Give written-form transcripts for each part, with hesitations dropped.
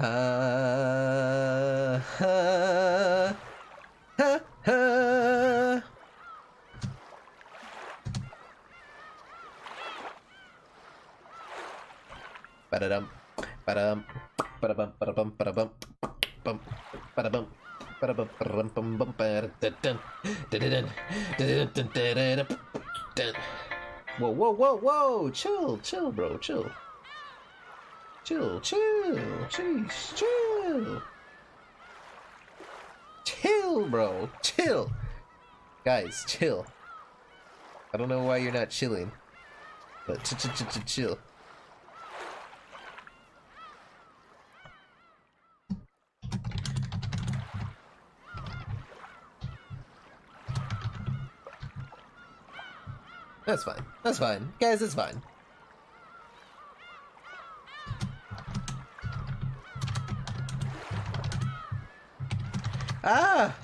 Ha ha ha ha. Ba-da-dum, ba-dum, ba-da-bum, ba-da-bum, ba-da-bum, bum, ba-da-bum, ba-da-bum, ba-da-bum, bum, bum, ba-da-dun, da-da-dun, da-da-dun, da-da-dun, dun. Whoa, whoa, whoa, whoa! Chill, chill, bro, chill. Chill, chill, jeez, chill. Chill, bro, chill. Guys, chill. I don't know why you're not chilling, but chill. That's fine. That's fine. Guys, it's fine. Ah!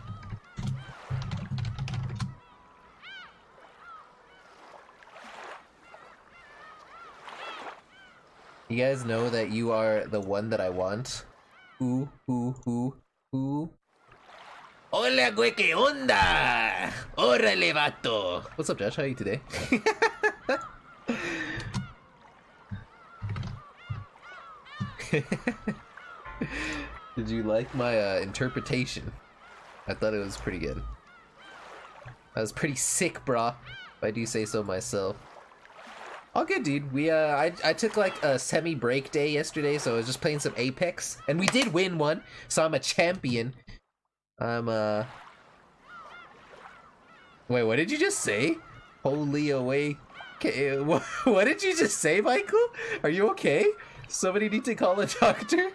You guys know that you are the one that I want? Who? Hola, güey, ¿qué onda? Órale, vato! What's up, Josh? How are you today? Did you like my interpretation? I thought it was pretty good. That was pretty sick, brah, if I do say so myself. All good, dude. I took like a semi-break day yesterday, so I was just playing some Apex, and we did win one, so I'm a champion. Wait, what did you just say? Holy away. Okay, what did you just say, Michael? Are you okay? Somebody need to call a doctor?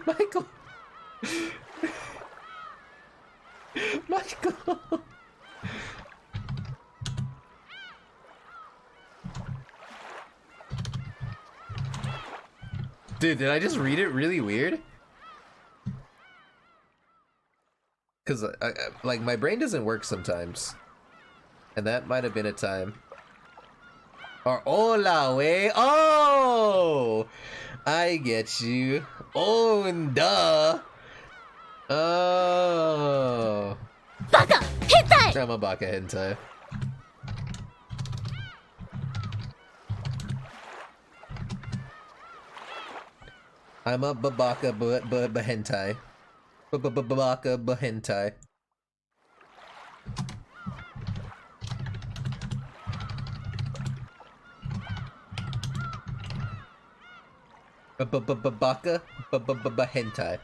Michael. Michael. Dude, did I just read it really weird? Because, like, my brain doesn't work sometimes. And that might have been a time. Or hola, wey. Oh! I get you. Oh, duh. Oh. Baka hentai! I'm a baka hentai. I'm a babaka hentai. Babaka hentai. Babaka hentai.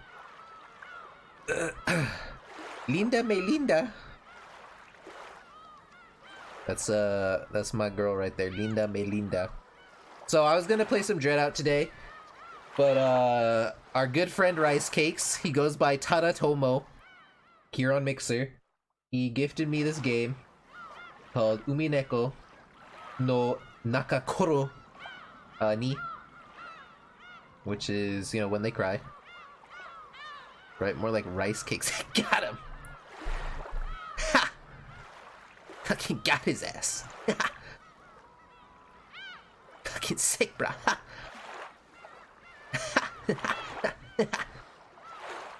Linda Melinda. That's my girl right there, Linda Melinda. So I was gonna play some Dread Out today, but our good friend Rice Cakes, he goes by Tadatomo here on Mixer. He gifted me this game called Umineko no Nakakoro ni, which is, you know, when they cry. Right, more like Rice Cakes. Got him! Ha! Fucking got his ass. Fucking sick, bro.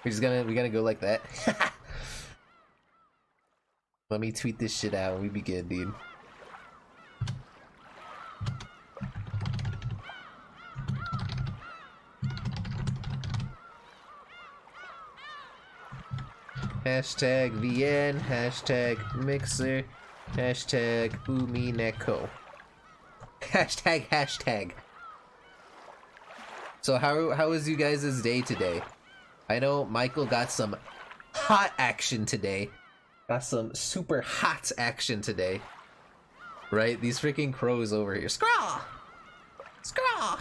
we gotta go like that. Let me tweet this shit out and we be good, dude. Hashtag VN, hashtag Mixer, hashtag Umineko. Hashtag. So how was you guys' day today? I know Michael got some hot action today. Got some super hot action today. Right? These freaking crows over here. Scraw! Scraw!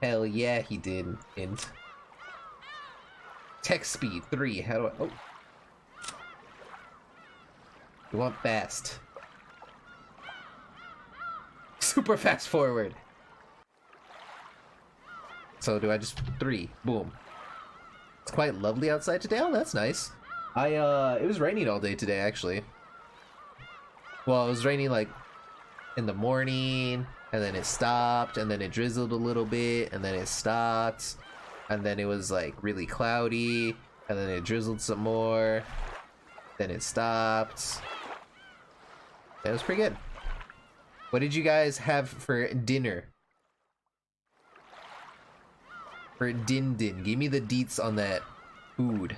Hell yeah, he did. Int. Text speed 3. How do I... Oh. You want fast. Super fast forward. So do I just 3? Boom. It's quite lovely outside today. Oh, that's nice. It was raining all day today, actually. Well, it was raining like in the morning, and then it stopped, and then it drizzled a little bit, and then it stopped, and then it was like really cloudy, and then it drizzled some more, then it stopped. That was pretty good. What did you guys have for dinner? For din. Give me the deets on that food.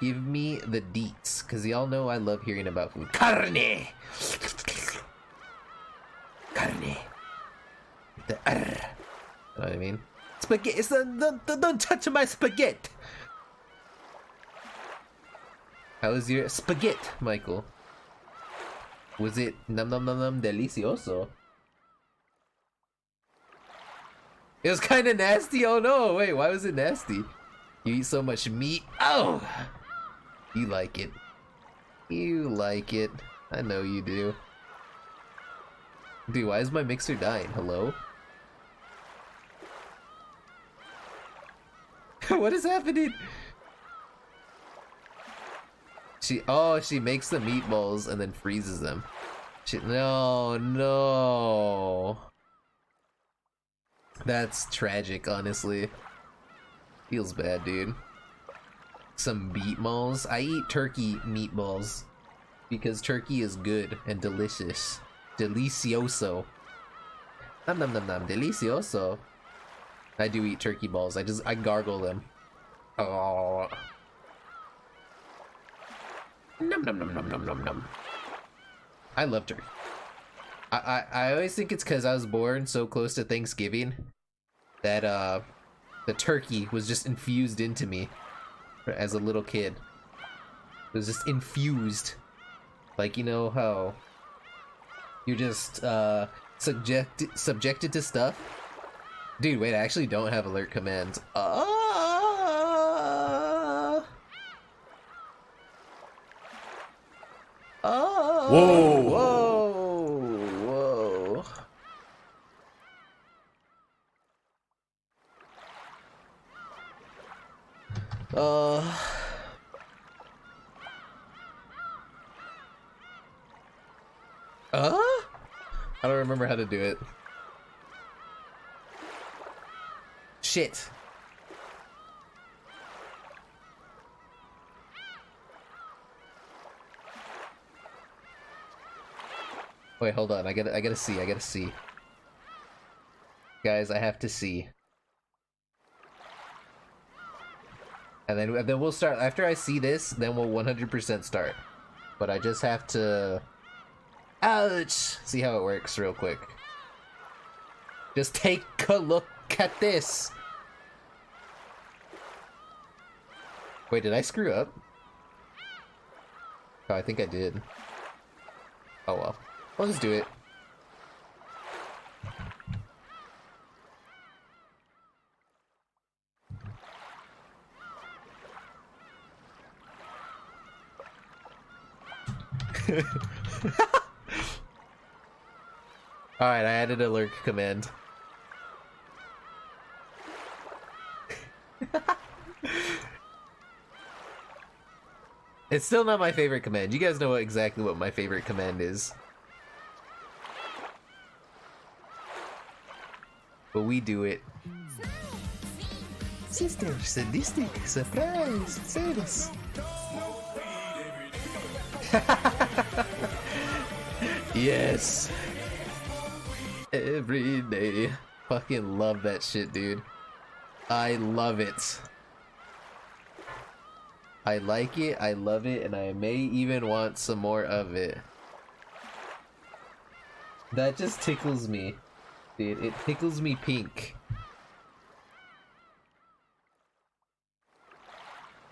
Give me the deets, because y'all know I love hearing about food. Carne! Carne. The you know what I mean? Spaghetti! Don't touch my spaghetti! How was your spaghetti, Michael? Was it num delicioso? It was kind of nasty. Oh no! Wait, why was it nasty? You eat so much meat. Oh! You like it. You like it. I know you do. Dude, why is my mixer dying? Hello? What is happening? She makes the meatballs and then freezes them. No. That's tragic, honestly. Feels bad, dude. Some meatballs. I eat turkey meatballs because turkey is good and delicious. Delicioso. Nom delicioso. I do eat turkey balls. I gargle them. Oh. Nom. I love turkey. I always think it's because I was born so close to Thanksgiving that the turkey was just infused into me as a little kid. It was just infused. Like, you know how you're just subjected to stuff? Dude, wait, I actually don't have alert commands. Whoa. I don't remember how to do it. Shit. Wait, hold on. I gotta see. Guys, I have to see. And then we'll start. After I see this, then we'll 100% start. But I just have to... Ouch! See how it works real quick. Just take a look at this! Wait, did I screw up? Oh, I think I did. Oh well. I'll just do it. Alright, I added a lurk command. It's still not my favorite command. You guys know exactly what my favorite command is. But we do it. Sister, sadistic, surprise, service. Yes. Every day. Fucking love that shit, dude. I love it. I like it, I love it, and I may even want some more of it. That just tickles me. Dude, it tickles me pink.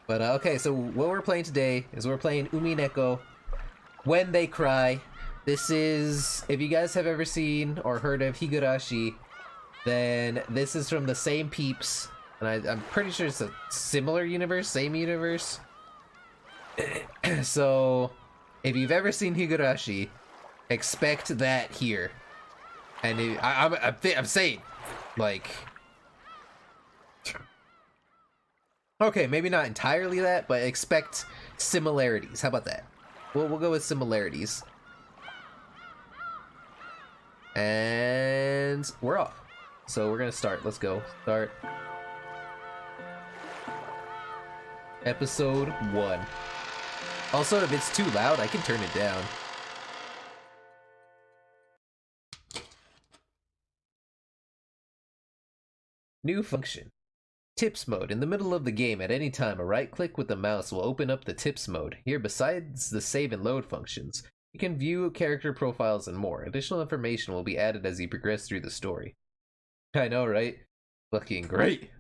But okay, so what we're playing today is we're playing Umineko, When They Cry. This is, if you guys have ever seen or heard of Higurashi, then this is from the same peeps, and I'm pretty sure it's a similar universe, same universe. So, if you've ever seen Higurashi, expect that here. And I'm saying, like, okay, maybe not entirely that, but expect similarities. How about that? We'll go with similarities. And we're off. So we're gonna start. Let's go. Start. Episode 1. Also, if it's too loud, I can turn it down. New function. Tips mode. In the middle of the game, at any time, a right click with the mouse will open up the tips mode. Here, besides the save and load functions, you can view character profiles and more. Additional information will be added as you progress through the story. I know, right? Fucking great.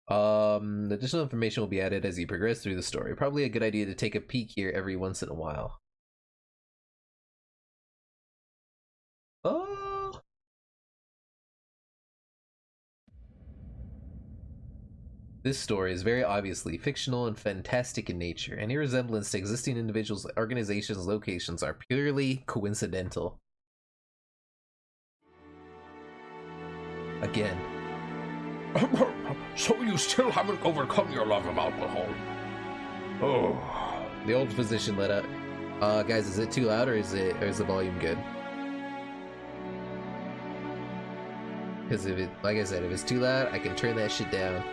Additional information will be added as you progress through the story. Probably a good idea to take a peek here every once in a while. Oh. This story is very obviously fictional and fantastic in nature. Any resemblance to existing individuals, organizations, locations are purely coincidental. Again. So you still haven't overcome your love of alcohol? Oh. The old physician let out. Guys, is it too loud or is the volume good? Because if it, like I said, if it's too loud, I can turn that shit down.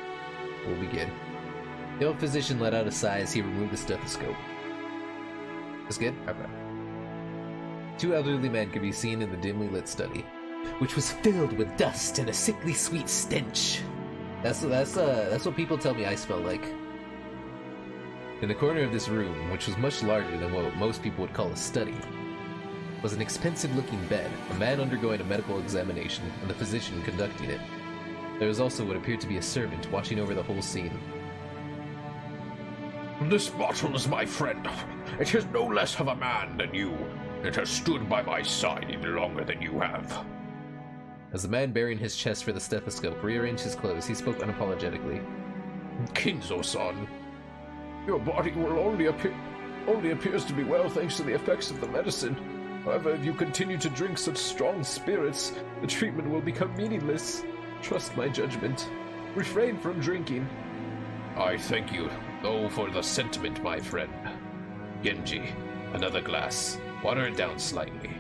We'll be good. The old physician let out a sigh as he removed the stethoscope. That's good? Okay. 2 elderly men could be seen in the dimly lit study, which was filled with dust and a sickly sweet stench. That's what people tell me I smell like. In the corner of this room, which was much larger than what most people would call a study, was an expensive-looking bed, a man undergoing a medical examination, and the physician conducting it. There was also what appeared to be a servant watching over the whole scene. This bottle is my friend. It is no less of a man than you. It has stood by my side even longer than you have. As the man bearing his chest for the stethoscope rearranged his clothes, he spoke unapologetically. Kinzo-san, your body will only appears to be well thanks to the effects of the medicine. However, if you continue to drink such strong spirits, the treatment will become meaningless. Trust my judgment. Refrain from drinking. I thank you, though, for the sentiment, my friend. Genji, another glass. Water it down slightly.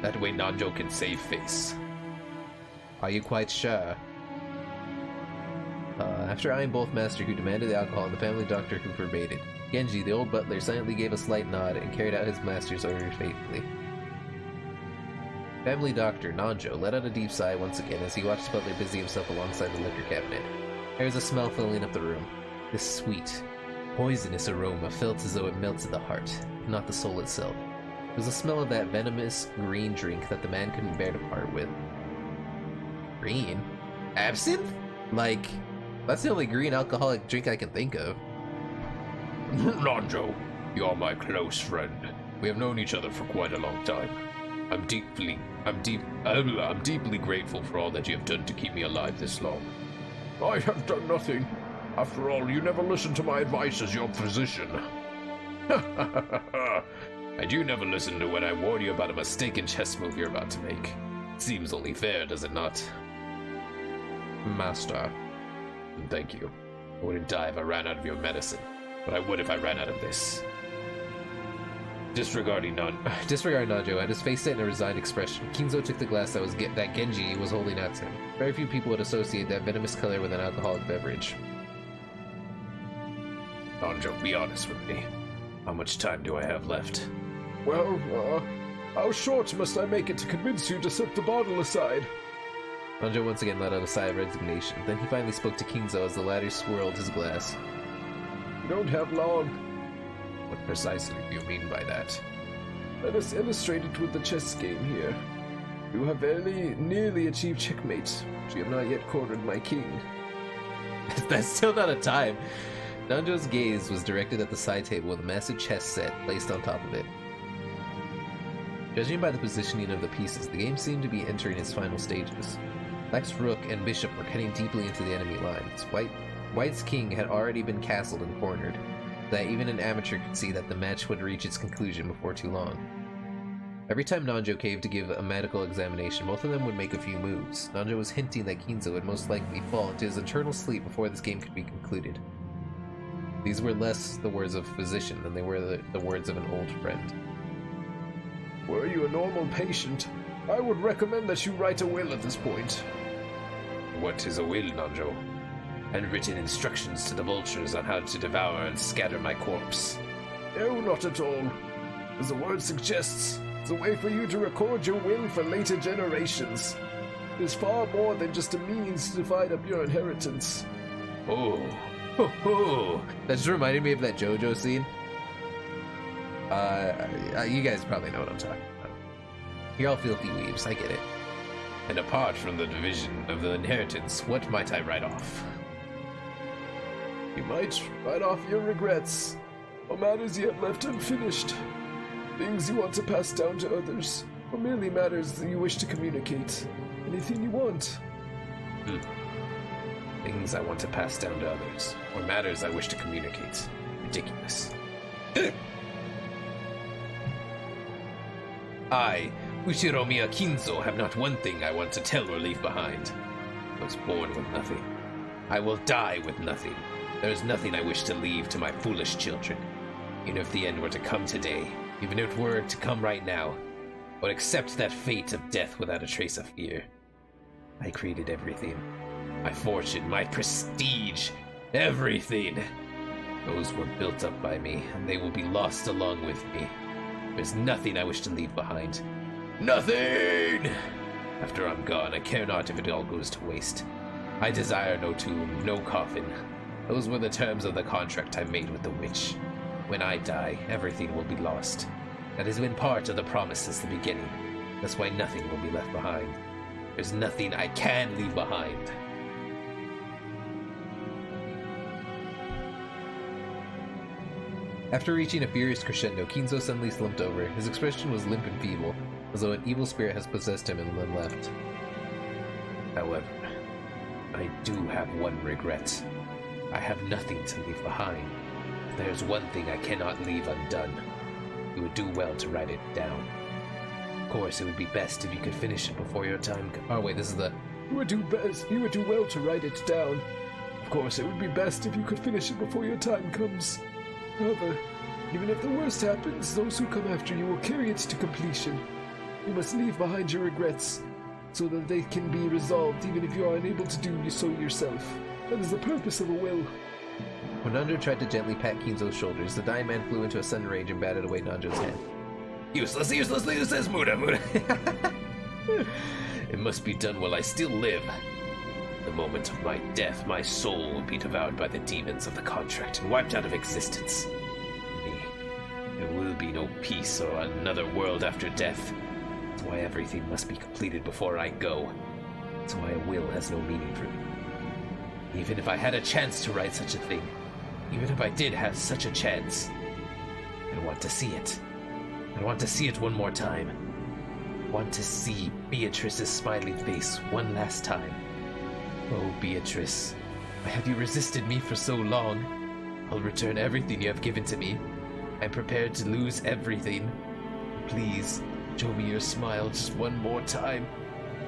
That way Nanjo can save face. Are you quite sure? After eyeing both Master, who demanded the alcohol, and the family doctor, who forbade it, Genji, the old butler, silently gave a slight nod and carried out his master's orders faithfully. Family doctor, Nanjo, let out a deep sigh once again as he watched Butler busy himself alongside the liquor cabinet. There was a smell filling up the room. This sweet, poisonous aroma felt as though it melted the heart, not the soul itself. It was the smell of that venomous green drink that the man couldn't bear to part with. Green? Absinthe? Like, that's the only green alcoholic drink I can think of. Nanjo, you're my close friend. We have known each other for quite a long time. I'm deeply grateful for all that you have done to keep me alive this long. I have done nothing. After all, you never listened to my advice as your physician. And you never listened to when I warned you about a mistaken chess move you're about to make. Seems only fair, does it not? Master. Thank you. I wouldn't die if I ran out of your medicine, but I would if I ran out of this. Disregarding Nanjo had his face set in a resigned expression. Kinzo took the glass that Genji was holding out to him. Very few people would associate that venomous color with an alcoholic beverage. Nanjo, be honest with me. How much time do I have left? Well, how short must I make it to convince you to set the bottle aside? Nanjo once again let out a sigh of resignation. Then he finally spoke to Kinzo as the latter swirled his glass. You don't have long. What precisely do you mean by that? Let us illustrate it with the chess game here. You have very nearly achieved checkmate, but you have not yet cornered my king. That's still not a time. Nanjo's gaze was directed at the side table with a massive chess set placed on top of it. Judging by the positioning of the pieces, the game seemed to be entering its final stages. Black's rook and bishop were cutting deeply into the enemy lines. White's king had already been castled and cornered, that even an amateur could see that the match would reach its conclusion before too long. Every time Nanjo caved to give a medical examination, both of them would make a few moves. Nanjo was hinting that Kinzo would most likely fall into his eternal sleep before this game could be concluded. These were less the words of a physician than they were the words of an old friend. Were you a normal patient, I would recommend that you write a will at this point. What is a will, Nanjo? Handwritten instructions to the vultures on how to devour and scatter my corpse. No, not at all. As the word suggests, it's a way for you to record your will for later generations. It is far more than just a means to divide up your inheritance. Oh. That just reminded me of that JoJo scene. You guys probably know what I'm talking about. You're all filthy weaves, I get it. And apart from the division of the inheritance, what might I write off? You might write off your regrets, or matters yet left unfinished, things you want to pass down to others, or merely matters that you wish to communicate. Anything you want. Things I want to pass down to others, or matters I wish to communicate. Ridiculous. I, Uchiromiya Kinzo, have not one thing I want to tell or leave behind. I was born with nothing. I will die with nothing. There is nothing I wish to leave to my foolish children. Even if the end were to come today, even if it were to come right now, I would accept that fate of death without a trace of fear. I created everything. My fortune, my prestige, everything. Those were built up by me, and they will be lost along with me. There's nothing I wish to leave behind. Nothing! After I'm gone, I care not if it all goes to waste. I desire no tomb, no coffin. Those were the terms of the contract I made with the witch. When I die, everything will be lost. That has been part of the promise since the beginning. That's why nothing will be left behind. There's nothing I can leave behind. After reaching a furious crescendo, Kinzo suddenly slumped over. His expression was limp and feeble, as though an evil spirit has possessed him and then left. However, I do have one regret. I have nothing to leave behind. There's one thing I cannot leave undone. You would do well to write it down. Of course, it would be best if you could finish it before your time. Oh wait, this is the. You would do well to write it down. Of course, it would be best if you could finish it before your time comes. However, even if the worst happens, those who come after you will carry it to completion. You must leave behind your regrets, so that they can be resolved even if you are unable to do so yourself. That is the purpose of a will. When Nanjo tried to gently pat Kinzo's shoulders, the dying man flew into a sudden rage and batted away Nanjo's hand. Useless, Muda. It must be done while I still live. The moment of my death, my soul will be devoured by the demons of the contract and wiped out of existence. Me, there will be no peace or another world after death. That's why everything must be completed before I go. That's why a will has no meaning for me. Even if I had a chance to write such a thing, even if I did have such a chance, I want to see it. I want to see it one more time. I want to see Beatrice's smiling face one last time. Oh, Beatrice, why have you resisted me for so long? I'll return everything you have given to me. I'm prepared to lose everything. Please, show me your smile just one more time.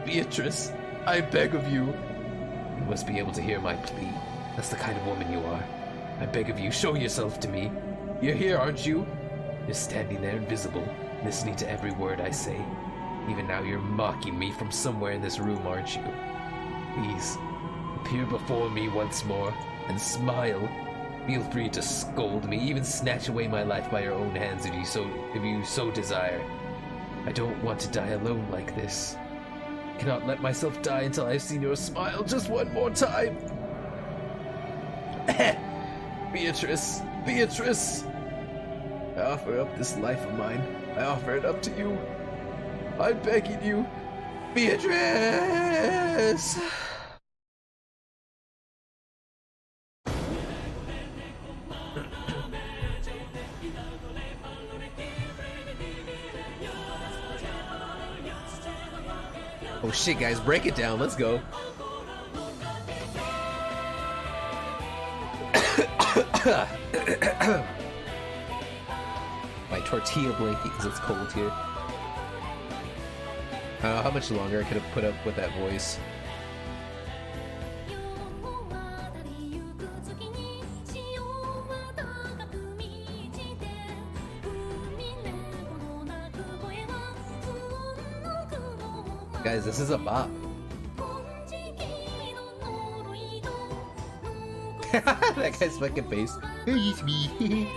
Beatrice, I beg of you. You must be able to hear my plea. That's the kind of woman you are. I beg of you, show yourself to me. You're here, aren't you? You're standing there invisible, listening to every word I say. Even now you're mocking me from somewhere in this room, aren't you? Please, appear before me once more, and smile. Feel free to scold me, even snatch away my life by your own hands if you so desire. I don't want to die alone like this. I cannot let myself die until I've seen your smile just one more time. Beatrice, Beatrice! I offer up this life of mine. I offer it up to you. I'm begging you, Beatrice! Oh shit, guys, break it down. Let's go. My tortilla blanket because it's cold here. I don't know how much longer I could have put up with that voice. Guys, this is a bop. That guy's fucking face. It's me.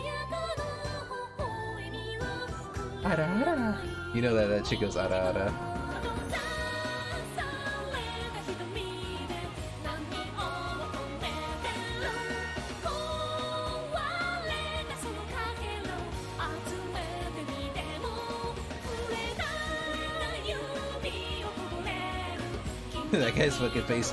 Ara ara. You know that chick goes ara ara. That guy's fucking face.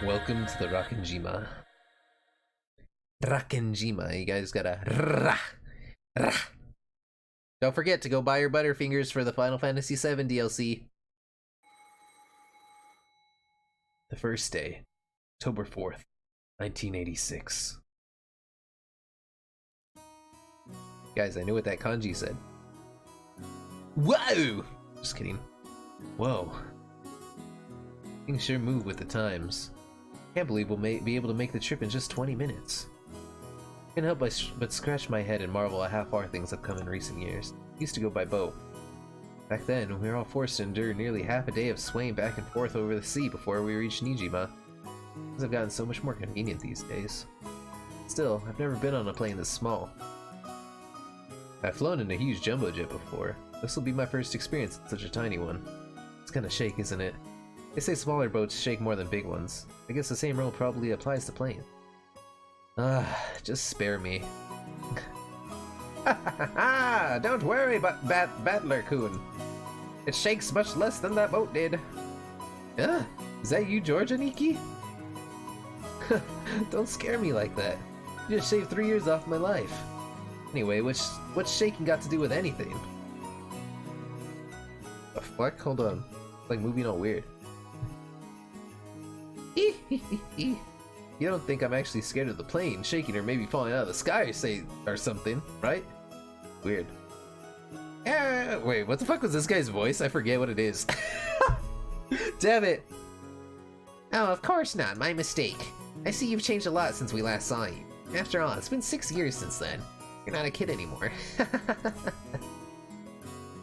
Welcome to the Rakenjima. Rakenjima, you guys gotta rah. Don't forget to go buy your Butterfingers for the Final Fantasy VII DLC. The first day, October 4th, 1986. Guys, I knew what that kanji said. Whoa! Just kidding. Whoa. Things sure move with the times. Can't believe we'll be able to make the trip in just 20 minutes. Can't help but scratch my head and marvel at how far things have come in recent years. Used to go by boat. Back then, we were all forced to endure nearly half a day of swaying back and forth over the sea before we reached Nijima. Things have gotten so much more convenient these days. Still, I've never been on a plane this small. I've flown in a huge jumbo jet before. This will be my first experience in such a tiny one. It's kinda shake, isn't it? They say smaller boats shake more than big ones. I guess the same rule probably applies to planes. Just spare me. Don't worry, Battler-kun. It shakes much less than that boat did. Is that you, Georgia Nikki? Don't scare me like that. You just shaved 3 years off my life. Anyway, what's shaking got to do with anything? The fuck? Hold on. It's like moving all weird. You don't think I'm actually scared of the plane shaking or maybe falling out of the sky or something, right? Weird. Wait, what the fuck was this guy's voice? I forget what it is. Damn it! Oh, of course not. My mistake. I see you've changed a lot since we last saw you. After all, it's been 6 years since then. You're not a kid anymore.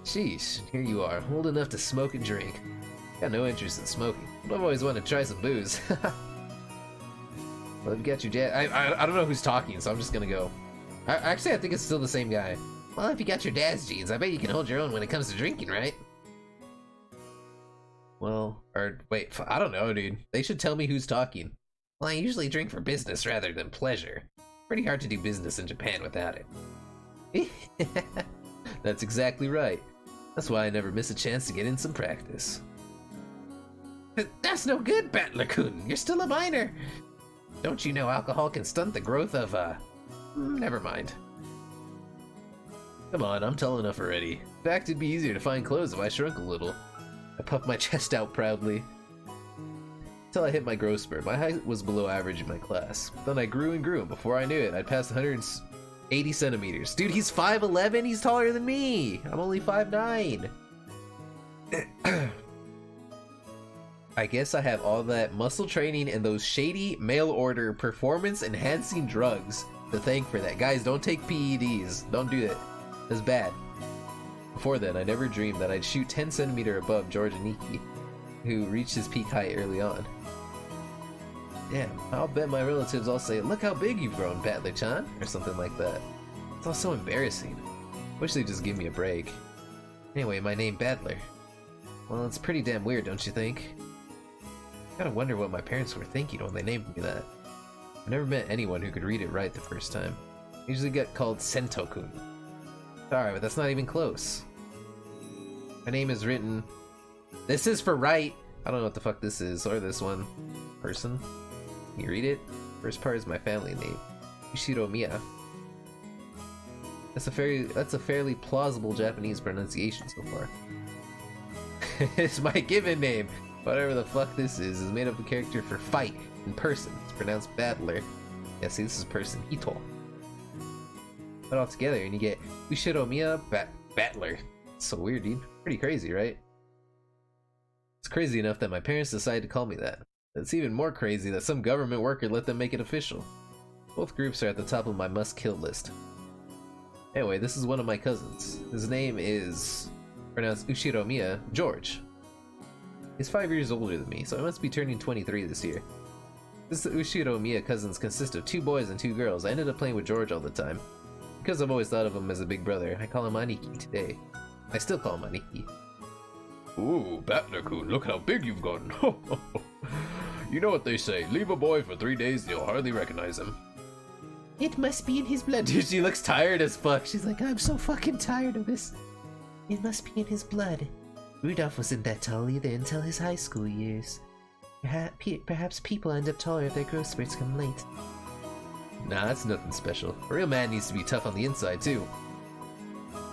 Sheesh, here you are, old enough to smoke and drink. Got no interest in smoking, but I've always wanted to try some booze. Well, if you got your dad... I don't know who's talking, so I'm just gonna go. Actually, I think it's still the same guy. Well, if you got your dad's genes, I bet you can hold your own when it comes to drinking, right? Well, or wait, I don't know, dude. They should tell me who's talking. Well, I usually drink for business rather than pleasure. Pretty hard to do business in Japan without it. That's exactly right. That's why I never miss a chance to get in some practice. That's no good, Battler-kun. You're still a minor. Don't you know alcohol can stunt the growth of, never mind. Come on, I'm tall enough already. In fact, it'd be easier to find clothes if I shrunk a little. I puffed my chest out proudly. Until I hit my growth spurt. My height was below average in my class. Then I grew and grew, and before I knew it, I'd passed 180 centimeters. Dude, he's 5'11"? He's taller than me! I'm only 5'9". I guess I have all that muscle training and those shady mail-order performance-enhancing drugs to thank for that. Guys, don't take PEDs. Don't do that. That's bad. Before then, I never dreamed that I'd shoot 10 centimeters above George Aniki, who reached his peak height early on. Damn, I'll bet my relatives all say, "Look how big you've grown, Battler-chan," or something like that. It's all so embarrassing. Wish they'd just give me a break. Anyway, my name Battler. Well, it's pretty damn weird, don't you think? Gotta wonder what my parents were thinking when they named me that. I never met anyone who could read it right the first time. I usually get called Sento-kun. Sorry, but that's not even close. My name is written... This is for right! I don't know what the fuck this is, or this one. Person. Can you read it? First part is my family name. Yushiro Miya. That's a fairly plausible Japanese pronunciation so far. It's my given name! Whatever the fuck this is made up of a character for fight in person. It's pronounced battler. Yeah, see, this is person Hito. Put it all together and you get Ushiro Miya Battler. It's so weird, dude. Pretty crazy, right? It's crazy enough that my parents decided to call me that. It's even more crazy that some government worker let them make it official. Both groups are at the top of my must-kill list. Anyway, this is one of my cousins. His name is, pronounced Ushiromiya, George. He's 5 years older than me, so I must be turning 23 this year. This Ushiromiya cousins consist of 2 boys and 2 girls. I ended up playing with George all the time. Because I've always thought of him as a big brother, I call him Aniki today. I still call him Aniki. Ooh, Battler-kun, look how big you've gotten. You know what they say, leave a boy for 3 days and you'll hardly recognize him. It must be in his blood. Dude, she looks tired as fuck. She's like, I'm so fucking tired of this. It must be in his blood. Rudolph wasn't that tall either until his high school years. Perhaps people end up taller if their growth spurts come late. Nah, that's nothing special. A real man needs to be tough on the inside, too.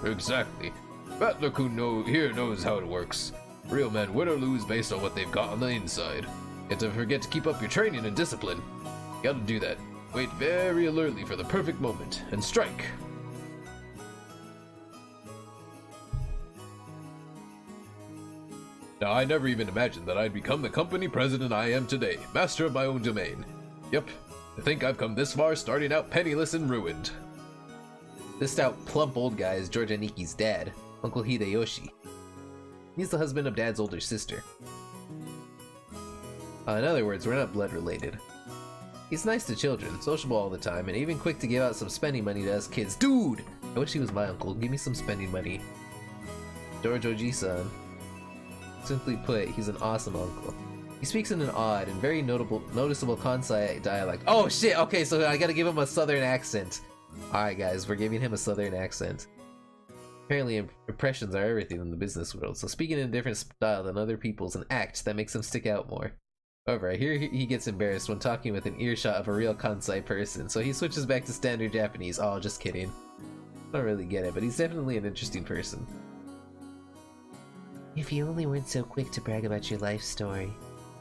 Exactly. Battler-kun here knows how it works. Real men win or lose based on what they've got on the inside. You have to forget to keep up your training and discipline. You gotta do that. Wait very alertly for the perfect moment, and strike! Now, I never even imagined that I'd become the company president I am today, master of my own domain. Yep, I think I've come this far starting out penniless and ruined. This stout, plump old guy is George Aniki's dad, Uncle Hideyoshi. He's the husband of Dad's older sister. In other words, we're not blood related. He's nice to children, sociable all the time, and even quick to give out some spending money to us kids. Dude! I wish he was my uncle. Give me some spending money. George Oji-san. Simply put, he's an awesome uncle. He speaks in an odd and very noticeable Kansai dialect. Oh shit! Okay, so I gotta give him a southern accent. Alright guys, we're giving him a southern accent. Apparently impressions are everything in the business world, so speaking in a different style than other people's an act that makes him stick out more. However, I hear he gets embarrassed when talking with an earshot of a real Kansai person, so he switches back to standard Japanese. Oh, just kidding. I don't really get it, but he's definitely an interesting person. If you only weren't so quick to brag about your life story.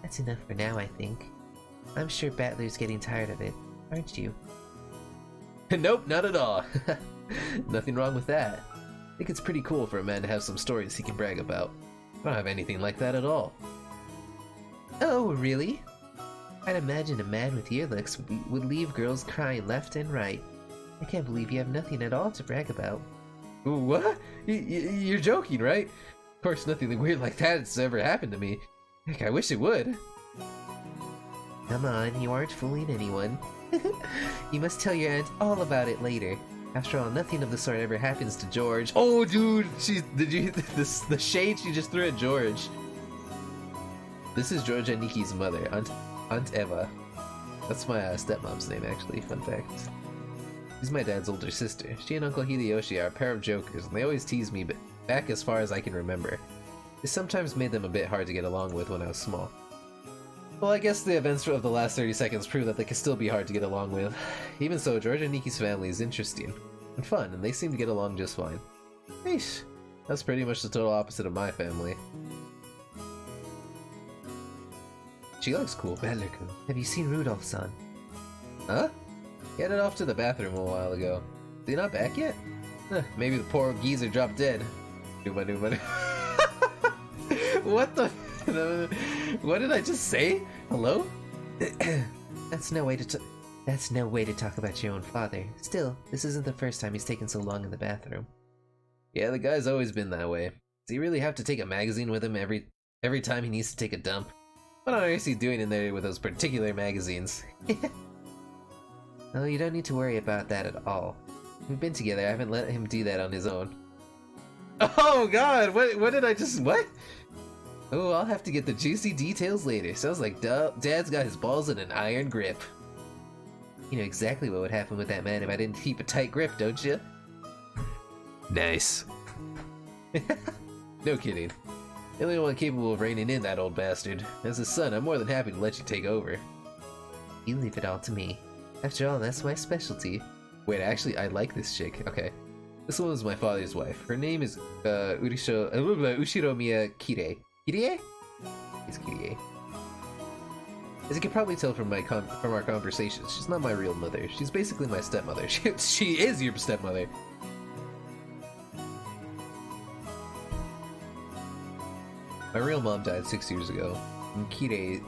That's enough for now, I think. I'm sure Battler's getting tired of it, aren't you? Nope, not at all. Nothing wrong with that. I think it's pretty cool for a man to have some stories he can brag about. I don't have anything like that at all. Oh, really? I'd imagine a man with your looks would leave girls crying left and right. I can't believe you have nothing at all to brag about. What? You're joking, right? Of course, nothing weird like that has ever happened to me. Heck, I wish it would. Come on, you aren't fooling anyone. You must tell your aunt all about it later. After all, nothing of the sort ever happens to George. Oh, dude! The shade she just threw at George. This is George Aniki's mother, Aunt Eva. That's my stepmom's name, actually. Fun fact. She's my dad's older sister. She and Uncle Hideyoshi are a pair of jokers, and they always tease me back as far as I can remember. It sometimes made them a bit hard to get along with when I was small. Well, I guess the events of the last 30 seconds prove that they can still be hard to get along with. Even so, George Aniki's family is interesting and fun, and they seem to get along just fine. Eesh. That's pretty much the total opposite of my family. She looks cool. Battler-kun. Have you seen Rudolph-san? Huh? He headed off to the bathroom a while ago. Is he not back yet? Maybe the poor geezer dropped dead. What the? What did I just say? Hello? That's no way to talk about your own father. Still, this isn't the first time he's taken so long in the bathroom. Yeah, the guy's always been that way. Does he really have to take a magazine with him every time he needs to take a dump? What on earth is he doing in there with those particular magazines? Oh, you don't need to worry about that at all. We've been together, I haven't let him do that on his own. Oh god, what did I just, what? Oh, I'll have to get the juicy details later. Sounds like Dad's got his balls in an iron grip. You know exactly what would happen with that man if I didn't keep a tight grip, don't you? Nice. No kidding. The only one capable of reining in that old bastard. As his son, I'm more than happy to let you take over. You leave it all to me. After all, that's my specialty. Wait, actually, I like this chick. Okay. This one was my father's wife. Her name is Ushiromiya Kirei. Kirei? It's Kirei. As you can probably tell from our conversations, she's not my real mother. She's basically my stepmother. She is your stepmother. My real mom died 6 years ago. And Kirie-san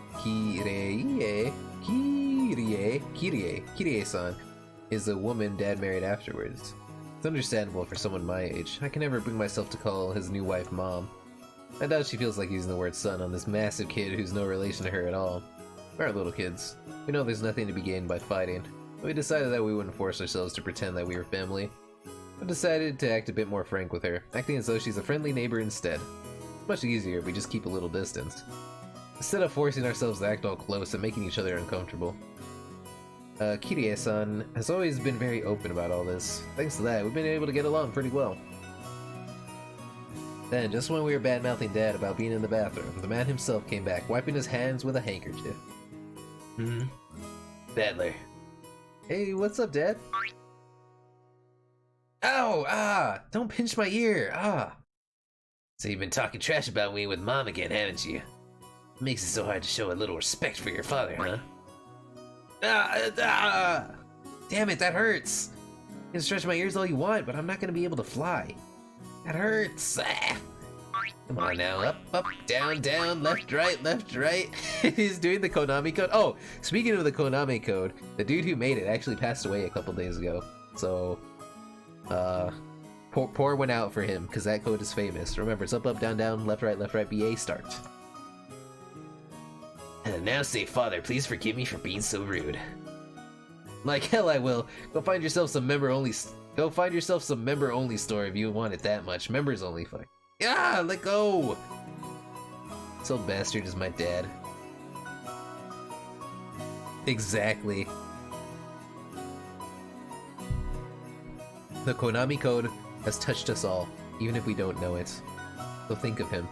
is a woman Dad married afterwards. It's understandable for someone my age. I can never bring myself to call his new wife Mom. I doubt she feels like using the word son on this massive kid who's no relation to her at all. We're little kids. We know there's nothing to be gained by fighting. We decided that we wouldn't force ourselves to pretend that we were family. I decided to act a bit more frank with her, acting as though she's a friendly neighbor instead. It's much easier if we just keep a little distance, instead of forcing ourselves to act all close and making each other uncomfortable. Kirie-san has always been very open about all this. Thanks to that, we've been able to get along pretty well. Then, just when we were bad-mouthing Dad about being in the bathroom, the man himself came back, wiping his hands with a handkerchief. Badler. Hey, what's up, Dad? Ow! Ah! Don't pinch my ear! Ah! So you've been talking trash about me with Mom again, haven't you? Makes it so hard to show a little respect for your father, huh? Damn it, that hurts! You can stretch my ears all you want, but I'm not gonna be able to fly. That hurts! Come on now, up, up, down, down, left, right, left, right. He's doing the Konami code. Oh, speaking of the Konami code, the dude who made it actually passed away a couple days ago. So, pour one out for him, because that code is famous. Remember, it's up, up, down, down, left, right, BA start. And now say, Father, please forgive me for being so rude. Like hell I will. Go find yourself some member-only store if you want it that much. Members only, fuck. Yeah, let go! This old bastard is my dad. Exactly. The Konami code has touched us all, even if we don't know it. So think of him.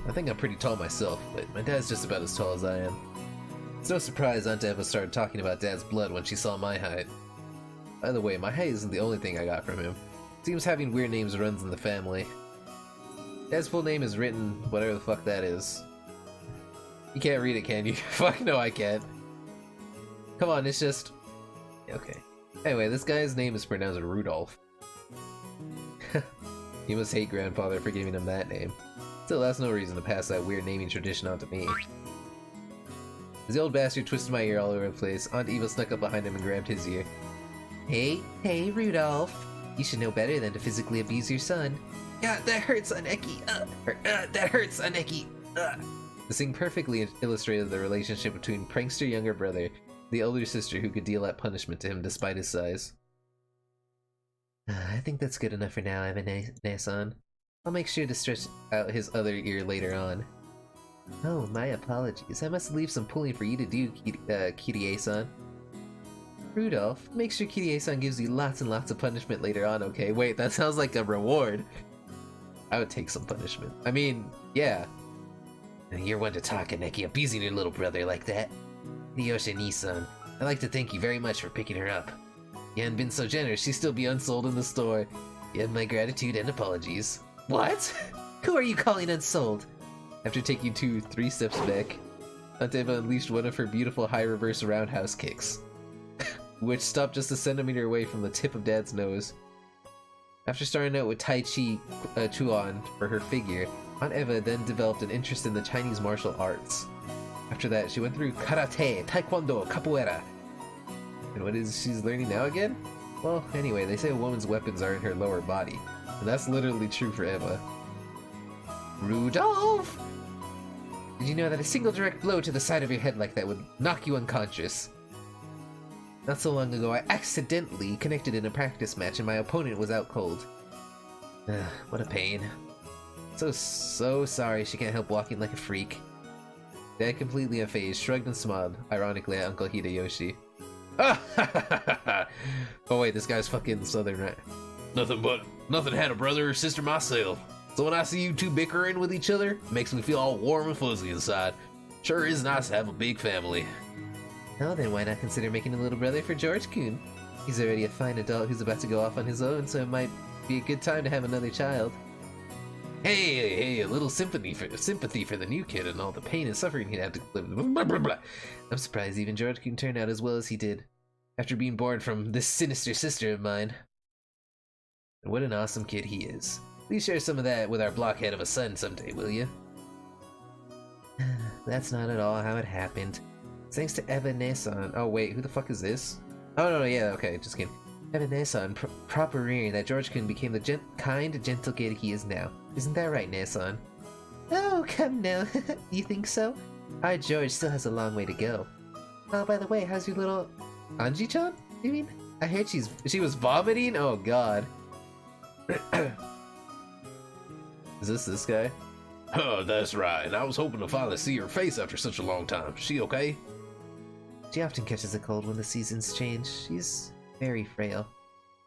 I think I'm pretty tall myself, but my dad's just about as tall as I am. It's no surprise Aunt Eva started talking about Dad's blood when she saw my height. By the way, my height isn't the only thing I got from him. Seems having weird names runs in the family. Dad's full name is written, whatever the fuck that is. You can't read it, can you? Fuck no, I can't. Come on, it's just... Okay. Anyway, this guy's name is pronounced Rudolph. He must hate Grandfather for giving him that name. Still, that's no reason to pass that weird naming tradition on to me. As the old bastard twisted my ear all over the place, Aunt Eva snuck up behind him and grabbed his ear. Hey, Rudolph. You should know better than to physically abuse your son. God, that hurts, Aneki. That hurts, Aneki. The thing perfectly illustrated the relationship between prankster younger brother and the older sister who could deal out punishment to him despite his size. I think that's good enough for now, Evan-san. I'll make sure to stretch out his other ear later on. Oh, my apologies. I must leave some pulling for you to do, Kirie-san. Rudolph, make sure Kirie-san gives you lots and lots of punishment later on, okay? Wait, that sounds like a reward. I would take some punishment. I mean, yeah. You're one to talk, Aneki, abusing your little brother like that. Hideyoshi-san, I'd like to thank you very much for picking her up. You hadn't been so generous, she'd still be unsold in the store. You have my gratitude and apologies. What? Who are you calling unsold? After taking 2-3 steps back, Aunt Eva unleashed one of her beautiful high reverse roundhouse kicks, which stopped just a centimeter away from the tip of Dad's nose. After starting out with Tai Chi Chuan for her figure, Aunt Eva then developed an interest in the Chinese martial arts. After that, she went through karate, taekwondo, capoeira. And what is she's learning now again? Well, anyway, they say a woman's weapons are in her lower body, and that's literally true for Eva. Rudolph! Did you know that a single direct blow to the side of your head like that would knock you unconscious? Not so long ago, I accidentally connected in a practice match and my opponent was out cold. What a pain. So sorry she can't help walking like a freak. Dad, completely unfazed, shrugged and smiled, ironically at Uncle Hideyoshi. Oh wait, this guy's fucking southern, right? Nothing had a brother or sister myself. So when I see you two bickering with each other, it makes me feel all warm and fuzzy inside. Sure is nice to have a big family. Oh, then why not consider making a little brother for George-kun? He's already a fine adult who's about to go off on his own, so it might be a good time to have another child. Hey, a little sympathy for the new kid and all the pain and suffering he'd have to live with. Blah, blah, blah. I'm surprised even George-kun turned out as well as he did, after being born from this sinister sister of mine. And what an awesome kid he is. Please share some of that with our blockhead of a son someday, will you? that's not at all how it happened. Thanks to Eva-san. Oh wait, who the fuck is this? Oh no, yeah, okay, just kidding. Eva-san proper rearing that George-kun became the kind, gentle kid he is now. Isn't that right, Nason? Oh, come now. You think so? Our George still has a long way to go. Oh, by the way, how's your little... Anji-chan? You mean? I heard she was vomiting? Oh god. Is this guy? Oh, that's right, and I was hoping to finally see her face after such a long time. She okay? She often catches a cold when the seasons change. She's very frail.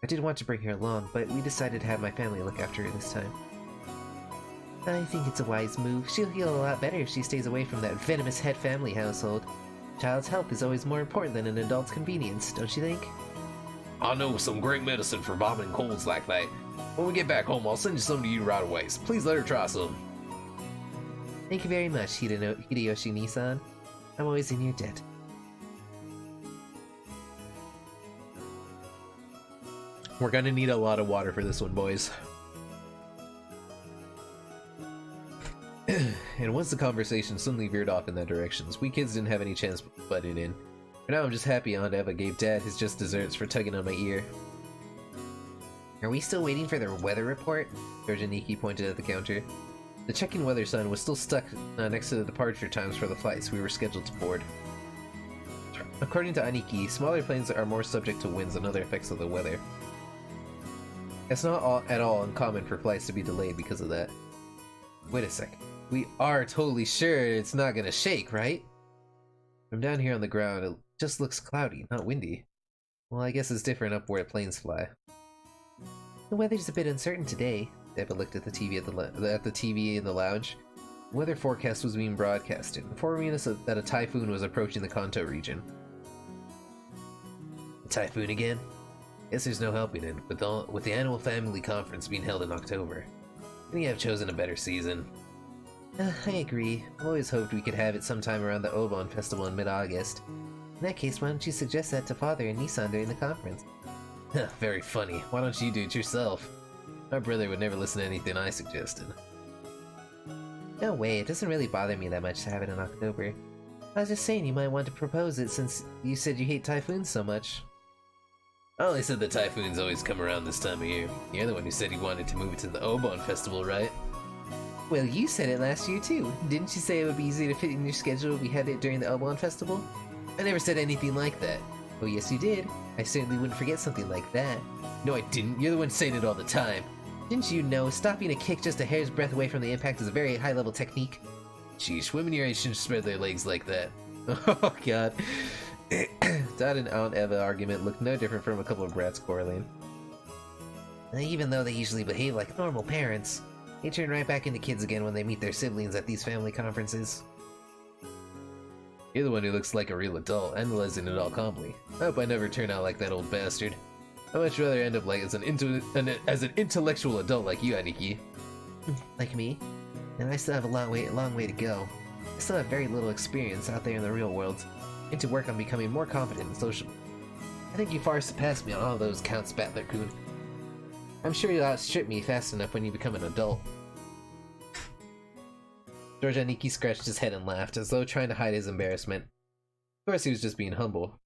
I did want to bring her along, but we decided to have my family look after her this time. I think it's a wise move. She'll heal a lot better if she stays away from that venomous head family household. Child's health is always more important than an adult's convenience, don't you think? I know some great medicine for vomiting colds like that. When we get back home, I'll send you some to you right away, so please let her try some. Thank you very much, Hideyoshi Nissan. I'm always in your debt. We're gonna need a lot of water for this one, boys. And once the conversation suddenly veered off in that direction, we kids didn't have any chance butting in. For now, I'm just happy Aunt Eva gave Dad his just desserts for tugging on my ear. Are we still waiting for their weather report? George Aniki pointed at the counter. The checking weather sign was still stuck next to the departure times for the flights we were scheduled to board. According to Aniki, smaller planes are more subject to winds and other effects of the weather. It's not at all uncommon for flights to be delayed because of that. Wait a sec. We are totally sure it's not gonna shake, right? From down here on the ground, it just looks cloudy, not windy. Well, I guess it's different up where planes fly. The weather's a bit uncertain today. Eva looked at the TV at the TV in the lounge. The weather forecast was being broadcasted, informing us that a typhoon was approaching the Kanto region. A typhoon again? Guess there's no helping it, with the annual family conference being held in October. Couldn't have chosen a better season. I agree. I've always hoped we could have it sometime around the Obon festival in mid-August. In that case, why don't you suggest that to Father and Nissan during the conference? Very funny. Why don't you do it yourself? My brother would never listen to anything I suggested. No way, it doesn't really bother me that much to have it in October. I was just saying you might want to propose it since you said you hate typhoons so much. I only said the typhoons always come around this time of year. You're the one who said you wanted to move it to the Obon festival, right? Well, you said it last year too. Didn't you say it would be easy to fit in your schedule if we had it during the Obon festival? I never said anything like that. Oh yes you did. I certainly wouldn't forget something like that. No I didn't. You're the one saying it all the time. Didn't you know stopping a kick just a hair's breadth away from the impact is a very high-level technique? Sheesh, women your age shouldn't spread their legs like that. Oh god. Dad and Aunt Eva argument looked no different from a couple of brats quarreling. Even though they usually behave like normal parents, they turn right back into kids again when they meet their siblings at these family conferences. You're the one who looks like a real adult, analyzing it all calmly. I hope I never turn out like that old bastard. I'd much rather end up like as an intellectual adult like you, Aniki. Like me? And I still have a long way to go. I still have very little experience out there in the real world. I need to work on becoming more confident and sociable. I think you far surpassed me on all those counts, Battler-kun. I'm sure you'll outstrip me fast enough when you become an adult. George Aniki scratched his head and laughed, as though trying to hide his embarrassment. Of course he was just being humble.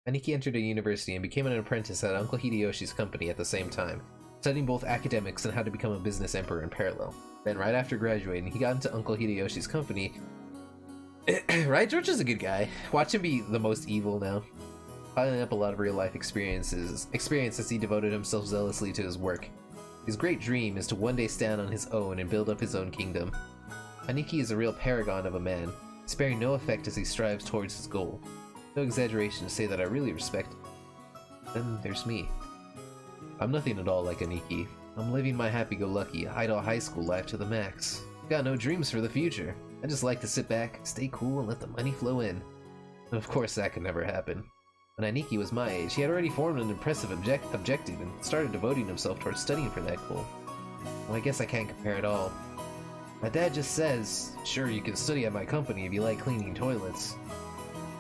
Aniki entered a university and became an apprentice at Uncle Hideyoshi's company at the same time, studying both academics and how to become a business emperor in parallel. Then right after graduating, he got into Uncle Hideyoshi's company. Right, George is a good guy. Watch him be the most evil now. Piling up a lot of real-life experiences as he devoted himself zealously to his work. His great dream is to one day stand on his own and build up his own kingdom. Aniki is a real paragon of a man, sparing no effect as he strives towards his goal. No exaggeration to say that I really respect him. Then there's me. I'm nothing at all like Aniki. I'm living my happy-go-lucky, idle high school life to the max. Got no dreams for the future. I just like to sit back, stay cool, and let the money flow in. And of course that could never happen. When Aniki was my age, he had already formed an impressive objective and started devoting himself towards studying for that goal. Well, I guess I can't compare at all. My dad just says, sure, you can study at my company if you like cleaning toilets.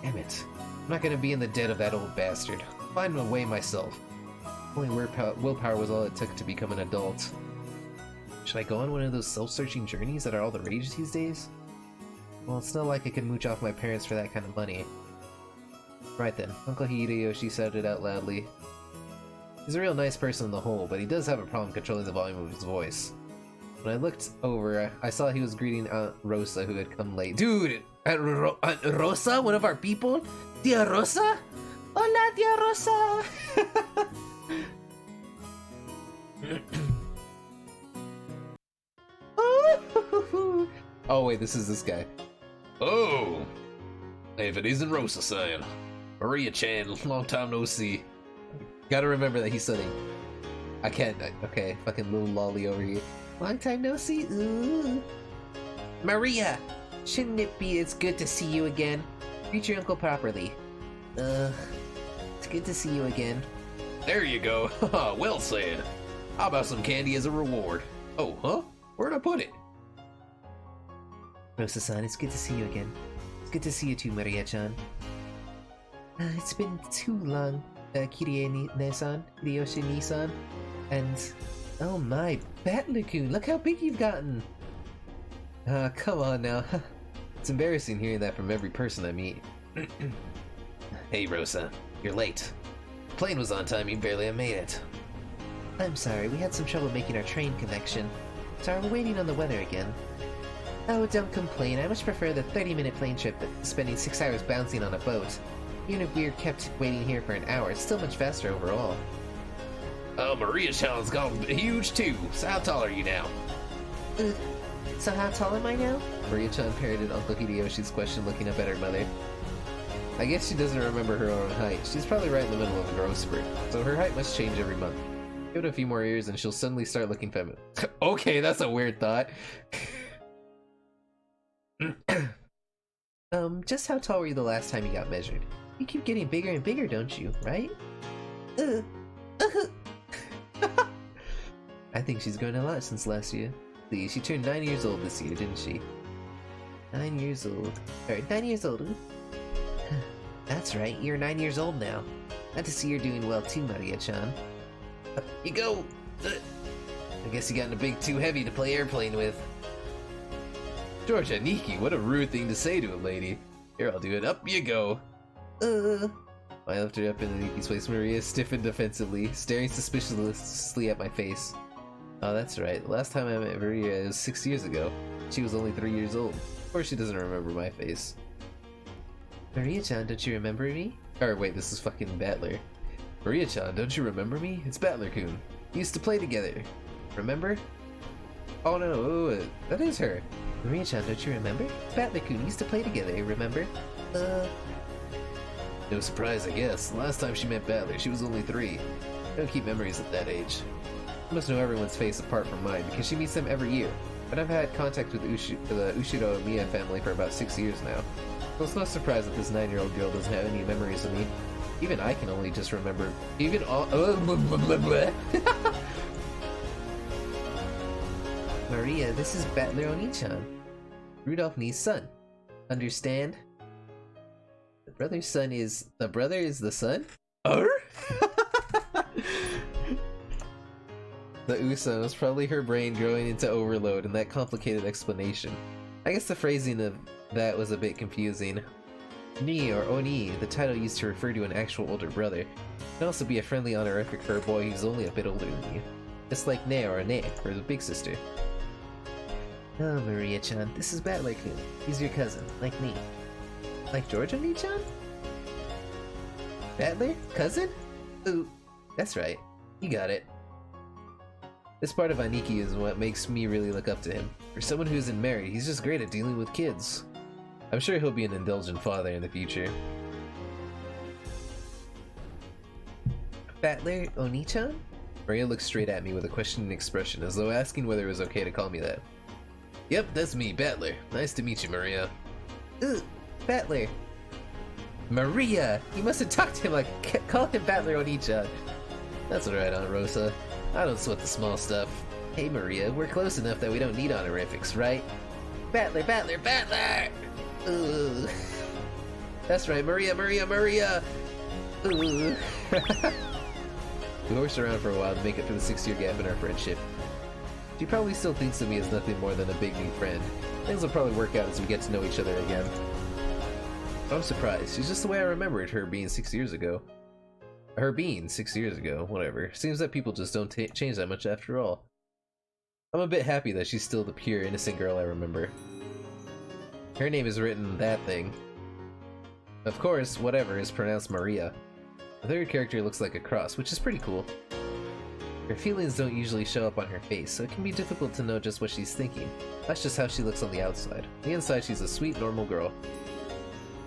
Damn it. I'm not gonna be in the debt of that old bastard. I'll find a way myself. Only willpower was all it took to become an adult. Should I go on one of those self-searching journeys that are all the rage these days? Well, it's not like I could mooch off my parents for that kind of money. Right then, Uncle Hideyoshi said it out loudly. He's a real nice person on the whole, but he does have a problem controlling the volume of his voice. When I looked over, I saw he was greeting Aunt Rosa, who had come late. Dude! Aunt Rosa? One of our people? Tia Rosa? Hola, Tia Rosa! Oh wait, this is this guy. Oh! If it isn't Rosa-san. Maria-chan, long time no see. Gotta remember that he's studying. I can't. Okay, fucking little lolly over here. Long time no see. Ooh. Maria! Shouldn't it be it's good to see you again? Treat your uncle properly. It's good to see you again. There you go. Well said. How about some candy as a reward? Oh, huh? Where'd I put it? Rosa-san, it's good to see you again. It's good to see you too, Maria-chan. It's been too long, Kirie-san, Hideyoshi-san, and... Oh my, Battler-kun, look how big you've gotten! Come on now. It's embarrassing hearing that from every person I meet. Hey, Rosa. You're late. The plane was on time, you barely have made it. I'm sorry, we had some trouble making our train connection. So we're waiting on the weather again. Oh, don't complain. I much prefer the 30-minute plane trip than spending 6 hours bouncing on a boat. Even if we're kept waiting here for an hour, it's still much faster overall. Oh, Maria-chan's gone huge too. So how tall are you now? So how tall am I now? Maria-chan parroted Uncle Hideyoshi's question, looking up at her mother. I guess she doesn't remember her own height. She's probably right in the middle of a growth spurt, so her height must change every month. Give it a few more years and she'll suddenly start looking feminine. Okay, that's a weird thought. Just how tall were you the last time you got measured? You keep getting bigger and bigger, don't you, right? I think she's grown a lot since last year. See, she turned 9 years old this year, didn't she? 9 years old. Alright, 9 years old. That's right, you're 9 years old now. Glad to see you're doing well too, Maria-chan. Up you go! I guess you gotten a bit too heavy to play airplane with. Georgia Nikki, what a rude thing to say to a lady. Here, I'll do it. Up you go. I lifted her up into Niki's place. Maria stiffened defensively, staring suspiciously at my face. Oh, that's right. The last time I met Maria was 6 years ago. She was only 3 years old. Of course she doesn't remember my face. Maria-chan, don't you remember me? Or wait, this is fucking Battler. Maria-chan, don't you remember me? It's Battler-kun. We used to play together. Remember? Oh no, that is her. Maria-chan, don't you remember? Battler-kun, we used to play together, remember? No surprise, I guess. The last time she met Battler, she was only 3. I don't keep memories at that age. I must know everyone's face apart from mine, because she meets them every year. But I've had contact with the Ushiro Miya family for about 6 years now. So it's no surprise that this 9-year-old girl doesn't have any memories of me. Even I can only just remember... Even all... Maria, this is Battler Oni-chan. Rudolph Ni's son. Understand? The brother's son is... The brother is the son? The Usa was probably her brain growing into overload in that complicated explanation. I guess the phrasing of that was a bit confusing. Ni or Oni, the title used to refer to an actual older brother, can also be a friendly honorific for a boy who's only a bit older than you. Just like Ne or Ne for the big sister. Oh, Maria-chan, this is Battler-kun. He's your cousin, like me. Like Georgia Ni-chan? Battler? Cousin? Ooh, that's right. You got it. This part of Aniki is what makes me really look up to him. For someone who isn't married, he's just great at dealing with kids. I'm sure he'll be an indulgent father in the future. Battler Oni-chan? Maria looked straight at me with a questioning expression, as though asking whether it was okay to call me that. Yep, that's me, Battler. Nice to meet you, Maria. Battler. Maria! You must have talked to him like, call him Battler Oni-chan. That's alright, Aunt Rosa. I don't sweat the small stuff. Hey Maria, we're close enough that we don't need honorifics, right? Battler, Battler, Battler! Ooh. That's right, Maria, Maria, Maria! Ooh. We horsed around for a while to make up for the 6-year gap in our friendship. She probably still thinks of me as nothing more than a big new friend. Things will probably work out as we get to know each other again. I'm surprised. She's just the way I remembered her being 6 years ago. Her being 6 years ago, whatever. Seems that people just don't change that much after all. I'm a bit happy that she's still the pure, innocent girl I remember. Her name is written that thing. Of course, whatever is pronounced Maria. The third character looks like a cross, which is pretty cool. Her feelings don't usually show up on her face, so it can be difficult to know just what she's thinking. That's just how she looks on the outside. On the inside, she's a sweet, normal girl.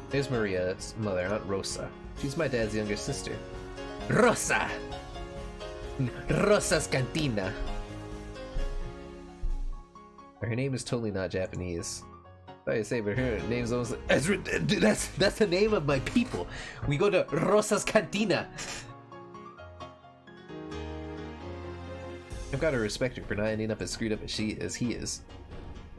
There's Maria's mother, Aunt Rosa. She's my dad's younger sister. Rosa! Rosa's Cantina! Her name is totally not Japanese. Sorry to say, but her name's almost that's the name of my people. We go to Rosa's Cantina. I've got to respect her for not ending up as screwed up as he is.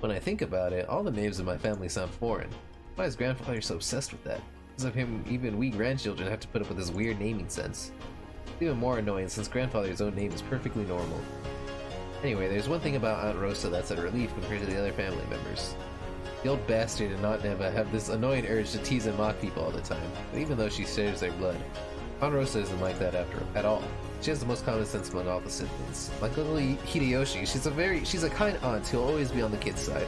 When I think about it, all the names of my family sound foreign. Why is grandfather so obsessed with that? Because of him, even we grandchildren have to put up with his weird naming sense. It's even more annoying since grandfather's own name is perfectly normal. Anyway, there's one thing about Aunt Rosa that's a relief compared to the other family members. The old bastard and Aunt Neva have this annoying urge to tease and mock people all the time, but even though she shares their blood, Aunt Rosa isn't like that at all. She has the most common sense among all the siblings. Like little Hideyoshi, she's a kind aunt who'll always be on the kid's side.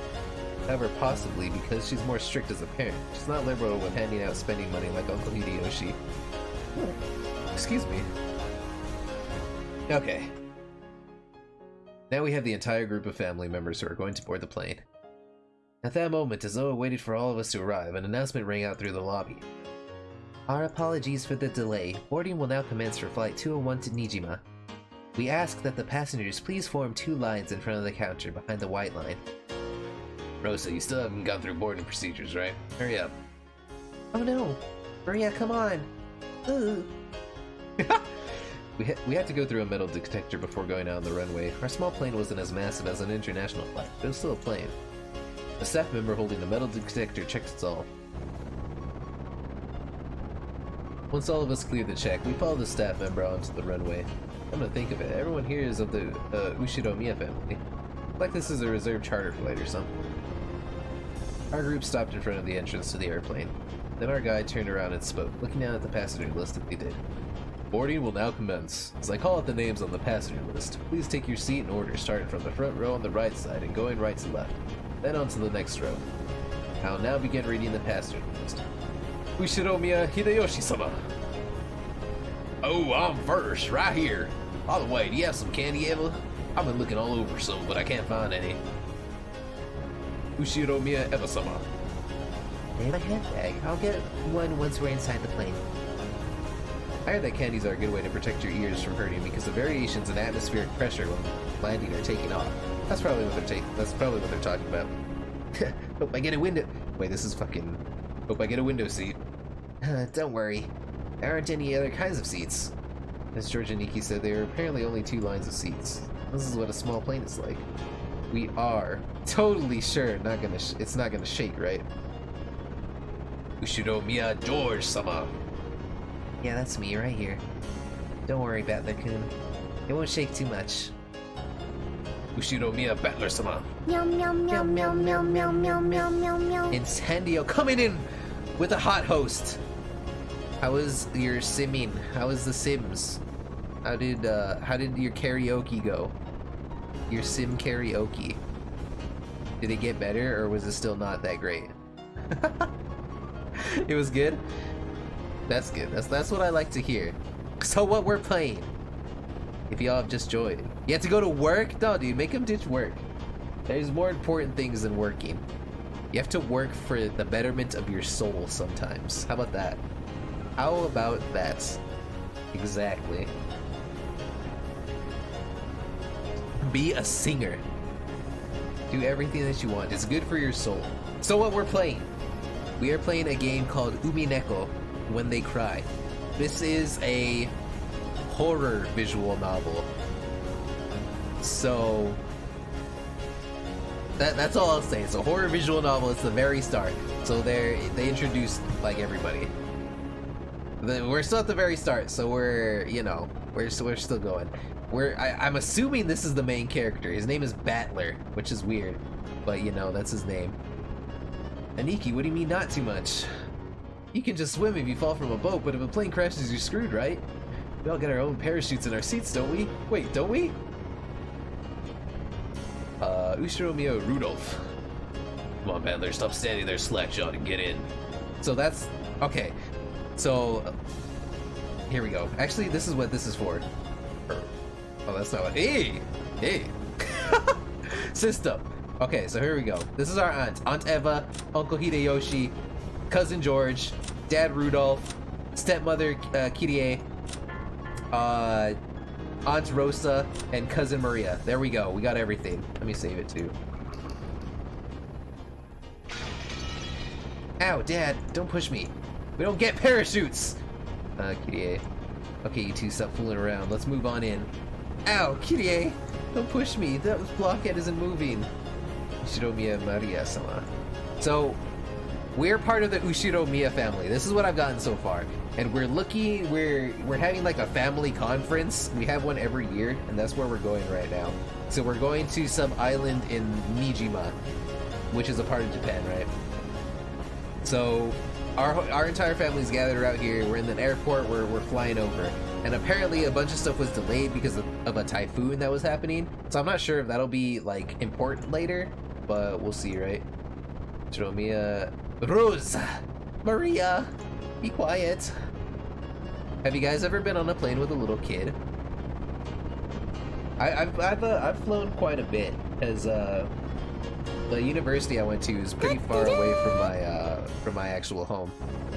However, possibly because she's more strict as a parent. She's not liberal with handing out spending money like Uncle Hideyoshi. Excuse me. Okay. Now we have the entire group of family members who are going to board the plane. At that moment, as though it waited for all of us to arrive, an announcement rang out through the lobby. Our apologies for the delay. Boarding will now commence for Flight 201 to Nijima. We ask that the passengers please form 2 lines in front of the counter behind the white line. Rosa, you still haven't gone through boarding procedures, right? Hurry up. Oh no! Maria, come on! Ooh. We had to go through a metal detector before going out on the runway. Our small plane wasn't as massive as an international flight, but it was still a plane. A staff member holding a metal detector checked us all. Once all of us cleared the check, we followed the staff member onto the runway. Come to think of it, everyone here is of the Ushiromiya family. Like this is a reserved charter flight or something. Our group stopped in front of the entrance to the airplane. Then our guide turned around and spoke, looking down at the passenger list as we did. Boarding will now commence. As I call out the names on the passenger list, please take your seat in order, starting from the front row on the right side and going right to left, then on to the next row. I'll now begin reading the passenger list. Ushiromiya Hideyoshi-sama. Oh, I'm first, right here. By the way, do you have some candy, Eva? I've been looking all over some, but I can't find any. Ushiromiya Eva-sama. They have a handbag. I'll get one once we're inside the plane. I heard that candies are a good way to protect your ears from hurting because the variations in atmospheric pressure when landing are taking off. That's probably what they're talking about. Hope I get a window. Wait, this is fucking. Hope I get a window seat. Don't worry. There aren't any other kinds of seats. As George and Nikki said, there are apparently only 2 lines of seats. This is what a small plane is like. We are totally sure it's not gonna shake, right? Ushiromiya George-sama. Yeah, that's me right here. Don't worry, Battler-kun. It won't shake too much. Ushiromiya Battler-sama. Meow meow meow meow meow meow meow meow meow meow. Incendio coming in with a hot host. How was your simming? How was the Sims? How did your karaoke go? Your sim karaoke. Did it get better or was it still not that great? It was good? That's good. That's what I like to hear. So what we're playing? If y'all have just joined. You have to go to work? No, dude, make them ditch work. There's more important things than working. You have to work for the betterment of your soul sometimes. How about that? How about that? Exactly. Be a singer. Do everything that you want. It's good for your soul. So what we're playing? We are playing a game called Umineko, When They Cry. This is a horror visual novel. So that's all I'll say. It's a horror visual novel. It's the very start. So they introduced like everybody. We're still at the very start, so we're still going. I'm assuming this is the main character. His name is Battler, which is weird, but you know, that's his name. Aniki, what do you mean not too much? You can just swim if you fall from a boat, but if a plane crashes, you're screwed, right? We all get our own parachutes in our seats, don't we? Wait, don't we? Ushiro Mio Rudolph. Come on, Battler, stop standing there slack-jawed and get in. So that's... Okay. So... here we go. Actually, this is what this is for. Oh, that's not what... Hey! Hey! System! Okay, so here we go. This is our aunt. Aunt Eva, Uncle Hideyoshi, Cousin George, Dad Rudolph, Stepmother Kirie, Aunt Rosa, and Cousin Maria. There we go. We got everything. Let me save it too. Ow, Dad, don't push me. We don't get parachutes! Kirie. Okay, you two, stop fooling around. Let's move on in. Ow, Kirie! Don't push me. That blockhead isn't moving. Ushiromiya Maria-sama. So, we're part of the Ushiromiya family. This is what I've gotten so far. And we're having like a family conference. We have one every year, and that's where we're going right now. So we're going to some island in Nijima, which is a part of Japan, right? So our entire family's gathered out here. We're in the airport. We're flying over, and apparently a bunch of stuff was delayed because of a typhoon that was happening. So I'm not sure if that'll be like important later, but we'll see, right? Shiromiya, Rose, Maria, be quiet. Have you guys ever been on a plane with a little kid? I've flown quite a bit, as the university I went to is pretty far away from my actual home.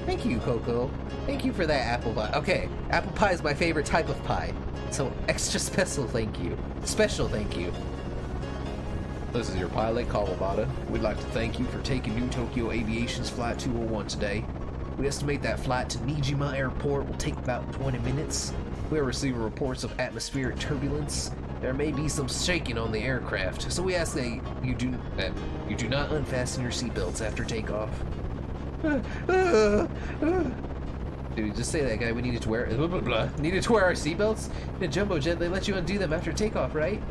Thank you, Coco. Thank you for that apple pie. Okay, apple pie is my favorite type of pie, so extra special thank you. Special thank you. This is your pilot, Kawabata. We'd like to thank you for taking New Tokyo Aviation's Flight 201 today. We estimate that flight to Nijima Airport will take about 20 minutes. We are receiving reports of atmospheric turbulence. There may be some shaking on the aircraft, so we ask that you do not unfasten your seatbelts after takeoff. Did we just say that, guy? We needed to wear needed to wear our seatbelts? In a jumbo jet, they let you undo them after takeoff, right?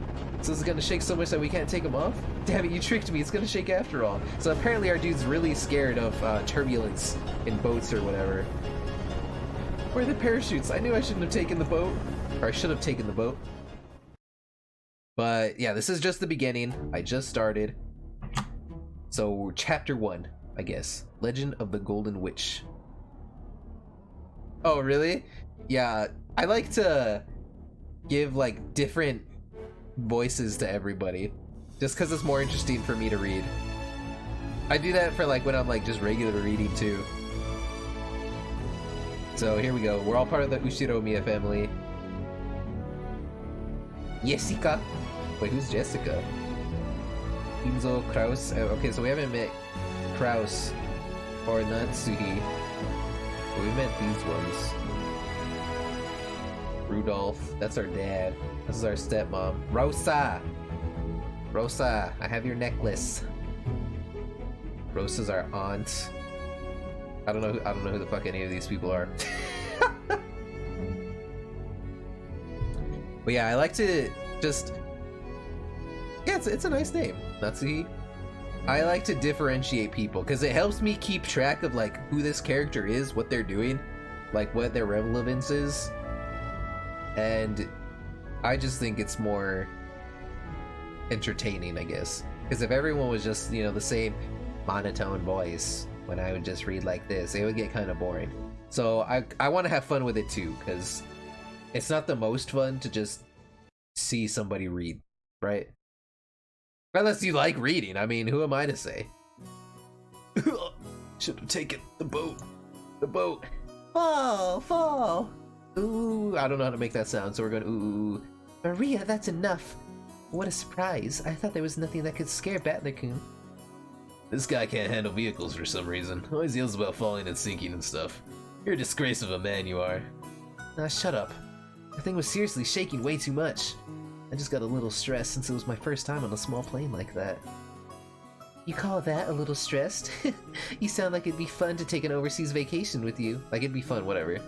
So it's gonna shake so much that we can't take them off? Damn it, you tricked me. It's gonna shake after all. So apparently our dude's really scared of turbulence in boats or whatever. Where are the parachutes? I knew I shouldn't have taken the boat. Or I should have taken the boat. But yeah, this is just the beginning. I just started. So chapter 1, I guess. Legend of the Golden Witch. Oh, really? Yeah, I like to give like different voices to everybody, just because it's more interesting for me to read. I do that for like when I'm like just regular reading too. So here we go. We're all part of the Ushiromiya family. Jessica. Wait, who's Jessica? Hinzo, Kraus. Okay, so we haven't met Kraus or Natsuhi. But we met these ones. Rudolph. That's our dad. This is our stepmom. Rosa! Rosa, I have your necklace. Rosa's our aunt. I don't know who the fuck any of these people are. But yeah, I like to just... Yeah, it's a nice name. Natsuhi. I like to differentiate people, because it helps me keep track of like who this character is, what they're doing, like what their relevance is. And I just think it's more entertaining, I guess. Because if everyone was just, you know, the same monotone voice when I would just read like this, it would get kind of boring. So I want to have fun with it too, because it's not the most fun to just see somebody read, right? Unless you like reading. I mean, who am I to say? Should have taken the boat. The boat. Fall, fall. Ooh, I don't know how to make that sound, so we're going ooh. Maria, that's enough. What a surprise. I thought there was nothing that could scare Battler-kun. This guy can't handle vehicles for some reason. Always yells about falling and sinking and stuff. You're a disgrace of a man, you are. Shut up. The thing was seriously shaking way too much. I just got a little stressed since it was my first time on a small plane like that. You call that a little stressed? You sound like it'd be fun to take an overseas vacation with you. Like, it'd be fun, whatever.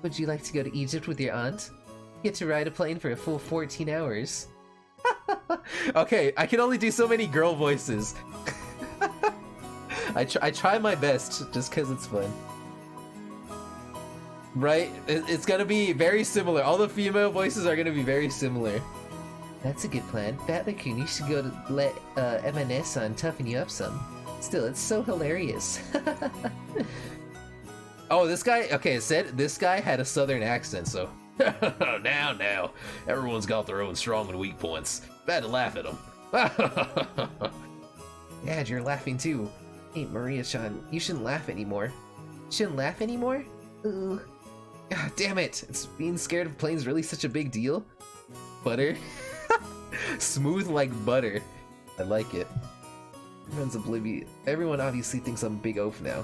Would you like to go to Egypt with your aunt? Get to ride a plane for a full 14 hours. Okay, I can only do so many girl voices. I try my best just because it's fun. Right? It's gonna be very similar. All the female voices are gonna be very similar. That's a good plan. Battler-kun, you should go to let M&S-san toughen you up some. Still, it's so hilarious. Oh, this guy, okay, it said this guy had a southern accent, so. Now. Everyone's got their own strong and weak points. Bad to laugh at them. Dad, you're laughing too. Hey, Maria-chan, you shouldn't laugh anymore. Shouldn't laugh anymore? Ooh. God damn it. It's being scared of planes really such a big deal? Butter? Smooth like butter. I like it. Everyone's oblivious. Everyone obviously thinks I'm a big oaf now.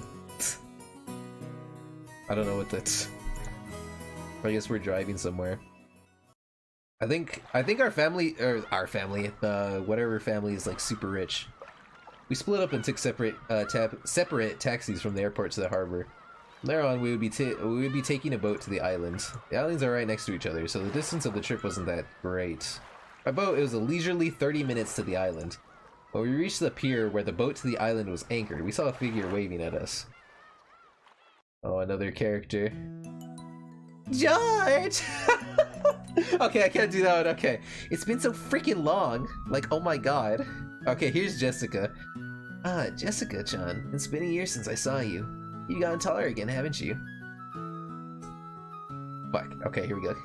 I don't know what that's. I guess we're driving somewhere. I think our family, whatever family is like super rich. We split up and took separate taxis from the airport to the harbor. From there on, we would be taking a boat to the island. The islands are right next to each other, so the distance of the trip wasn't that great. By boat, it was a leisurely 30 minutes to the island. When we reached the pier where the boat to the island was anchored, we saw a figure waving at us. Oh, another character. George! Okay, I can't do that one. Okay. It's been so freaking long. Like, oh my god. Okay, here's Jessica. Ah, Jessica-chan. It's been a year since I saw you. You've gotten taller again, haven't you? Fuck. Okay, here we go.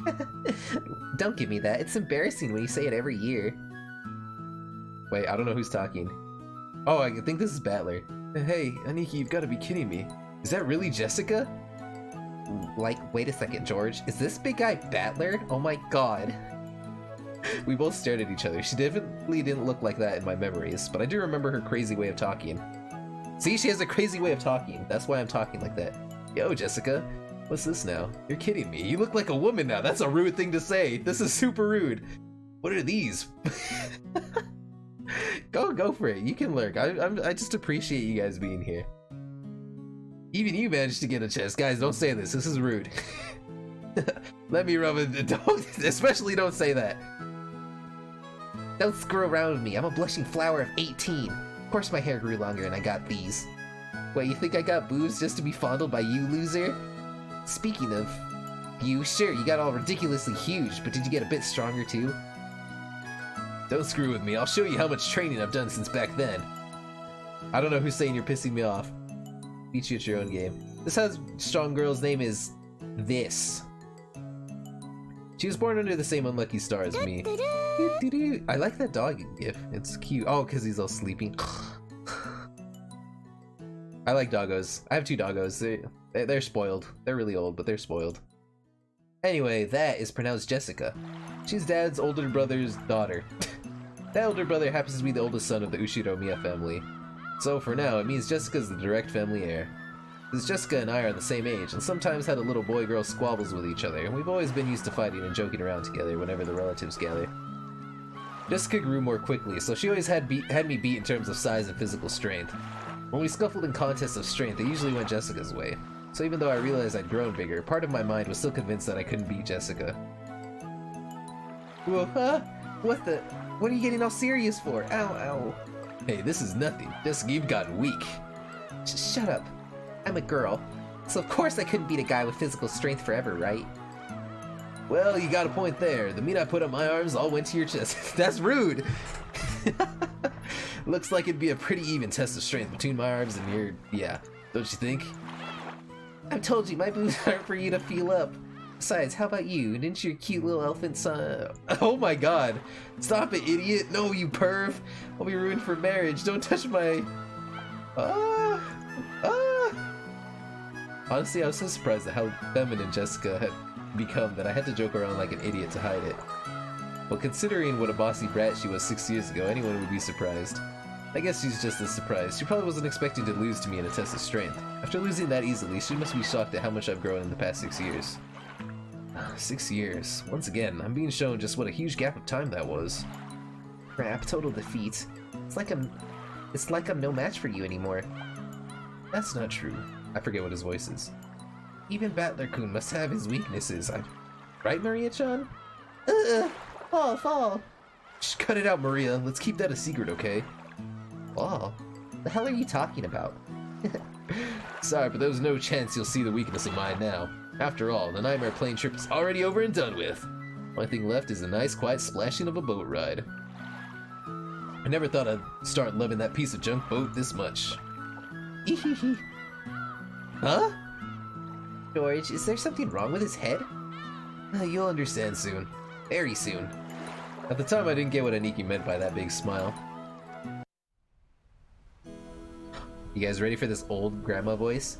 Don't give me that. It's embarrassing when you say it every year. Wait, I don't know who's talking. Oh, I think this is Battler. Hey, Aniki, you've got to be kidding me. Is that really Jessica? Like, wait a second, George. Is this big guy Battler? Oh my god. We both stared at each other. She definitely didn't look like that in my memories, but I do remember her crazy way of talking. See, she has a crazy way of talking. That's why I'm talking like that. Yo, Jessica. What's this now? You're kidding me. You look like a woman now. That's a rude thing to say. This is super rude. What are these? Go for it. You can lurk. I just appreciate you guys being here. Even you managed to get a chest. Guys, don't say this. This is rude. Let me rub it. Especially don't say that. Don't screw around with me. I'm a blushing flower of 18. Of course my hair grew longer and I got these. Wait, you think I got boobs just to be fondled by you, loser? Speaking of you, sure, you got all ridiculously huge, but did you get a bit stronger too? Don't screw with me. I'll show you how much training I've done since back then. I don't know who's saying you're pissing me off. Beat you at your own game. This has strong girl's name is this. She was born under the same unlucky star as me. I like that dog gif. It's cute. Oh, because he's all sleeping. I like doggos. I have 2 doggos. They're spoiled. They're really old, but they're spoiled. Anyway, that is pronounced Jessica. She's Dad's older brother's daughter. That older brother happens to be the oldest son of the Ushiromiya family. So for now, it means Jessica's the direct family heir. Because Jessica and I are the same age, and sometimes had a little boy-girl squabbles with each other, and we've always been used to fighting and joking around together whenever the relatives gather. Jessica grew more quickly, so she always had me beat in terms of size and physical strength. When we scuffled in contests of strength, it usually went Jessica's way. So even though I realized I'd grown bigger, part of my mind was still convinced that I couldn't beat Jessica. Whoa, huh? What are you getting all serious for? Ow, ow. Hey, this is nothing. Jessica, you've gotten weak. Shut up. I'm a girl. So of course I couldn't beat a guy with physical strength forever, right? Well, you got a point there. The meat I put on my arms all went to your chest. That's rude! Looks like it'd be a pretty even test of strength between my arms and your... yeah. Don't you think? I've told you, my boobs aren't for you to feel up. Besides, how about you? Didn't your cute little elephant son... Oh my god! Stop it, idiot! No, you perv! I'll be ruined for marriage. Don't touch my... Honestly, I was so surprised at how feminine Jessica had become that I had to joke around like an idiot to hide it. Well, considering what a bossy brat she was 6 years ago, anyone would be surprised. I guess she's just as surprised. She probably wasn't expecting to lose to me in a test of strength. After losing that easily, she must be shocked at how much I've grown in the past 6 years. 6 years. Once again, I'm being shown just what a huge gap of time that was. Crap, total defeat. It's like I'm no match for you anymore. That's not true. I forget what his voice is. Even Battler-kun must have his weaknesses. Right, Maria-chan? Fall, fall. Just cut it out, Maria. Let's keep that a secret, okay? Fall? The hell are you talking about? Sorry, but there's no chance you'll see the weakness of mine now. After all, the nightmare plane trip is already over and done with. Only thing left is a nice, quiet splashing of a boat ride. I never thought I'd start loving that piece of junk boat this much. Huh? George, is there something wrong with his head? You'll understand soon. Very soon. At the time, I didn't get what Aniki meant by that big smile. You guys ready for this old grandma voice?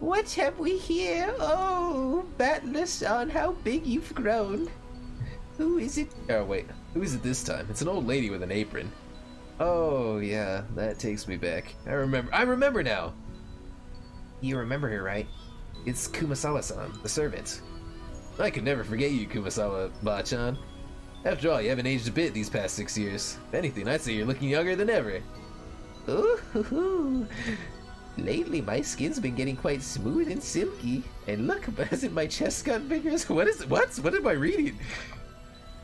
What have we here? Oh, Battler-san, how big you've grown. Who is it? Oh, wait. Who is it this time? It's an old lady with an apron. Oh, yeah. That takes me back. I remember now! You remember her, right? It's Kumasawa-san, the servant. I could never forget you, Kumasawa-bachan. After all, you haven't aged a bit these past 6 years. If anything, I'd say you're looking younger than ever. Ooh, lately my skin's been getting quite smooth and silky. And look, hasn't my chest got bigger? What is it? What am I reading?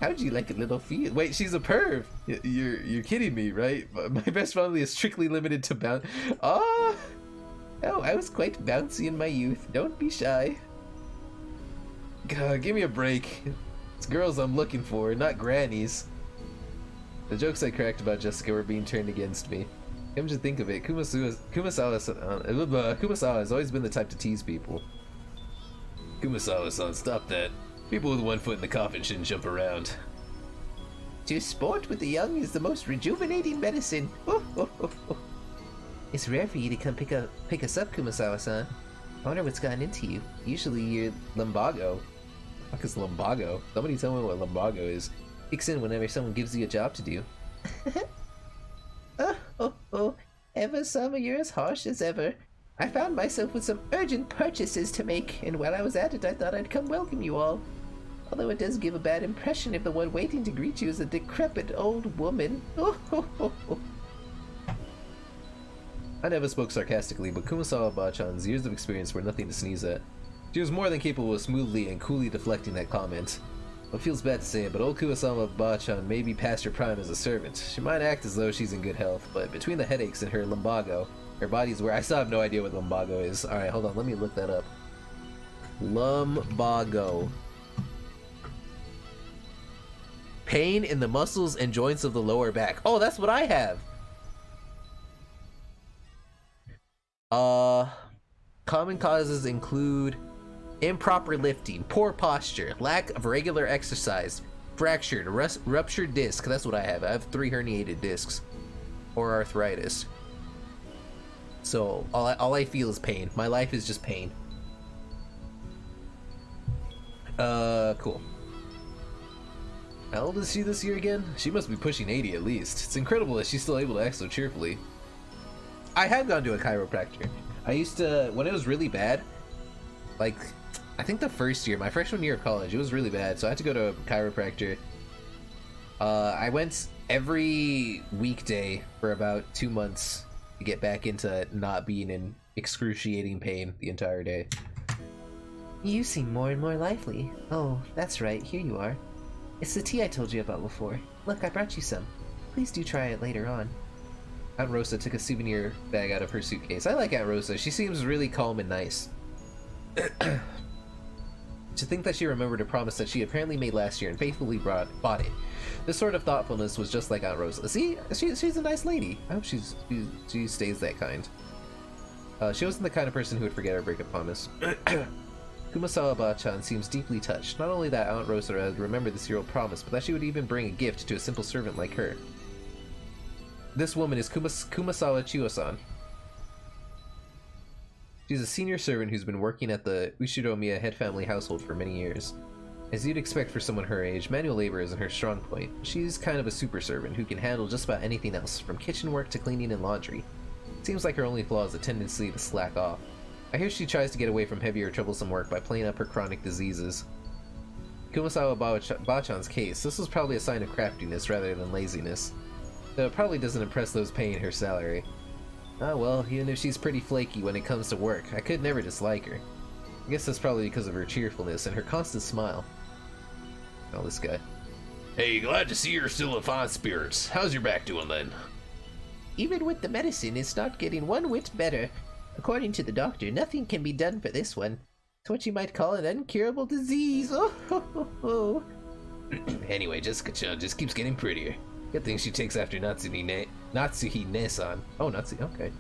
How'd you like a little feel? Wait, she's a perv. You're kidding me, right? My best family is strictly limited to bounce. Oh, I was quite bouncy in my youth. Don't be shy. God, give me a break. It's girls I'm looking for, not grannies. The jokes I cracked about Jessica were being turned against me. Come to think of it, Kumasawa has always been the type to tease people. Kumasawa-san, stop that. People with one foot in the coffin shouldn't jump around. To sport with the young is the most rejuvenating medicine. It's rare for you to come pick us up, Kumasawa-san. I wonder what's gotten into you. Usually you're lumbago. What is lumbago? Somebody tell me what lumbago is. Kicks in whenever someone gives you a job to do. Ever some, you're as harsh as ever. I found myself with some urgent purchases to make, and while I was at it, I thought I'd come welcome you all. Although it does give a bad impression if the one waiting to greet you is a decrepit old woman. I never spoke sarcastically, but Kumasawa-bachan's years of experience were nothing to sneeze at. She was more than capable of smoothly and coolly deflecting that comment. It feels bad to say it, but old Kumasawa-bachan may be past her prime as a servant. She might act as though she's in good health, but between the headaches and her lumbago, her body's where I still have no idea what lumbago is. Alright, hold on, let me look that up. Lumbago. Pain in the muscles and joints of the lower back. Oh, that's what I have! Common causes include improper lifting, poor posture, lack of regular exercise, fractured, ruptured disc. That's what I have. I have 3 herniated discs, or arthritis. So all I feel is pain. My life is just pain. Cool. How old is she this year again? She must be pushing 80 at least. It's incredible that she's still able to act so cheerfully. I have gone to a chiropractor. I used to, when it was really bad, like, I think the first year, my freshman year of college, it was really bad, so I had to go to a chiropractor. I went every weekday for about 2 months to get back into not being in excruciating pain the entire day. You seem more and more lively. Oh, that's right, here you are. It's the tea I told you about before. Look, I brought you some. Please do try it later on. Aunt Rosa took a souvenir bag out of her suitcase. I like Aunt Rosa. She seems really calm and nice. To think that she remembered a promise that she apparently made last year and faithfully bought it. This sort of thoughtfulness was just like Aunt Rosa. See? She's a nice lady. I hope she stays that kind. She wasn't the kind of person who would forget her breakup promise. Kumasawa-bachan seems deeply touched. Not only that Aunt Rosa had remembered this year-old promise, but that she would even bring a gift to a simple servant like her. This woman is Kumasawa Chiyo-san. She's a senior servant who's been working at the Ushiromiya head family household for many years. As you'd expect for someone her age, manual labor isn't her strong point. She's kind of a super servant who can handle just about anything else, from kitchen work to cleaning and laundry. Seems like her only flaw is a tendency to slack off. I hear she tries to get away from heavier, troublesome work by playing up her chronic diseases. Kumasawa-bachan's case, this was probably a sign of craftiness rather than laziness. Though it probably doesn't impress those paying her salary. Ah well, even if she's pretty flaky when it comes to work, I could never dislike her. I guess that's probably because of her cheerfulness and her constant smile. Oh, this guy. Hey, glad to see you're still in fine spirits. How's your back doing then? Even with the medicine, it's not getting one whit better. According to the doctor, nothing can be done for this one. It's what you might call an incurable disease. Oh, ho, ho, ho. Anyway, Jessica-chan just keeps getting prettier. Good thing she takes after Natsuhine-san. Oh, Natsu, okay.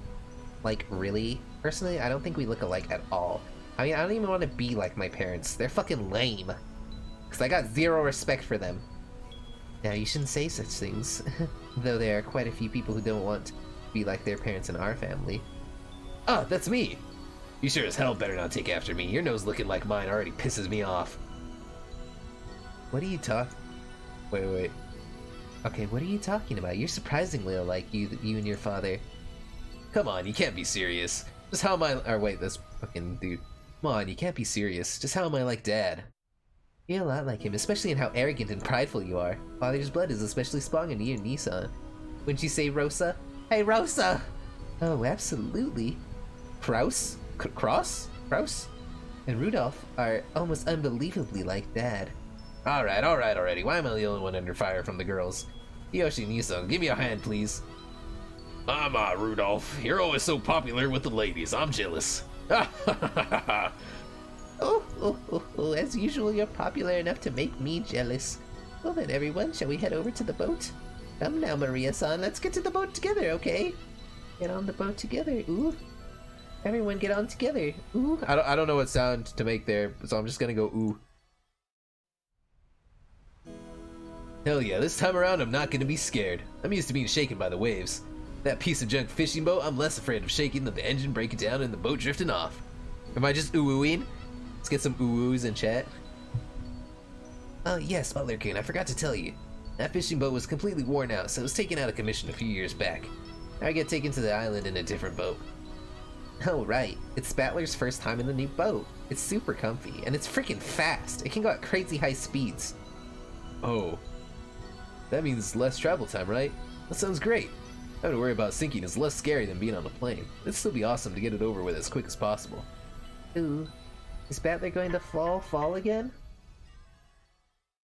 Like, really? Personally, I don't think we look alike at all. I mean, I don't even want to be like my parents. They're fucking lame. Because I got zero respect for them. Now, you shouldn't say such things. Though there are quite a few people who don't want to be like their parents in our family. Ah, that's me! You sure as hell better not take after me. Your nose looking like mine already pisses me off. What are you talking... Wait. Okay, what are you talking about? You're surprisingly alike you and your father. Come on, you can't be serious. Just how am I... Or wait, this fucking dude. Come on, you can't be serious. Just how am I like Dad? You're a lot like him, especially in how arrogant and prideful you are. Father's blood is especially strong in you and Nissan. Wouldn't you say, Rosa? Hey, Rosa! Oh, absolutely. Kraus? Cross? Kraus? And Rudolph are almost unbelievably like Dad. Alright already. Why am I the only one under fire from the girls? Yoshi Nissan, give me a hand, please. Rudolph. You're always so popular with the ladies. I'm jealous. Oh, as usual, you're popular enough to make me jealous. Well then, everyone, shall we head over to the boat? Come now, Maria-san, let's get to the boat together, okay? Get on the boat together, ooh. Everyone get on together, ooh. I don't know what sound to make there, so I'm just gonna go ooh. Hell yeah, this time around I'm not gonna be scared. I'm used to being shaken by the waves. That piece of junk fishing boat, I'm less afraid of shaking than the engine breaking down and the boat drifting off. Am I just ooh-ooing? Let's get some ooh-oohs in chat. Oh yes, Butler-kun, I forgot to tell you. That fishing boat was completely worn out, so it was taken out of commission a few years back. I get taken to the island in a different boat. Oh right, it's Spatler's first time in the new boat. It's super comfy, and it's freaking fast. It can go at crazy high speeds. Oh. That means less travel time, right? That sounds great. Having to worry about sinking is less scary than being on a plane. It'd still be awesome to get it over with as quick as possible. Ooh. Is Battler going to fall again?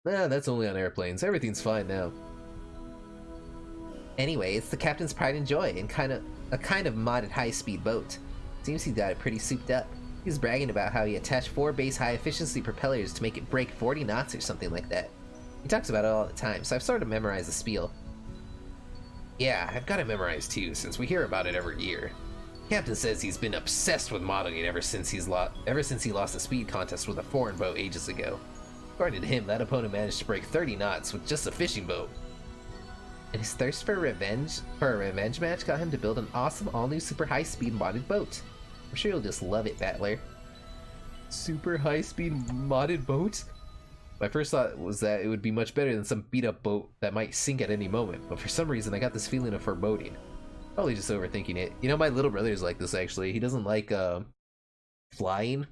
Nah, that's only on airplanes. Everything's fine now. Anyway, it's the captain's pride and joy, and a kind of modded high-speed boat. Seems he got it pretty souped up. He was bragging about how he attached 4 base high-efficiency propellers to make it break 40 knots or something like that. He talks about it all the time, so I've sort of memorized the spiel. Yeah, I've got it memorized too, since we hear about it every year. Captain says he's been obsessed with modding it ever since he lost a speed contest with a foreign boat ages ago. According to him, that opponent managed to break 30 knots with just a fishing boat. And his thirst for a revenge match got him to build an awesome all-new super high-speed modded boat. I'm sure you'll just love it, Battler. Super high-speed modded boat? My first thought was that it would be much better than some beat-up boat that might sink at any moment, but for some reason I got this feeling of foreboding. Probably just overthinking it. You know, my little brother's like this, actually. He doesn't like, flying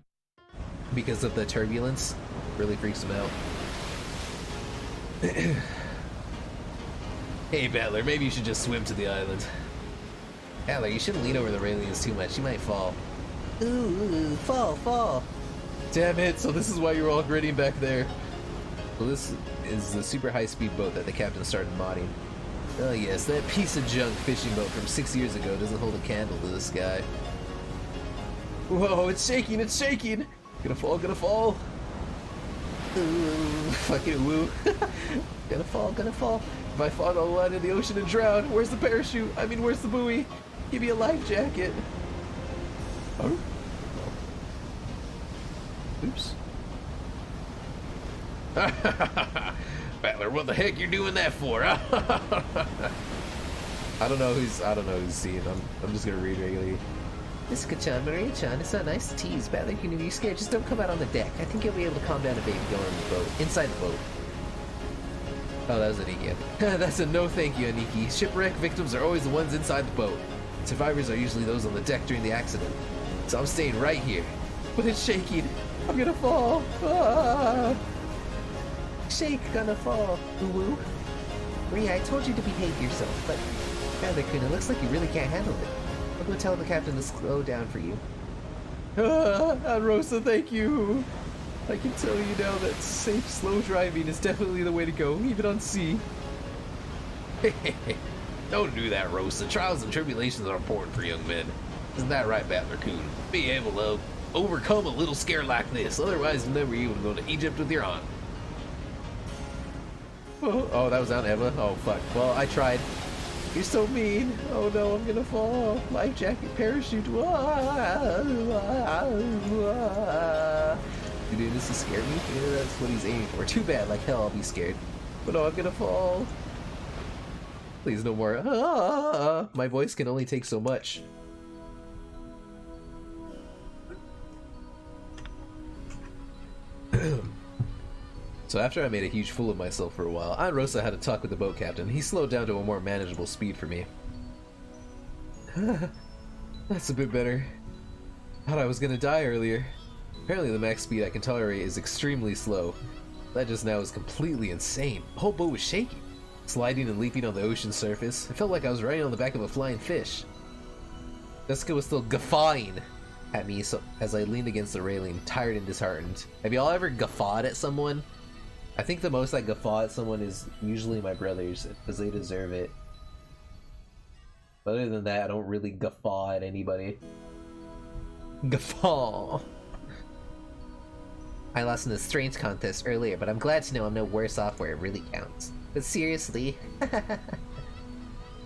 because of the turbulence. Really freaks him out. Hey, Battler, maybe you should just swim to the island. Battler, you shouldn't lean over the railings too much. You might fall. Ooh, fall. Damn it, so this is why you were all gritting back there. Well, this is the super high-speed boat that the captain started modding. Oh yes, that piece of junk fishing boat from 6 years ago doesn't hold a candle to this guy. Whoa, it's shaking! Gonna fall! Ooh, fucking woo. Gonna fall. If I fall, I'll land in the ocean and drown. Where's the parachute? I mean, where's the buoy? Give me a life jacket. Oh? Oops. Battler, what the heck you doing that for? I don't know who's seeing. I'm just gonna read regularly. Jessica-chan, Maria-chan, it's not nice to tease. Battler, if you're scared, just don't come out on the deck. I think you'll be able to calm down a bit if you go on the boat. Inside the boat. Oh, that was Aniki. That's a no thank you, Aniki. Shipwreck victims are always the ones inside the boat. Survivors are usually those on the deck during the accident. So I'm staying right here. But it's shaking. I'm gonna fall. Ah! Shake, gonna fall. Woo-woo. Maria, I told you to behave yourself, but Battler-kun, it looks like you really can't handle it. I'll go tell the captain to slow down for you. Ah, Rosa, thank you. I can tell you now that safe, slow driving is definitely the way to go, even on sea. Don't do that, Rose. The trials and tribulations are important for young men. Isn't that right, Battler Coon? Be able to overcome a little scare like this. Otherwise, you'll never even go to Egypt with your aunt. Oh, that was Aunt Emma? Oh, fuck. Well, I tried. You're so mean. Oh no, I'm gonna fall. Life jacket, parachute. You're doing this to scare me? Yeah, that's what he's aiming for. Too bad, like hell I'll be scared. But no, I'm gonna fall. Please no more. My voice can only take so much. So after I made a huge fool of myself for a while, Aunt Rosa had a talk with the boat captain. He slowed down to a more manageable speed for me. That's a bit better. Thought I was gonna die earlier. Apparently the max speed I can tolerate is extremely slow. That just now was completely insane. The whole boat was shaking, sliding and leaping on the ocean surface. It felt like I was riding on the back of a flying fish. Jessica was still guffawing at me as I leaned against the railing, tired and disheartened. Have y'all ever guffawed at someone? I think the most I guffaw at someone is usually my brothers, because they deserve it. But other than that, I don't really guffaw at anybody. Guffaw! I lost in the strange contest earlier, but I'm glad to know I'm no worse off where it really counts. But seriously...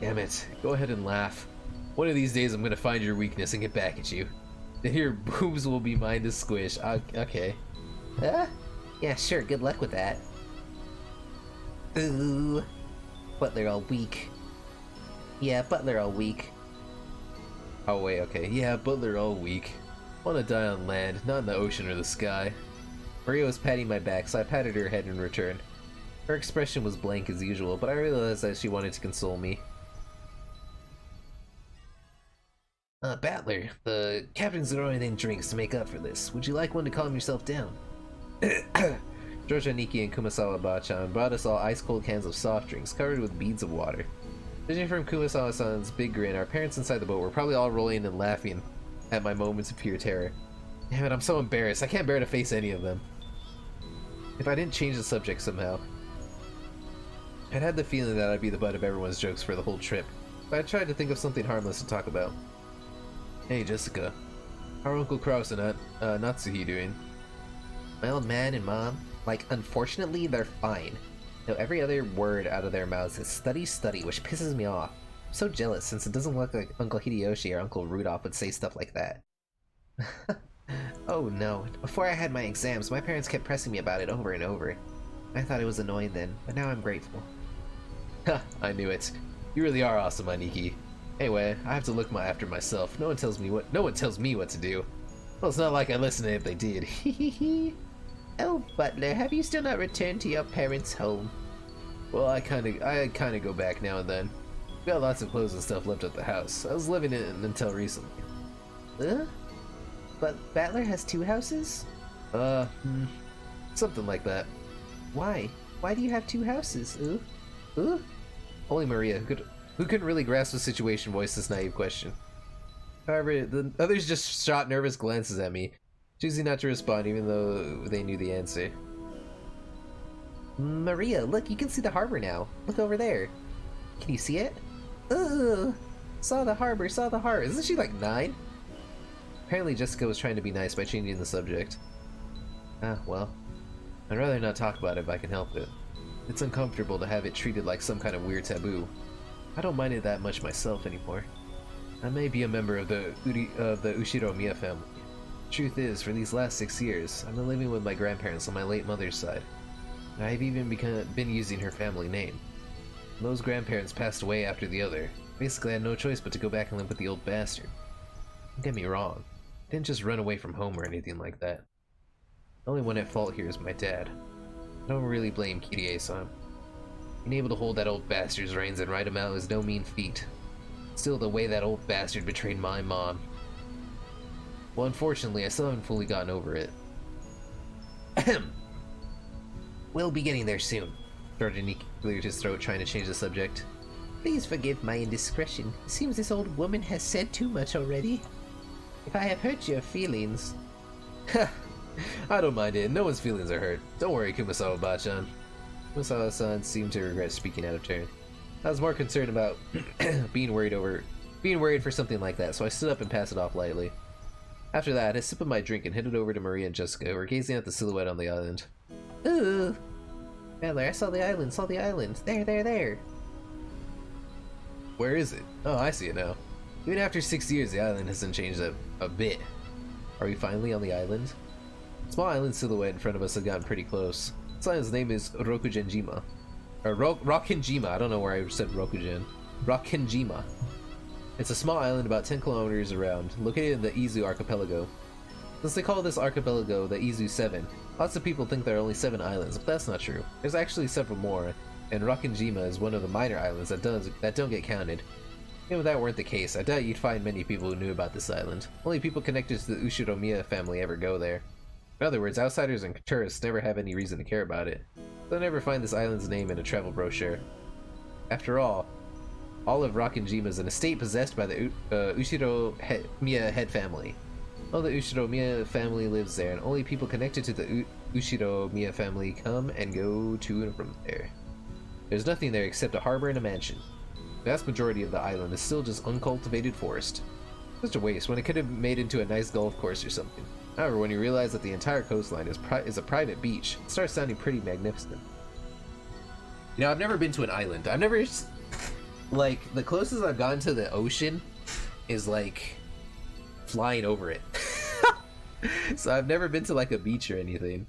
Damn it. Go ahead and laugh. One of these days I'm gonna find your weakness and get back at you. Then your boobs will be mine to squish. Okay. Yeah, sure, good luck with that. Ooh. Butler all weak. Yeah, Butler all weak. Oh wait, okay. Yeah, Butler all weak. Wanna die on land, not in the ocean or the sky. Maria was patting my back, so I patted her head in return. Her expression was blank as usual, but I realized that she wanted to console me. Battler, the captain's throwing in drinks to make up for this. Would you like one to calm yourself down? Georgia Niki and Kumasawa Bachan brought us all ice-cold cans of soft drinks covered with beads of water. Judging from Kumasawa-san's big grin, our parents inside the boat were probably all rolling and laughing at my moments of pure terror. Damn it, I'm so embarrassed. I can't bear to face any of them. If I didn't change the subject somehow. I'd had the feeling that I'd be the butt of everyone's jokes for the whole trip, but I tried to think of something harmless to talk about. Hey, Jessica. How are Uncle Kraus and Natsuhi doing? My old man and mom, like, unfortunately, they're fine. Though every other word out of their mouths is study, study, which pisses me off. I'm so jealous since it doesn't look like Uncle Hideyoshi or Uncle Rudolph would say stuff like that. Oh no, before I had my exams, my parents kept pressing me about it over and over. I thought it was annoying then, but now I'm grateful. Ha, I knew it. You really are awesome, Aniki. Anyway, I have to look after myself. No one tells me what to do. Well, it's not like I listened if they did. Oh, Butler, have you still not returned to your parents' home? Well, I kinda go back now and then. We got lots of clothes and stuff left at the house. I was living in it until recently. But Battler has two houses? Something like that. Why? Why do you have two houses? Only Maria, who couldn't really grasp the situation, voiced this naive question. However, the others just shot nervous glances at me, choosing not to respond even though they knew the answer. Maria, look, you can see the harbor now. Look over there. Can you see it? Ooh, saw the harbor, saw the harbor. Isn't she like 9? Apparently Jessica was trying to be nice by changing the subject. Well, I'd rather not talk about it if I can help it. It's uncomfortable to have it treated like some kind of weird taboo. I don't mind it that much myself anymore. I may be a member of the Ushiromiya family. Truth is, for these last 6 years, I've been living with my grandparents on my late mother's side. I've even been using her family name. When those grandparents passed away after the other. Basically, I had no choice but to go back and live with the old bastard. Don't get me wrong. I didn't just run away from home or anything like that. The only one at fault here is my dad. I don't really blame Kirie-san. Being able to hold that old bastard's reins and ride him out is no mean feat. Still, the way that old bastard betrayed my mom. Well, unfortunately, I still haven't fully gotten over it. Ahem. We'll be getting there soon. Jordan cleared his throat, trying to change the subject. Please forgive my indiscretion. It seems this old woman has said too much already. If I have hurt your feelings... I don't mind it. No one's feelings are hurt. Don't worry, Kumasawa-bachan. Kumasawa-san seemed to regret speaking out of turn. I was more concerned about being worried for something like that, so I stood up and passed it off lightly. After that, I sipped my drink and headed over to Maria and Jessica, who were gazing at the silhouette on the island. Ooh. Adler, I saw the island. There. Where is it? Oh, I see it now. Even after 6 years, the island hasn't changed a bit. Are we finally on the island? Small island silhouette in front of us had gotten pretty close. This island's name is Rokugenjima. Or Rokkenjima, I don't know where I said Rokugen. Rokkenjima. It's a small island about 10 kilometers around, located in the Izu archipelago. Since they call this archipelago the Izu 7, lots of people think there are only 7 islands, but that's not true. There's actually several more, and Rokkenjima is one of the minor islands that don't get counted. Even if that weren't the case, I doubt you'd find many people who knew about this island. Only people connected to the Ushiromiya family ever go there. In other words, outsiders and tourists never have any reason to care about it. They'll never find this island's name in a travel brochure. After all of Rokkenjima is an estate possessed by the Ushiromiya head family. All the Ushiromiya family lives there, and only people connected to the Ushiromiya family come and go to and from there. There's nothing there except a harbor and a mansion. The vast majority of the island is still just uncultivated forest. Such a waste when it could have made into a nice golf course or something. However, when you realize that the entire coastline is a private beach, it starts sounding pretty magnificent. You know, I've never been to an island. I've never... Like, the closest I've gotten to the ocean is, like, flying over it. So I've never been to, like, a beach or anything.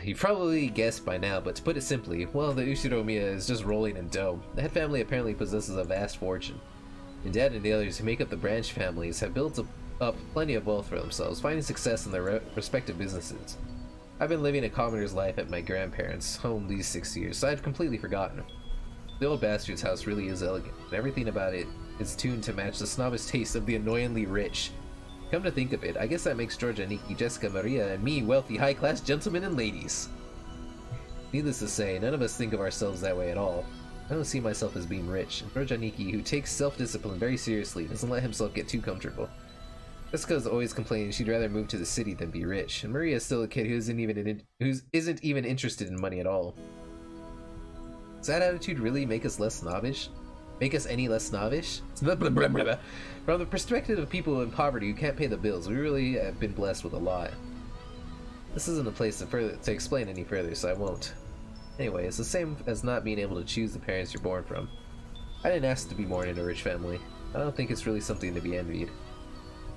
You've probably guessed by now, but to put it simply, well, the Ushiromiya is just rolling in dough. The head family apparently possesses a vast fortune. And Dad and the others who make up the branch families have built up plenty of wealth for themselves, finding success in their respective businesses. I've been living a commoner's life at my grandparents' home these 6 years, so I'd completely forgotten. The old bastard's house really is elegant, and everything about it is tuned to match the snobbish taste of the annoyingly rich. Come to think of it, I guess that makes Georgia, Nikki, Jessica, Maria, and me wealthy, high-class gentlemen and ladies. Needless to say, none of us think of ourselves that way at all. I don't see myself as being rich, and Georgia Nikki, who takes self-discipline very seriously, doesn't let himself get too comfortable. Jessica's always complaining she'd rather move to the city than be rich, and Maria's still a kid who isn't even interested in money at all. Does that attitude really make us less snobbish? Make us any less snobbish? From the perspective of people in poverty who can't pay the bills, we really have been blessed with a lot. This isn't a place to explain any further, so I won't. Anyway, it's the same as not being able to choose the parents you're born from. I didn't ask to be born in a rich family. I don't think it's really something to be envied.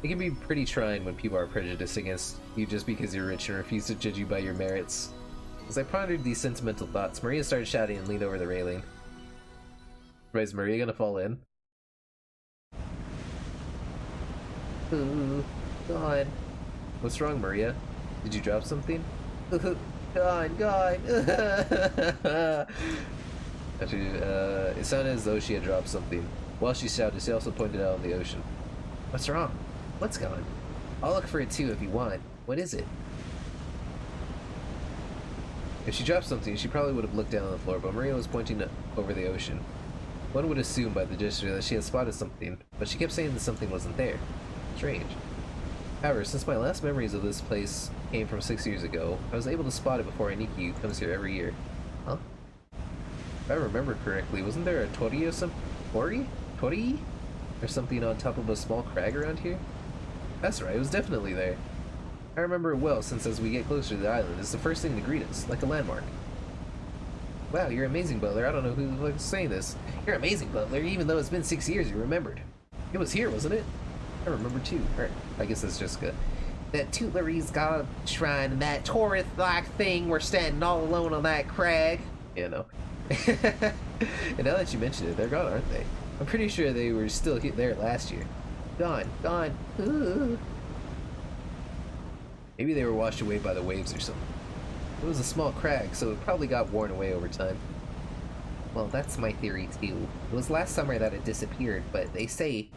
It can be pretty trying when people are prejudiced against you just because you're rich and refuse to judge you by your merits. As I pondered these sentimental thoughts, Maria started shouting and leaned over the railing. Right, is Maria gonna fall in? Ooh, God. What's wrong, Maria? Did you drop something? God. Actually, it sounded as though she had dropped something. While she shouted, she also pointed out on the ocean. What's wrong? What's gone? I'll look for it too if you want. What is it? If she dropped something, she probably would have looked down on the floor, but Maria was pointing over the ocean. One would assume by the gesture that she had spotted something, but she kept saying that something wasn't there. Strange. However, since my last memories of this place came from 6 years ago, I was able to spot it before Aniki comes here every year. Huh? If I remember correctly, wasn't there a torii or some... Torii? Or something on top of a small crag around here? That's right, it was definitely there. I remember it well, since as we get closer to the island, it's the first thing to greet us, like a landmark. Wow, you're amazing, Butler. I don't know who the fuck is saying this. You're amazing, Butler, even though it's been 6 years, you remembered. It was here, wasn't it? I remember too. Or, I guess that's Jessica. That Tutlary's god shrine and that Taurus-like thing, we're standing all alone on that crag. Yeah, no. And now that you mention it, they're gone, aren't they? I'm pretty sure they were still there last year. Gone. Ooh. Maybe they were washed away by the waves or something. It was a small crag, so it probably got worn away over time. Well, that's my theory too. It was last summer that it disappeared, but they say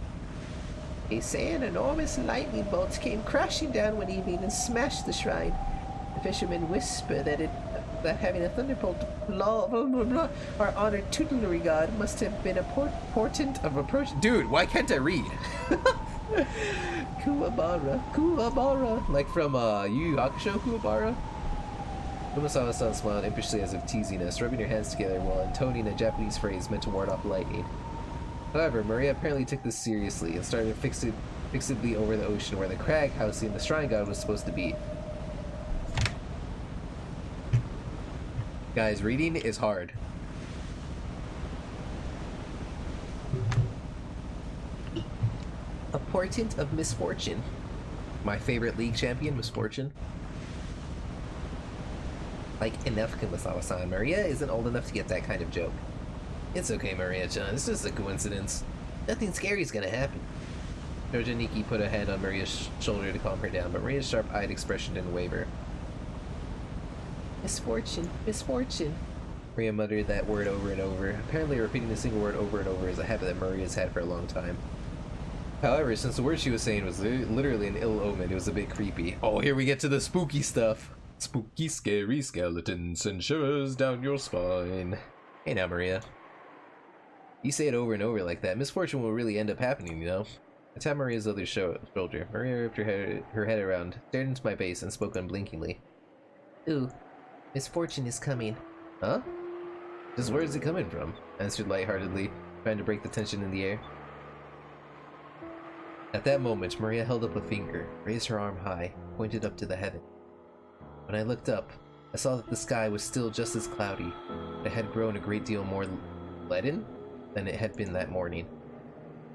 an enormous lightning bolt came crashing down one evening and smashed the shrine. The fishermen whisper that having a thunderbolt our honored tutelary god must have been a portent of approach. Dude, why can't I read? Kuwabara, Kuwabara. Like from Yu Yu Hakusho Kuwabara? Kumasawa-san smiled impishly as if teasing us, rubbing her hands together while intoning a Japanese phrase meant to ward off lightning. However, Maria apparently took this seriously and started fixedly over the ocean where the crag housing the shrine god was supposed to be. Guys, reading is hard. A portent of misfortune. My favorite league champion, Misfortune. Like, enough, Kumasawa-san. Maria isn't old enough to get that kind of joke. It's okay, Maria-chan. It's just a coincidence. Nothing scary's gonna happen. Dojaniki put a hand on Maria's shoulder to calm her down, but Maria's sharp-eyed expression didn't waver. Misfortune, misfortune. Maria muttered that word over and over. Apparently repeating the single word over and over is a habit that Maria's had for a long time. However, since the word she was saying was literally an ill omen, it was a bit creepy. Oh, here we get to the spooky stuff. Spooky, scary skeletons send shivers down your spine. Hey now, Maria. You say it over and over like that, misfortune will really end up happening, you know? I tapped Maria's other shoulder. Maria ripped her head around, stared into my face, and spoke unblinkingly. Ooh, misfortune is coming. Huh? Just where is it coming from? I answered lightheartedly, trying to break the tension in the air. At that moment, Maria held up a finger, raised her arm high, pointed up to the heaven. When I looked up, I saw that the sky was still just as cloudy, but it had grown a great deal more leaden than it had been that morning.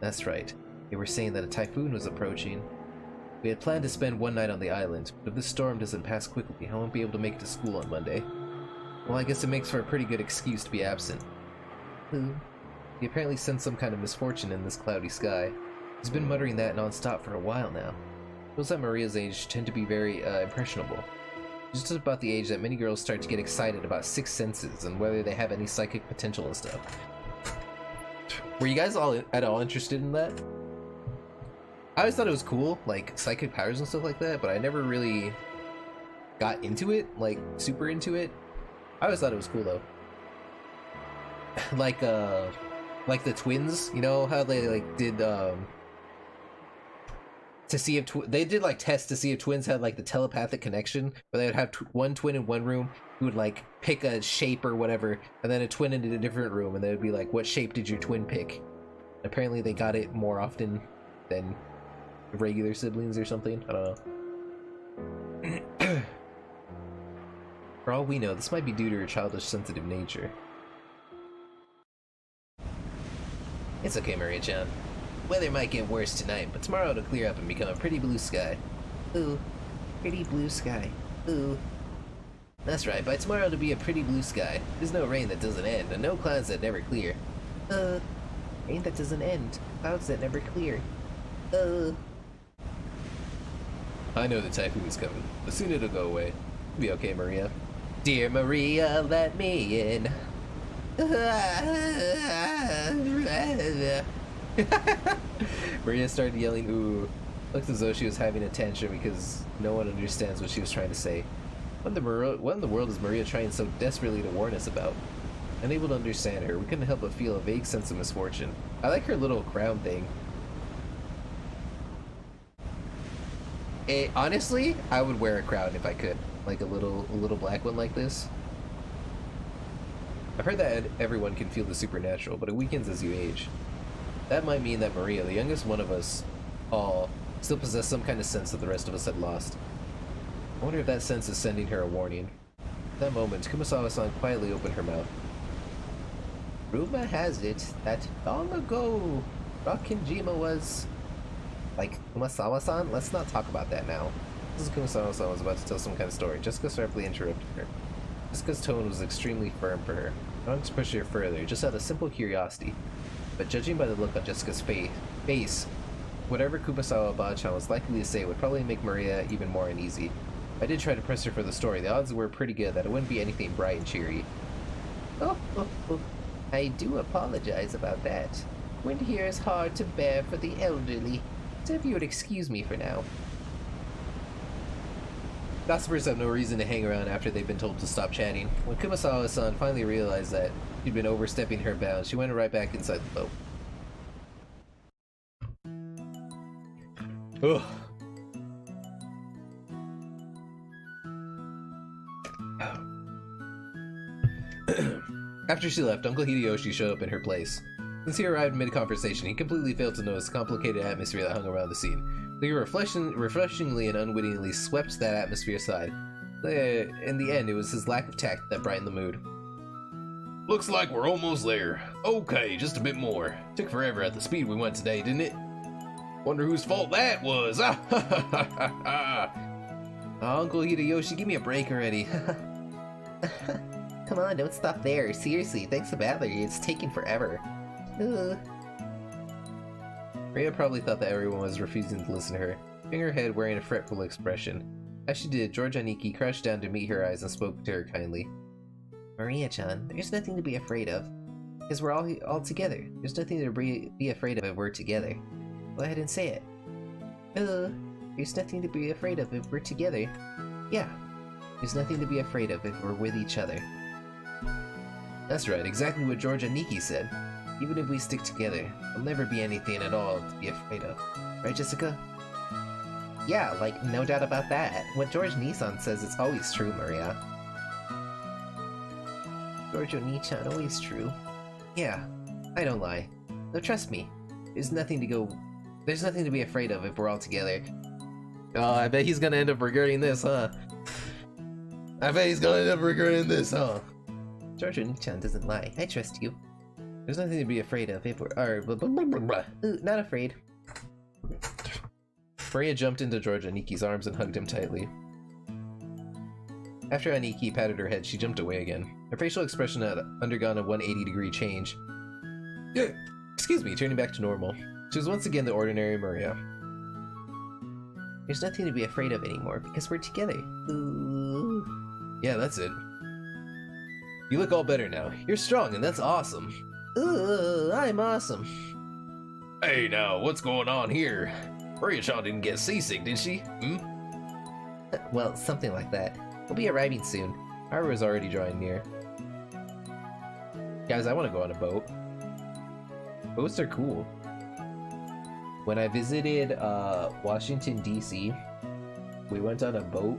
That's right, they were saying that a typhoon was approaching. We had planned to spend one night on the island, but if this storm doesn't pass quickly, I won't be able to make it to school on Monday. Well, I guess it makes for a pretty good excuse to be absent. He apparently sensed some kind of misfortune in this cloudy sky. He's been muttering that non-stop for a while now. Girls at Maria's age tend to be very impressionable. Just about the age that many girls start to get excited about sixth senses and whether they have any psychic potential and stuff. Were you guys all at all interested in that? I always thought it was cool, like psychic powers and stuff like that, but I never really got into it, like super into it. I always thought it was cool though. like the twins, you know how they like did to see if they did like tests to see if twins had like the telepathic connection, where they would have one twin in one room who would like pick a shape or whatever, and then a twin in a different room, and they would be like, what shape did your twin pick? Apparently they got it more often than regular siblings or something. I don't know. For all we know, this might be due to her childish sensitive nature. It's okay, Maria-chan. Weather might get worse tonight, but tomorrow it'll clear up and become a pretty blue sky. Ooh, pretty blue sky. Ooh. That's right, by tomorrow it'll be a pretty blue sky. There's no rain that doesn't end, and no clouds that never clear. Rain that doesn't end, clouds that never clear. I know the typhoon's coming, but soon it'll go away. It'll be okay, Maria. Dear Maria, let me in. Maria started yelling, ooh. Looked as though she was having a tantrum because no one understands what she was trying to say. What in the world is Maria trying so desperately to warn us about? Unable to understand her, we couldn't help but feel a vague sense of misfortune. I like her little crown thing. Honestly, I would wear a crown if I could. Like a little black one like this. I've heard that everyone can feel the supernatural, but it weakens as you age. That might mean that Maria, the youngest one of us all, still possessed some kind of sense that the rest of us had lost. I wonder if that sense is sending her a warning. At that moment, Kumasawa-san quietly opened her mouth. Rumor has it that long ago, Rakinjima was... Like, Kumasawa-san? Let's not talk about that now. This is Kumasawa-san was about to tell some kind of story. Jessica sharply interrupted her. Jessica's tone was extremely firm for her. I wanted to push her further, just out of simple curiosity. But judging by the look on Jessica's face, whatever Kumasawa Ba-chan was likely to say would probably make Maria even more uneasy. I did try to press her for the story. The odds were pretty good that it wouldn't be anything bright and cheery. Oh, I do apologize about that. Wind here is hard to bear for the elderly, so if you would excuse me for now. Gossipers have no reason to hang around after they've been told to stop chatting. When Kumasawa-san finally realized that she'd been overstepping her bounds, she went right back inside the boat. Ugh. After she left, Uncle Hideyoshi showed up in her place. Since he arrived mid-conversation, he completely failed to notice the complicated atmosphere that hung around the scene. He refreshingly and unwittingly swept that atmosphere aside. In the end, it was his lack of tact that brightened the mood. Looks like we're almost there. Okay, just a bit more. Took forever at the speed we went today, didn't it? Wonder whose fault that was. Uncle Hideyoshi, give me a break already. Come on, don't stop there. Seriously, thanks to Valerie, it's taking forever. Maria probably thought that everyone was refusing to listen to her, shaking her head wearing a fretful expression. As she did, George Aniki crouched down to meet her eyes and spoke to her kindly. Maria-chan, there's nothing to be afraid of. Because we're all together. There's nothing to be afraid of if we're together. Go ahead and say it. There's nothing to be afraid of if we're together. Yeah. There's nothing to be afraid of if we're with each other. That's right, exactly what George Aniki said. Even if we stick together, there'll never be anything at all to be afraid of. Right, Jessica? Yeah, like, no doubt about that. What George Nissan says is always true, Maria. George Oni-chan, always true. Yeah, I don't lie. No, trust me. There's nothing to be afraid of if we're all together. Oh, I bet he's gonna end up regretting this, huh? George Oni-chan doesn't lie. I trust you. There's nothing to be afraid of if we're Not afraid. Maria jumped into George Aniki's arms and hugged him tightly. After Aniki patted her head, she jumped away again. Her facial expression had undergone a 180-degree change. Excuse me, turning back to normal. She was once again the ordinary Maria. There's nothing to be afraid of anymore because we're together. Ooh. Yeah, that's it. You look all better now. You're strong, and that's awesome. Ooh, I'm awesome. Hey now, what's going on here? Maria-chan didn't get seasick, did she? Well, something like that. We'll be arriving soon. Harbor is already drawing near. Guys, I want to go on a boat. Boats are cool. When I visited Washington, D.C., we went on a boat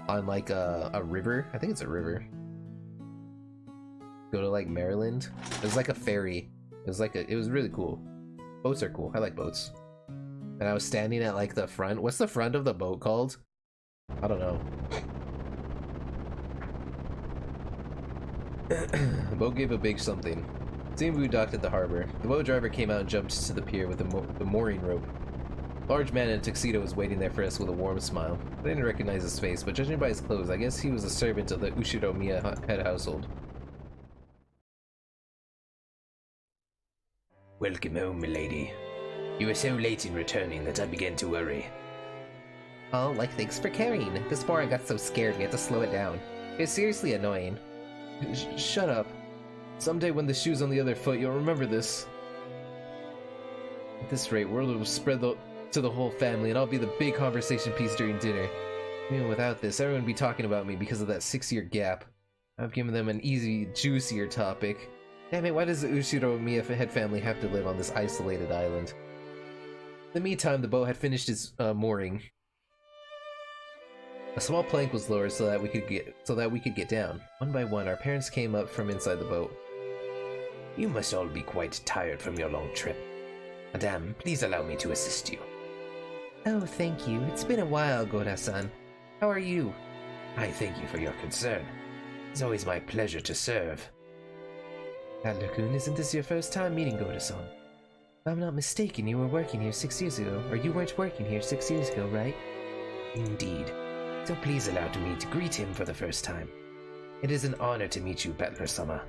on like a river. I think it's a river. Go to like Maryland. It was like a ferry. It was really cool. Boats are cool. I like boats. And I was standing at like the front. What's the front of the boat called? I don't know. The boat gave a big something. Seeing we docked at the harbor, the boat driver came out and jumped to the pier with the mooring rope. A large man in a tuxedo was waiting there for us with a warm smile. I didn't recognize his face, but judging by his clothes, I guess he was a servant of the Ushiromiya head household. Welcome home, milady. You were so late in returning that I began to worry. Oh, like thanks for carrying. This morning I got so scared we had to slow it down. It's seriously annoying. Shut up. Someday when the shoe's on the other foot, you'll remember this. At this rate, word will spread to the whole family, and I'll be the big conversation piece during dinner. Even without this, everyone would be talking about me because of that 6-year gap. I've given them an easy, juicier topic. Damn it, why does the Ushiromiya head family have to live on this isolated island? In the meantime, the boat had finished its mooring. A small plank was lowered so that we could get down. One by one, our parents came up from inside the boat. You must all be quite tired from your long trip. Madame, please allow me to assist you. Oh, thank you. It's been a while, Goda-san. How are you? I thank you for your concern. It's always my pleasure to serve. Adler-kun, isn't this your first time meeting Goda-san? If I'm not mistaken, you were working here 6 years ago, or you weren't working here 6 years ago, right? Indeed. So please allow me to greet him for the first time. It is an honor to meet you, Battler-sama.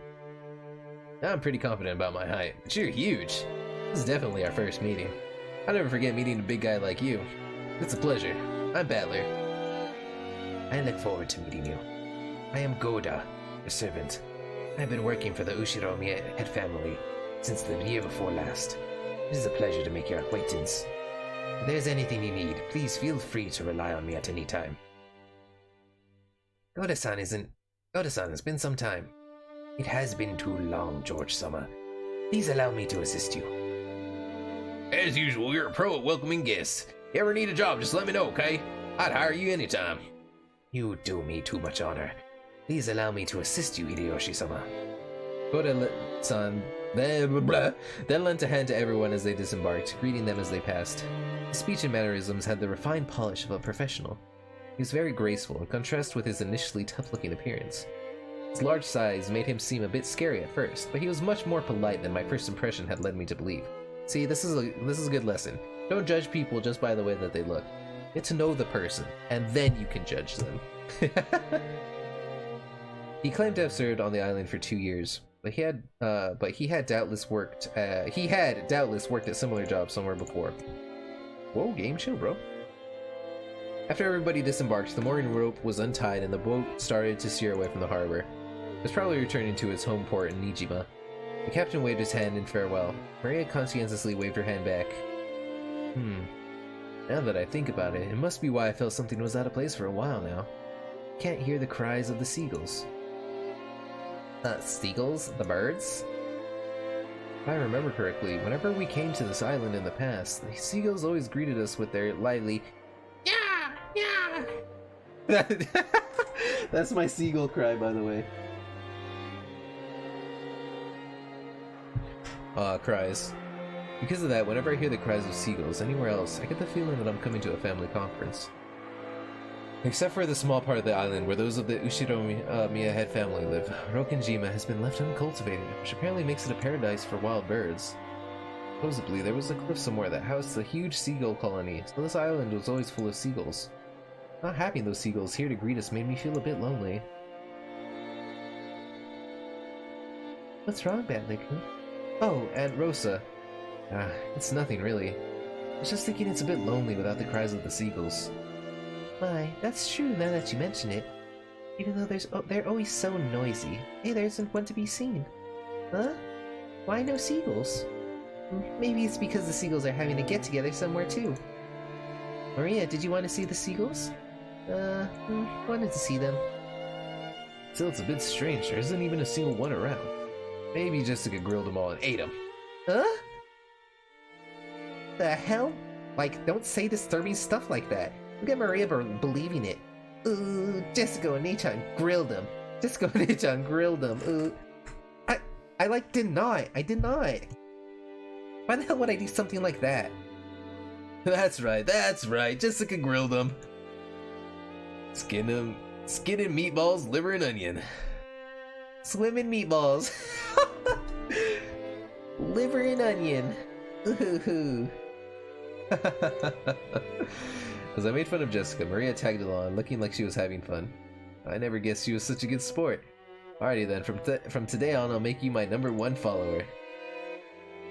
I'm pretty confident about my height, but you're huge. This is definitely our first meeting. I'll never forget meeting a big guy like you. It's a pleasure. I'm Battler. I look forward to meeting you. I am Goda, your servant. I've been working for the Ushiromiya head family since the year before last. It is a pleasure to make your acquaintance. If there's anything you need, please feel free to rely on me at any time. Goda-san, it's been some time. It has been too long, George-sama. Please allow me to assist you. As usual, you're a pro at welcoming guests. You ever need a job, just let me know, okay? I'd hire you anytime. You do me too much honor. Please allow me to assist you, Hideyoshi-sama. Koda-san then lent a hand to everyone as they disembarked, greeting them as they passed. His speech and mannerisms had the refined polish of a professional. He was very graceful, in contrast with his initially tough-looking appearance. His large size made him seem a bit scary at first, but he was much more polite than my first impression had led me to believe. See, this is a good lesson. Don't judge people just by the way that they look. Get to know the person, and then you can judge them. He claimed to have served on the island for 2 years, but he had doubtless worked at similar jobs somewhere before. Whoa, game chill, bro. After everybody disembarked, the mooring rope was untied and the boat started to steer away from the harbor. It was probably returning to its home port in Nijima. The captain waved his hand in farewell. Maria conscientiously waved her hand back. Now that I think about it, it must be why I felt something was out of place for a while now. Can't hear the cries of the seagulls. Seagulls? The birds? If I remember correctly, whenever we came to this island in the past, the seagulls always greeted us with their lively yeah! That's my seagull cry, by the way. Cries. Because of that, whenever I hear the cries of seagulls anywhere else, I get the feeling that I'm coming to a family conference. Except for the small part of the island where those of the Ushiromiya head family live, Rokenjima has been left uncultivated, which apparently makes it a paradise for wild birds. Supposedly, there was a cliff somewhere that housed a huge seagull colony, so this island was always full of seagulls. Not having those seagulls here to greet us made me feel a bit lonely. What's wrong, Badliku? Oh, Aunt Rosa. It's nothing really. I was just thinking it's a bit lonely without the cries of the seagulls. My, that's true now that you mention it. Even though they're always so noisy. Hey, there isn't one to be seen. Huh? Why no seagulls? Maybe it's because the seagulls are having a get-together somewhere too. Maria, did you want to see the seagulls? Wanted to see them. Still, it's a bit strange. There isn't even a single one around. Maybe Jessica grilled them all and ate them. Huh? The hell? Like, don't say disturbing stuff like that. Look at Maria believing it. Jessica and Nichan grilled them. Jessica and Nichan grilled them. I did not. I did not. Why the hell would I do something like that? That's right. Jessica grilled them. Skin and meatballs, liver and onion. Swimming meatballs. Liver and onion. Ooh. As I made fun of Jessica, Maria tagged along, looking like she was having fun. I never guessed she was such a good sport. Alrighty then, from today on, I'll make you my #1 follower.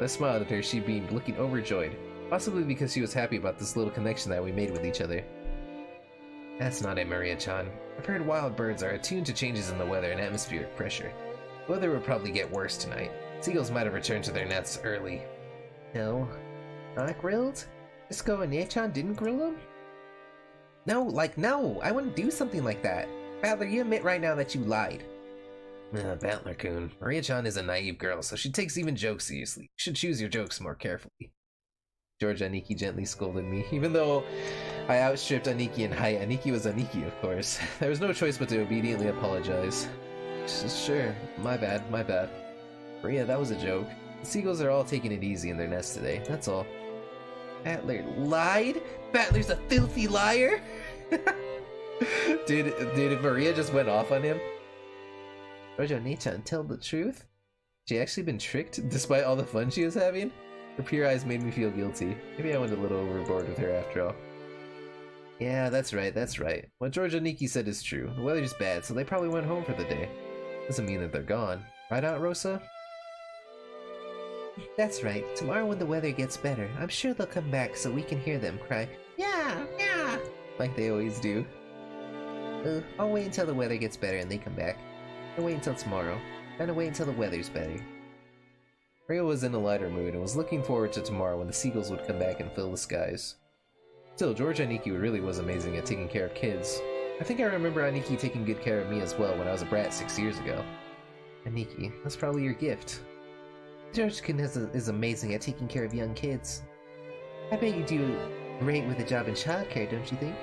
I smiled at her, she beamed, looking overjoyed. Possibly because she was happy about this little connection that we made with each other. That's not it, Maria-chan. I've heard wild birds are attuned to changes in the weather and atmospheric pressure. The weather will probably get worse tonight. Seagulls might have returned to their nests early. No. Not grilled? Disco and Nichan didn't grill them? No, I wouldn't do something like that. Battler, you admit right now that you lied. Battler-kun. Maria-chan is a naive girl, so she takes even jokes seriously. You should choose your jokes more carefully. George Aniki gently scolded me, even though I outstripped Aniki in height. Aniki was Aniki, of course. There was no choice but to obediently apologize. Sure, my bad. Maria, that was a joke. The seagulls are all taking it easy in their nest today, that's all. Battler lied? Battler's a filthy liar? Did Maria just went off on him? Rojo Nichan, tell the truth? She actually been tricked, despite all the fun she was having? Her pure eyes made me feel guilty. Maybe I went a little overboard with her after all. Yeah, that's right. What George Aniki said is true. The weather's bad, so they probably went home for the day. Doesn't mean that they're gone. Right, Aunt Rosa? That's right. Tomorrow when the weather gets better, I'm sure they'll come back so we can hear them cry, yeah, yeah, like they always do. I'll wait until the weather gets better and they come back. I'll wait until tomorrow. Then I'll wait until the weather's better. Maria was in a lighter mood and was looking forward to tomorrow when the seagulls would come back and fill the skies. Still, George Aniki really was amazing at taking care of kids. I think I remember Aniki taking good care of me as well when I was a brat 6 years ago. Aniki, that's probably your gift. George-kun is amazing at taking care of young kids. I bet you do great with a job in childcare, don't you think?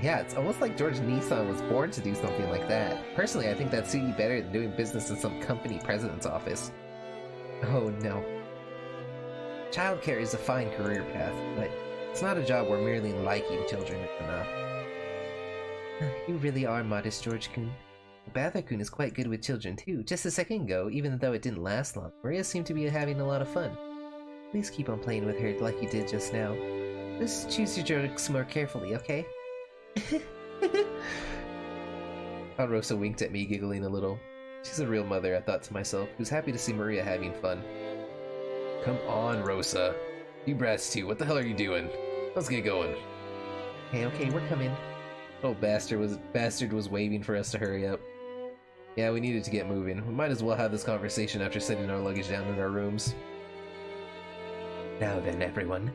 Yeah, it's almost like George Nissan was born to do something like that. Personally, I think that'd suit you better than doing business in some company president's office. Oh no. Childcare is a fine career path, but it's not a job where merely liking children is enough. You really are modest, George-kun. Bather-kun is quite good with children too. Just a second ago, even though it didn't last long, Maria seemed to be having a lot of fun. Please keep on playing with her like you did just now. Just choose your jokes more carefully, okay? Rosa winked at me, giggling a little. She's a real mother, I thought to myself, who's happy to see Maria having fun. Come on, Rosa. You brats too, what the hell are you doing? Let's get going. Okay, we're coming. Oh, bastard was waving for us to hurry up. Yeah, we needed to get moving. We might as well have this conversation after setting our luggage down in our rooms. Now then, everyone,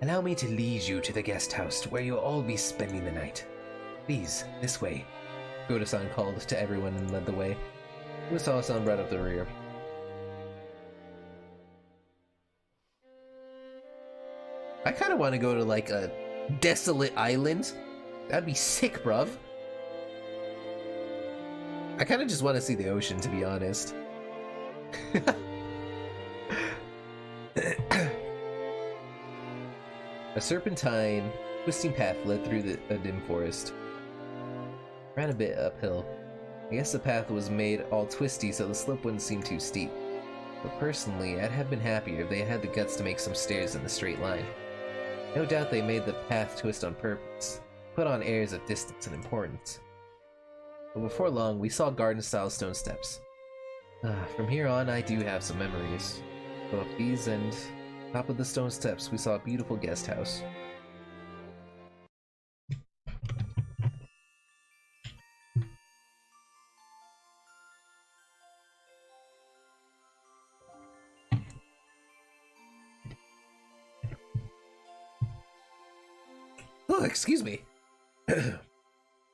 allow me to lead you to the guest house where you'll all be spending the night. Please, this way. Goda-san called to everyone and led the way. Usawa-san brought up the rear. I kind of want to go to like a desolate island. That'd be sick, bruv. I kind of just want to see the ocean, to be honest. A serpentine, twisting path led through a dim forest. Ran a bit uphill. I guess the path was made all twisty so the slope wouldn't seem too steep. But personally, I'd have been happier if they had the guts to make some stairs in a straight line. No doubt they made the path twist on purpose, put on airs of distance and importance. But before long, we saw garden-style stone steps. From here on, I do have some memories. Go up these, and top of the stone steps, we saw a beautiful guest house. Oh, excuse me.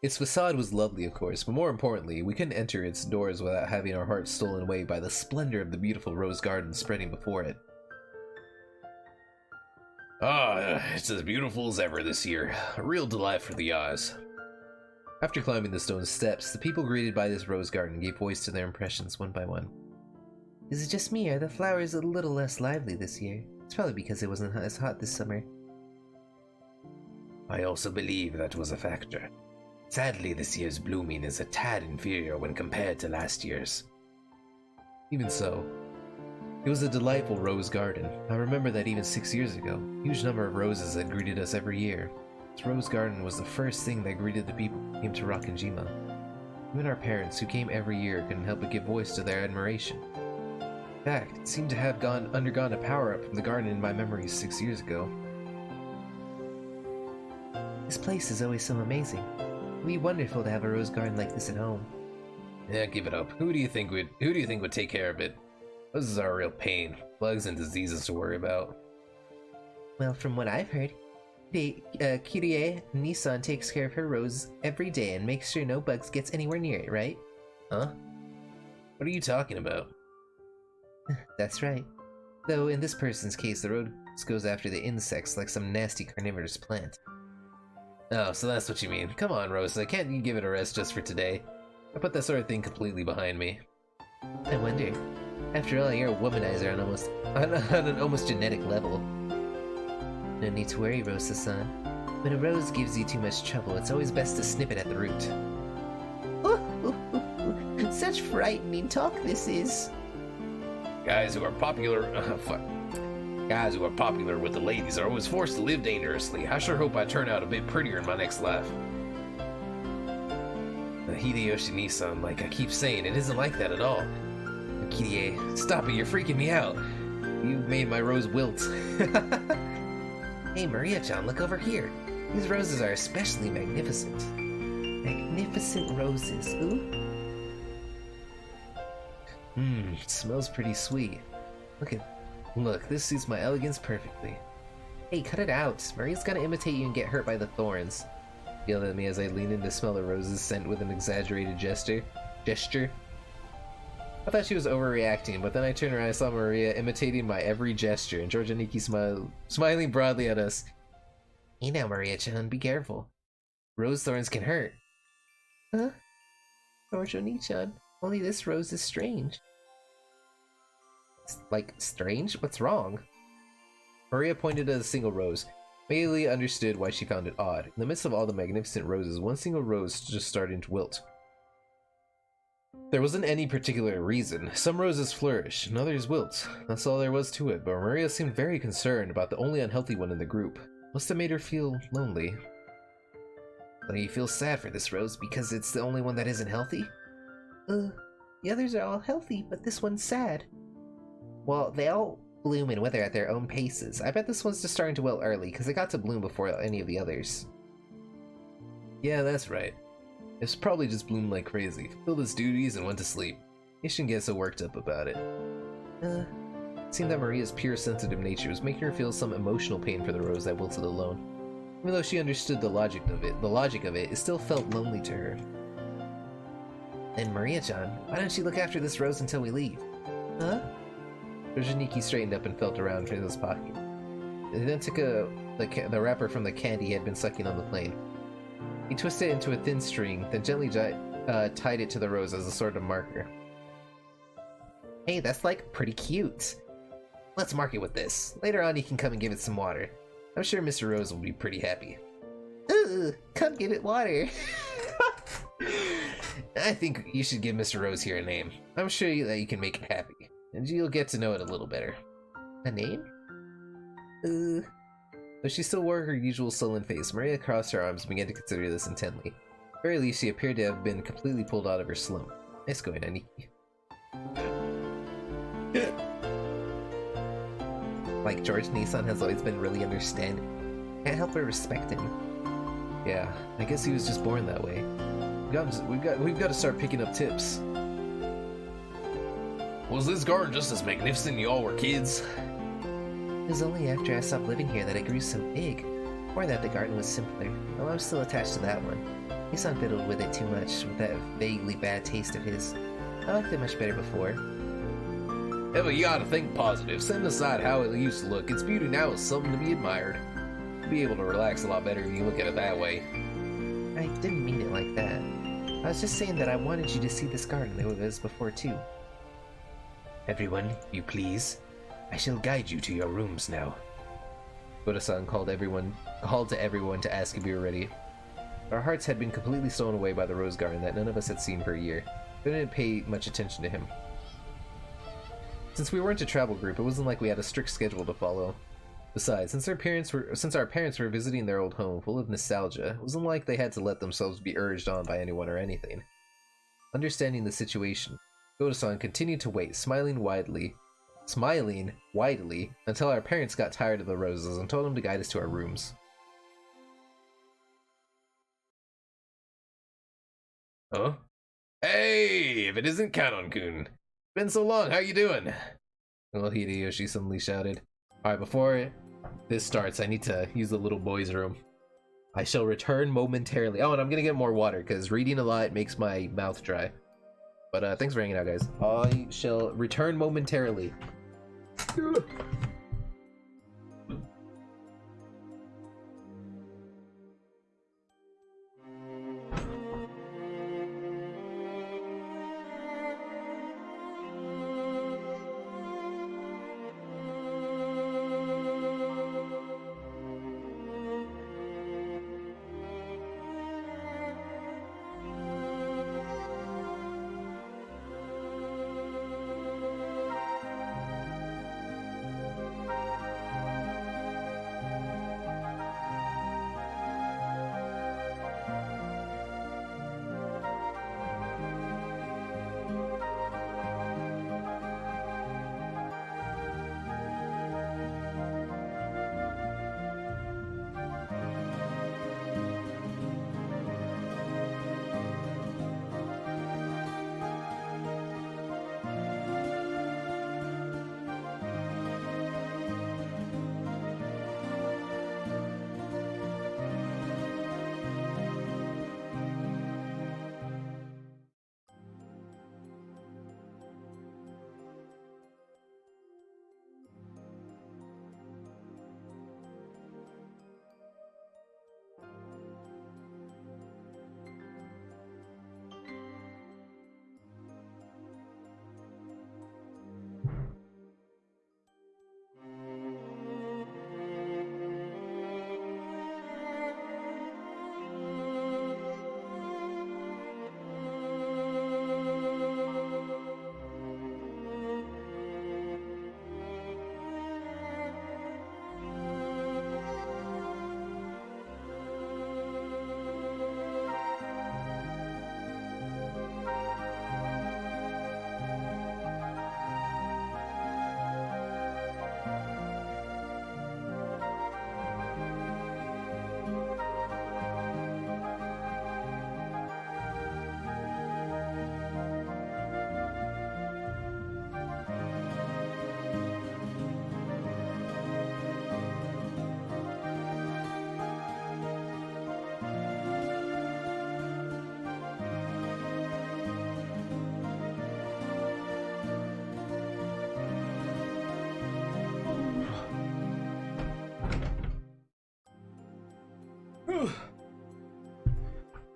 Its facade was lovely, of course, but more importantly, we couldn't enter its doors without having our hearts stolen away by the splendor of the beautiful rose garden spreading before it. It's as beautiful as ever this year. A real delight for the eyes. After climbing the stone steps, the people greeted by this rose garden gave voice to their impressions one by one. Is it just me, or are the flowers a little less lively this year? It's probably because it wasn't as hot this summer. I also believe that was a factor. Sadly, this year's blooming is a tad inferior when compared to last year's. Even so, it was a delightful rose garden. I remember that even 6 years ago, a huge number of roses had greeted us every year. This rose garden was the first thing that greeted the people who came to Rockinjima. Even our parents, who came every year, couldn't help but give voice to their admiration. In fact, it seemed to have undergone a power-up from the garden in my memories 6 years ago. This place is always so amazing. It'd be wonderful to have a rose garden like this at home. Yeah, give it up. Who do you think would take care of it? Roses are a real pain. Bugs and diseases to worry about. Well, from what I've heard, Kirie Nissan takes care of her rose every day and makes sure no bugs gets anywhere near it, right? Huh? What are you talking about? That's right. Though in this person's case, the rose goes after the insects like some nasty carnivorous plant. Oh, so that's what you mean. Come on, Rosa, can't you give it a rest just for today? I put that sort of thing completely behind me. I wonder. After all, you're a womanizer on an almost genetic level. No need to worry, Rosa-san. When a rose gives you too much trouble, it's always best to snip it at the root. Such frightening talk this is. Guys who are popular with the ladies are always forced to live dangerously. I sure hope I turn out a bit prettier in my next life. Hideyoshi Nissan, like I keep saying, it isn't like that at all. Kirie, stop it, you're freaking me out. You made my rose wilt. Hey Maria-chan, look over here. These roses are especially magnificent. Magnificent roses, ooh. It smells pretty sweet. Look, this suits my elegance perfectly. Hey, cut it out. Maria's gonna imitate you and get hurt by the thorns. Yelled at me as I leaned in to smell the roses scent with an exaggerated gesture. I thought she was overreacting, but then I turned around and saw Maria imitating my every gesture, and George Aniki smiling broadly at us. Hey now, Maria-chan, be careful. Rose thorns can hurt. Huh? Orjo-ni-chan, only this rose is strange. Like, strange? What's wrong? Maria pointed at a single rose. Immediately understood why she found it odd. In the midst of all the magnificent roses, one single rose just started to wilt. There wasn't any particular reason. Some roses flourish, and others wilt. That's all there was to it, but Maria seemed very concerned about the only unhealthy one in the group. Must have made her feel lonely. So you feel sad for this rose because it's the only one that isn't healthy? The others are all healthy, but this one's sad. Well, they all bloom and wither at their own paces. I bet this one's just starting to wilt early, because it got to bloom before any of the others. Yeah, that's right. It's probably just bloomed like crazy, fulfilled its duties, and went to sleep. You shouldn't get so worked up about it. It seemed that Maria's pure sensitive nature was making her feel some emotional pain for the rose that wilted alone. Even though she understood the logic of it still felt lonely to her. Then Maria-chan, why don't you look after this rose until we leave? Huh? Rojiniki straightened up and felt around in his pocket. He then took the wrapper from the candy he had been sucking on the plane. He twisted it into a thin string, then gently tied it to the rose as a sort of marker. Hey, that's like pretty cute. Let's mark it with this. Later on you can come and give it some water. I'm sure Mr. Rose will be pretty happy. Ooh, come give it water. I think you should give Mr. Rose here a name. I'm sure that you can make it happy, and you'll get to know it a little better. A name? Though she still wore her usual sullen face, Maria crossed her arms and began to consider this intently. At the very least, she appeared to have been completely pulled out of her slump. Nice going, Aniki. Like, George Nissan has always been really understanding. Can't help but respect him. Yeah, I guess he was just born that way. We've got to start picking up tips. Was this garden just as magnificent when you all were kids? It was only after I stopped living here that it grew so big. Before that, the garden was simpler. Though I'm still attached to that one. Nissan fiddled with it too much, with that vaguely bad taste of his. I liked it much better before. Yeah, but you gotta think positive. Setting aside how it used to look, its beauty now is something to be admired. You'll be able to relax a lot better if you look at it that way. I didn't mean it like that. I was just saying that I wanted you to see this garden the way it was before, too. Everyone, if you please. I shall guide you to your rooms now. Buddha-san called to everyone to ask if we were ready. Our hearts had been completely stolen away by the rose garden that none of us had seen for a year. We didn't pay much attention to him. Since we weren't a travel group, it wasn't like we had a strict schedule to follow. Besides, since our parents were visiting their old home full of nostalgia, it wasn't like they had to let themselves be urged on by anyone or anything. Understanding the situation, Goda-san continued to wait, smiling widely, until our parents got tired of the roses and told him to guide us to our rooms. Huh? Hey, if it isn't Kanon-kun. Been so long, how you doing? Well, Hideyoshi suddenly shouted. Alright, before this starts, I need to use the little boy's room. I shall return momentarily. Oh, and I'm gonna get more water, because reading a lot makes my mouth dry. But thanks for hanging out, guys. I shall return momentarily.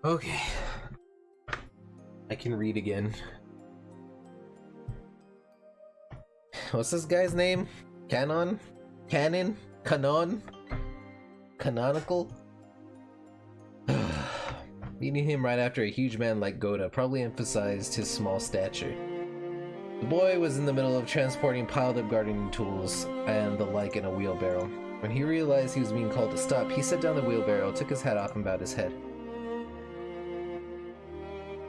Okay. I can read again. What's this guy's name? Canon? Canon? Canon? Canonical? Meeting him right after a huge man like Goda probably emphasized his small stature. The boy was in the middle of transporting piled up gardening tools and the like in a wheelbarrow. When he realized he was being called to stop, he set down the wheelbarrow, took his hat off, and bowed his head.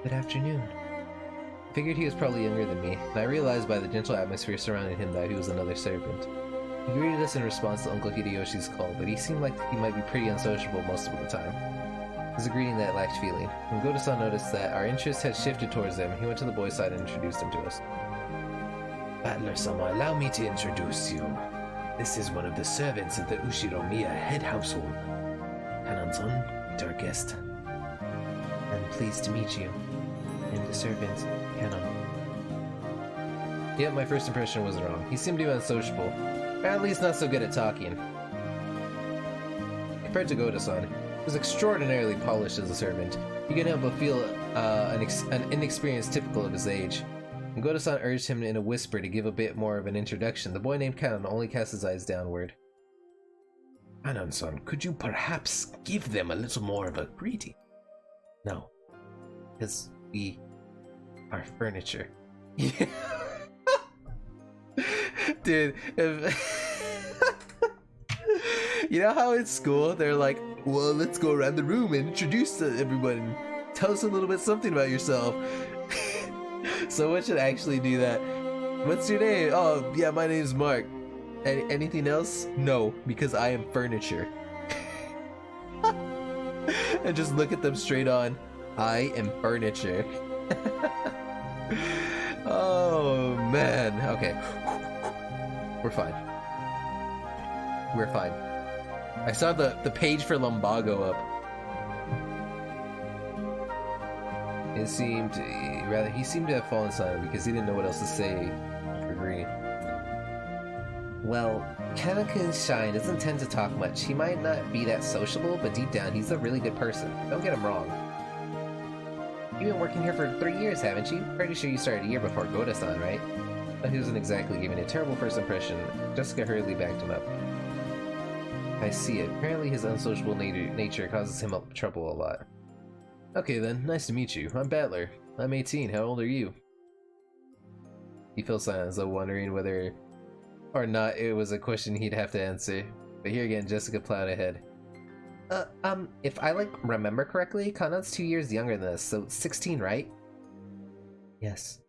Good afternoon. I figured he was probably younger than me, and I realized by the gentle atmosphere surrounding him that he was another servant. He greeted us in response to Uncle Hideyoshi's call, but he seemed like he might be pretty unsociable most of the time. It was a greeting that lacked feeling. When Goda-san noticed that our interests had shifted towards him, he went to the boy's side and introduced him to us. Battler-sama, allow me to introduce you. This is one of the servants of the Ushiromiya head household. Kanan-san, meet our guest. I'm pleased to meet you. I'm the servant, Canon. Yep, my first impression was wrong. He seemed to be unsociable, or at least not so good at talking. Compared to Goda-san, he was extraordinarily polished as a servant. You couldn't help but feel an inexperience typical of his age. When Goda-san urged him in a whisper to give a bit more of an introduction, the boy named Canon only cast his eyes downward. Kanan-san, could you perhaps give them a little more of a greeting? No, because we are furniture. Dude, you know how in school they're like, well, let's go around the room and introduce everyone. Tell us a little bit something about yourself. Someone should actually do that. What's your name? Oh, yeah, my name's Mark. Anything else? No, because I am furniture. And just look at them straight on. I am furniture. Oh, man. Okay. We're fine. We're fine. I saw the page for Lumbago up. It seemed he seemed to have fallen silent because he didn't know what else to say for greeting. Well, Kanaka-kun's shine doesn't tend to talk much. He might not be that sociable, but deep down he's a really good person. Don't get him wrong. You've been working here for 3 years, haven't you? Pretty sure you started a year before Goda-san, right? But he wasn't exactly giving a terrible first impression. Jessica hurriedly backed him up. I see it. Apparently his unsociable nature causes him trouble a lot. Okay then, nice to meet you. I'm Battler. I'm 18. How old are you? He fell silent as though wondering whether or not it was a question he'd have to answer. But here again, Jessica plowed ahead. If I remember correctly, Kanan's 2 years younger than us, so 16, right? Yes,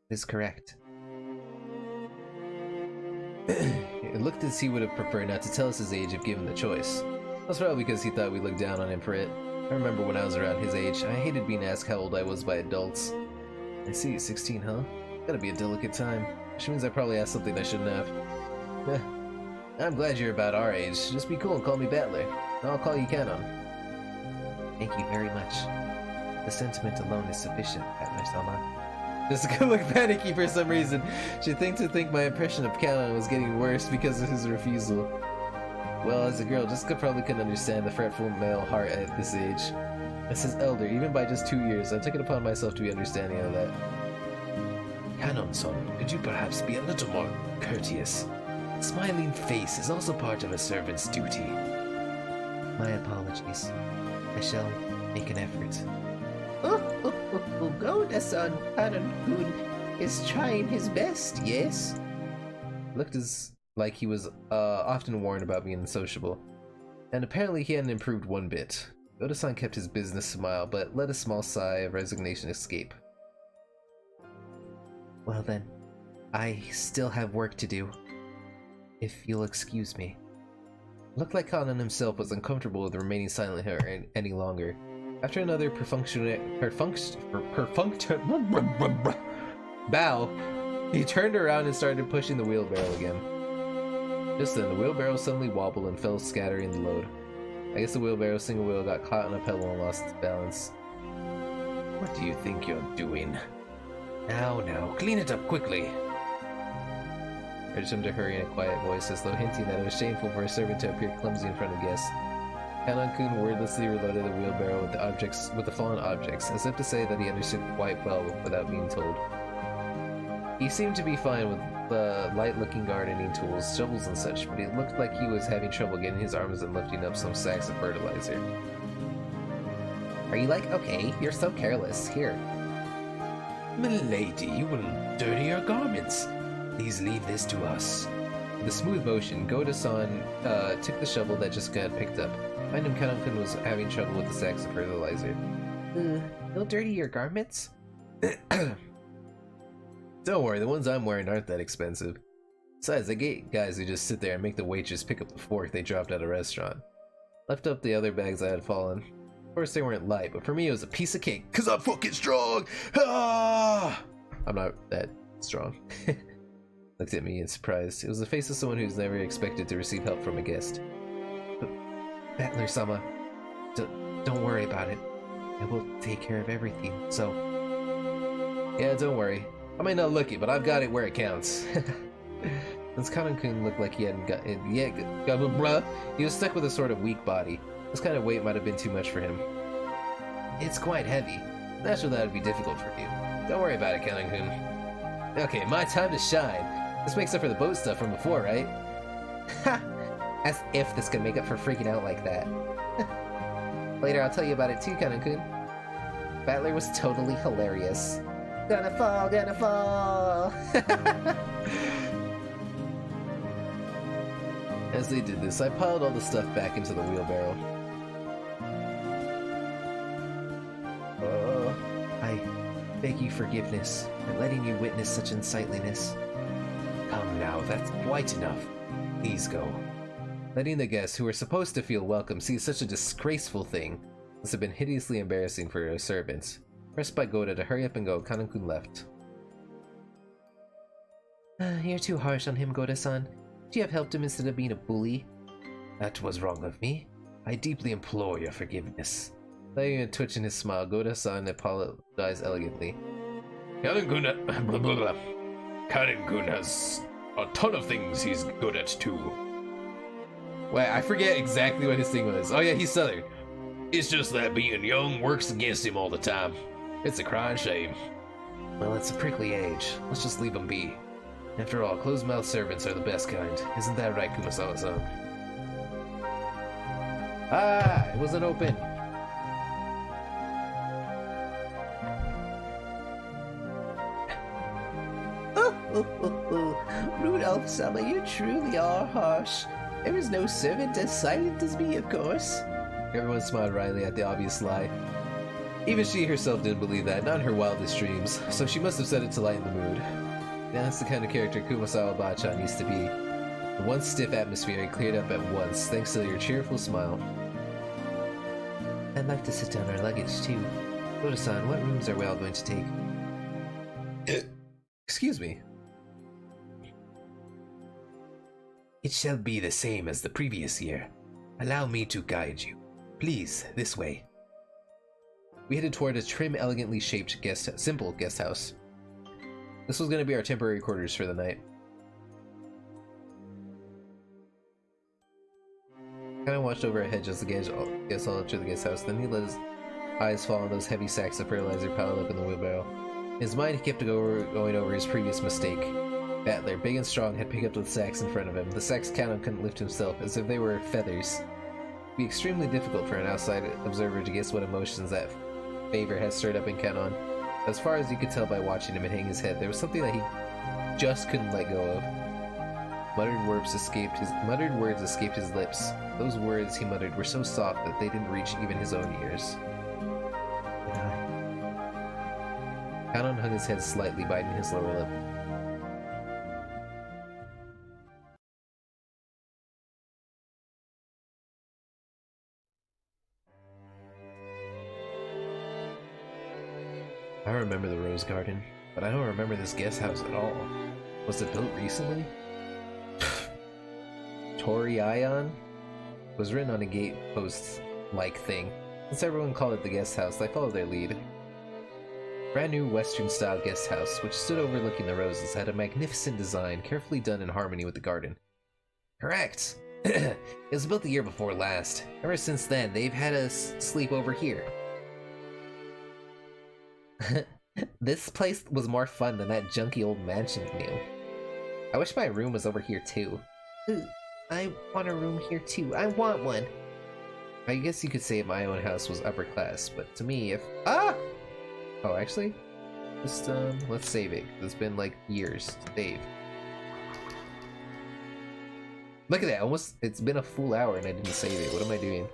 that is correct. It looked as he would have preferred not to tell us his age if given the choice. That's probably because he thought we looked down on him for it. I remember when I was around his age, I hated being asked how old I was by adults. I see, 16, huh? Gotta be a delicate time. Which means I probably asked something I shouldn't have. I'm glad you're about our age. Just be cool and call me Battler. I'll call you Canon. Thank you very much. The sentiment alone is sufficient, Battler-sama. Jessica looked panicky for some reason. She seemed to think my impression of Canon was getting worse because of his refusal. Well, as a girl, Jessica probably couldn't understand the fretful male heart at this age. As his elder, even by just 2 years, I took it upon myself to be understanding of that. Kanon-san, could you perhaps be a little more courteous? A smiling face is also part of a servant's duty. My apologies. I shall make an effort. Goda-san, Kanon-kun is trying his best, yes? Looked as like he was often warned about being unsociable. And apparently he hadn't improved one bit. Goda-san kept his business smile, but let a small sigh of resignation escape. Well then, I still have work to do. If you'll excuse me. Looked like Kanon himself was uncomfortable with remaining silent here any longer. After another bow, he turned around and started pushing the wheelbarrow again. Just then, the wheelbarrow suddenly wobbled and fell scattering the load. I guess the wheelbarrow's single wheel got caught on a pebble and lost its balance. What do you think you're doing? Now, clean it up quickly. Urged him to hurry in a quiet voice, as though hinting that it was shameful for a servant to appear clumsy in front of guests. Kanan-kun wordlessly reloaded the wheelbarrow with the fallen objects, as if to say that he understood quite well without being told. He seemed to be fine with the light-looking gardening tools, shovels and such, but it looked like he was having trouble getting his arms and lifting up some sacks of fertilizer. Are you like, okay, you're so careless. Here. Milady, you will dirty your garments. Please leave this to us. With a smooth motion, Goda-san took the shovel that just got picked up. Behind him, Kanan-kun was having trouble with the sacks of fertilizer. You'll dirty your garments? Don't worry, the ones I'm wearing aren't that expensive. Besides, I get guys who just sit there and make the waitress pick up the fork they dropped at a restaurant. Left up the other bags I had fallen. Of course, they weren't light, but for me it was a piece of cake, 'cause I'm fucking strong! Ah! I'm not that strong. Looked at me in surprise. It was the face of someone who's never expected to receive help from a guest. Battler-sama, don't worry about it. I will take care of everything, so... Yeah, don't worry. I may not look it, but I've got it where it counts. Since Kanan-kun looked like he hadn't got it yet, he was stuck with a sort of weak body. This kind of weight might have been too much for him. It's quite heavy. Naturally, that would be difficult for you. Don't worry about it, Kanan-kun. Okay, my time to shine. This makes up for the boat stuff from before, right? Ha! As if this could make up for freaking out like that. Later, I'll tell you about it too, Kanan-kun. Battler was totally hilarious. Gonna fall, gonna fall! As they did this, I piled all the stuff back into the wheelbarrow. I beg you forgiveness for letting you witness such unsightliness. Come now, that's quite enough. Please go. Letting the guests, who were supposed to feel welcome, see such a disgraceful thing must have been hideously embarrassing for her servants. Pressed by Goda to hurry up and go, Kanan-kun left. You're too harsh on him, Goda-san. Should you have helped him instead of being a bully? That was wrong of me. I deeply implore your forgiveness. Letting a twitch in his smile, Goda-san apologized elegantly. Kanan-kun has a ton of things he's good at too. Wait, I forget exactly what his thing was. Oh yeah, he's Southern. It's just that being young works against him all the time. It's a crying shame. Well, it's a prickly age. Let's just leave him be. After all, closed-mouthed servants are the best kind. Isn't that right, Kumasawa-san? Ah, it wasn't open. Rudolph-sama, you truly are harsh. There is no servant as silent as me, of course. Everyone smiled wryly at the obvious lie. Even she herself didn't believe that, not in her wildest dreams, so she must have said it to lighten the mood. That's the kind of character Kumasawa Bachan used to be. The once stiff atmosphere had cleared up at once, thanks to your cheerful smile. I'd like to sit down our luggage, too. Goda-san, what rooms are we all going to take? Excuse me. It shall be the same as the previous year. Allow me to guide you. Please, this way. We headed toward a trim, elegantly shaped simple guest house. This was going to be our temporary quarters for the night. Kind of watched over our heads as the guests all entered the guest house. Then he let his eyes fall on those heavy sacks of fertilizer piled up in the wheelbarrow. In his mind, he kept going over his previous mistake. Battler, big and strong, had picked up the sacks in front of him. The sacks Kanan couldn't lift himself, as if they were feathers. It would be extremely difficult for an outside observer to guess what emotions that favor had stirred up in Kanan. As far as you could tell by watching him and hang his head, there was something that he just couldn't let go of. Muttered words escaped his lips. Those words he muttered were so soft that they didn't reach even his own ears. Kanan hung his head slightly, biting his lower lip. I remember the rose garden, but I don't remember this guest house at all. Was it built recently? Tori Ion was written on a gatepost-like thing. Since everyone called it the guest house, I followed their lead. Brand new Western-style guest house, which stood overlooking the roses, had a magnificent design, carefully done in harmony with the garden. Correct! It was built the year before last. Ever since then, they've had us sleep over here. This place was more fun than that junky old mansion we knew. I wish my room was over here too. Ooh, I want a room here too. I want one. I guess you could say my own house was upper class, but to me, if oh, actually, just let's save it. It's been like years to save. Look at that! It's been a full hour and I didn't save it. What am I doing?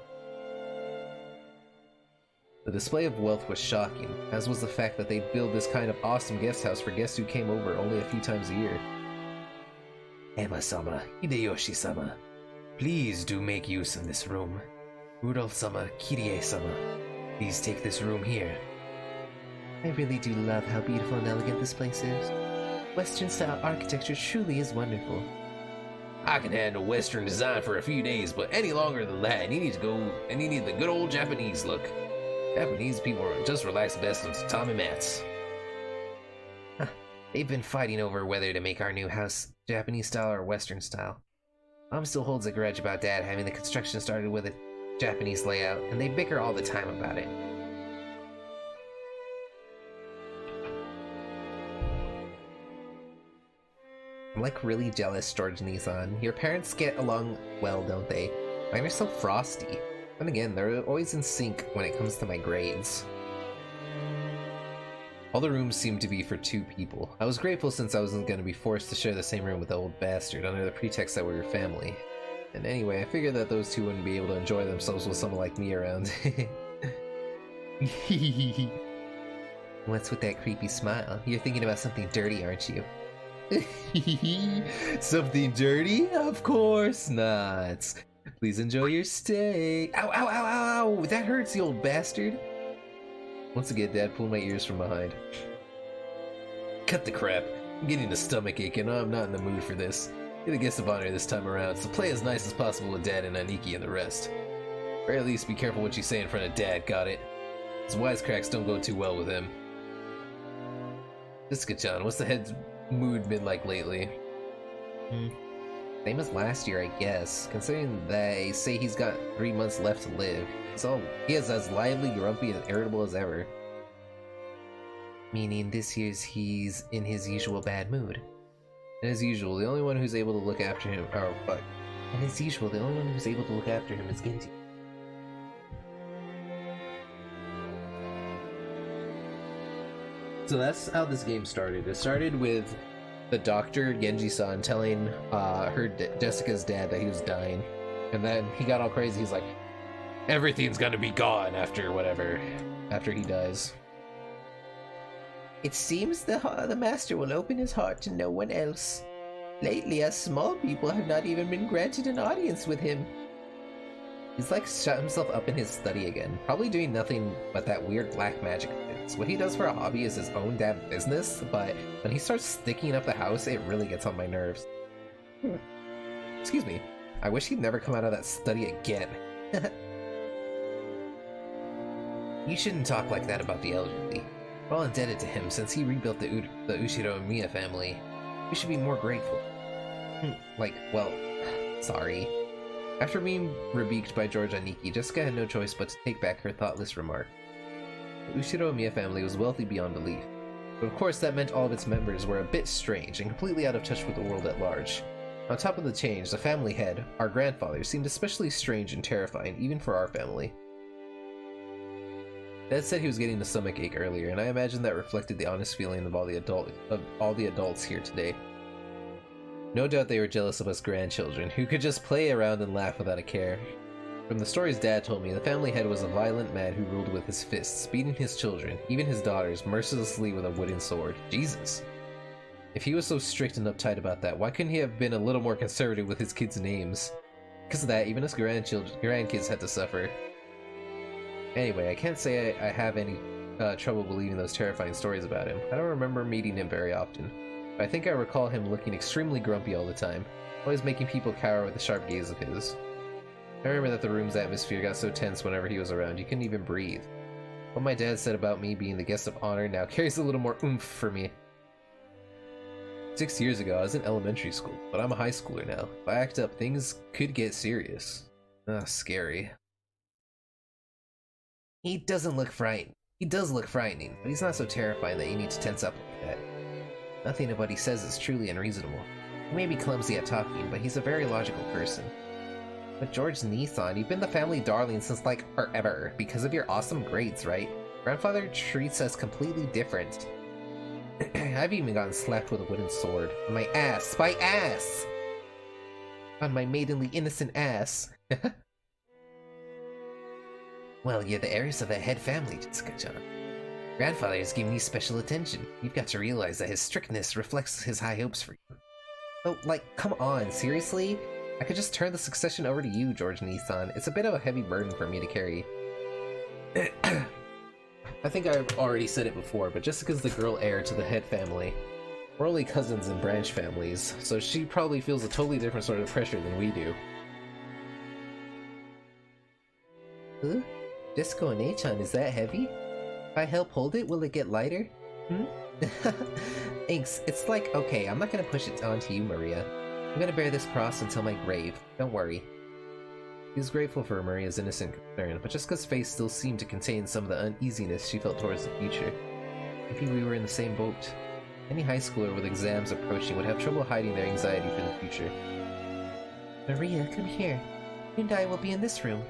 The display of wealth was shocking, as was the fact that they'd build this kind of awesome guest house for guests who came over only a few times a year. Emma-sama, Hideyoshi-sama, please do make use of this room. Rudolph-sama, Kirie-sama, please take this room here. I really do love how beautiful and elegant this place is. Western-style architecture truly is wonderful. I can handle Western design for a few days, but any longer than that, and you need the good old Japanese look. Japanese people are just relax best on tatami mats. They've been fighting over whether to make our new house Japanese style or Western style. Mom still holds a grudge about Dad having the construction started with a Japanese layout, and they bicker all the time about it. I'm like really jealous, George Nissan. Your parents get along well, don't they? Mine are so frosty. And again, they're always in sync when it comes to my grades. All the rooms seemed to be for 2 people. I was grateful since I wasn't going to be forced to share the same room with the old bastard under the pretext that we were family. And anyway, I figured that those 2 wouldn't be able to enjoy themselves with someone like me around. What's with that creepy smile? You're thinking about something dirty, aren't you? Something dirty? Of course not. Please enjoy your stay. Ow, ow, ow, ow, ow! That hurts, you old bastard! Once again, Dad pulled my ears from behind. Cut the crap. I'm getting a stomach ache and I'm not in the mood for this. You're the guest of honor this time around, so play as nice as possible with Dad and Aniki and the rest. Or at least be careful what you say in front of Dad, got it? His wisecracks don't go too well with him. Jessica-chan, what's the head's mood been like lately? Same as last year, I guess. Considering they say he's got 3 months left to live. So he is as lively, grumpy, and irritable as ever. Meaning this year's he's in his usual bad mood. And as usual, the only one who's able to look after him And as usual, the only one who's able to look after him is Ginty. So that's how this game started. It started with the doctor, Genji-san, telling Jessica's dad that he was dying. And then he got all crazy. He's like, everything's gonna be gone after he dies. It seems the master will open his heart to no one else. Lately, us small people have not even been granted an audience with him. He's like shut himself up in his study again, probably doing nothing but that weird black magic bits. What he does for a hobby is his own damn business, but when he starts sticking up the house, it really gets on my nerves. Excuse me. I wish he'd never come out of that study again. You shouldn't talk like that about the elderly. We're all indebted to him since he rebuilt the Ushiro and Miya family. We should be more grateful. Sorry. After being rebuked by George Aniki, Jessica had no choice but to take back her thoughtless remark. The Ushiro Miya family was wealthy beyond belief, but of course that meant all of its members were a bit strange and completely out of touch with the world at large. On top of the change, the family head, our grandfather, seemed especially strange and terrifying, even for our family. Dad said he was getting a stomach ache earlier, and I imagine that reflected the honest feeling of all the adults here today. No doubt they were jealous of us grandchildren, who could just play around and laugh without a care. From the stories Dad told me, the family head was a violent man who ruled with his fists, beating his children, even his daughters, mercilessly with a wooden sword. Jesus! If he was so strict and uptight about that, why couldn't he have been a little more conservative with his kids' names? Because of that, even us grandkids had to suffer. Anyway, I can't say I have any trouble believing those terrifying stories about him. I don't remember meeting him very often. But I think I recall him looking extremely grumpy all the time, always making people cower with the sharp gaze of his. I remember that the room's atmosphere got so tense whenever he was around, you couldn't even breathe. What my dad said about me being the guest of honor now carries a little more oomph for me. 6 years ago, I was in elementary school, but I'm a high schooler now. If I act up, things could get serious. Scary. He doesn't look frightened. He does look frightening, but he's not so terrifying that you need to tense up like that. Nothing of what he says is truly unreasonable. He may be clumsy at talking, but he's a very logical person. But George Nissan, you've been the family darling since like forever, because of your awesome grades, right? Grandfather treats us completely different. I've even gotten slapped with a wooden sword. On my ass! My ass! On my maidenly innocent ass. Well, you're the heiress of a head family, Jessica-chan. Grandfather is giving you special attention. You've got to realize that his strictness reflects his high hopes for you. Oh, like, come on, seriously? I could just turn the succession over to you, George Nissan. It's a bit of a heavy burden for me to carry. I think I've already said it before, but Jessica's the girl heir to the head family. We're only cousins in branch families, so she probably feels a totally different sort of pressure than we do. Huh? Jessica and A-chan, is that heavy? If I help hold it, will it get lighter? Thanks. It's like, okay, I'm not gonna push it onto you, Maria. I'm gonna bear this cross until my grave. Don't worry. He was grateful for Maria's innocent concern, but Jessica's face still seemed to contain some of the uneasiness she felt towards the future. Maybe we were in the same boat. Any high schooler with exams approaching would have trouble hiding their anxiety for the future. Maria, come here. You and I will be in this room.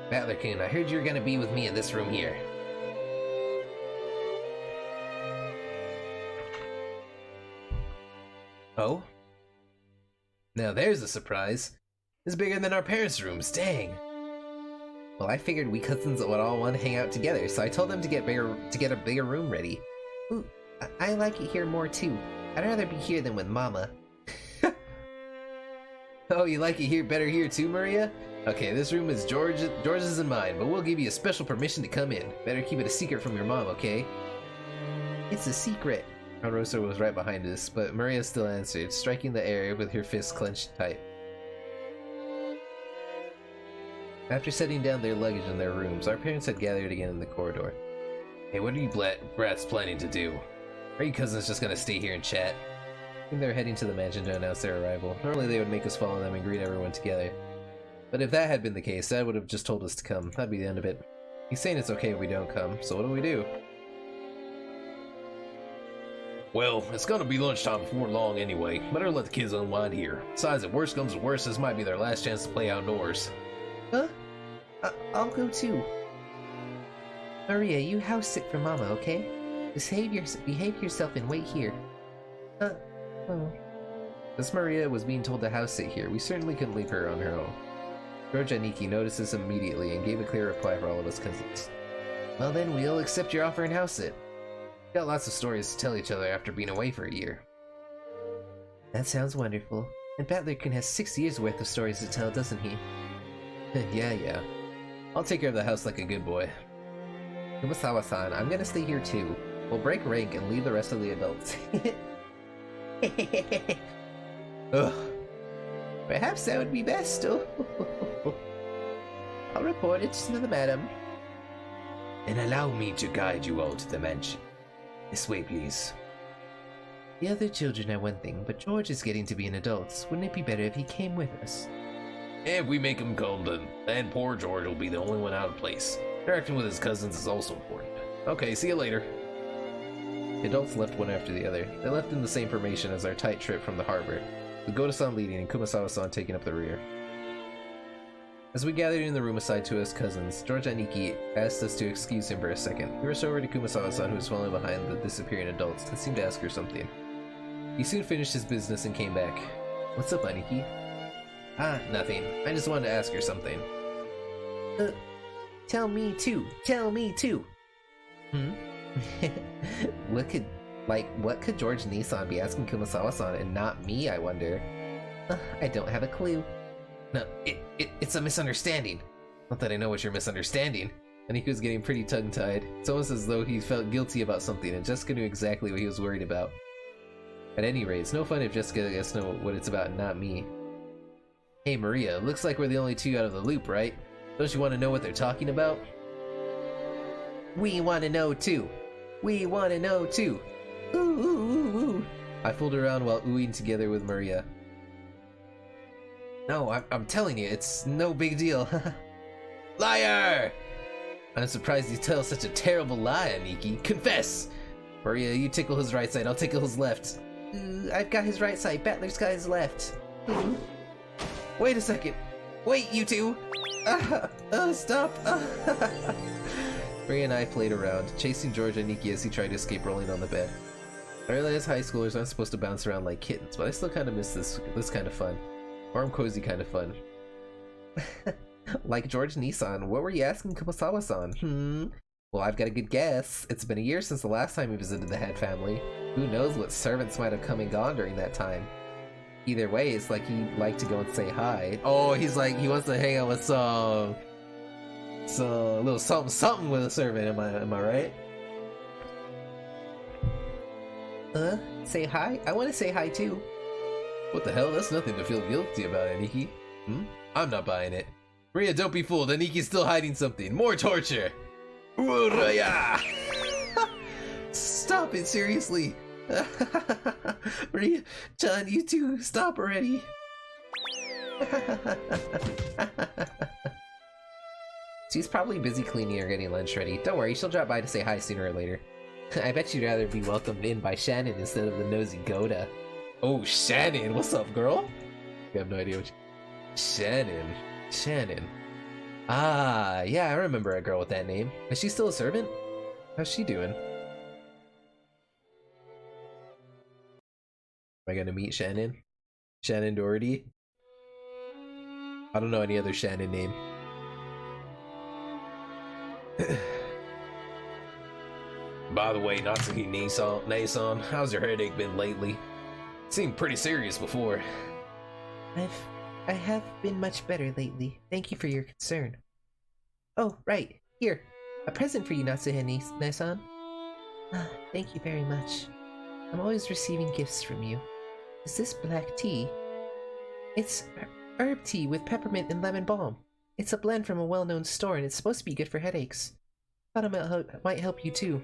Battler-kun, I heard you were gonna be with me in this room here. Oh? Now there's a surprise. It's bigger than our parents' rooms, dang! Well, I figured we cousins would all want to hang out together, so I told them to get a bigger room ready. Ooh, I like it here more too. I'd rather be here than with Mama. Oh, you like it here better here too, Maria? Okay, this room is George's and mine, but we'll give you a special permission to come in. Better keep it a secret from your mom, okay? It's a secret. Rosa was right behind us, but Maria still answered, striking the air with her fists clenched tight. After setting down their luggage in their rooms, our parents had gathered again in the corridor. Hey, what are you brats planning to do? Are you cousins just gonna stay here and chat? I think they're heading to the mansion to announce their arrival. Normally they would make us follow them and greet everyone together. But if that had been the case, Dad would have just told us to come. That'd be the end of it. He's saying it's okay if we don't come, so what do? Well, it's gonna be lunchtime before long anyway. Better let the kids unwind here. Besides, if worse comes to worse, this might be their last chance to play outdoors. Huh? I'll go too. Maria, you house sit for Mama, okay? Behave yourself and wait here. Oh. As Maria was being told to house sit here, we certainly couldn't leave her on her own. George Aniki noticed this immediately and gave a clear reply for all of us cousins. Well then, we'll accept your offer and house sit. Got lots of stories to tell each other after being away for a year. That sounds wonderful. And Battler-kun has 6 years worth of stories to tell, doesn't he? Yeah. I'll take care of the house like a good boy. Kumasawa-san, I'm gonna stay here too. We'll break rank and leave the rest of the adults. Ugh. Perhaps that would be best. I'll report it to the madam. And allow me to guide you all to the mansion. This way, please. The other children are one thing, but George is getting to be an adult. Wouldn't it be better if he came with us? If we make him come, then poor George will be the only one out of place. Interacting with his cousins is also important. Okay, see you later. The adults left one after the other. They left in the same formation as our tight trip from the harbor, with Goto-san leading and Kumasawa-san taking up the rear. As we gathered in the room aside to us cousins, George Aniki asked us to excuse him for a second. He rushed over to Kumasawa-san, who was following behind the disappearing adults, and seemed to ask her something. He soon finished his business and came back. What's up, Aniki? Ah, nothing. I just wanted to ask her something. Tell me too. What could George Nissan be asking Kumasawa-san and not me, I wonder? I don't have a clue. No, it's a misunderstanding. Not that I know what you're misunderstanding. Aniki was getting pretty tongue-tied. It's almost as though he felt guilty about something, and Jessica knew exactly what he was worried about. At any rate, it's no fun if Jessica gets to know what it's about and not me. Hey Maria, looks like we're the only two out of the loop, right? Don't you want to know what they're talking about? We want to know too. Ooh, ooh, ooh, ooh. I fooled around while oohing together with Maria. No, I'm telling you, it's no big deal. Liar! I'm surprised you tell such a terrible lie, Aniki. Confess! Maria, you tickle his right side, I'll tickle his left. I've got his right side, Battler's got his left. Wait a second. Wait, you two! Stop! Maria and I played around, chasing George and Aniki as he tried to escape rolling on the bed. I realize high schoolers aren't supposed to bounce around like kittens, but I still kind of miss this kind of fun. Warm, cozy kind of fun. Like George Nissan, what were you asking Kumasawa-san? Well, I've got a good guess. It's been a year since the last time we visited the Head family. Who knows what servants might have come and gone during that time. Either way, it's like he'd like to go and say hi. Oh, he's like, he wants to hang out with some little something with a servant, am I right? Say hi? I want to say hi too. What the hell? That's nothing to feel guilty about, Aniki. I'm not buying it. Maria, don't be fooled. Aniki's still hiding something. More torture! Uraya! Stop it, seriously. Maria, John, you two, stop already. She's probably busy cleaning or getting lunch ready. Don't worry, she'll drop by to say hi sooner or later. I bet you'd rather be welcomed in by Shannon instead of the nosy Goda. Oh, Shannon! What's up, girl? You have no idea what Shannon. Ah, yeah, I remember a girl with that name. Is she still a servant? How's she doing? Am I gonna meet Shannon? Shannon Doherty? I don't know any other Shannon name. By the way, Natsuki Nason, how's your headache been lately? Seemed pretty serious before. I have been much better lately. Thank you for your concern. Oh, right. Here. A present for you, Natsuki-san. Thank you very much. I'm always receiving gifts from you. Is this black tea? It's herb tea with peppermint and lemon balm. It's a blend from a well-known store and it's supposed to be good for headaches. Thought it might help you too.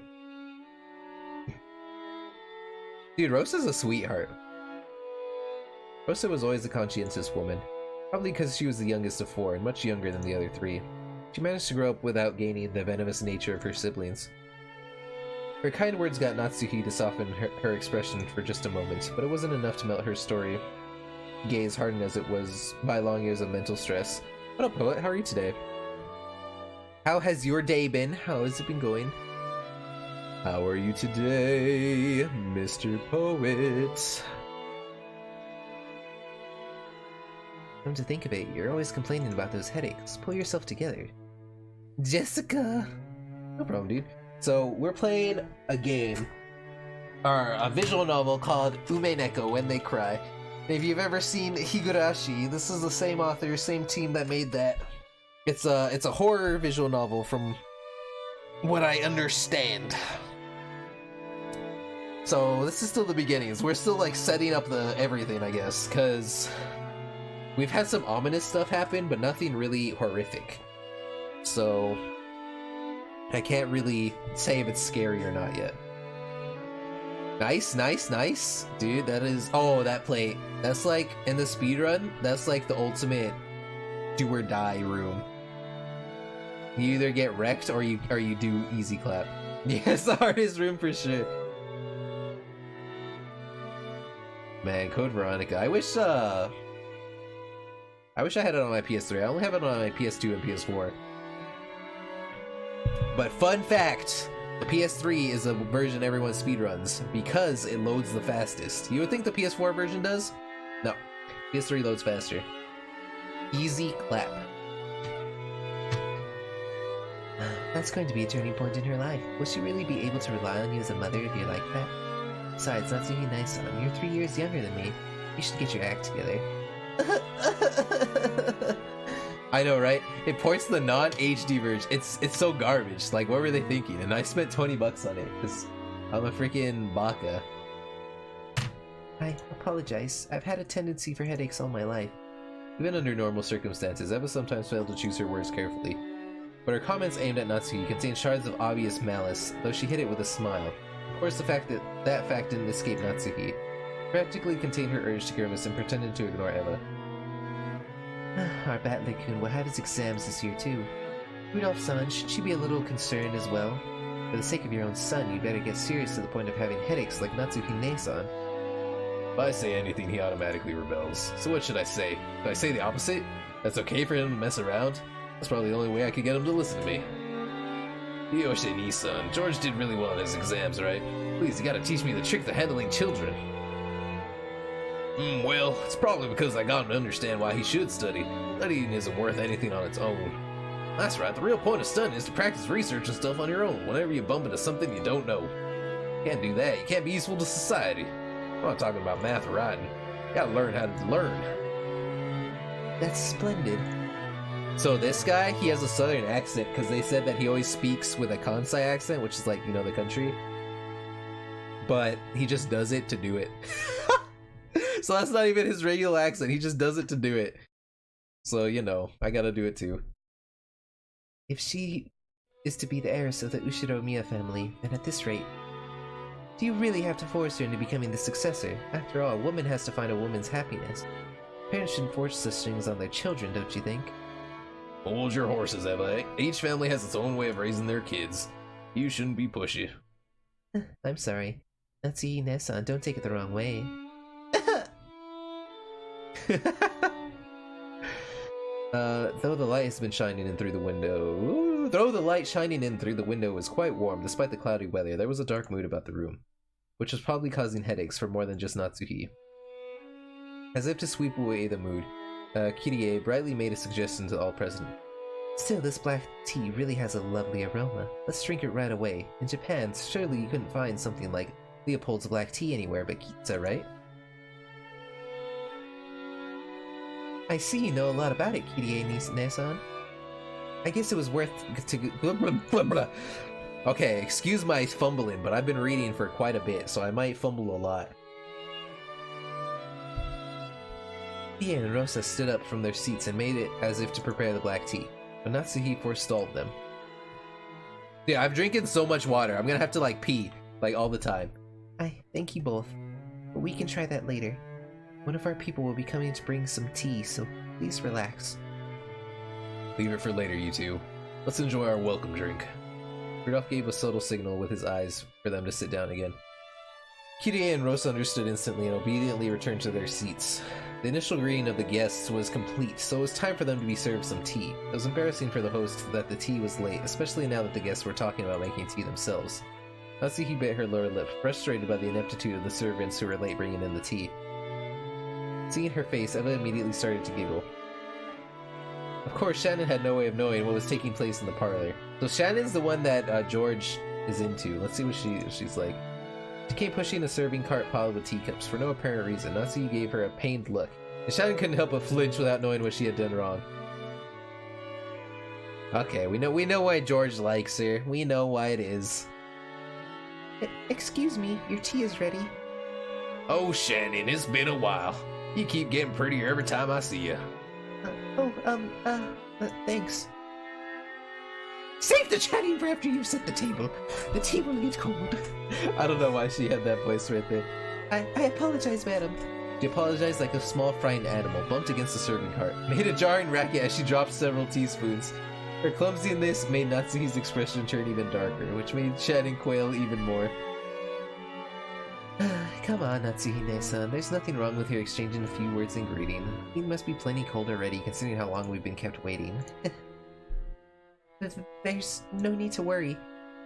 Dude, Rosa's a sweetheart. Rosa was always a conscientious woman. Probably because she was the youngest of four and much younger than the other three. She managed to grow up without gaining the venomous nature of her siblings. Her kind words got Natsuki to soften her expression for just a moment, but it wasn't enough to melt her story gaze hardened as it was by long years of mental stress. What up, poet? How are you today? How has your day been? How has it been going? How are you today, Mr. Poet? Come to think of it, you're always complaining about those headaches. Pull yourself together. Jessica! No problem, dude. So, we're playing a game, or a visual novel called Umineko, When They Cry. If you've ever seen Higurashi, this is the same author, same team that made that. It's a horror visual novel from what I understand. So, this is still the beginnings. We're still, like, setting up the everything, I guess, because we've had some ominous stuff happen, but nothing really horrific. So, I can't really say if it's scary or not yet. Nice, nice, nice. Dude, that is... Oh, that plate. That's like, in the speedrun, that's like the ultimate do or die room. You either get wrecked or you do easy clap. Yeah, it's the hardest room for sure. Man, Code Veronica. I wish I had it on my PS3. I only have it on my PS2 and PS4. But fun fact, the PS3 is a version everyone speedruns because it loads the fastest. You would think the PS4 version does? No. PS3 loads faster. Easy clap. That's going to be a turning point in her life. Will she really be able to rely on you as a mother if you're like that? Besides, Natsuki Nai-san, you're 3 years younger than me. You should get your act together. I know, right? It ports the non-HD version. It's so garbage. Like, what were they thinking? And I spent 20 bucks on it because I'm a freaking baka. I apologize. I've had a tendency for headaches all my life. Even under normal circumstances, Eva sometimes failed to choose her words carefully. But her comments aimed at Natsuki contained shards of obvious malice, though she hid it with a smile. Of course, that fact didn't escape Natsuki. Practically contained her urge to grimace and pretended to ignore Eva. Our Batlick-kun will have his exams this year too. Rudolph-san, should she be a little concerned as well? For the sake of your own son, you'd better get serious to the point of having headaches like Natsuki-ne-san. If I say anything, he automatically rebels. So what should I say? Should I say the opposite? That's okay for him to mess around? That's probably the only way I could get him to listen to me. Yoshe-ni-san, George did really well in his exams, right? Please, you gotta teach me the trick to handling children. Well, it's probably because I got him to understand why he should study. Studying isn't worth anything on its own. That's right, the real point of studying is to practice research and stuff on your own whenever you bump into something you don't know. You can't do that, you can't be useful to society. I'm not talking about math or writing. You gotta learn how to learn. That's splendid. So this guy, he has a southern accent because they said that he always speaks with a Kansai accent, which is like, you know, the country. But he just does it to do it. So that's not even his regular accent, he just does it to do it. So, you know, I gotta do it too. If she is to be the heiress of the Ushiro-miya family, and at this rate, do you really have to force her into becoming the successor? After all, a woman has to find a woman's happiness. Parents shouldn't force such things on their children, don't you think? Hold your horses, Eva. Each family has its own way of raising their kids. You shouldn't be pushy. I'm sorry. Natsuki-ne-san, don't take it the wrong way. Though the light has been shining in through the window... Though the light shining in through the window was quite warm, despite the cloudy weather, there was a dark mood about the room, which was probably causing headaches for more than just Natsuki. As if to sweep away the mood, Kirie brightly made a suggestion to all present. Still, this black tea really has a lovely aroma. Let's drink it right away. In Japan, surely you couldn't find something like Leopold's black tea anywhere but Kitsa, right? I see you know a lot about it, Kirie-ne-san. I guess it was worth to... Okay, excuse my fumbling, but I've been reading for quite a bit, so I might fumble a lot. Kirie and Rosa stood up from their seats and made it as if to prepare the black tea, but Natsuki forestalled them. Yeah, I'm drinking so much water, I'm gonna have to, like, pee, like, all the time. I thank you both, but we can try that later. One of our people will be coming to bring some tea, so please relax. Leave it for later, you two. Let's enjoy our welcome drink. Rudolph gave a subtle signal with his eyes for them to sit down again. Kirie and Rosa understood instantly and obediently returned to their seats. The initial greeting of the guests was complete, so it was time for them to be served some tea. It was embarrassing for the host that the tea was late, especially now that the guests were talking about making tea themselves. Natsuki bit her lower lip, frustrated by the ineptitude of the servants who were late bringing in the tea. Seeing her face, Eva immediately started to giggle. Of course, Shannon had no way of knowing what was taking place in the parlor. So Shannon's the one that George is into. Let's see what she's like. She came pushing a serving cart piled with teacups for no apparent reason. Natsuki gave her a pained look, and Shannon couldn't help but flinch without knowing what she had done wrong. Okay, we know why George likes her. We know why it is. Excuse me, your tea is ready. Oh, Shannon, it's been a while. You keep getting prettier every time I see you. Thanks. Save the chatting for after you've set the table. The tea will get cold. I don't know why she had that voice right there. I apologize, madam. She apologized like a small frightened animal, bumped against the serving cart, made a jarring racket as she dropped several teaspoons. Her clumsiness made Natsuki's expression turn even darker, which made Shannon quail even more. Come on, Natsuki-ne-san. There's nothing wrong with her exchanging a few words in greeting. It must be plenty cold already, considering how long we've been kept waiting. There's no need to worry.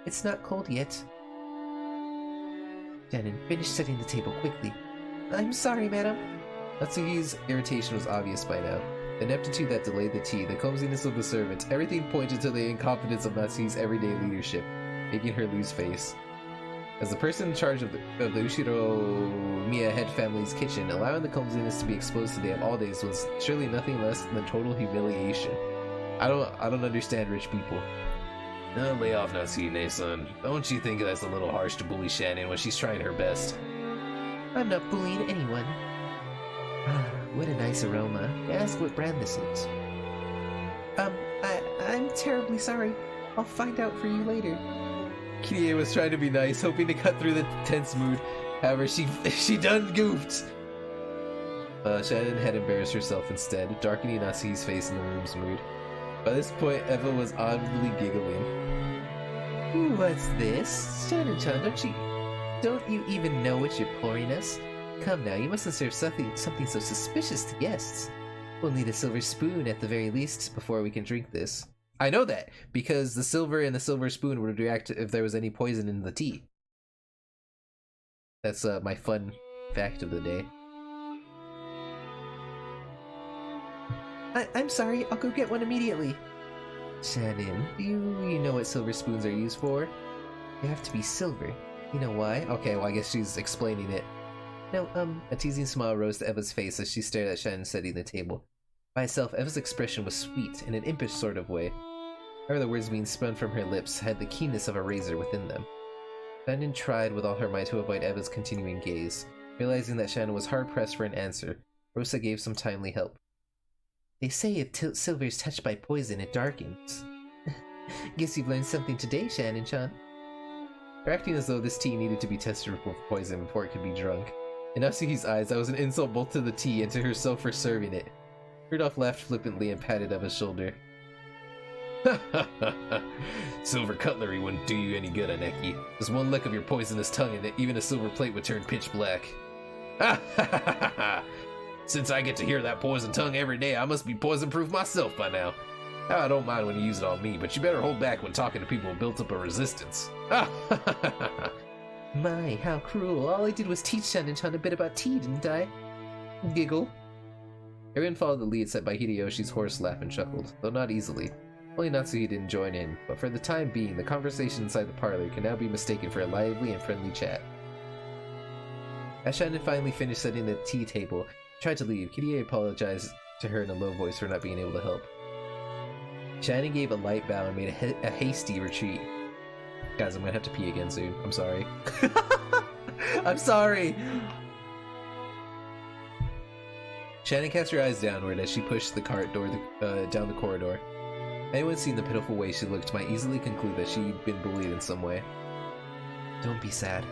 It's not cold yet. Shannon, finish setting the table quickly. I'm sorry, madam. Natsuki's irritation was obvious by now. The ineptitude that delayed the tea, the clumsiness of the servants, everything pointed to the incompetence of Natsuki's everyday leadership, making her lose face. As the person in charge of the Ushiro-miya head family's kitchen, allowing the clumsiness to be exposed today of all days was surely nothing less than total humiliation. I don't understand rich people. No, lay off Natsuki-ne-san. Don't you think that's a little harsh to bully Shannon when she's trying her best? I'm not bullying anyone. What a nice aroma. Ask what brand this is. I'm terribly sorry. I'll find out for you later. Kirie was trying to be nice, hoping to cut through the tense mood. However, she done goofed. Shannon had embarrassed herself instead, darkening Nasuhi's face in the room's mood. By this point, Eva was audibly giggling. What's this? Shannon-chan, don't you even know what you're pouring us? Come now, you mustn't serve something so suspicious to guests. We'll need a silver spoon at the very least before we can drink this. I know that, because the silver and the silver spoon would react if there was any poison in the tea. That's my fun fact of the day. I'm sorry, I'll go get one immediately. Shannon, do you know what silver spoons are used for? They have to be silver. You know why? Okay, well I guess she's explaining it. No, A teasing smile rose to Eva's face as she stared at Shannon setting the table. By itself, Eva's expression was sweet, in an impish sort of way. However, the words being spun from her lips had the keenness of a razor within them. Shannon tried with all her might to avoid Eva's continuing gaze. Realizing that Shannon was hard-pressed for an answer, Rosa gave some timely help. They say if silver is touched by poison, it darkens. Guess you've learned something today, Shannon-chan. Acting as though this tea needed to be tested for poison before it could be drunk. In Nasuhi's eyes, that was an insult both to the tea and to herself for serving it. Rudolph laughed flippantly and patted Eva's shoulder. Silver cutlery wouldn't do you any good, Aneki. Just one lick of your poisonous tongue and even a silver plate would turn pitch black. Since I get to hear that poison tongue every day, I must be poison-proof myself by now. I don't mind when you use it on me, but you better hold back when talking to people who built up a resistance. My, how cruel. All I did was teach Shannon-chan a bit about tea, didn't I? Giggle. Everyone followed the lead set by Hideyoshi's horse laugh and chuckled, though not easily. Only Natsuhi didn't join in, but for the time being, the conversation inside the parlor can now be mistaken for a lively and friendly chat. As Shannon finally finished setting the tea table, she tried to leave. Kirie apologized to her in a low voice for not being able to help. Shannon gave a light bow and made a hasty retreat. Guys, I'm gonna have to pee again soon. I'm sorry. I'm sorry! Shannon cast her eyes downward as she pushed the cart door down the corridor. Anyone seeing the pitiful way she looked might easily conclude that she'd been bullied in some way. Don't be sad.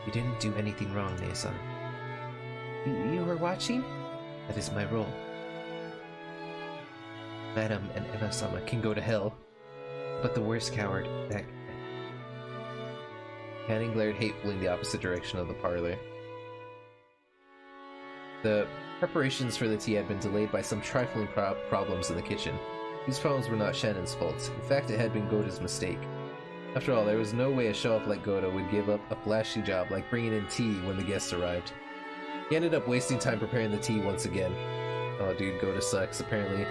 You didn't do anything wrong, Ne-san. You were watching? That is my role. Madam and Eva-sama can go to hell, but the worst coward, that... Shannon glared hatefully in the opposite direction of the parlor. The preparations for the tea had been delayed by some trifling problems in the kitchen. These problems were not Shannon's fault. In fact, it had been Goda's mistake. After all, there was no way a show-off like Goda would give up a flashy job like bringing in tea when the guests arrived. He ended up wasting time preparing the tea once again. Oh dude, Goda sucks, apparently.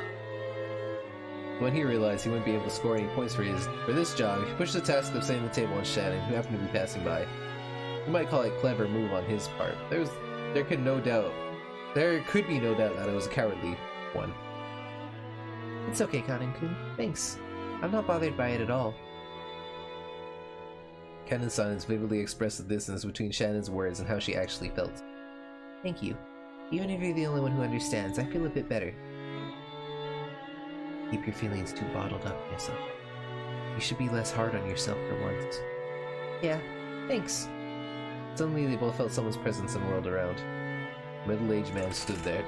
When he realized he wouldn't be able to score any points for this job, he pushed the task of setting the table on Shannon, who happened to be passing by. You might call it a clever move on his part. There could be no doubt that it was a cowardly one. It's okay, Kanen-kun. Thanks. I'm not bothered by it at all. Kanen's silence vividly expressed the distance between Shannon's words and how she actually felt. Thank you. Even if you're the only one who understands, I feel a bit better. Keep your feelings too bottled up, Nessa. You should be less hard on yourself for once. Yeah, thanks. Suddenly they both felt someone's presence and whirled around. A middle-aged man stood there.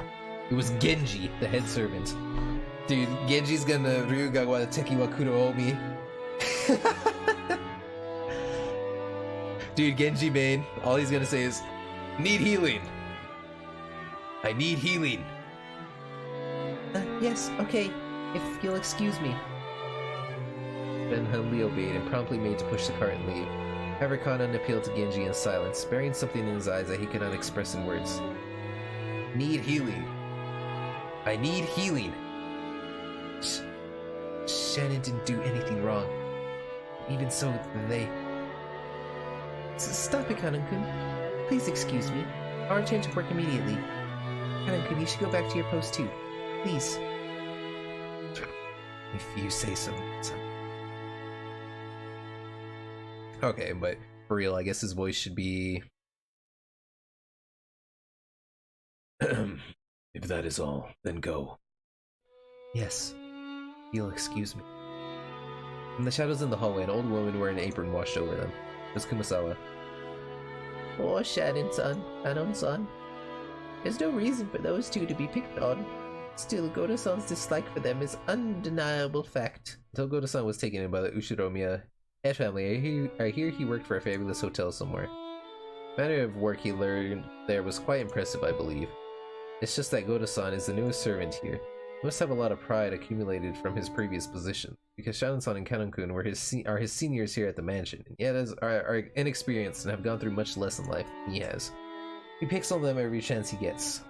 It was Genji, the head servant. Dude, Genji's gonna Ryuga wa teki wa kuro omi. Dude, Genji main, all he's gonna say is, need healing. I need healing. Yes, okay. If you'll excuse me. Ben humbly obeyed and promptly made to push the cart and leave. However, Kanan appealed to Genji in silence, bearing something in his eyes that he could not express in words. Need healing. I need healing. Shannon didn't do anything wrong. Even so, they... Stop it, Kanan-kun. Please excuse me. I'll return to work immediately. Kanan-kun, you should go back to your post too. Please. If you say so, son. Okay, but for real, I guess his voice should be... If that is all, then go. Yes. You'll excuse me. In the shadows in the hallway, an old woman wearing an apron washed over them. It was Kumasawa. Oh, Shanin-san, Anon-san. There's no reason for those two to be picked on. Still, Goto-san's dislike for them is undeniable fact. Until Goto-san was taken in by the Ushiromiya head family, I hear he worked for a fabulous hotel somewhere. The manner of work he learned there was quite impressive, I believe. It's just that Goto-san is the newest servant here. He must have a lot of pride accumulated from his previous position, because Shanin-san and Kanon-kun are his seniors here at the mansion, and yet are inexperienced and have gone through much less in life than he has. He picks on them every chance he gets.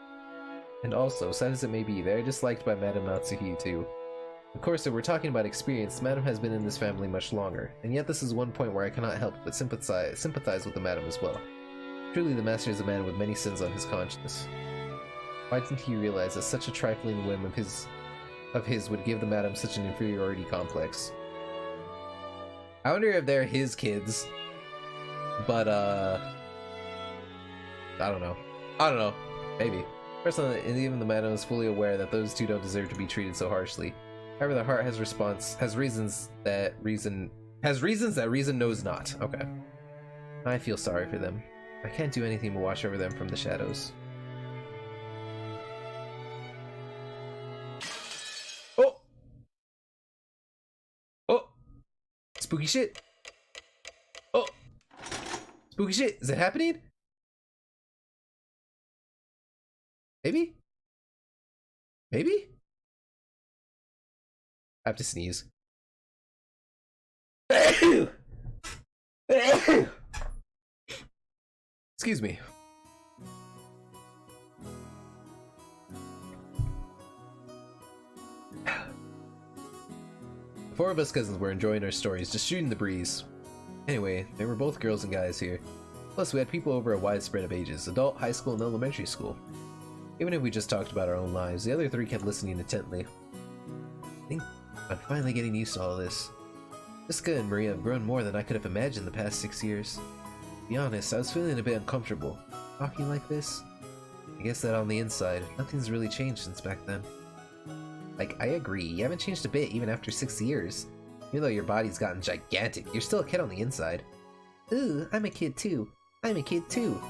And also, sad as it may be, they are disliked by Madame Natsuhi too. Of course, if we're talking about experience, Madame has been in this family much longer, and yet this is one point where I cannot help but sympathize with the Madame as well. Truly, the master is a man with many sins on his conscience. Why didn't he realize that such a trifling whim of his would give the Madame such an inferiority complex? I wonder if they're his kids, but I don't know. Maybe. Personally, and even the Madame is fully aware that those two don't deserve to be treated so harshly. However, the heart has reasons that reason knows not. Okay. I feel sorry for them. I can't do anything but watch over them from the shadows. Oh! Oh! Spooky shit! Oh! Spooky shit! Is it happening? Maybe? Maybe? I have to sneeze. Excuse me. The four of us cousins were enjoying our stories, just shooting the breeze. Anyway, they were both girls and guys here. Plus, we had people over a wide spread of ages, adult, high school, and elementary school. Even if we just talked about our own lives, the other three kept listening intently. I think I'm finally getting used to all this. Jessica and Maria have grown more than I could have imagined the past 6 years. To be honest, I was feeling a bit uncomfortable. Talking like this? I guess that on the inside, nothing's really changed since back then. Like, I agree, you haven't changed a bit even after 6 years. Even though your body's gotten gigantic, you're still a kid on the inside. Ooh, I'm a kid too. I'm a kid too.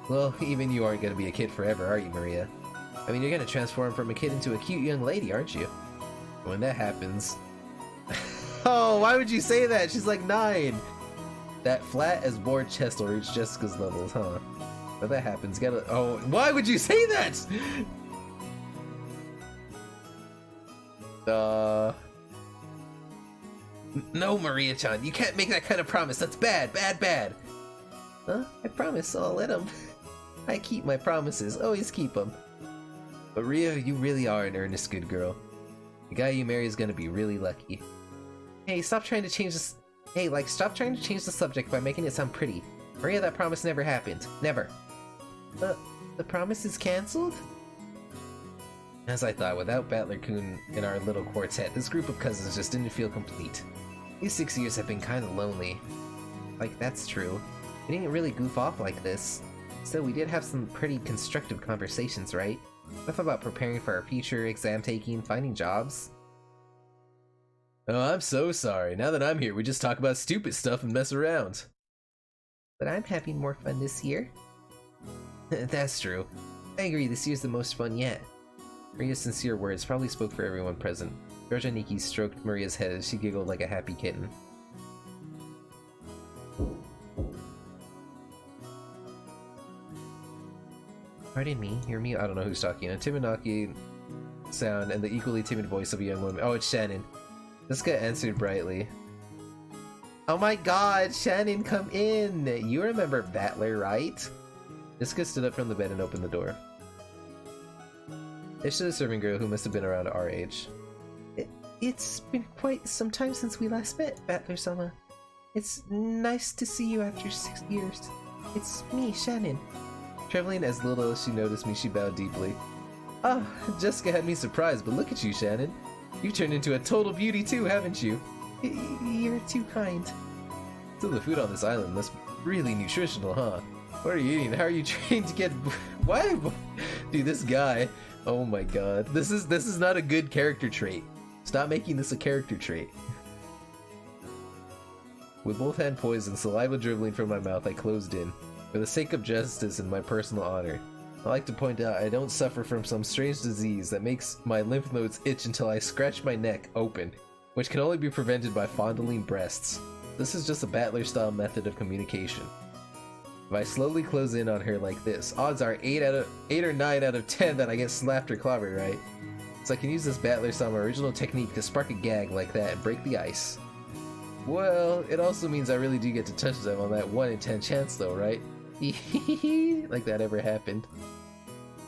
Well, even you aren't gonna be a kid forever, are you, Maria? I mean, you're gonna transform from a kid into a cute young lady, aren't you? When that happens... Oh, why would you say that? She's like 9! That flat as board chest will reach Jessica's levels, huh? When that happens, you gotta... Oh, why would you say that? No, Maria-chan, you can't make that kind of promise. That's bad, bad, bad. Huh? I promise I'll let him. I keep my promises, always keep them. But Ria, you really are an earnest good girl. The guy you marry is gonna be really lucky. Hey, stop trying to change this. Hey, like, stop trying to change the subject by making it sound pretty. Maria, that promise never happened. Never. The promise is cancelled? As I thought, without Battler-kun in our little quartet, this group of cousins just didn't feel complete. These 6 years have been kinda lonely. Like, that's true. We didn't really goof off like this. Still, we did have some pretty constructive conversations, right? Stuff about preparing for our future, exam taking, finding jobs. Oh, I'm so sorry. Now that I'm here, we just talk about stupid stuff and mess around. But I'm having more fun this year. That's true. I agree, this year's the most fun yet. Maria's sincere words probably spoke for everyone present. Georgia Nikki stroked Maria's head as she giggled like a happy kitten. Pardon me, you're mute. I don't know who's talking. A timid sound and the equally timid voice of a young woman. Oh, it's Shannon. Jessica answered brightly. Oh my god, Shannon, come in! You remember Battler, right? Jessica stood up from the bed and opened the door. There stood a serving girl who must have been around our age. It's been quite some time since we last met, Battler-sama. It's nice to see you after 6 years. It's me, Shannon. Trembling as little as she noticed me, she bowed deeply. Oh, Jessica had me surprised, but look at you, Shannon. You've turned into a total beauty too, haven't you? You're too kind. So the food on this island must be really nutritional, huh? What are you eating? How are you trained to get... Why? Dude, this guy... Oh my god. This is not a good character trait. Stop making this a character trait. With both hand poised and saliva dribbling from my mouth, I closed in. For the sake of justice and my personal honor, I like to point out I don't suffer from some strange disease that makes my lymph nodes itch until I scratch my neck open, which can only be prevented by fondling breasts. This is just a battler-style method of communication. If I slowly close in on her like this, odds are 8 or 9 out of 10 that I get slapped or clobbered, right? So I can use this battler-style my original technique to spark a gag like that and break the ice. Well, it also means I really do get to touch them on that 1 in 10 chance though, right? Like that ever happened.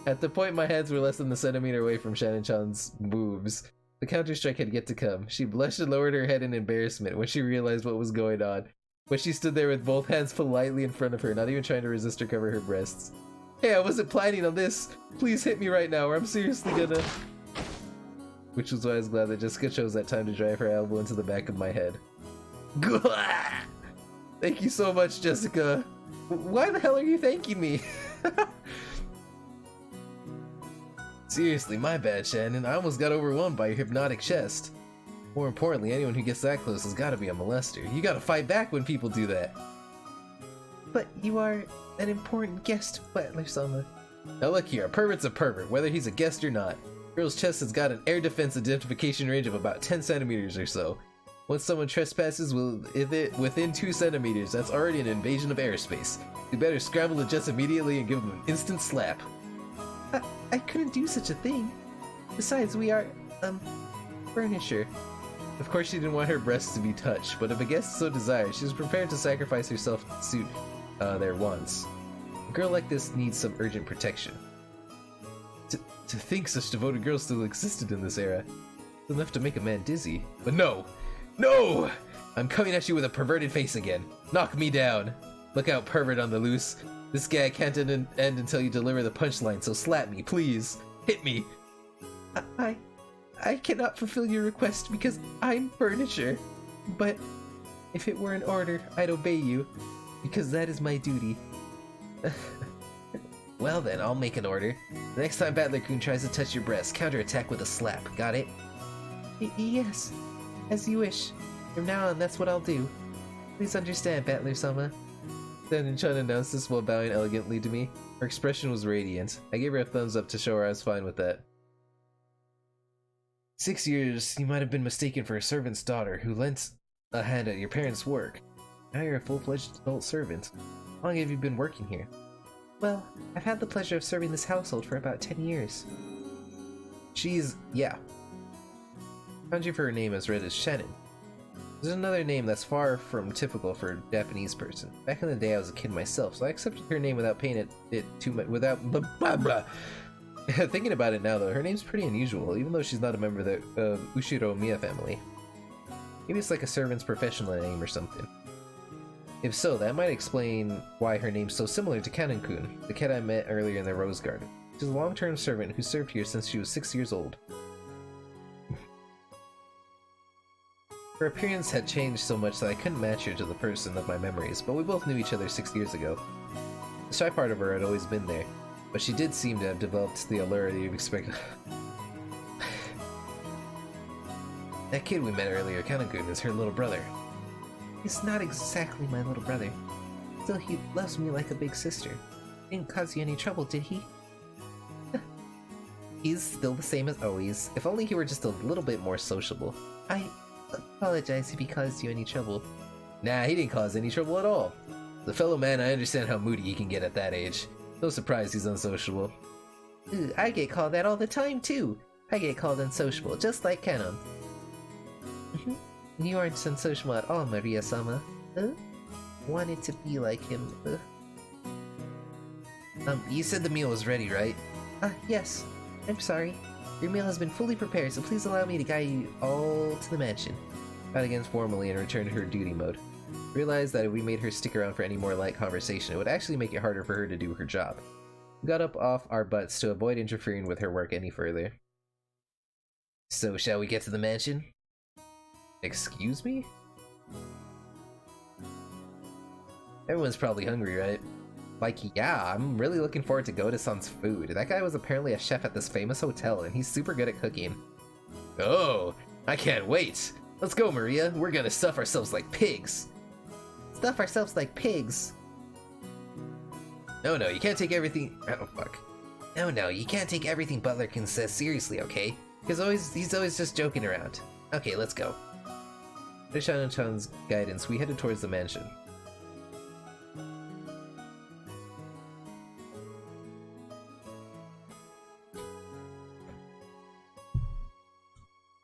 At the point my hands were less than a centimeter away from Shannon-chan's boobs, the counter-strike had yet to come. She blushed and lowered her head in embarrassment when she realized what was going on. But she stood there with both hands politely in front of her, not even trying to resist or cover her breasts. Hey, I wasn't planning on this! Please hit me right now or I'm seriously gonna... Which was why I was glad that Jessica chose that time to drive her elbow into the back of my head. Thank you so much, Jessica. Why the hell are you thanking me? Seriously, my bad, Shannon. I almost got overwhelmed by your hypnotic chest. More importantly, anyone who gets that close has got to be a molester. You gotta fight back when people do that. But you are an important guest, Battler-sama. Now look here, a pervert's a pervert, whether he's a guest or not. Girl's chest has got an air defense identification range of about 10 centimeters or so. Once someone trespasses within 2 centimeters, that's already an invasion of airspace. You better scramble the jets immediately and give them an instant slap. I couldn't do such a thing. Besides, we are, furniture. Of course she didn't want her breasts to be touched, but if a guest so desired, she was prepared to sacrifice herself to suit their wants. A girl like this needs some urgent protection. To think such devoted girls still existed in this era. It's enough to make a man dizzy. But no! No! I'm coming at you with a perverted face again. Knock me down. Look out, pervert on the loose. This gag can't end until you deliver the punchline, so slap me, please. Hit me. I cannot fulfill your request because I'm furniture. But if it were an order, I'd obey you, because that is my duty. Well then, I'll make an order. The next time Battler-kun tries to touch your breast, counterattack with a slap. Got it? Yes, as you wish. From now on, that's what I'll do. Please understand, Battler-sama. Shannon-chan announced this while bowing elegantly to me. Her expression was radiant. I gave her a thumbs up to show her I was fine with that. 6 years, you might have been mistaken for a servant's daughter who lent a hand at your parents' work. Now you're a full-fledged adult servant. How long have you been working here? Well, I've had the pleasure of serving this household for about 10 years. Yeah. Kanji for her name is read as Shannon. There's another name that's far from typical for a Japanese person. Back in the day I was a kid myself, so I accepted her name without paying it too much, without Thinking about it now though, her name's pretty unusual, even though she's not a member of the Ushiro Miya family. Maybe it's like a servant's professional name or something. If so, that might explain why her name's so similar to Kanon-kun, the kid I met earlier in the Rose Garden. She's a long-term servant who served here since she was 6 years old. Her appearance had changed so much that I couldn't match her to the person of my memories, but we both knew each other 6 years ago. The shy part of her had always been there, but she did seem to have developed the allure that you'd expect. That kid we met earlier, Kanon-kun, is her little brother. He's not exactly my little brother. Still, he loves me like a big sister. Didn't cause you any trouble, did he? He's still the same as always. If only he were just a little bit more sociable. I apologize if he caused you any trouble. Nah, he didn't cause any trouble at all. As a fellow man, I understand how moody he can get at that age. No surprise he's unsociable. I get called that all the time, too. I get called unsociable, just like Kanon. You aren't unsociable at all, Maria-sama. Wanted to be like him. You said the meal was ready, right? Yes. I'm sorry. Your meal has been fully prepared, so please allow me to guide you all to the mansion. Bowed again formally and returned to her duty mode. Realized that if we made her stick around for any more light conversation, it would actually make it harder for her to do her job. We got up off our butts to avoid interfering with her work any further. So, shall we get to the mansion? Excuse me? Everyone's probably hungry, right? Like, yeah, I'm really looking forward to Goda-san's food. That guy was apparently a chef at this famous hotel, and he's super good at cooking. Oh, I can't wait! Let's go, Maria. We're gonna stuff ourselves like pigs. stuff ourselves like pigs. No, you can't take everything. Oh, fuck. No, you can't take everything Butlerkin says seriously, okay? Because he's always just joking around. Okay, let's go. Under Shannon-chan's guidance, we headed towards the mansion.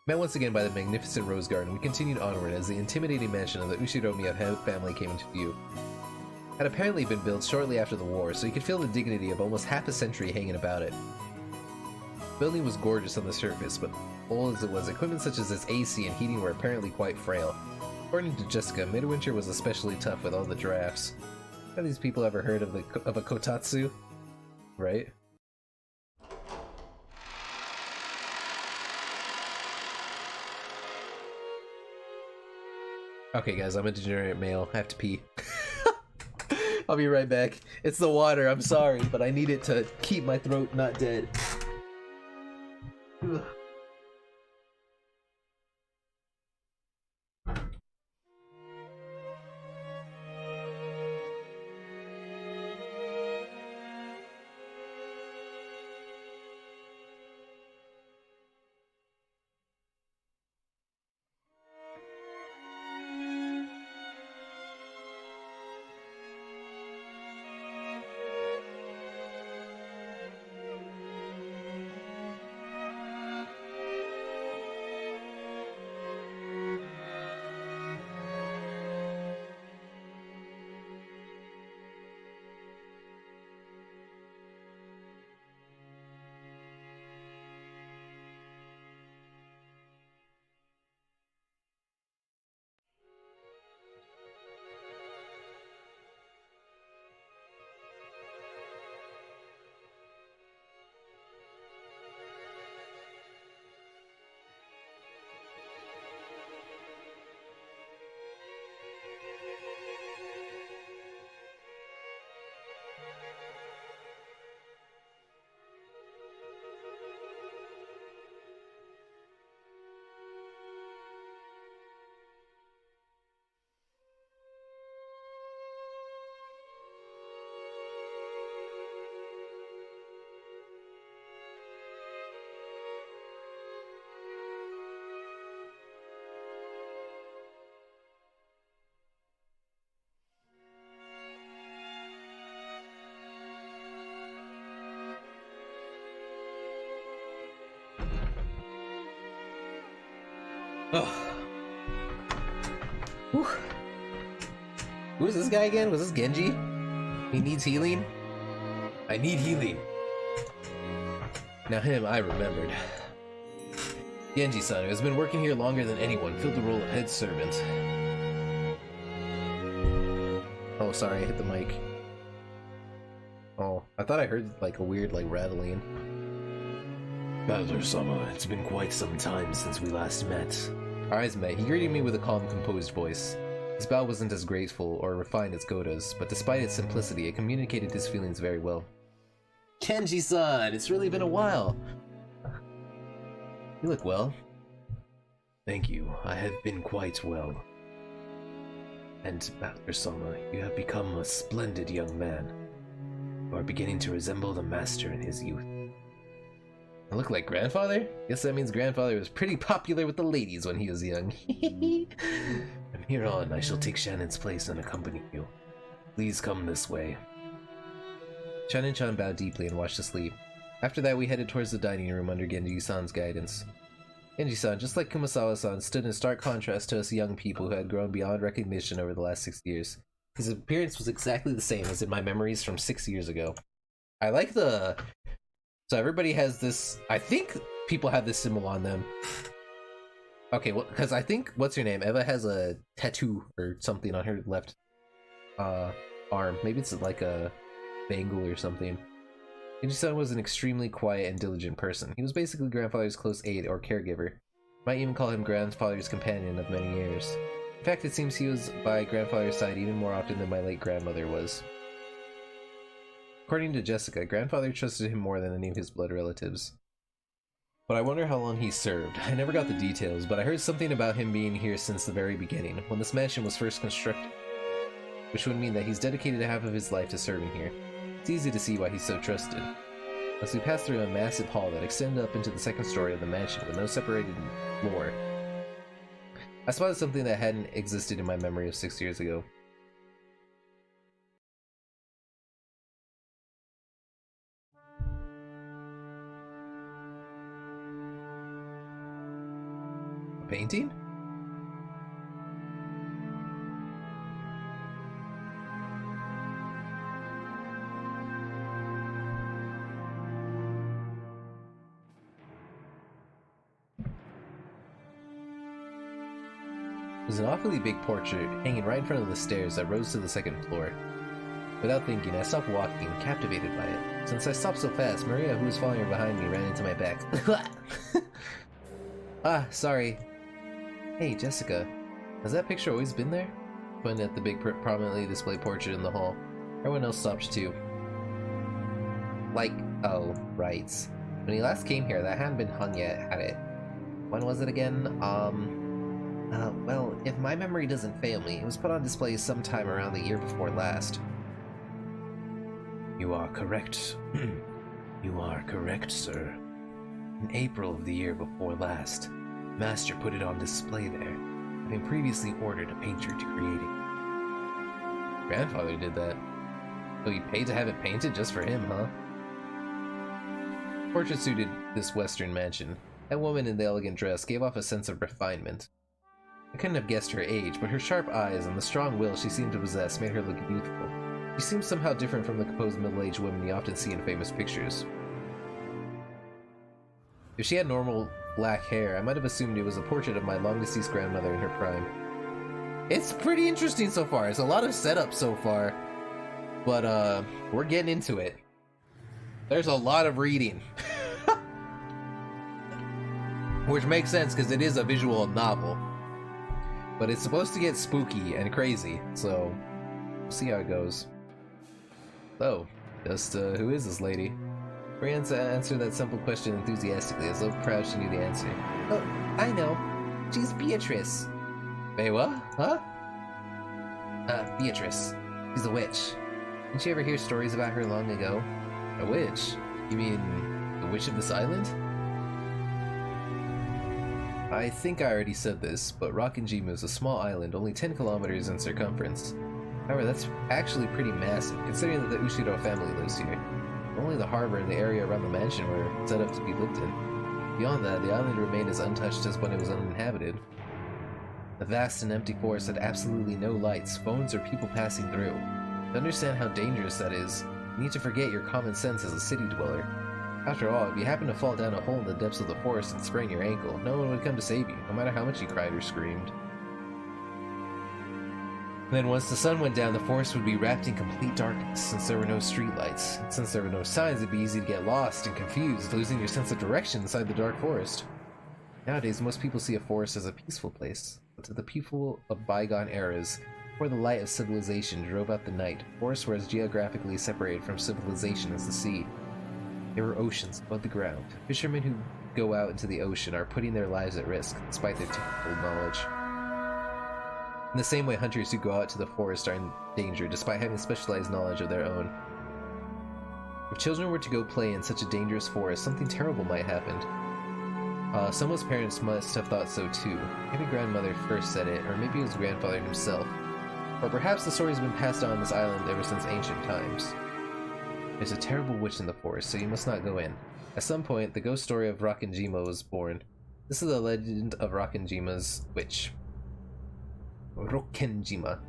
Met once again by the magnificent rose garden, we continued onward as the intimidating mansion of the Ushiromiya family came into view. It had apparently been built shortly after the war, so you could feel the dignity of almost half a century hanging about it. The building was gorgeous on the surface, but old as it was, equipment such as its AC and heating were apparently quite frail. According to Jessica, midwinter was especially tough with all the drafts. Have these people ever heard of a kotatsu? Right? Okay guys, I'm a degenerate male. I have to pee. I'll be right back. It's the water, I'm sorry, but I need it to keep my throat not dead. Ugh. Oh. Whew. Who is this guy again? Was this Genji? He needs healing? I need healing. Now him, I remembered. Genji-san, who has been working here longer than anyone, filled the role of head servant. Oh, sorry, I hit the mic. Oh, I thought I heard like a weird rattling. Butler-sama, it's been quite some time since we last met. Our eyes met. He greeted me with a calm, composed voice. His bow wasn't as graceful or refined as Goda's, but despite its simplicity, it communicated his feelings very well. Kenji-san, it's really been a while. You look well. Thank you. I have been quite well. And Butler-sama, you have become a splendid young man. You are beginning to resemble the master in his youth. I look like grandfather? Guess that means grandfather was pretty popular with the ladies when he was young. From here on, I shall take Shannon's place and accompany you. Please come this way. Shannon-chan bowed deeply and watched us leave. After that, we headed towards the dining room under Genji-san's guidance. Genji-san, just like Kumasawa-san, stood in stark contrast to us young people who had grown beyond recognition over the last 6 years. His appearance was exactly the same as in my memories from 6 years ago. I like the... So everybody has this... I think people have this symbol on them. Okay, well, because I think... What's her name? Eva has a tattoo or something on her left arm. Maybe it's like a bangle or something. Genji-san was an extremely quiet and diligent person. He was basically grandfather's close aide or caregiver. Might even call him grandfather's companion of many years. In fact, it seems he was by grandfather's side even more often than my late grandmother was. According to Jessica, grandfather trusted him more than any of his blood relatives. But I wonder how long he served. I never got the details, but I heard something about him being here since the very beginning, when this mansion was first constructed. which would mean that he's dedicated half of his life to serving here. It's easy to see why he's so trusted. As we passed through a massive hall that extended up into the second story of the mansion with no separated floor, I spotted something that hadn't existed in my memory of 6 years ago. A painting? There's an awfully big portrait hanging right in front of the stairs that rose to the second floor. Without thinking, I stopped walking, captivated by it. Since I stopped so fast, Maria, who was following behind me, ran into my back. Ah, sorry. Hey, Jessica. Has that picture always been there? Pointed at the big, prominently displayed portrait in the hall. Everyone else stopped too. Like, oh, right. When he last came here, that hadn't been hung yet, had it? When was it again? Well, if my memory doesn't fail me, it was put on display sometime around the year before last. You are correct. You are correct, sir. In April of the year before last, Master put it on display there, having previously ordered a painter to create it. Grandfather did that. So he paid to have it painted just for him, huh? Portrait suited this western mansion. That woman in the elegant dress gave off a sense of refinement. I couldn't have guessed her age, but her sharp eyes and the strong will she seemed to possess made her look youthful. She seemed somehow different from the composed middle-aged women you often see in famous pictures. If she had normal black hair, I might have assumed it was a portrait of my long-deceased grandmother in her prime. It's pretty interesting so far. It's a lot of setup so far, but we're getting into it. There's a lot of reading. Which makes sense because it is a visual novel. But it's supposed to get spooky and crazy, so we'll see how it goes. So, just who is this lady? Brienne answered that simple question enthusiastically, as though proud she knew the answer. Oh, I know. She's Beatrice. Wait, what? Huh? Beatrice. She's a witch. Didn't you ever hear stories about her long ago? A witch? You mean the witch of this island? I think I already said this, but Rokkenjima is a small island only 10 kilometers in circumference. However, that's actually pretty massive, considering that the Ushiro family lives here. Only the harbor and the area around the mansion were set up to be lived in. Beyond that, the island remained as untouched as when it was uninhabited. The vast and empty forest had absolutely no lights, phones, or people passing through. To understand how dangerous that is, you need to forget your common sense as a city dweller. After all, if you happen to fall down a hole in the depths of the forest and sprain your ankle, no one would come to save you, no matter how much you cried or screamed. Then once the sun went down, the forest would be wrapped in complete darkness, since there were no streetlights. And since there were no signs, it'd be easy to get lost and confused, losing your sense of direction inside the dark forest. Nowadays, most people see a forest as a peaceful place, but to the people of bygone eras, before the light of civilization drove out the night, forests were as geographically separated from civilization as the sea. There were oceans above the ground. Fishermen who go out into the ocean are putting their lives at risk, despite their technical knowledge. In the same way, hunters who go out to the forest are in danger, despite having specialized knowledge of their own. If children were to go play in such a dangerous forest, something terrible might happen. Someone's parents must have thought so too. Maybe grandmother first said it, or maybe it was grandfather himself. Or perhaps the story's been passed on this island ever since ancient times. There's a terrible witch in the forest, so you must not go in. At some point, the ghost story of Rokkenjima was born. This is the legend of Rokkenjima's witch. Rokkenjima.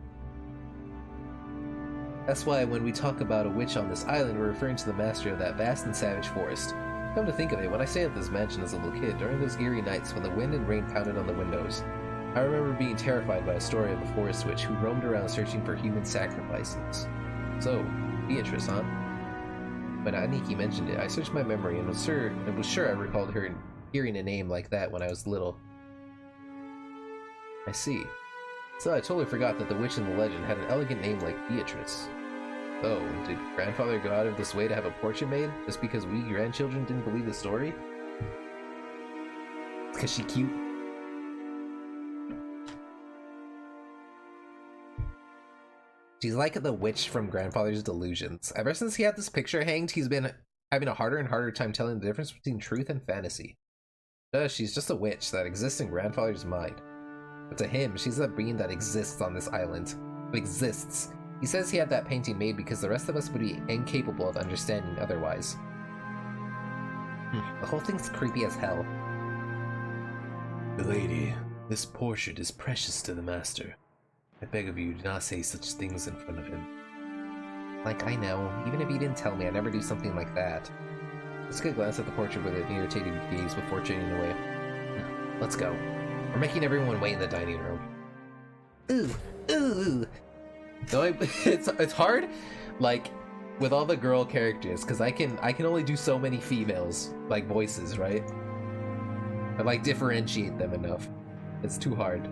That's why when we talk about a witch on this island, we're referring to the master of that vast and savage forest. Come to think of it, when I stayed at this mansion as a little kid, during those eerie nights when the wind and rain pounded on the windows, I remember being terrified by a story of a forest witch who roamed around searching for human sacrifices. So, Beatrice, huh? When Aniki mentioned it, I searched my memory and was sure I recalled her hearing a name like that when I was little. I see. So I totally forgot that the witch in the legend had an elegant name like Beatrice. Oh, did grandfather go out of this way to have a portrait made, just because we grandchildren didn't believe the story? Because she cute? She's like the witch from Grandfather's Delusions. Ever since he had this picture hanged, he's been having a harder and harder time telling the difference between truth and fantasy. She's just a witch that exists in Grandfather's mind. But to him, she's a being that exists on this island. Exists. He says he had that painting made because the rest of us would be incapable of understanding otherwise. The whole thing's creepy as hell. Milady, this portrait is precious to the master. I beg of you, do not say such things in front of him. Like, I know. Even if you didn't tell me, I'd never do something like that. Let's get a glance at the portrait with an irritated gaze before turning away. Let's go. We're making everyone wait in the dining room. Ooh. No, it's hard, like, with all the girl characters, because I can only do so many females, like, voices, right? I like differentiate them enough. It's too hard.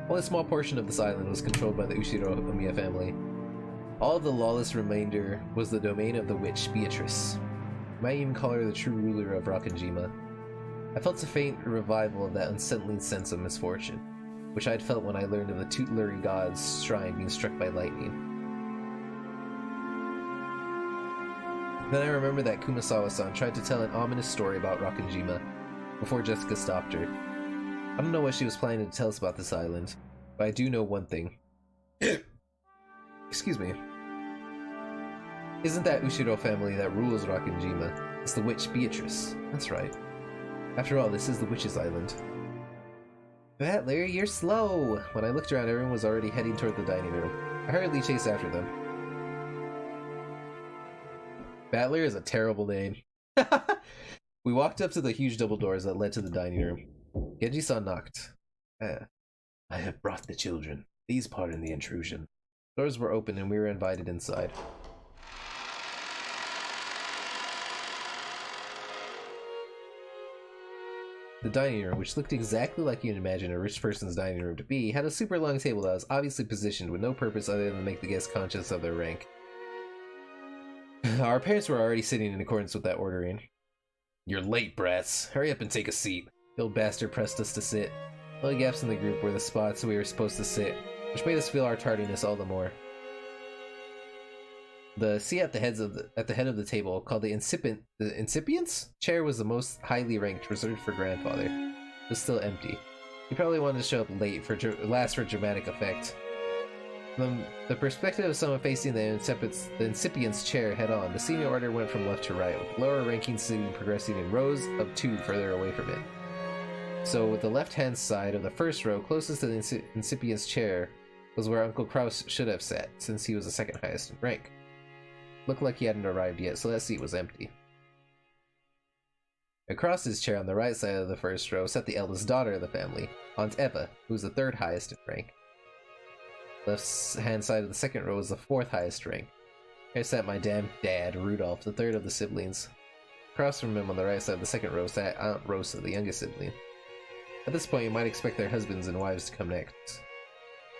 Only a small portion of this island was controlled by the Ushiro Omiya family. All of the lawless remainder was the domain of the witch Beatrice. You might even call her the true ruler of Rakanjima. I felt a faint revival of that unsettling sense of misfortune, which I had felt when I learned of the tutelary god's shrine being struck by lightning. Then I remembered that Kumasawa-san tried to tell an ominous story about Rakanjima before Jessica stopped her. I don't know what she was planning to tell us about this island, but I do know one thing. Excuse me. Isn't that Ushiro family that rules Rakanjima? It's the witch Beatrice. That's right. After all, this is the witch's island. Battler, you're slow! When I looked around, everyone was already heading toward the dining room. I hurriedly chased after them. Battler is a terrible name. We walked up to the huge double doors that led to the dining room. Genji-san knocked. I have brought the children. Please pardon the intrusion. Doors were open and we were invited inside. The dining room, which looked exactly like you'd imagine a rich person's dining room to be, had a super long table that was obviously positioned with no purpose other than to make the guests conscious of their rank. Our parents were already sitting in accordance with that ordering. You're late, brats. Hurry up and take a seat. The old bastard pressed us to sit. The only gaps in the group were the spots we were supposed to sit, which made us feel our tardiness all the more. The seat at the head of the table, called the incipients chair, was the most highly ranked, reserved for grandfather. It was still empty. He probably wanted to show up late last for dramatic effect. From the perspective of someone facing the incipient's chair head-on, the seating order went from left to right, with lower ranking sitting progressing in rows of 2 further away from it. So, with the left-hand side of the first row closest to the incipient's chair was where Uncle Kraus should have sat, since he was the second highest in rank. Looked like he hadn't arrived yet, so that seat was empty. Across his chair on the right side of the first row sat the eldest daughter of the family, Aunt Eva, who was the 3rd highest in rank. Left-hand side of the second row was the 4th highest rank. Here sat my damn dad, Rudolph, the 3rd of the siblings. Across from him on the right side of the second row sat Aunt Rosa, the youngest sibling. At this point, you might expect their husbands and wives to come next.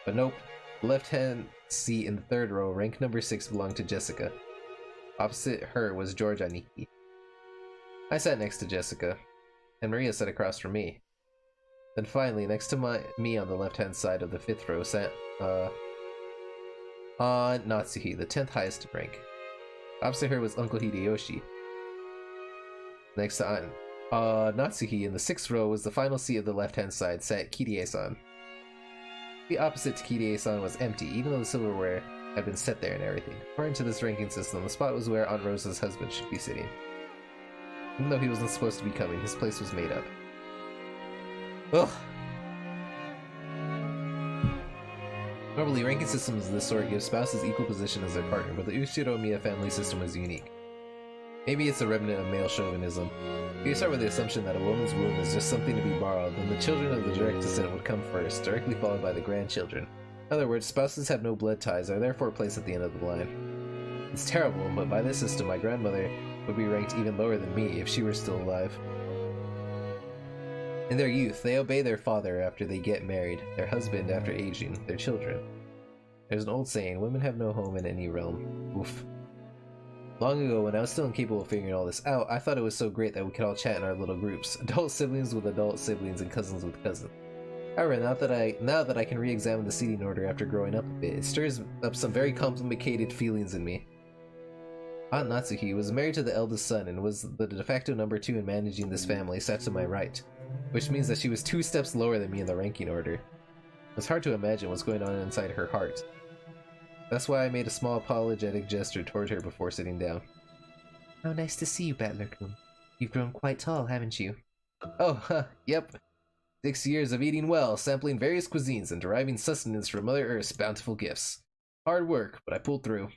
But nope, the left-hand seat in the 3rd row, rank number 6, belonged to Jessica. Opposite her was George Aniki. I sat next to Jessica, and Maria sat across from me. Then finally, next to me on the left-hand side of the 5th row sat, Aunt Natsuhi, the 10th highest in rank. Opposite her was Uncle Hideyoshi. Next to Aunt Natsuhi in the 6th row was the final seat of the left-hand side, sat Kirie-san. The opposite to Kirie-san was empty, even though the silverware had been set there and everything. According to this ranking system, the spot was where Aunt Rosa's husband should be sitting. Even though he wasn't supposed to be coming, his place was made up. Ugh! Normally, ranking systems of this sort give spouses equal position as their partner, but the Ushiro-miya family system was unique. Maybe it's a remnant of male chauvinism. If you start with the assumption that a woman's womb is just something to be borrowed, then the children of the direct descent would come first, directly followed by the grandchildren. In other words, spouses have no blood ties, are therefore placed at the end of the line. It's terrible, but by this system, my grandmother would be ranked even lower than me if she were still alive. In their youth, they obey their father after they get married, their husband after aging, their children. There's an old saying, women have no home in any realm. Oof. Long ago, when I was still incapable of figuring all this out, I thought it was so great that we could all chat in our little groups, adult siblings with adult siblings and cousins with cousins. However, now that I can re-examine the seating order after growing up a bit, it stirs up some very complicated feelings in me. Aunt Natsuki was married to the eldest son and was the de facto number 2 in managing this family, sat to my right, which means that she was 2 steps lower than me in the ranking order. It's hard to imagine what's going on inside her heart. That's why I made a small apologetic gesture toward her before sitting down. How nice to see you, Battler-kun. You've grown quite tall, haven't you? Oh, yep. 6 years of eating well, sampling various cuisines, and deriving sustenance from Mother Earth's bountiful gifts. Hard work, but I pulled through.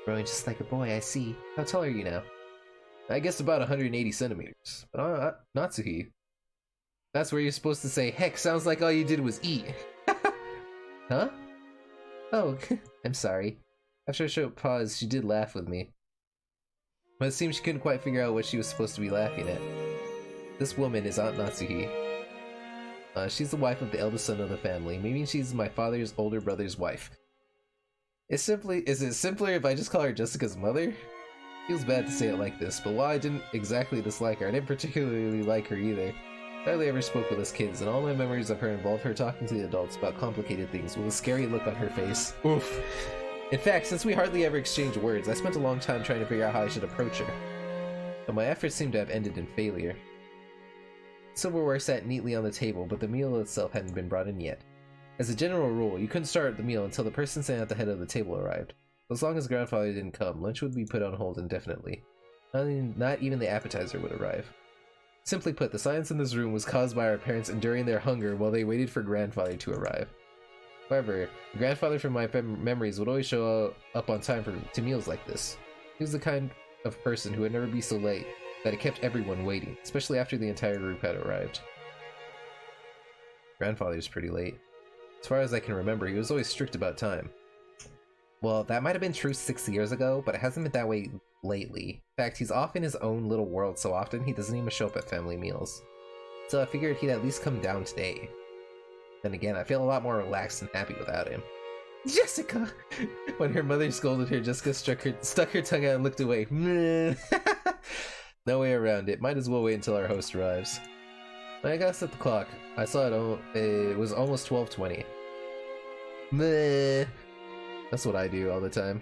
Growing just like a boy, I see. How tall are you now? I guess about 180 centimeters. But Natsuki, that's where you're supposed to say, heck, sounds like all you did was eat. Huh? Oh, I'm sorry. After a short pause, she did laugh with me. But it seemed she couldn't quite figure out what she was supposed to be laughing at. This woman is Aunt Natsuki. She's the wife of the eldest son of the family, meaning she's my father's older brother's wife. Is it simpler if I just call her Jessica's mother? Feels bad to say it like this, but while I didn't exactly dislike her, I didn't particularly like her either. I hardly ever spoke with us kids, and all my memories of her involved her talking to the adults about complicated things with a scary look on her face. Oof. In fact, since we hardly ever exchanged words, I spent a long time trying to figure out how I should approach her. But my efforts seemed to have ended in failure. Silverware sat neatly on the table, but the meal itself hadn't been brought in yet. As a general rule, you couldn't start the meal until the person sitting at the head of the table arrived. As long as grandfather didn't come, lunch would be put on hold indefinitely. Not even the appetizer would arrive. Simply put, the silence in this room was caused by our parents enduring their hunger while they waited for grandfather to arrive. However, grandfather from my memories would always show up on time to meals like this. He was the kind of person who would never be so late that it kept everyone waiting, especially after the entire group had arrived. Grandfather's pretty late. As far as I can remember, he was always strict about time. Well, that might have been true 6 years ago, but it hasn't been that way lately. In fact, he's off in his own little world so often he doesn't even show up at family meals. So I figured he'd at least come down today. Then again, I feel a lot more relaxed and happy without him. Jessica! When her mother scolded her, Jessica stuck her tongue out and looked away. No way around it. Might as well wait until our host arrives. When I glanced at the clock, I saw it was almost 12:20. Meh. That's what I do all the time.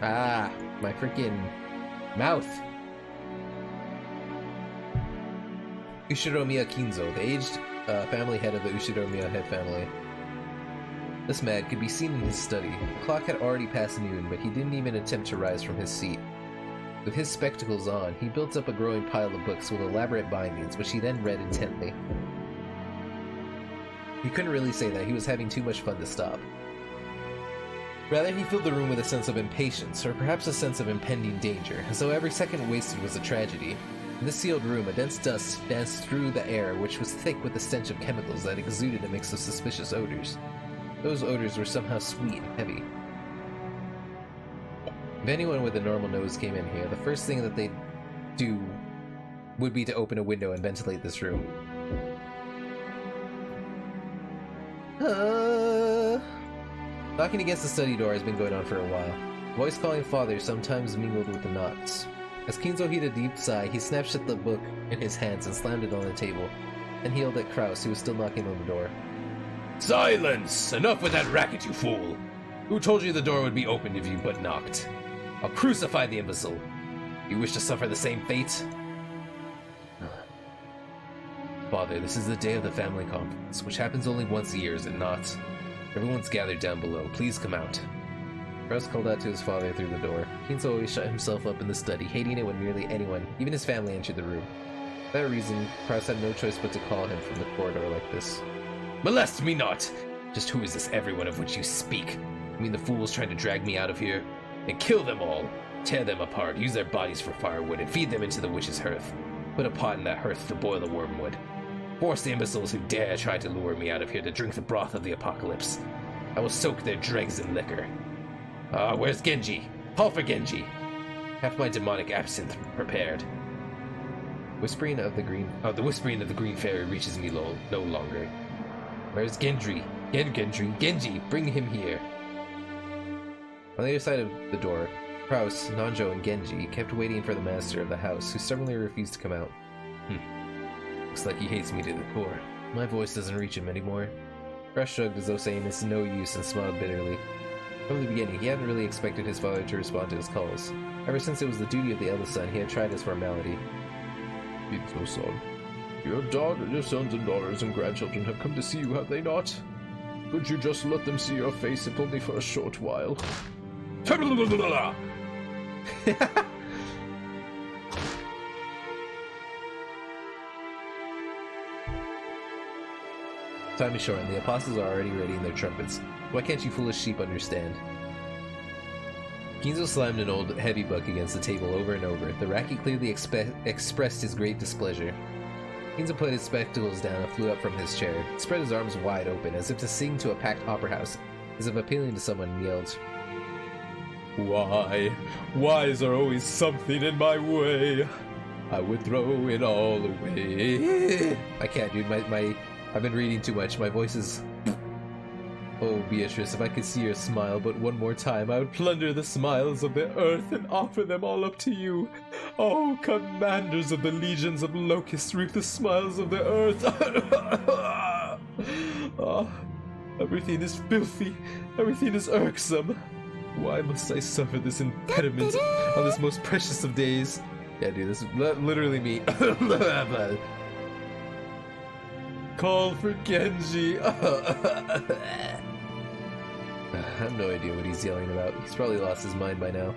Ah, my freaking mouth. Ushiromiya Kinzo, the aged family head of the Ushiromiya head family. This man could be seen in his study. The clock had already passed noon, but he didn't even attempt to rise from his seat. With his spectacles on, he built up a growing pile of books with elaborate bindings, which he then read intently. He couldn't really say that he was having too much fun to stop. Rather, he filled the room with a sense of impatience, or perhaps a sense of impending danger, as though every second wasted was a tragedy. In this sealed room, a dense dust danced through the air, which was thick with the stench of chemicals that exuded a mix of suspicious odors. Those odors were somehow sweet and heavy. If anyone with a normal nose came in here, the first thing that they'd do would be to open a window and ventilate this room. Knocking against the study door has been going on for a while. Voice calling father sometimes mingled with the knocks. As Kinzo heaved a deep sigh, he snatched at the book in his hands and slammed it on the table. Then he yelled at Kraus, who was still knocking on the door. Silence! Enough with that racket, you fool! Who told you the door would be opened if you but knocked? I'll crucify the imbecile. You wish to suffer the same fate? Father, this is the day of the family conference, which happens only once a year, is it not? Everyone's gathered down below. Please come out. Kraus called out to his father through the door. Kinzo always shut himself up in the study, hating it when nearly anyone, even his family, entered the room. For that reason, Kraus had no choice but to call him from the corridor like this. Molest me not! Just who is this everyone of which you speak? You mean the fools trying to drag me out of here? Then kill them all! Tear them apart, use their bodies for firewood, and feed them into the witch's hearth. Put a pot in that hearth to boil the wormwood. Force the imbeciles who dare try to lure me out of here to drink the broth of the apocalypse. I will soak their dregs in liquor. Where's Genji? Call for Genji! Have my demonic absinthe prepared. The whispering of the green fairy reaches me no longer. Where's Gendry? Genji, bring him here. On the other side of the door, Kraus, Nanjo, and Genji kept waiting for the master of the house, who stubbornly refused to come out. Looks like he hates me to the core. My voice doesn't reach him anymore. Kraus shrugged as though saying it's no use and smiled bitterly. From the beginning, he hadn't really expected his father to respond to his calls. Ever since it was the duty of the eldest son, he had tried as formality. Ginzo-san, your sons and daughters and grandchildren have come to see you, have they not? Could you just let them see your face if only for a short while? Time is short, and the apostles are already readying their trumpets. Why can't you foolish sheep understand? Ginzo slammed an old heavy book against the table over and over. The Raki clearly expressed his great displeasure. Ginzo put his spectacles down and flew up from his chair, spread his arms wide open, as if to sing to a packed opera house, as if appealing to someone, and yelled, Why? Why is there always something in my way? I would throw it all away. I can't, dude. I've been reading too much. My voice is... Oh, Beatrice, if I could see your smile but one more time, I would plunder the smiles of the earth and offer them all up to you. Oh, commanders of the legions of locusts, reap the smiles of the earth. Oh, everything is filthy. Everything is irksome. Why must I suffer this impediment on this most precious of days? Yeah, dude, this is literally me. Call for Genji. I have no idea what he's yelling about. He's probably lost his mind by now.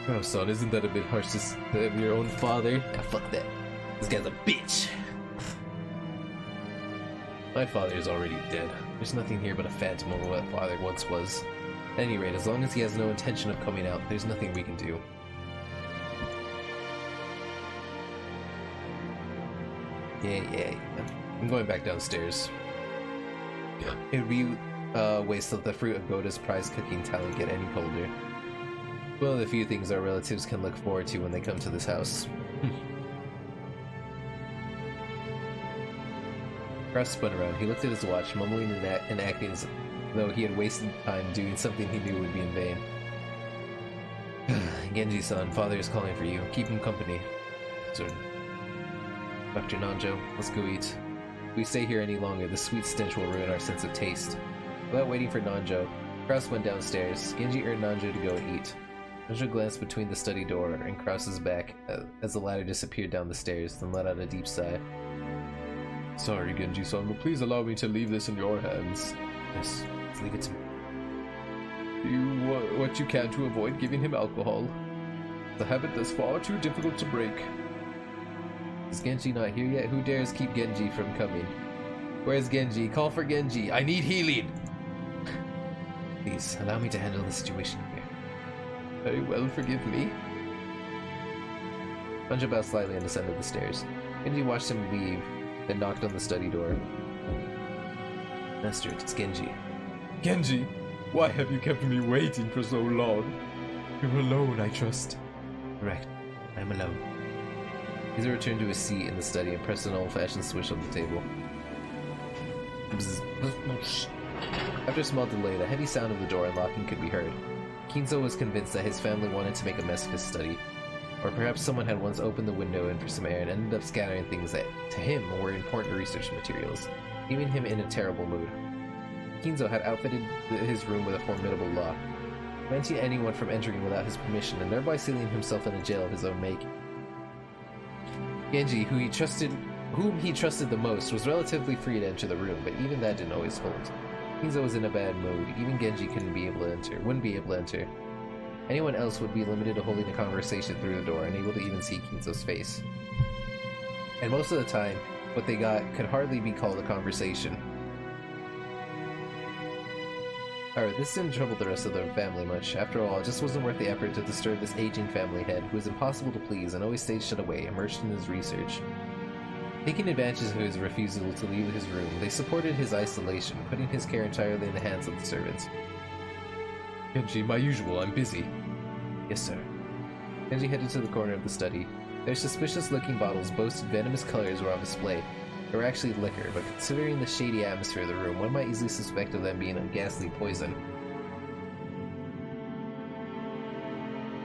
Oh, son, isn't that a bit harsh to say of your own father? Ah, fuck that. This guy's a bitch. My father is already dead. There's nothing here but a phantom of what father once was. At any rate, as long as he has no intention of coming out, there's nothing we can do. Yeah. I'm going back downstairs. It would be a waste of the fruit of Goda's prize cooking talent get any colder. One of the few things our relatives can look forward to when they come to this house. Kraus spun around. He looked at his watch, mumbling and acting as though he had wasted time doing something he knew would be in vain. Genji-san, father is calling for you. Keep him company. Sir. Dr. Nanjo, let's go eat. If we stay here any longer, the sweet stench will ruin our sense of taste. Without waiting for Nanjo, Kraus went downstairs. Genji urged Nanjo to go and eat. Nanjo glanced between the study door and Kraus's back as the latter disappeared down the stairs, then let out a deep sigh. Sorry, Genji-san, but please allow me to leave this in your hands. Yes, let's leave it to me. Do what you can to avoid giving him alcohol. It's a habit that's far too difficult to break. Is Genji not here yet? Who dares keep Genji from coming? Where's Genji? Call for Genji! I need healing! Please, allow me to handle the situation here. Very well, forgive me. Nanjo bowed slightly and descended the stairs. Genji watched him leave, then knocked on the study door. Master, it's Genji. Genji, why have you kept me waiting for so long? You're alone, I trust. Correct. I'm alone. Kiza returned to his seat in the study and pressed an old-fashioned switch on the table. After a small delay, the heavy sound of the door unlocking could be heard. Kinzo was convinced that his family wanted to make a mess of his study. Or perhaps someone had once opened the window in for some air and ended up scattering things that, to him, were important research materials, leaving him in a terrible mood. Kinzo had outfitted his room with a formidable lock, preventing anyone from entering without his permission and thereby sealing himself in a jail of his own making. Genji, whom he trusted the most, was relatively free to enter the room, but even that didn't always hold. Kinzo was in a bad mood. Even Genji wouldn't be able to enter. Anyone else would be limited to holding a conversation through the door, unable to even see Kinzo's face. And most of the time, what they got could hardly be called a conversation. However, this didn't trouble the rest of the family much. After all, it just wasn't worth the effort to disturb this aging family head, who was impossible to please and always stayed shut away, immersed in his research. Taking advantage of his refusal to leave his room, they supported his isolation, putting his care entirely in the hands of the servants. Genji, my usual, I'm busy. Yes, sir. Genji headed to the corner of the study. Their suspicious-looking bottles boasted venomous colors were on display. They were actually liquor, but considering the shady atmosphere of the room, one might easily suspect of them being a ghastly poison.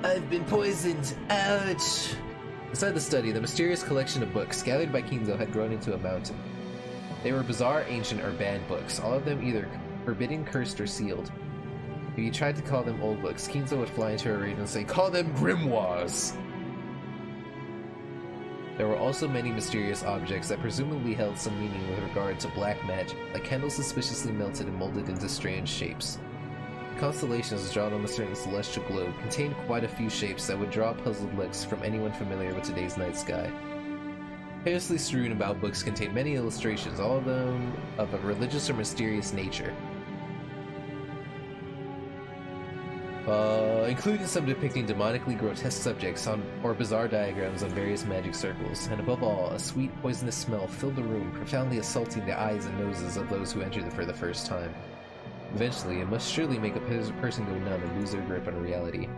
I've been poisoned! Ouch! Inside the study, the mysterious collection of books gathered by Kinzo had grown into a mountain. They were bizarre, ancient, or banned books, all of them either forbidden, cursed, or sealed. If you tried to call them old books, Kinzo would fly into a rage and say, "Call them grimoires!" There were also many mysterious objects that presumably held some meaning with regard to black magic, like candles suspiciously melted and molded into strange shapes. The constellations drawn on a certain celestial globe contained quite a few shapes that would draw puzzled looks from anyone familiar with today's night sky. Carelessly strewn about books contained many illustrations, all of them of a religious or mysterious nature. Including some depicting demonically grotesque subjects or bizarre diagrams on various magic circles, and above all, a sweet poisonous smell filled the room, profoundly assaulting the eyes and noses of those who entered it for the first time. Eventually, it must surely make a person go numb and lose their grip on reality.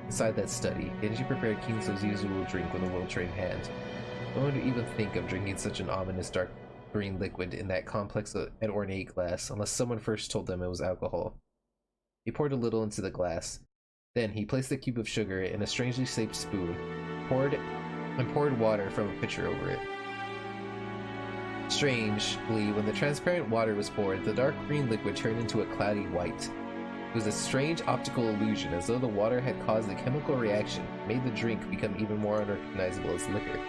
Inside that study, Genji prepared Kinzo's usual drink with a well-trained hand. No one would even think of drinking such an ominous dark green liquid in that complex and ornate glass, unless someone first told them it was alcohol. He poured a little into the glass. Then he placed a cube of sugar in a strangely shaped spoon, poured water from a pitcher over it. Strangely, when the transparent water was poured, the dark green liquid turned into a cloudy white. It was a strange optical illusion, as though the water had caused a chemical reaction, made the drink become even more unrecognizable as liquor.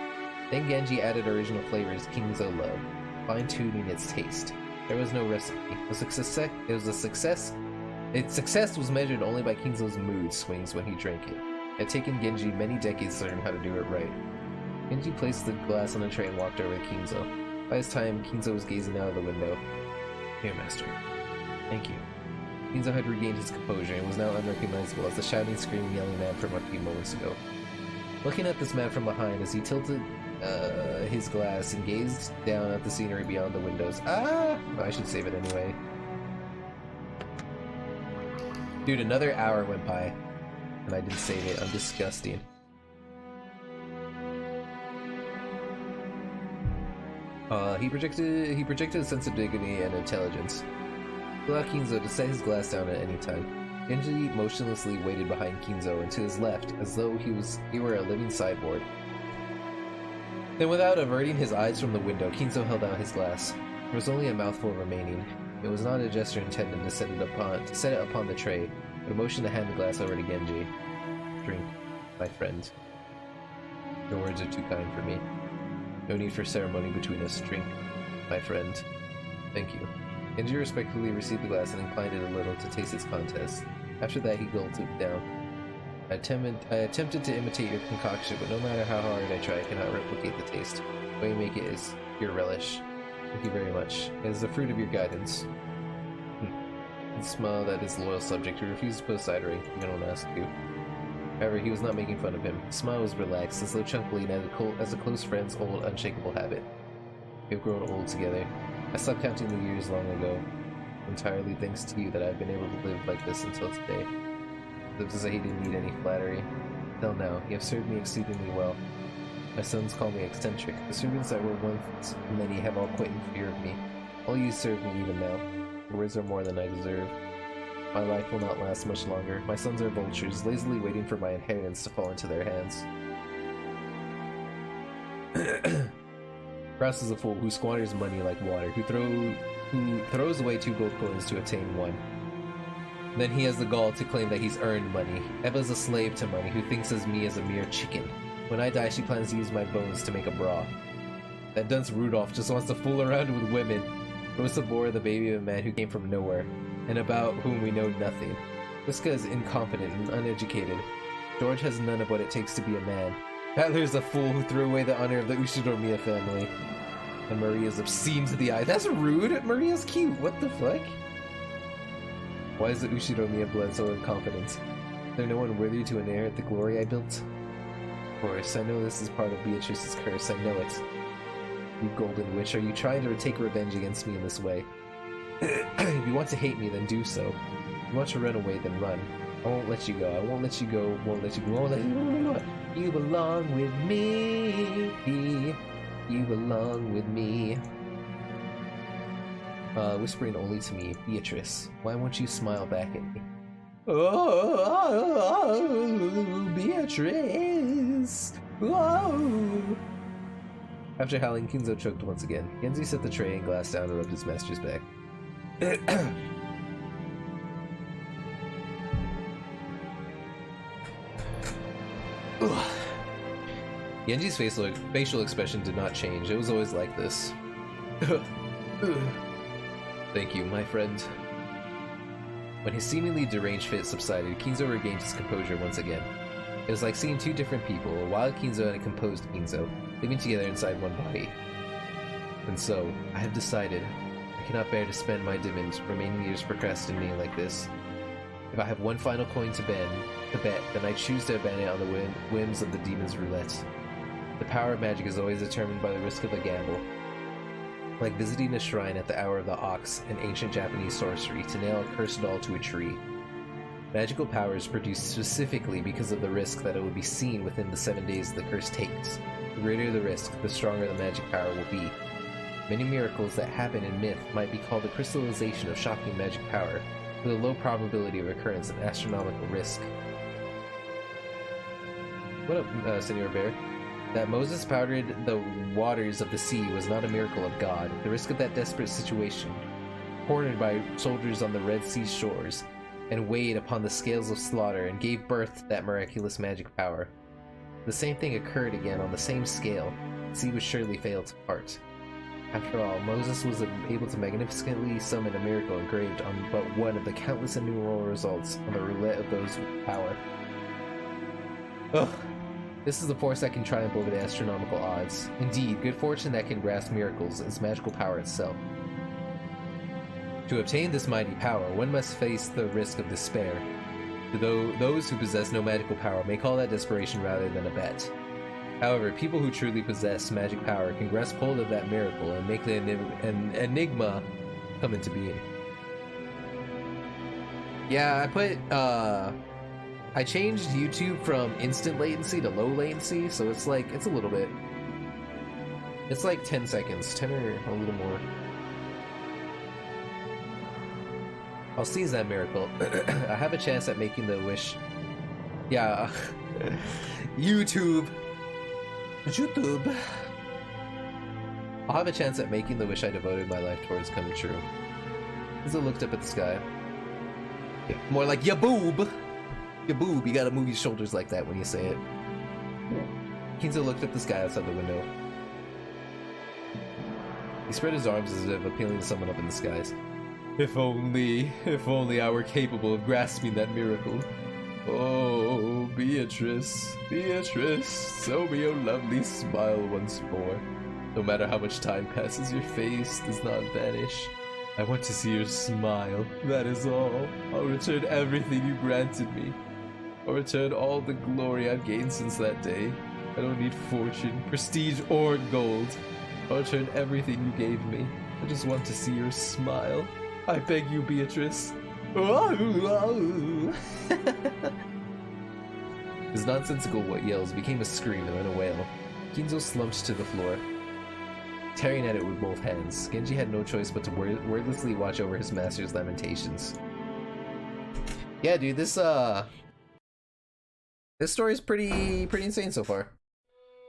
Then Genji added original flavors Kinzo loved, fine-tuning its taste. There was no recipe. It was a success. Its success was measured only by Kinzo's mood swings when he drank it. It had taken Genji many decades to learn how to do it right. Genji placed the glass on a tray and walked over to Kinzo. By this time, Kinzo was gazing out of the window. "Here, master." "Thank you." Kinzo had regained his composure and was now unrecognizable as the shouting, screaming, yelling man from a few moments ago. Looking at this man from behind as he tilted his glass and gazed down at the scenery beyond the windows. I should save it anyway. Dude, another hour went by, and I didn't save it. I'm disgusting. He projected a sense of dignity and intelligence. He allowed Kinzo to set his glass down at any time. Genji motionlessly waited behind Kinzo and to his left, as though he were a living sideboard. Then, without averting his eyes from the window, Kinzo held out his glass. There was only a mouthful remaining. It was not a gesture intended to set it upon the tray, but a motion to hand the glass over to Genji. "Drink, my friend. Your words are too kind for me. No need for ceremony between us. Drink, my friend. Thank you." Genji respectfully received the glass and inclined it a little to taste its contents. After that, he gulped it down. I attempted to imitate your concoction, but no matter how hard I try, I cannot replicate the taste. The way you make it is pure relish. Thank you very much. It is the fruit of your guidance. He smiled at his loyal subject, who refused to put aside ring. "I don't ask you." However, he was not making fun of him. His smile was relaxed, as though chunkily as a close friend's old, unshakable habit. We have grown old together. I stopped counting the years long ago. Entirely thanks to you that I've been able to live like this until today. Live as I didn't need any flattery. Till now, you have served me exceedingly well. My sons call me eccentric. The servants that were once many have all quit in fear of me. All you serve me even now. Your words are more than I deserve. My life will not last much longer. My sons are vultures, lazily waiting for my inheritance to fall into their hands. Kraus is a fool who squanders money like water, who throws away 2 gold coins to obtain 1. Then he has the gall to claim that he's earned money. Eva's a slave to money, who thinks of me as a mere chicken. When I die, she plans to use my bones to make a bra. That dunce Rudolph just wants to fool around with women. Rosa bore the baby of a man who came from nowhere, and about whom we know nothing. Vriska is incompetent and uneducated. George has none of what it takes to be a man. Adler's a fool who threw away the honor of the Ushidormiya family. And Maria's obscene to the eye. That's rude! Maria's cute! What the fuck? Why is the Ushidormiya blood so incompetent? Is there no one worthy to inherit the glory I built? Of course, I know this is part of Beatrice's curse, I know it. You golden witch, are you trying to take revenge against me in this way? If you want to hate me, then do so. If you want to run away, then run. I won't let you go, I won't let you go, won't let you go, won't let you go. You belong with me. you along with me. Whispering only to me, Beatrice, why won't you smile back at me? Oh, Beatrice! Whoa! After howling, Kinzo choked once again. Genji set the tray and glass down and rubbed his master's back. Genji's facial expression did not change. It was always like this. Thank you, my friend. When his seemingly deranged fit subsided, Kinzo regained his composure once again. It was like seeing two different people, a wild Kinzo and a composed Kinzo, living together inside one body. And so, I have decided I cannot bear to spend my remaining years procrastinating like this. If I have one final coin to bet, then I choose to abandon it on the whims of the demon's roulette. The power of magic is always determined by the risk of a gamble. Like visiting a shrine at the hour of the ox, an ancient Japanese sorcery, to nail a cursed doll to a tree. Magical power is produced specifically because of the risk that it will be seen within the 7 days the curse takes. The greater the risk, the stronger the magic power will be. Many miracles that happen in myth might be called a crystallization of shocking magic power, with a low probability of occurrence and astronomical risk. What up, Senor Bear? That Moses parted the waters of the sea was not a miracle of God. The risk of that desperate situation, cornered by soldiers on the Red Sea shores, and weighed upon the scales of slaughter, and gave birth to that miraculous magic power. The same thing occurred again on the same scale. The sea would surely fail to part. After all, Moses was able to magnificently summon a miracle engraved on but one of the countless innumerable results on the roulette of those with power. Ugh. This is the 4-second triumph over the astronomical odds. Indeed, good fortune that can grasp miracles is magical power itself. To obtain this mighty power, one must face the risk of despair. Though those who possess no magical power may call that desperation rather than a bet. However, people who truly possess magic power can grasp hold of that miracle and make the enigma come into being. Yeah, I changed YouTube from instant latency to low latency, so it's like, it's a little bit. It's like 10 seconds, 10 or a little more. I'll seize that miracle. I have a chance at making the wish. Yeah. YouTube. I'll have a chance at making the wish I devoted my life towards coming true. Kinzo looked up at the sky. More like ya boob! Ya boob, you gotta move your shoulders like that when you say it. Kinzo looked at the sky outside the window. He spread his arms as if appealing to someone up in the skies. If only I were capable of grasping that miracle. Oh, Beatrice, show me your lovely smile once more. No matter how much time passes, your face does not vanish. I want to see your smile, that is all. I'll return everything you granted me. I'll return all the glory I've gained since that day. I don't need fortune, prestige, or gold. I'll return everything you gave me. I just want to see your smile. I beg you, Beatrice. His nonsensical yells became a scream and then a wail. Kinzo slumped to the floor, tearing at it with both hands. Genji had no choice but to wordlessly watch over his master's lamentations. Yeah, dude, this story's pretty insane so far.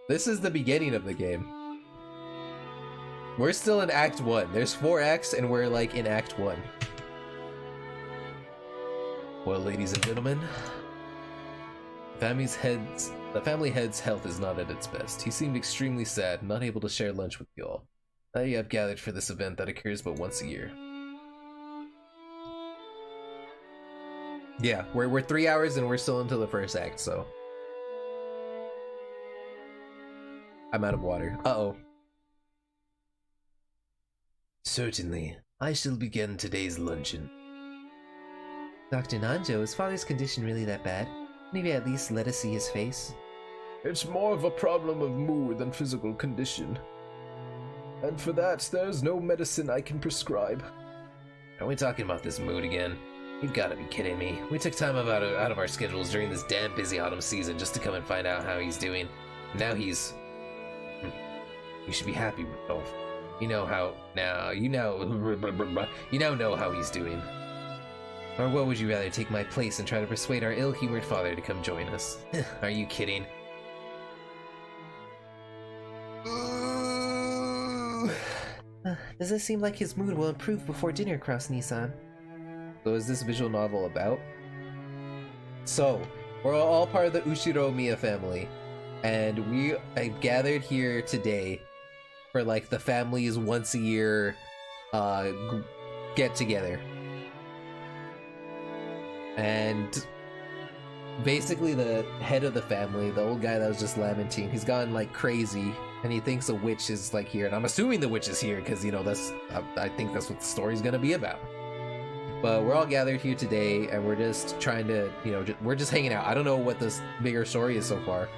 This is the beginning of the game. We're still in Act 1. There's 4 acts, and we're like in Act 1. Well, ladies and gentlemen, the family head's health is not at its best. He seemed extremely sad, not able to share lunch with you all. Now you have gathered for this event that occurs but once a year. Yeah, we're 3 hours and we're still into the first act, so I'm out of water. Uh-oh. Certainly. I shall begin today's luncheon. Dr. Nanjo, is father's condition really that bad? Maybe at least let us see his face. It's more of a problem of mood than physical condition. And for that, there's no medicine I can prescribe. Are we talking about this mood again? You've got to be kidding me. We took time out of our schedules during this damn busy autumn season just to come and find out how he's doing. Now he's... You should be happy, Rudolph. You know how now. You now know how he's doing. Or what would you rather, take my place and try to persuade our ill-humored father to come join us? Are you kidding? Does it seem like his mood will improve before dinner, Cross-Nissan? So is this visual novel about? So, we're all part of the Ushiro-miya family, and we gathered here today for like the family's once a year get together. And basically the head of the family, the old guy that was just lamenting, he's gotten like crazy and he thinks a witch is like here, and I'm assuming the witch is here because, you know, I think that's what the story's gonna be about. But we're all gathered here today and we're just trying to, you know, we're just hanging out. I don't know what this bigger story is so far.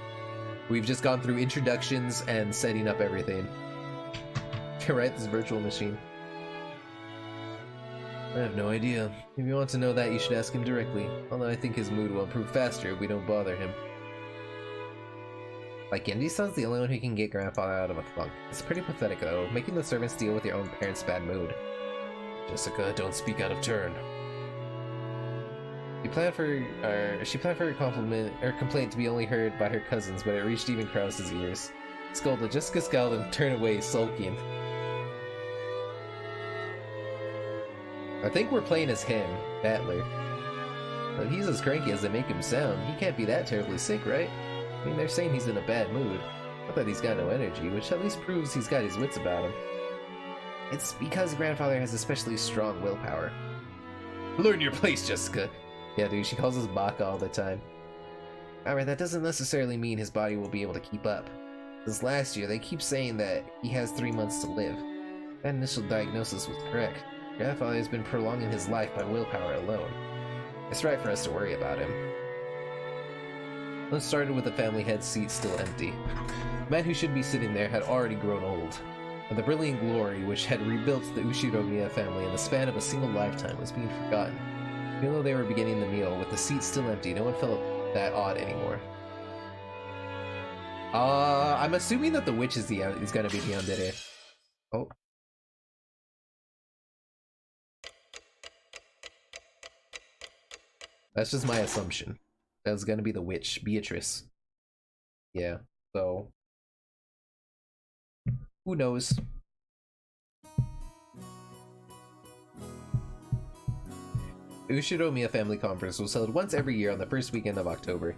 We've just gone through introductions and setting up everything. Right, this virtual machine. I have no idea. If you want to know that, you should ask him directly. Although I think his mood will improve faster if we don't bother him. Like, Genji-san's the only one who can get grandfather out of a funk. It's pretty pathetic, though, making the servants deal with your own parents' bad mood. Jessica, don't speak out of turn. She planned for her complaint to be only heard by her cousins, but it reached even Krause's ears. Scolded, Jessica scowled and turned away, sulking. I think we're playing as him, Battler. But he's as cranky as they make him sound. He can't be that terribly sick, right? I mean, they're saying he's in a bad mood. Not that he's got no energy, which at least proves he's got his wits about him. It's because grandfather has especially strong willpower. Learn your place, Jessica. Yeah, dude, she calls us Baka all the time. Alright, that doesn't necessarily mean his body will be able to keep up. This last year, they keep saying that he has 3 months to live. That initial diagnosis was correct. Grandfather has been prolonging his life by willpower alone. It's right for us to worry about him. Let's start with the family head seat still empty. The man who should be sitting there had already grown old, and the brilliant glory which had rebuilt the Ushiro-miya family in the span of a single lifetime was being forgotten. Even though they were beginning the meal, with the seat still empty, no one felt that odd anymore. I'm assuming that the witch is gonna be the Yandere. Oh. That's just my assumption. That was gonna be the witch, Beatrice. Yeah, so... who knows? The Ushiro-miya Family Conference was held once every year on the first weekend of October.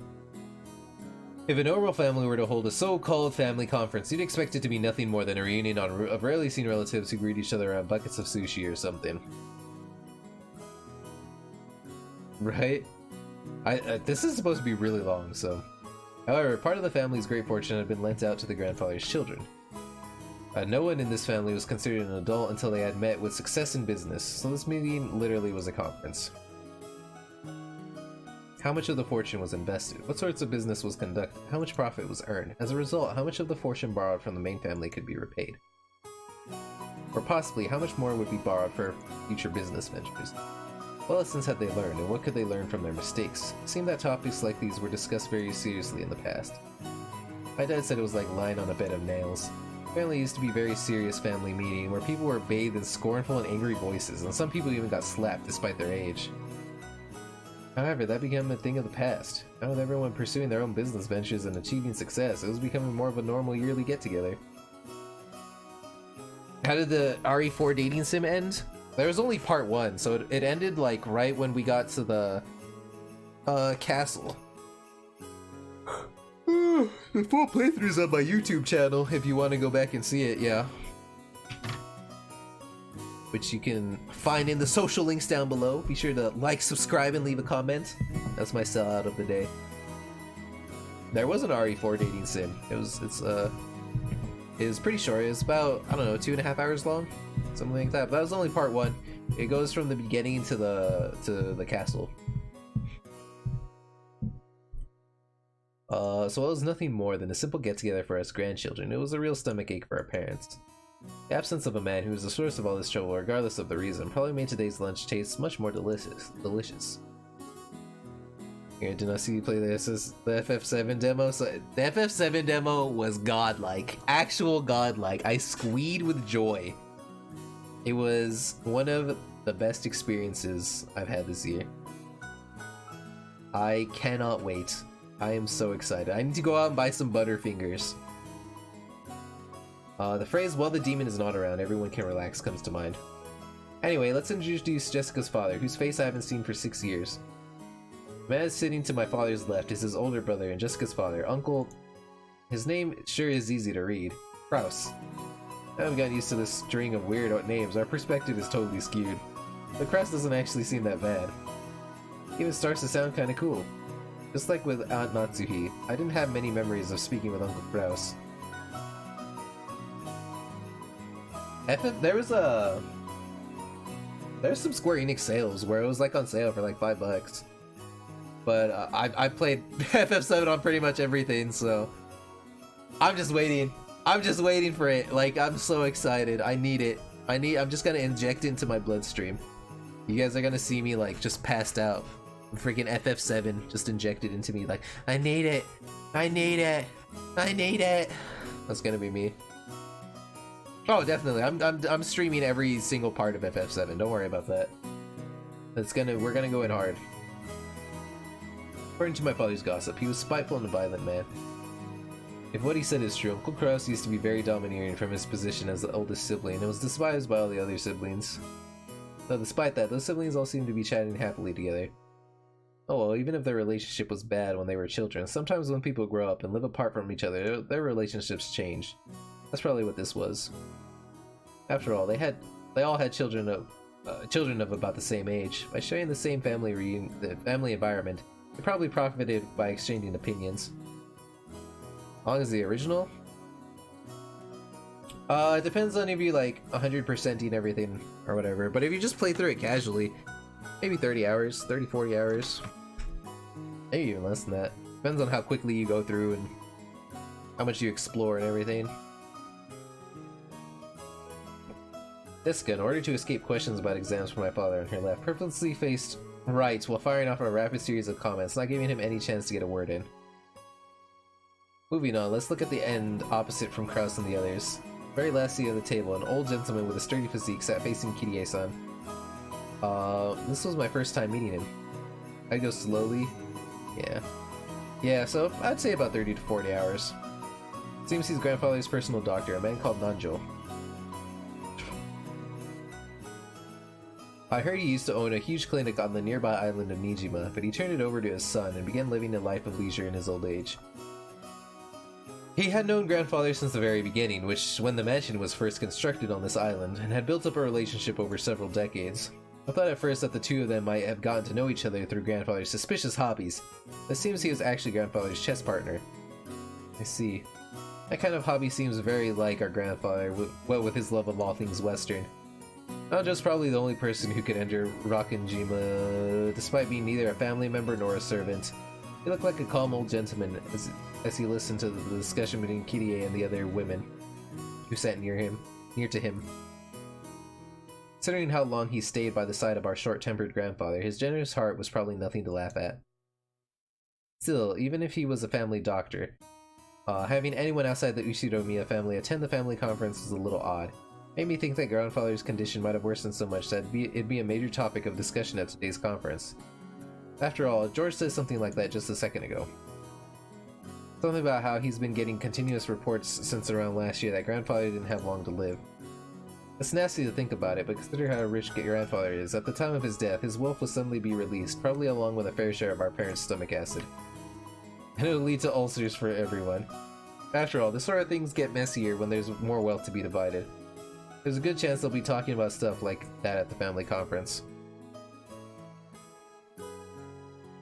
If a normal family were to hold a so-called family conference, you'd expect it to be nothing more than a reunion of rarely seen relatives who greet each other around buckets of sushi or something. Right? This is supposed to be really long, so... However, part of the family's great fortune had been lent out to the grandfather's children. No one in this family was considered an adult until they had met with success in business, so this meeting literally was a conference. How much of the fortune was invested? What sorts of business was conducted? How much profit was earned? As a result, how much of the fortune borrowed from the main family could be repaid? Or possibly, how much more would be borrowed for future business ventures? What lessons had they learned, and what could they learn from their mistakes? It seemed that topics like these were discussed very seriously in the past. My dad said it was like lying on a bed of nails. Apparently it used to be a very serious family meeting where people were bathed in scornful and angry voices, and some people even got slapped despite their age. However, that became a thing of the past. Now with everyone pursuing their own business ventures and achieving success, it was becoming more of a normal yearly get-together. How did the RE4 dating sim end? There was only part 1, so it ended like right when we got to the castle. The full playthrough's on my YouTube channel if you want to go back and see it, yeah. Which you can find in the social links down below. Be sure to like, subscribe, and leave a comment. That's my sellout of the day. There was an RE4 dating sim. It was pretty short. It was about, I don't know, 2.5 hours long, something like that. But that was only part 1. It goes from the beginning to the castle. So it was nothing more than a simple get-together for us grandchildren. It was a real stomachache for our parents. The absence of a man who was the source of all this trouble, regardless of the reason, probably made today's lunch taste much more delicious. Here, did not see you play this as the FF7 demo. So the FF7 demo was godlike, actual godlike. I squeed with joy. It was one of the best experiences I've had this year. I cannot wait. I am so excited. I need to go out and buy some Butterfingers. The phrase, "while the demon is not around, everyone can relax," comes to mind. Anyway, let's introduce Jessica's father, whose face I haven't seen for 6 years. The man sitting to my father's left is his older brother and Jessica's father, Uncle... His name sure is easy to read. Kraus. Now I've gotten used to this string of weird names, our perspective is totally skewed. But Kraus doesn't actually seem that bad. He even starts to sound kinda cool. Just like with Aunt Natsuhi, I didn't have many memories of speaking with Uncle Kraus. There's some Square Enix sales where it was like on sale for like $5. But I played FF7 on pretty much everything, so I'm just waiting. I'm just waiting for it. Like, I'm so excited. I need it. I'm just gonna inject it into my bloodstream. You guys are gonna see me like just passed out. Freaking FF7 just injected into me. Like, I need it. I need it. I need it. That's gonna be me. Oh, definitely. I'm streaming every single part of FF7. Don't worry about that. We're gonna go in hard. According to my father's gossip, he was spiteful and a violent man. If what he said is true, Uncle Kraus used to be very domineering from his position as the oldest sibling and was despised by all the other siblings. Though despite that, those siblings all seemed to be chatting happily together. Oh well, even if their relationship was bad when they were children, sometimes when people grow up and live apart from each other, their relationships change. That's probably what this was. After all, they all had children of about the same age. By sharing the same family environment, they probably profited by exchanging opinions. How long is the original? It depends on if you like 100%ing everything or whatever, but if you just play through it casually, maybe 30 hours, 30-40 hours. Maybe even less than that. Depends on how quickly you go through and how much you explore and everything. Jessica, in order to escape questions about exams from my father on her left, purposely faced right while firing off a rapid series of comments, not giving him any chance to get a word in. Moving on, let's look at the end opposite from Kraus and the others. Very last seat of the table, an old gentleman with a sturdy physique sat facing Kirie-san. This was my first time meeting him. I'd go slowly. Yeah, so I'd say about 30 to 40 hours. Seems he's grandfather's personal doctor, a man called Nanjo. I heard he used to own a huge clinic on the nearby island of Nijima, but he turned it over to his son and began living a life of leisure in his old age. He had known grandfather since the very beginning, when the mansion was first constructed on this island, and had built up a relationship over several decades. I thought at first that the two of them might have gotten to know each other through grandfather's suspicious hobbies. It seems he was actually grandfather's chess partner. I see. That kind of hobby seems very like our grandfather, with his love of all things Western. Nanjo's probably the only person who could enter Rakenjima, despite being neither a family member nor a servant. He looked like a calm old gentleman as he listened to the discussion between Kirie and the other women who sat near to him. Considering how long he stayed by the side of our short-tempered grandfather, his generous heart was probably nothing to laugh at. Still, even if he was a family doctor, having anyone outside the Ushiromiya family attend the family conference was a little odd. Made me think that grandfather's condition might have worsened so much that it'd be a major topic of discussion at today's conference. After all, George said something like that just a second ago. Something about how he's been getting continuous reports since around last year that grandfather didn't have long to live. It's nasty to think about it, but consider how rich your grandfather is. At the time of his death, his wealth will suddenly be released, probably along with a fair share of our parents' stomach acid. And it'll lead to ulcers for everyone. After all, this sort of things get messier when there's more wealth to be divided. There's a good chance they'll be talking about stuff like that at the family conference.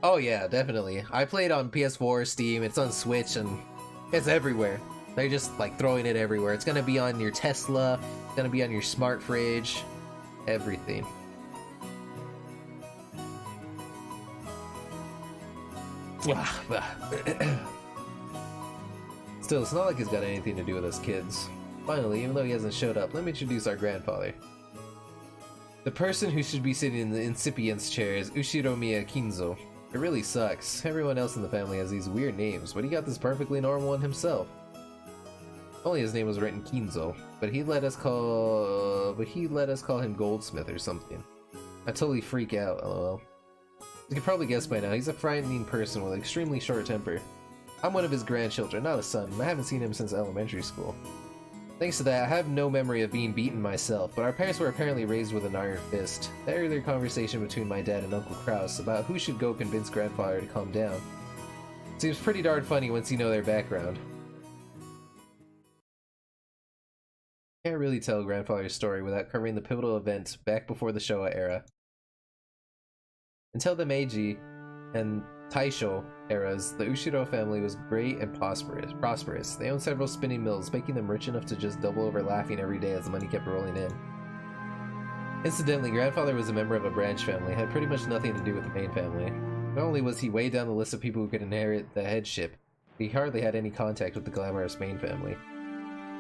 Oh yeah, definitely. I played on PS4, Steam, it's on Switch, and it's everywhere. They're just like throwing it everywhere. It's gonna be on your Tesla, it's gonna be on your smart fridge, everything. Still, it's not like it's got anything to do with us kids. Finally, even though he hasn't showed up, let me introduce our grandfather. The person who should be sitting in the incipient's chair is Ushiromiya Kinzo. It really sucks. Everyone else in the family has these weird names, but he got this perfectly normal one himself. Only his name was written Kinzo, but he let us call him Goldsmith or something. I totally freak out, lol. You can probably guess by now, he's a frightening person with an extremely short temper. I'm one of his grandchildren, not a son, and I haven't seen him since elementary school. Thanks to that, I have no memory of being beaten myself, but our parents were apparently raised with an iron fist. The earlier conversation between my dad and Uncle Kraus about who should go convince grandfather to calm down seems pretty darn funny once you know their background. Can't really tell grandfather's story without covering the pivotal event back before the Showa era. Until the Meiji and Taisho eras, the Ushiro family was great and prosperous. They owned several spinning mills, making them rich enough to just double over laughing every day as the money kept rolling in. Incidentally, grandfather was a member of a branch family, had pretty much nothing to do with the main family. Not only was he way down the list of people who could inherit the headship, he hardly had any contact with the glamorous main family.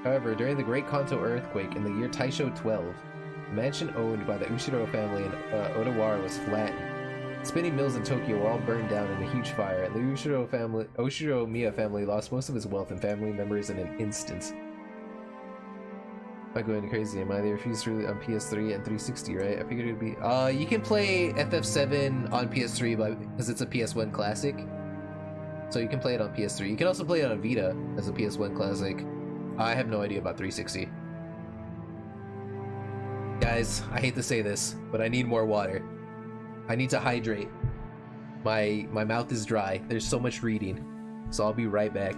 However, during the Great Kanto earthquake in the year Taisho 12, the mansion owned by the Ushiro family in Odawara was flattened. Spinning mills in Tokyo were all burned down in a huge fire, and the Ushiro Miya family lost most of its wealth and family members in an instant. Am I going crazy? Am I? They refused to release on PS3 and 360, right? I figured it'd be... you can play FF7 on PS3 because it's a PS1 classic. So you can play it on PS3. You can also play it on Vita as a PS1 classic. I have no idea about 360. Guys, I hate to say this, but I need more water. I need to hydrate. My mouth is dry. There's so much reading. So I'll be right back.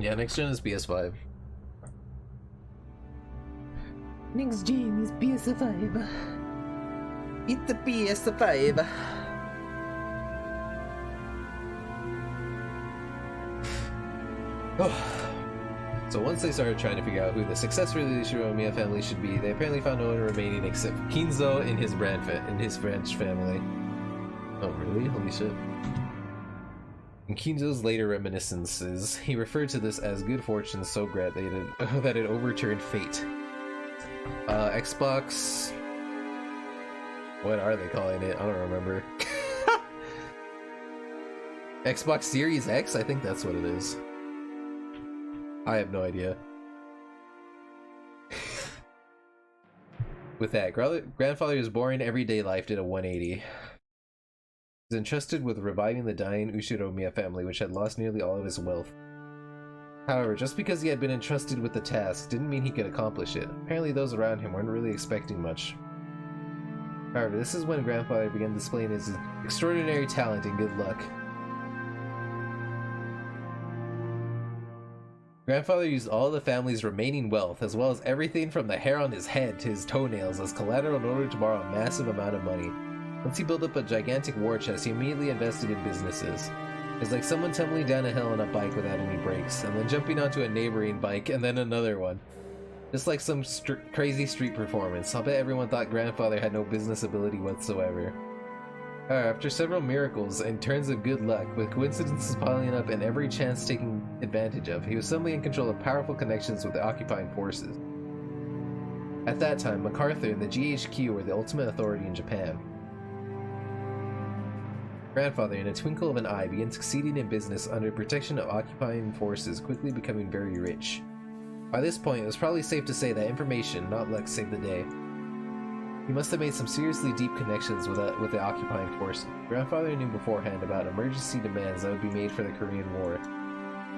Yeah, next gen is PS5. Next gen is PS5. It's the PS5. So once they started trying to figure out who the successor of the Shiromiya family should be, they apparently found no one remaining except Kinzo in his branch family. Oh, really? Holy shit. In Kinzo's later reminiscences, he referred to this as good fortune so great that it overturned fate. Xbox... What are they calling it? I don't remember. Xbox Series X? I think that's what it is. I have no idea. With that, grandfather's boring everyday life did a 180. He was entrusted with reviving the dying Ushiromiya family, which had lost nearly all of his wealth. However, just because he had been entrusted with the task didn't mean he could accomplish it. Apparently those around him weren't really expecting much. However, this is when grandfather began displaying his extraordinary talent and good luck. Grandfather used all the family's remaining wealth, as well as everything from the hair on his head to his toenails, as collateral in order to borrow a massive amount of money. Once he built up a gigantic war chest, he immediately invested in businesses. It's like someone tumbling down a hill on a bike without any brakes, and then jumping onto a neighboring bike, and then another one. Just like some crazy street performance. I'll bet everyone thought grandfather had no business ability whatsoever. However, after several miracles and turns of good luck, with coincidences piling up and every chance taken advantage of, he was suddenly in control of powerful connections with the occupying forces. At that time, MacArthur and the GHQ were the ultimate authority in Japan. Grandfather, in a twinkle of an eye, began succeeding in business under protection of occupying forces, quickly becoming very rich. By this point, it was probably safe to say that information, not luck, saved the day. He must have made some seriously deep connections with the occupying forces. Grandfather knew beforehand about emergency demands that would be made for the Korean War.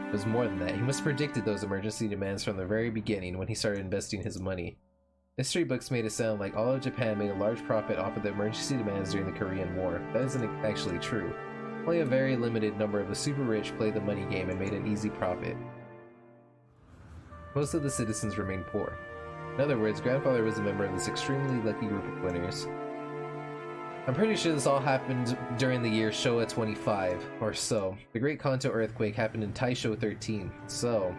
It was more than that. He must have predicted those emergency demands from the very beginning when he started investing his money. History books made it sound like all of Japan made a large profit off of the emergency demands during the Korean War. That isn't actually true. Only a very limited number of the super rich played the money game and made an easy profit. Most of the citizens remained poor. In other words, grandfather was a member of this extremely lucky group of winners. I'm pretty sure this all happened during the year Showa 25, or so. The Great Kanto earthquake happened in Taisho 13, so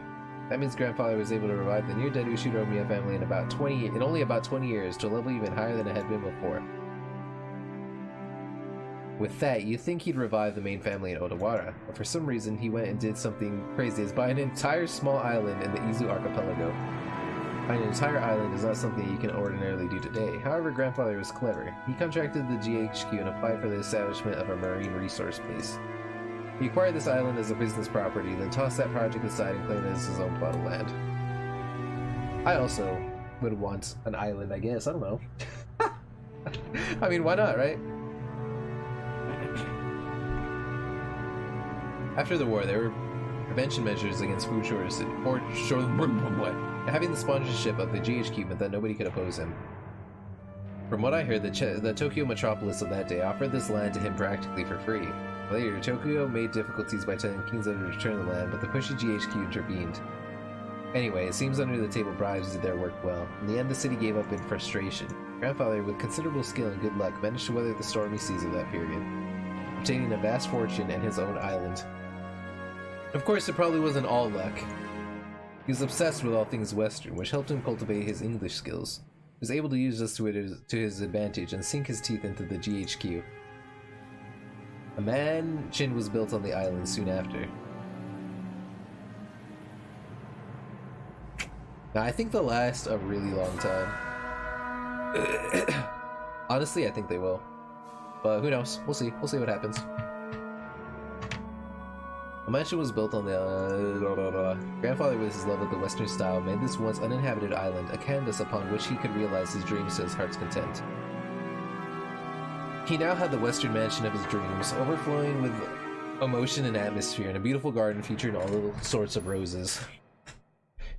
that means grandfather was able to revive the near-dead Ushiromiya family in only about 20 years to a level even higher than it had been before. With that, you'd think he'd revive the main family in Odawara, but for some reason he went and did something crazy as buy an entire small island in the Izu archipelago. Buying an entire island is not something you can ordinarily do today. However, grandfather was clever. He contracted the GHQ and applied for the establishment of a marine resource base. He acquired this island as a business property, then tossed that project aside and claimed it as his own plot of land. I also would want an island, I guess. I don't know. I mean, why not, right? After the war, there were prevention measures against food shortages, having the sponsorship of the GHQ meant that nobody could oppose him. From what I heard, the Tokyo metropolis of that day offered this land to him practically for free. Later, Tokyo made difficulties by telling Kinzo to return the land, but the pushy GHQ intervened. Anyway, it seems under the table bribes did their work well. In the end, the city gave up in frustration. Grandfather, with considerable skill and good luck, managed to weather the stormy seas of that period, obtaining a vast fortune and his own island. Of course, it probably wasn't all luck. He was obsessed with all things Western, which helped him cultivate his English skills. He was able to use this to his advantage and sink his teeth into the GHQ. A mansion was built on the island soon after. Now, I think they'll last a really long time. Honestly, I think they will. But who knows? We'll see. We'll see what happens. A mansion was built on the grandfather, with his love of the Western style, made this once uninhabited island a canvas upon which he could realize his dreams to his heart's content. He now had the Western mansion of his dreams, overflowing with emotion and atmosphere, and a beautiful garden featuring all sorts of roses.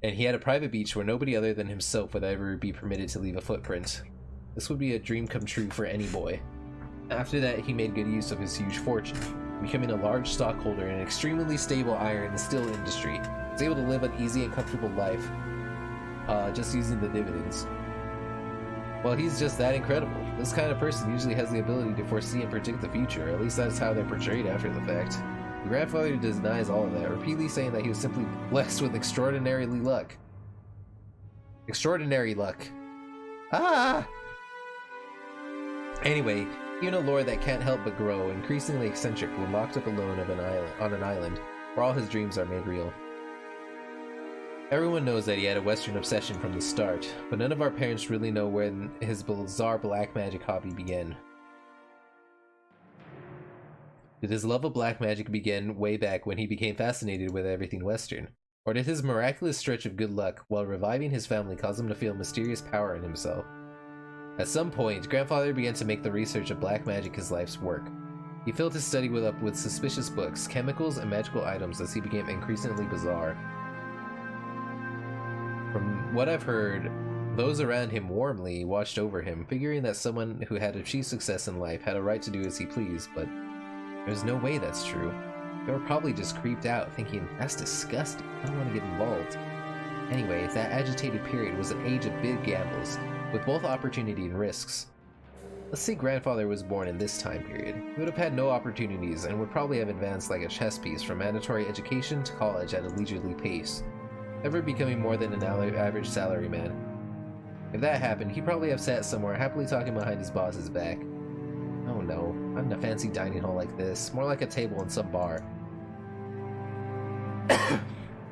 And he had a private beach where nobody other than himself would ever be permitted to leave a footprint. This would be a dream come true for any boy. After that, he made good use of his huge fortune, becoming a large stockholder in an extremely stable iron and steel industry. He was able to live an easy and comfortable life, just using the dividends. Well, he's just that incredible. This kind of person usually has the ability to foresee and predict the future, or at least that's how they're portrayed after the fact. The grandfather denies all of that, repeatedly saying that he was simply blessed with extraordinary luck. Extraordinary luck. Ah! Anyway, Even a lore that can't help but grow, increasingly eccentric when locked up alone on an island, where all his dreams are made real. Everyone knows that he had a Western obsession from the start, but none of our parents really know when his bizarre black magic hobby began. Did his love of black magic begin way back when he became fascinated with everything Western? Or did his miraculous stretch of good luck while reviving his family cause him to feel mysterious power in himself? At some point, Grandfather began to make the research of black magic his life's work. He filled his study up with suspicious books, chemicals, and magical items as he became increasingly bizarre. From what I've heard, those around him warmly watched over him, figuring that someone who had achieved success in life had a right to do as he pleased, but there's no way that's true. They were probably just creeped out, thinking, that's disgusting, I don't want to get involved. Anyway, that agitated period was an age of big gambles, with both opportunity and risks. Let's say Grandfather was born in this time period. He would have had no opportunities and would probably have advanced like a chess piece from mandatory education to college at a leisurely pace, never becoming more than an average salaryman. If that happened, he'd probably have sat somewhere happily talking behind his boss's back. Oh no, not in a fancy dining hall like this, more like a table in some bar.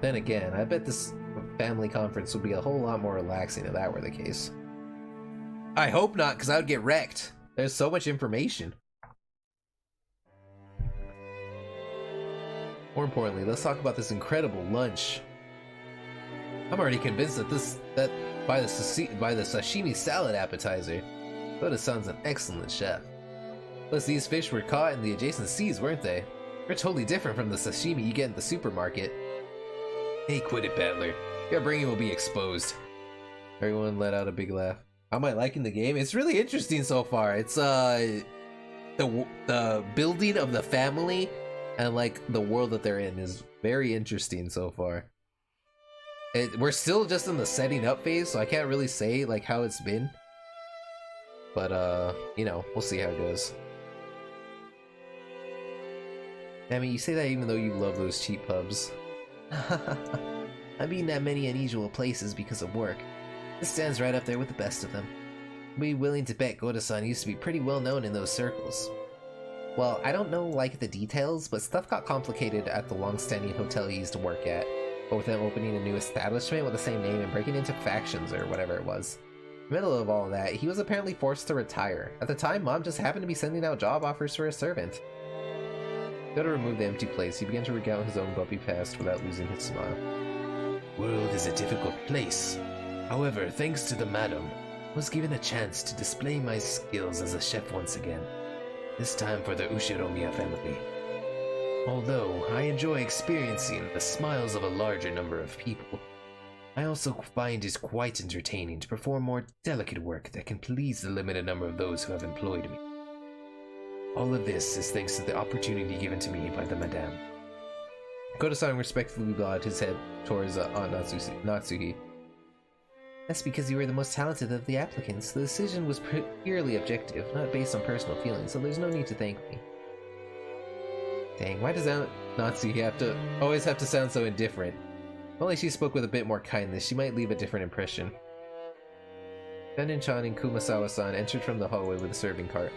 Then again, I bet this family conference would be a whole lot more relaxing if that were the case. I hope not, because I would get wrecked. There's so much information. More importantly, let's talk about this incredible lunch. I'm already convinced that by the sashimi salad appetizer, Oda sounds an excellent chef. Plus, these fish were caught in the adjacent seas, weren't they? They're totally different from the sashimi you get in the supermarket. Hey, quit it, Battler. Your upbringing will be exposed. Everyone let out a big laugh. How am I liking the game? It's really interesting so far. It's the building of the family and like the world that they're in is very interesting so far. We're still just in the setting up phase, so I can't really say like how it's been. But you know, we'll see how it goes. I mean, you say that even though you love those cheap pubs. I've been at many unusual places because of work. This stands right up there with the best of them. I'd be willing to bet Goda-san used to be pretty well known in those circles. Well, I don't know like the details, but stuff got complicated at the long-standing hotel he used to work at, or with them opening a new establishment with the same name and breaking into factions or whatever it was. In the middle of all of that, he was apparently forced to retire. At the time, Mom just happened to be sending out job offers for a servant. To remove the empty place, he began to recount his own bumpy past without losing his smile. World is a difficult place. However, thanks to the madam, I was given a chance to display my skills as a chef once again. This time for the Ushiromiya family. Although I enjoy experiencing the smiles of a larger number of people, I also find it quite entertaining to perform more delicate work that can please the limited number of those who have employed me. All of this is thanks to the opportunity given to me by the madame. Koda-san respectfully bowed his head towards Aunt Natsuhi. That's because you were the most talented of the applicants. The decision was purely objective, not based on personal feelings, so there's no need to thank me. Dang, why does Aunt Natsuhi always have to sound so indifferent? If only she spoke with a bit more kindness, she might leave a different impression. Benin-chan and Kumasawa-san entered from the hallway with a serving cart.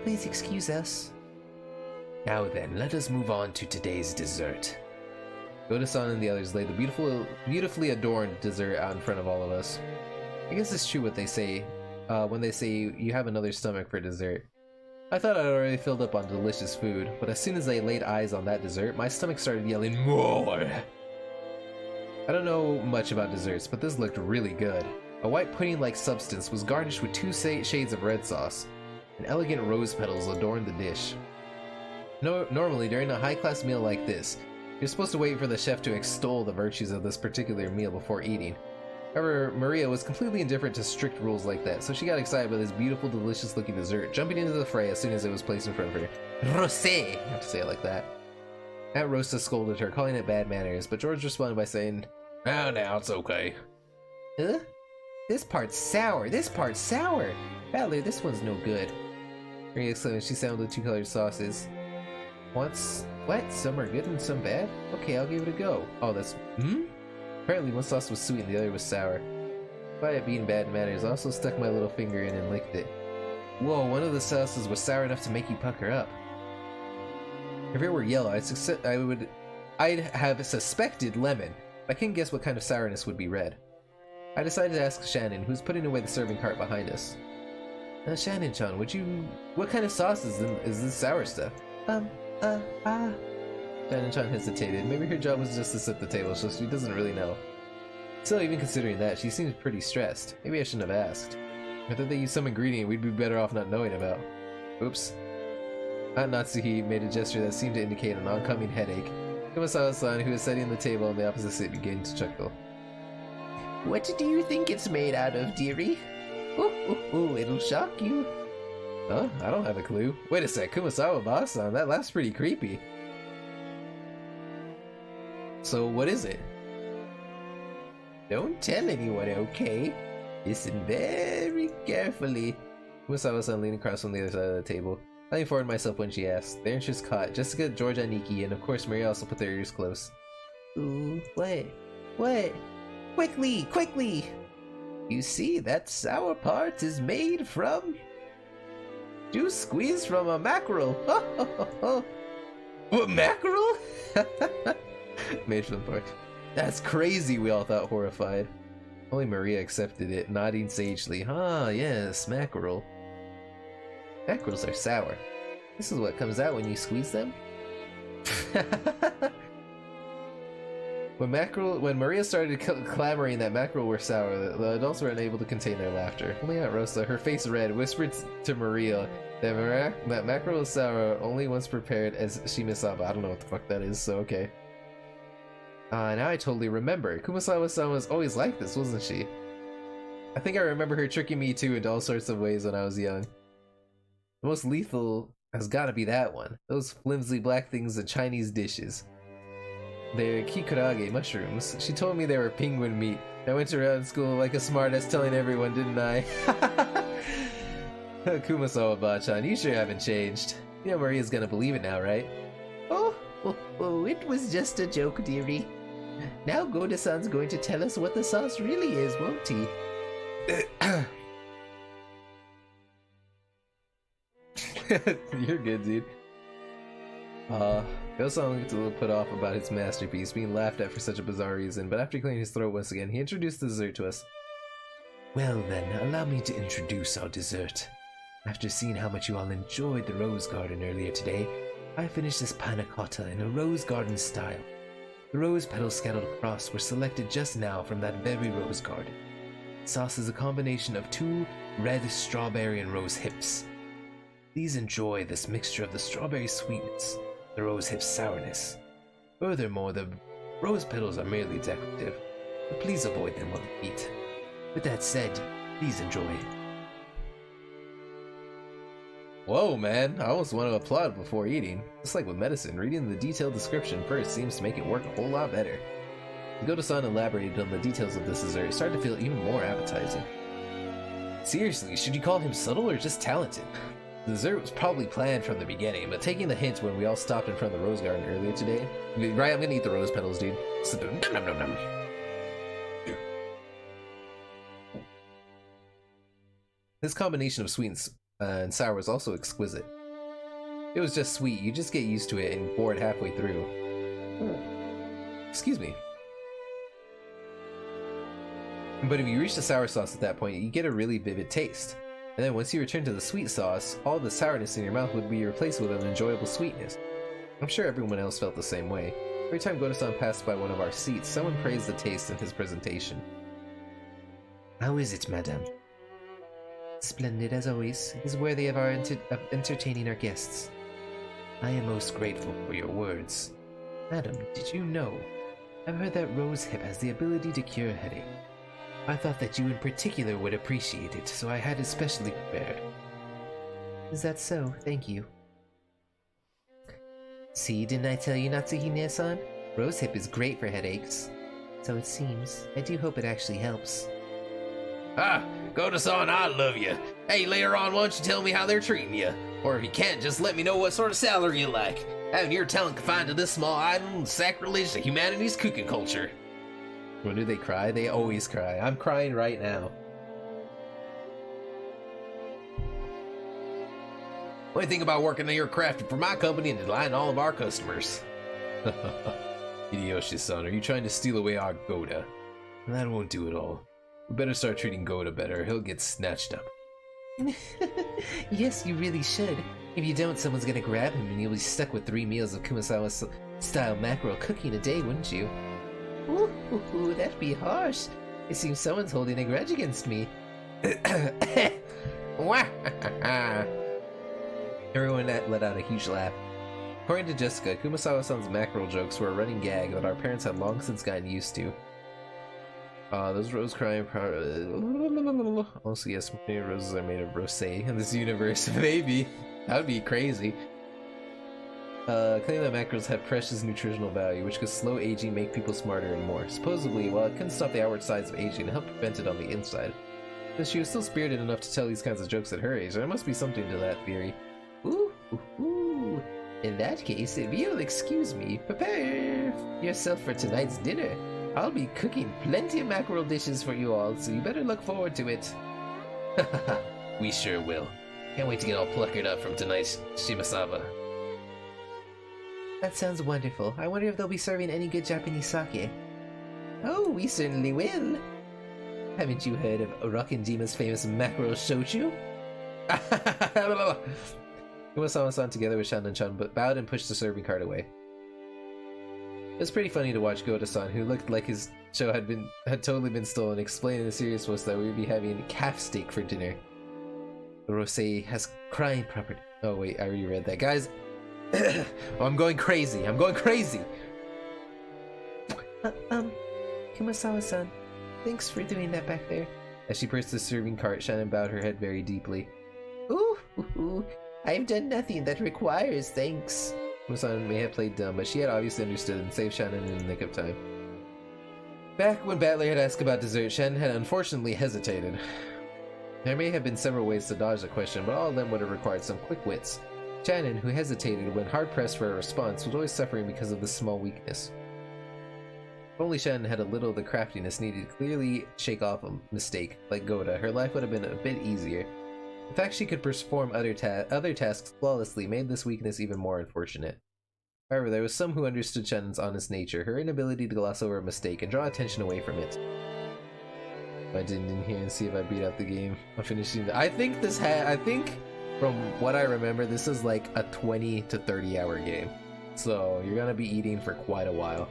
Please excuse us. Now then, let us move on to today's dessert. Goda-san and the others laid the beautifully adorned dessert out in front of all of us. I guess it's true what they say when they say you have another stomach for dessert. I thought I'd already filled up on delicious food, but as soon as I laid eyes on that dessert, my stomach started yelling, "More!" I don't know much about desserts, but this looked really good. A white pudding-like substance was garnished with two shades of red sauce, and elegant rose petals adorned the dish. Normally, during a high-class meal like this, you're supposed to wait for the chef to extol the virtues of this particular meal before eating. However, Maria was completely indifferent to strict rules like that, so she got excited by this beautiful, delicious-looking dessert, jumping into the fray as soon as it was placed in front of her. Rosé! You have to say it like that. Aunt Rosa scolded her, calling it bad manners, but George responded by saying, Now, it's okay. Huh? This part's sour! This part's sour! Battler, this one's no good. Maria exclaimed as she sampled the two-colored sauces. What? Some are good and some bad? Okay, I'll give it a go. Oh, that's... Apparently one sauce was sweet and the other was sour. Despite it being bad manners, I also stuck my little finger in and licked it. Whoa, one of the sauces was sour enough to make you pucker up. If it were yellow, I'd have suspected lemon. I couldn't guess what kind of sourness would be red. I decided to ask Shannon, who's putting away the serving cart behind us. Shannon-chan, what kind of sauce is this sour stuff? Shannon-chan hesitated. Maybe her job was just to set the table, so she doesn't really know. Still, even considering that, she seems pretty stressed. Maybe I shouldn't have asked. I thought they used some ingredient we'd be better off not knowing about. Oops. Natsuhi made a gesture that seemed to indicate an oncoming headache. Kumasawa-san, who was sitting at the table on the opposite side, began to chuckle. What do you think it's made out of, dearie? Oh, it'll shock you. Huh? I don't have a clue. Wait a sec, Kumasawa-san, that laugh's pretty creepy. So, what is it? Don't tell anyone, okay? Listen very carefully. Kumasawa-san leaned across from the other side of the table. I leaned forward myself when she asked. Their interest caught. Jessica, Georgia, Nikki, and of course Maria also put their ears close. Ooh, what? What? Quickly! You see, that sour part is made from... juice squeezed from a mackerel. What, mackerel? Made from the pork. That's crazy, we all thought, horrified. Only Maria accepted it, nodding sagely. Ah, yes, mackerel. Mackerels are sour. This is what comes out when you squeeze them? When Maria started clamoring that mackerel were sour, the adults were unable to contain their laughter. Only Aunt Rosa, her face red, whispered to Maria that mackerel is sour only once prepared as shimisaba. I don't know what the fuck that is, so okay. Now I totally remember. Kumasawa-san was always like this, wasn't she? I think I remember her tricking me too into all sorts of ways when I was young. The most lethal has gotta be that one. Those flimsy black things in Chinese dishes. They're kikurage mushrooms. She told me they were penguin meat. I went around school like a smartass telling everyone, didn't I? Kumasawa-chan, you sure haven't changed. You know Maria's gonna believe it now, right? Oh, it was just a joke, dearie. Now Goda-san's going to tell us what the sauce really is, won't he? You're good, dude. Gosan looked a little put off about his masterpiece being laughed at for such a bizarre reason, but after clearing his throat once again, he introduced the dessert to us. Well then, allow me to introduce our dessert. After seeing how much you all enjoyed the rose garden earlier today, I finished this panna cotta in a rose garden style. The rose petals scattered across were selected just now from that very rose garden. The sauce is a combination of 2 red strawberry and rose hips. Please enjoy this mixture of the strawberry sweetness, the rose hip sourness. Furthermore, the rose petals are merely decorative, but please avoid them while you eat. With that said, please enjoy. Whoa, man, I almost want to applaud before eating. Just like with medicine, reading the detailed description first seems to make it work a whole lot better. Goda-san elaborated on the details of this dessert, it started to feel even more appetizing. Seriously, should you call him subtle or just talented? The dessert was probably planned from the beginning, but taking the hint when we all stopped in front of the rose garden earlier today... Right, I'm gonna eat the rose petals, dude. Nom, nom, nom. This combination of sweet and sour was also exquisite. It was just sweet, you just get used to it and bored halfway through. Excuse me. But if you reach the sour sauce at that point, you get a really vivid taste. And then once you return to the sweet sauce, all the sourness in your mouth would be replaced with an enjoyable sweetness. I'm sure everyone else felt the same way. Every time Goda-san passed by one of our seats, someone praised the taste and his presentation. How is it, madame? Splendid as always. It is worthy of our entertaining our guests. I am most grateful for your words. Madam, did you know? I've heard that rose hip has the ability to cure a headache. I thought that you in particular would appreciate it, so I had it specially prepared. Is that so? Thank you. See, didn't I tell you, Natsuhine-san? Rose hip is great for headaches. So it seems. I do hope it actually helps. Ah, Goda-san, I love you. Hey, later on, why don't you tell me how they're treating you? Or if you can't, just let me know what sort of salary you like. Having your talent confined to this small island is sacrilege to humanity's cooking culture. When do they cry? They always cry. I'm crying right now. Only thing about working in your craft for my company and delighting all of our customers. Hideyoshi-san, are you trying to steal away our Goda? That won't do at all. We better start treating Goda better. He'll get snatched up. Yes, you really should. If you don't, someone's gonna grab him and you'll be stuck with 3 meals of Kumasawa-style mackerel cooking a day, wouldn't you? Ooh, that'd be harsh. It seems someone's holding a grudge against me. Everyone let out a huge laugh. According to Jessica, Kumasawa-san's mackerel jokes were a running gag that our parents had long since gotten used to. Those rose crying also, yes, many roses are made of rosé in this universe. Maybe. That would be crazy. Claiming that mackerels had precious nutritional value, which could slow aging, make people smarter, and more. Supposedly, while it couldn't stop the outward sides of aging, it helped prevent it on the inside. Since she was still spirited enough to tell these kinds of jokes at her age, there must be something to that theory. Ooh. In that case, if you'll excuse me, prepare yourself for tonight's dinner. I'll be cooking plenty of mackerel dishes for you all, so you better look forward to it. We sure will. Can't wait to get all pluckered up from tonight's shimasaba. That sounds wonderful. I wonder if they'll be serving any good Japanese sake. Oh, we certainly will. Haven't you heard of Rockin'-jima's famous mackerel shochu? Kumasawa-san, together with Shannon-chan, bowed and pushed the serving cart away. It was pretty funny to watch Goda-san, who looked like his show had totally been stolen, explain in the serious voice that we would be having calf steak for dinner. The rosé has crying property. Oh wait, I already read that. Guys, oh, I'm going crazy. Kumasawa-san, thanks for doing that back there. As she pursed the serving cart, Shannon bowed her head very deeply. Ooh, I've done nothing that requires thanks. Kumasawa may have played dumb, but she had obviously understood and saved Shannon in the nick of time. Back when Battler had asked about dessert, Shannon had unfortunately hesitated. There may have been several ways to dodge the question, but all of them would have required some quick wits. Shannon, who hesitated when hard-pressed for a response, was always suffering because of this small weakness. If only Shannon had a little of the craftiness needed to clearly shake off a mistake, like Goda, her life would have been a bit easier. The fact she could perform other tasks flawlessly made this weakness even more unfortunate. However, there was some who understood Shannon's honest nature, her inability to gloss over a mistake and draw attention away from it. I didn't in here and see if I beat out the game. I'm finishing I think from what I remember, this is like a 20 to 30 hour game. So you're gonna be eating for quite a while.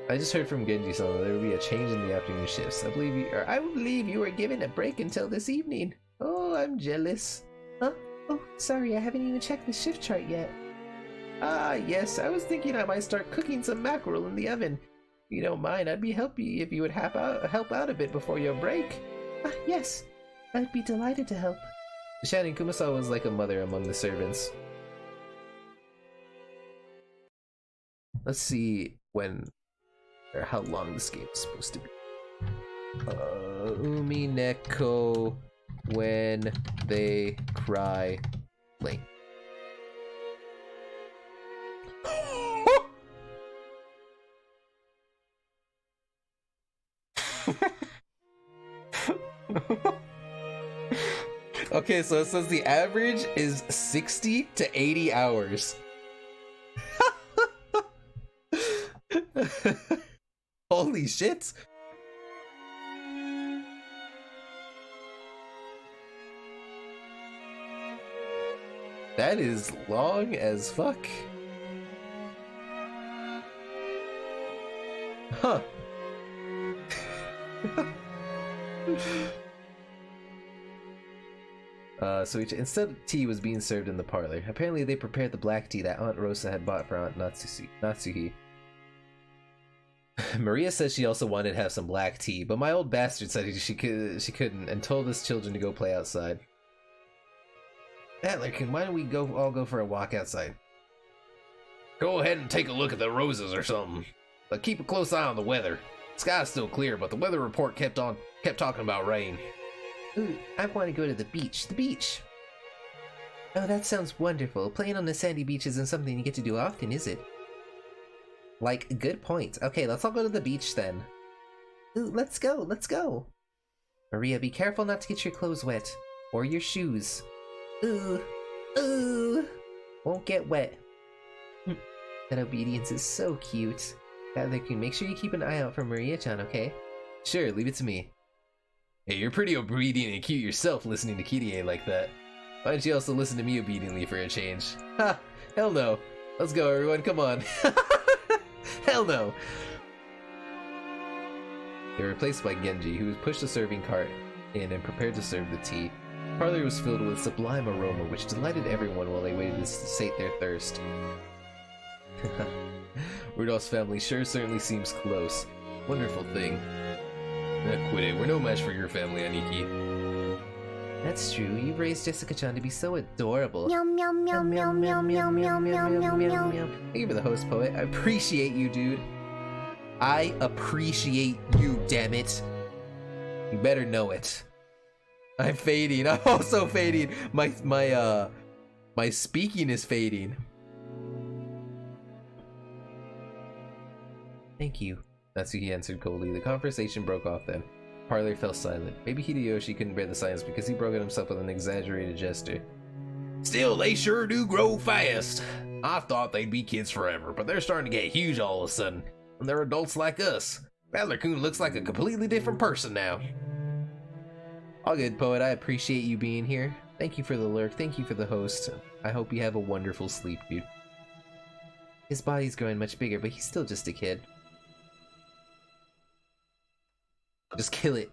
I just heard from Genji-san that there will be a change in the afternoon shifts. I believe you were given a break until this evening. Oh, I'm jealous. Huh? Oh, sorry, I haven't even checked the shift chart yet. Ah, yes, I was thinking I might start cooking some mackerel in the oven. If you don't mind, I'd be happy if you would help out a bit before your break. Ah, yes, I'd be delighted to help. Shannon, Kumasawa was like a mother among the servants. Let's see how long this game is supposed to be. Umineko, when they cry late. Okay, so it says the average is 60 to 80 hours. Holy shit! That is long as fuck. Huh. So instead tea was being served in the parlor. Apparently they prepared the black tea that Aunt Rosa had bought for Aunt Natsuhi. Maria says she also wanted to have some black tea, but my old bastard said she couldn't and told us children to go play outside. Atlerkin, why don't we all go for a walk outside? Go ahead and take a look at the roses or something. But keep a close eye on the weather. The sky's still clear, but the weather report kept talking about rain. Ooh, I want to go to the beach. The beach. Oh, that sounds wonderful. Playing on the sandy beach isn't something you get to do often, is it? Like, good point. Okay, let's all go to the beach then. Ooh, let's go. Maria, be careful not to get your clothes wet. Or your shoes. Ooh. Ooh. Won't get wet. That obedience is so cute. Can make sure you keep an eye out for Maria-chan, okay? Sure, leave it to me. Hey, you're pretty obedient and cute yourself listening to Kirie like that. Why don't you also listen to me obediently for a change? Ha! Hell no. Let's go, everyone, come on. Hell no. They were replaced by Genji, who pushed a serving cart in and prepared to serve the tea. The parlor was filled with sublime aroma, which delighted everyone while they waited to sate their thirst. Rudolph's family certainly seems close. Wonderful thing. Quit it, we're no match for your family, Aniki. That's true, you raised Jessica-chan to be so adorable. Thank you for the host, poet. I appreciate you, dude. I appreciate you, damn it. You better know it. I'm fading. I'm also fading. My speaking is fading. Thank you. Natsuki answered coldly. The conversation broke off then. Parlor fell silent. Maybe Hideyoshi couldn't bear the silence because he broke it himself with an exaggerated gesture. Still, they sure do grow fast. I thought they'd be kids forever, but they're starting to get huge all of a sudden. And they're adults like us. Rattler-kun looks like a completely different person now. All good, poet. I appreciate you being here. Thank you for the lurk. Thank you for the host. I hope you have a wonderful sleep, dude. His body's growing much bigger, but he's still just a kid. Just kill it.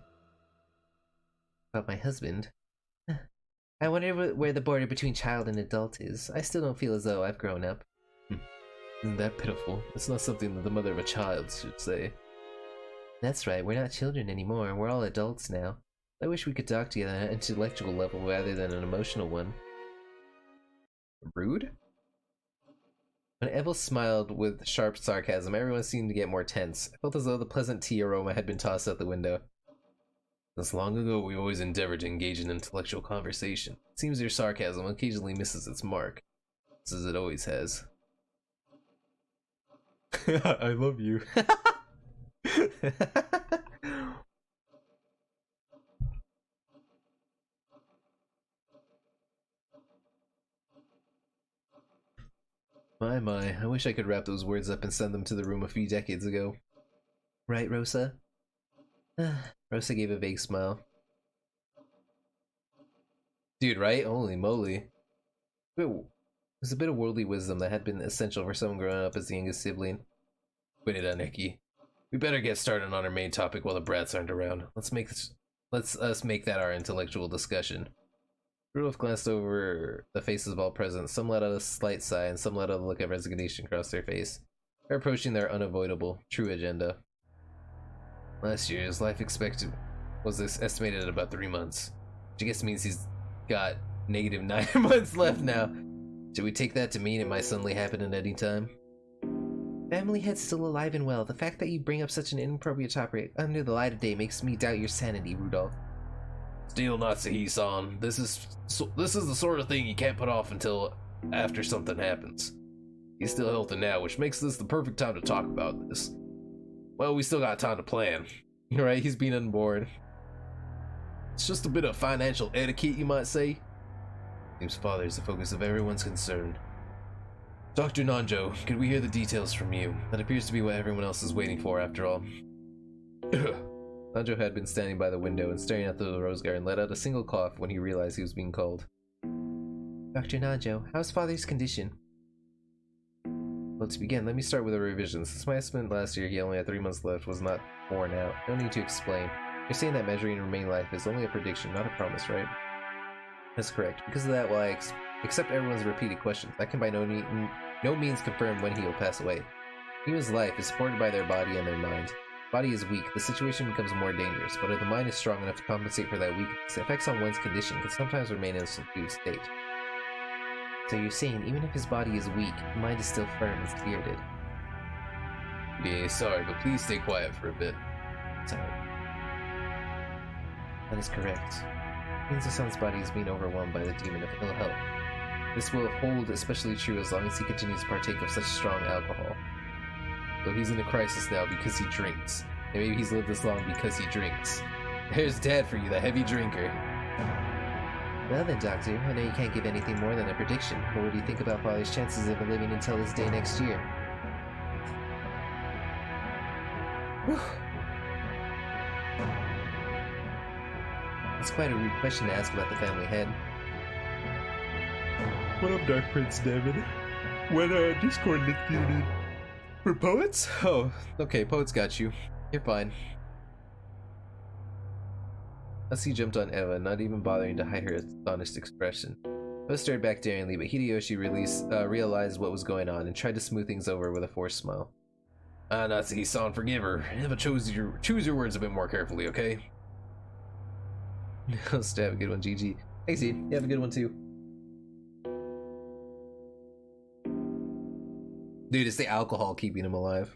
About my husband. I wonder where the border between child and adult is. I still don't feel as though I've grown up. Isn't that pitiful? It's not something that the mother of a child should say. That's right, we're not children anymore, and we're all adults now. I wish we could talk together on an intellectual level rather than an emotional one. Rude? When Evil smiled with sharp sarcasm, everyone seemed to get more tense. I felt as though the pleasant tea aroma had been tossed out the window. Since long ago, we always endeavored to engage in intellectual conversation. It seems your sarcasm occasionally misses its mark, just as it always has. I love you. My, I wish I could wrap those words up and send them to the room a few decades ago. Right, Rosa? Rosa gave a vague smile. Dude, right? Holy moly. There's a bit of worldly wisdom that had been essential for someone growing up as the youngest sibling. Quit it, Aneki. We better get started on our main topic while the brats aren't around. Let's us make that our intellectual discussion. Rudolph glanced over the faces of all present. Some let out a slight sigh, and some let out a look of resignation across their face. They're approaching their unavoidable, true agenda. Last year, his life expectancy was estimated at about 3 months, which I guess means he's got negative 9 months left now. Should we take that to mean it might suddenly happen at any time? Family head's still alive and well. The fact that you bring up such an inappropriate topic under the light of day makes me doubt your sanity, Rudolph. Still not Sahi-san. This is the sort of thing you can't put off until after something happens. He's still healthy now, which makes this the perfect time to talk about this. Well, we still got time to plan. You're right, he's been unborn. It's just a bit of financial etiquette, you might say. Seems father is the focus of everyone's concern. Dr. Nanjo, could we hear the details from you? That appears to be what everyone else is waiting for, after all. Nanjo had been standing by the window and staring at the rose garden, let out a single cough when he realized he was being called. Dr. Nanjo, how's father's condition? Well, to begin, let me start with a revision. Since my estimate last year he only had 3 months left was not borne out. No need to explain. You're saying that measuring remaining life is only a prediction, not a promise, right? That's correct. Because of that, while I accept everyone's repeated questions, I can by no means confirm when he will pass away. Human's life is supported by their body and their mind. Body is weak, the situation becomes more dangerous, but if the mind is strong enough to compensate for that weakness, effects on one's condition can sometimes remain in a subdued state. So you're saying even if his body is weak, the mind is still firm and spirited? Yeah, sorry, but please stay quiet for a bit. Sorry. That is correct. Kinzo-san's body is being overwhelmed by the demon of ill health. This will hold especially true as long as he continues to partake of such strong alcohol. Though he's in a crisis now because he drinks, and maybe he's lived this long because he drinks. There's Dad for you, the heavy drinker. Well then, Doctor, I know you can't give anything more than a prediction, but what do you think about Father's chances of living until this day next year? Whew. That's quite a rude question to ask about the family head. What up, Dark Prince Devin? What Discord link do you need? For poets? Oh, okay, poets got you. You're fine. As he jumped on Eva, not even bothering to hide her astonished expression. Eva stared back daringly, but Hideyoshi realized what was going on and tried to smooth things over with a forced smile. Natsuki-san, forgive her. Eva, choose your words a bit more carefully, okay? Have a good one, GG. Thanks, Ed. You have a good one, too. Dude, it's the alcohol keeping him alive.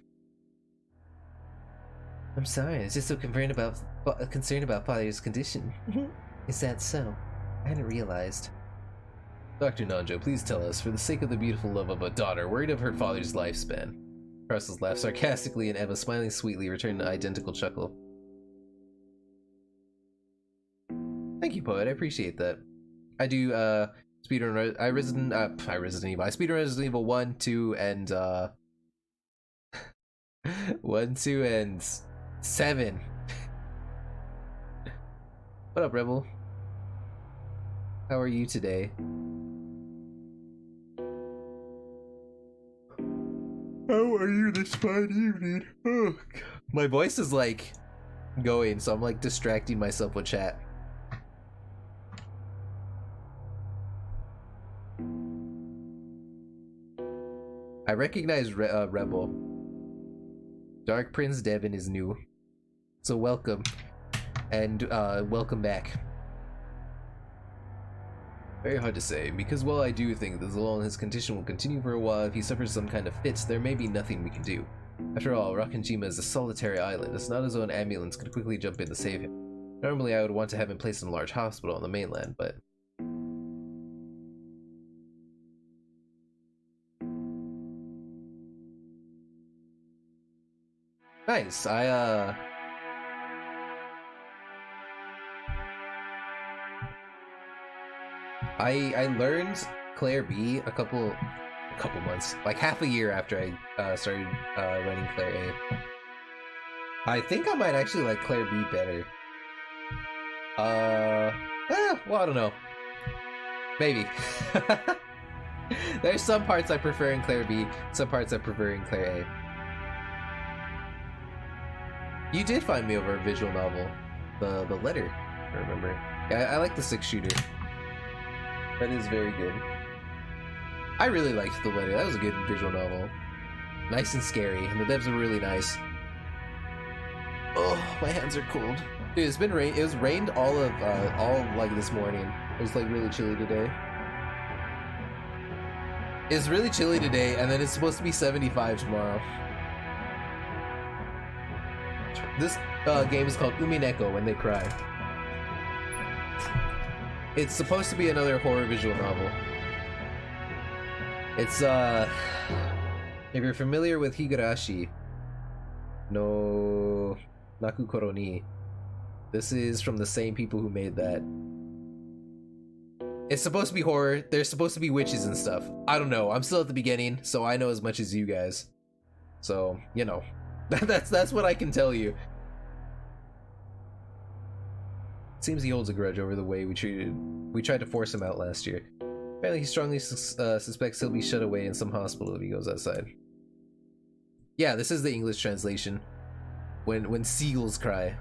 I'm sorry, I was just so concerned about Father's condition. Is that so? I hadn't realized. Dr. Nanjo, please tell us, for the sake of the beautiful love of a daughter, worried of her father's lifespan. Russell's laughed sarcastically, and Eva, smiling sweetly, returned an identical chuckle. Thank you, Poet. I appreciate that. I do, speedrun, I speedrun Resident Evil 1, 2, and, 1, 2, and 7. What up, Rebel? How are you today? How are you this fine evening? Oh, God. My voice is like going, so I'm like distracting myself with chat. I recognize Rebel. Dark Prince Devin is new, so welcome, and welcome back. Very hard to say, because while I do think that Zalon, his condition will continue for a while if he suffers some kind of fits, there may be nothing we can do. After all, Rakanjima is a solitary island. It's not as though an ambulance could quickly jump in to save him. Normally I would want to have him placed in a large hospital on the mainland, but... Nice, I learned Claire B a couple months, like half a year after I started running Claire A. I think I might actually like Claire B better. Well, I don't know. Maybe. There's some parts I prefer in Claire B, some parts I prefer in Claire A. You did find me over a visual novel, the letter, I remember. Yeah, I like the 6-shooter. That is very good. I really liked the letter. That was a good visual novel. Nice and scary, and the devs are really nice. Oh, my hands are cold. Dude, it's been rain. It was rained all like this morning. It was like really chilly today. It's really chilly today, and then it's supposed to be 75 tomorrow. This game is called Umineko, When They Cry. It's supposed to be another horror visual novel. It's, if you're familiar with Higurashi no Nakukoro ni, this is from the same people who made that. It's supposed to be horror. There's supposed to be witches and stuff. I don't know. I'm still at the beginning, so I know as much as you guys. So, you know, that's what I can tell you. Seems he holds a grudge over the way we tried to force him out last year. Apparently he strongly suspects he'll be shut away in some hospital if he goes outside. Yeah, this is the English translation. When seagulls cry.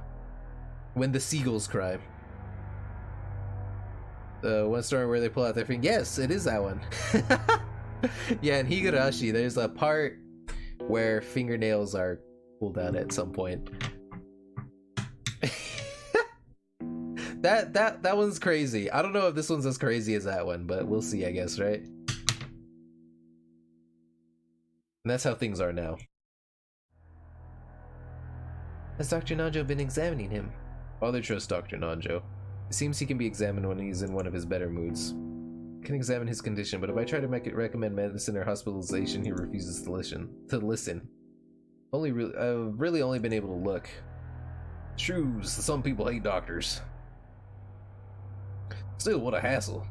When the seagulls cry. The one story where they pull out their finger. Yes, it is that one. Yeah, in Higurashi, there's a part where fingernails are pulled out at some point. That one's crazy. I don't know if this one's as crazy as that one, but we'll see, I guess, right? And that's how things are now. Has Dr. Nanjo been examining him? Father trusts Dr. Nanjo. It seems he can be examined when he's in one of his better moods. I can examine his condition, but if I try to recommend medicine or hospitalization, he refuses to listen. I've really only been able to look. Shoes. Some people hate doctors. Still, what a hassle.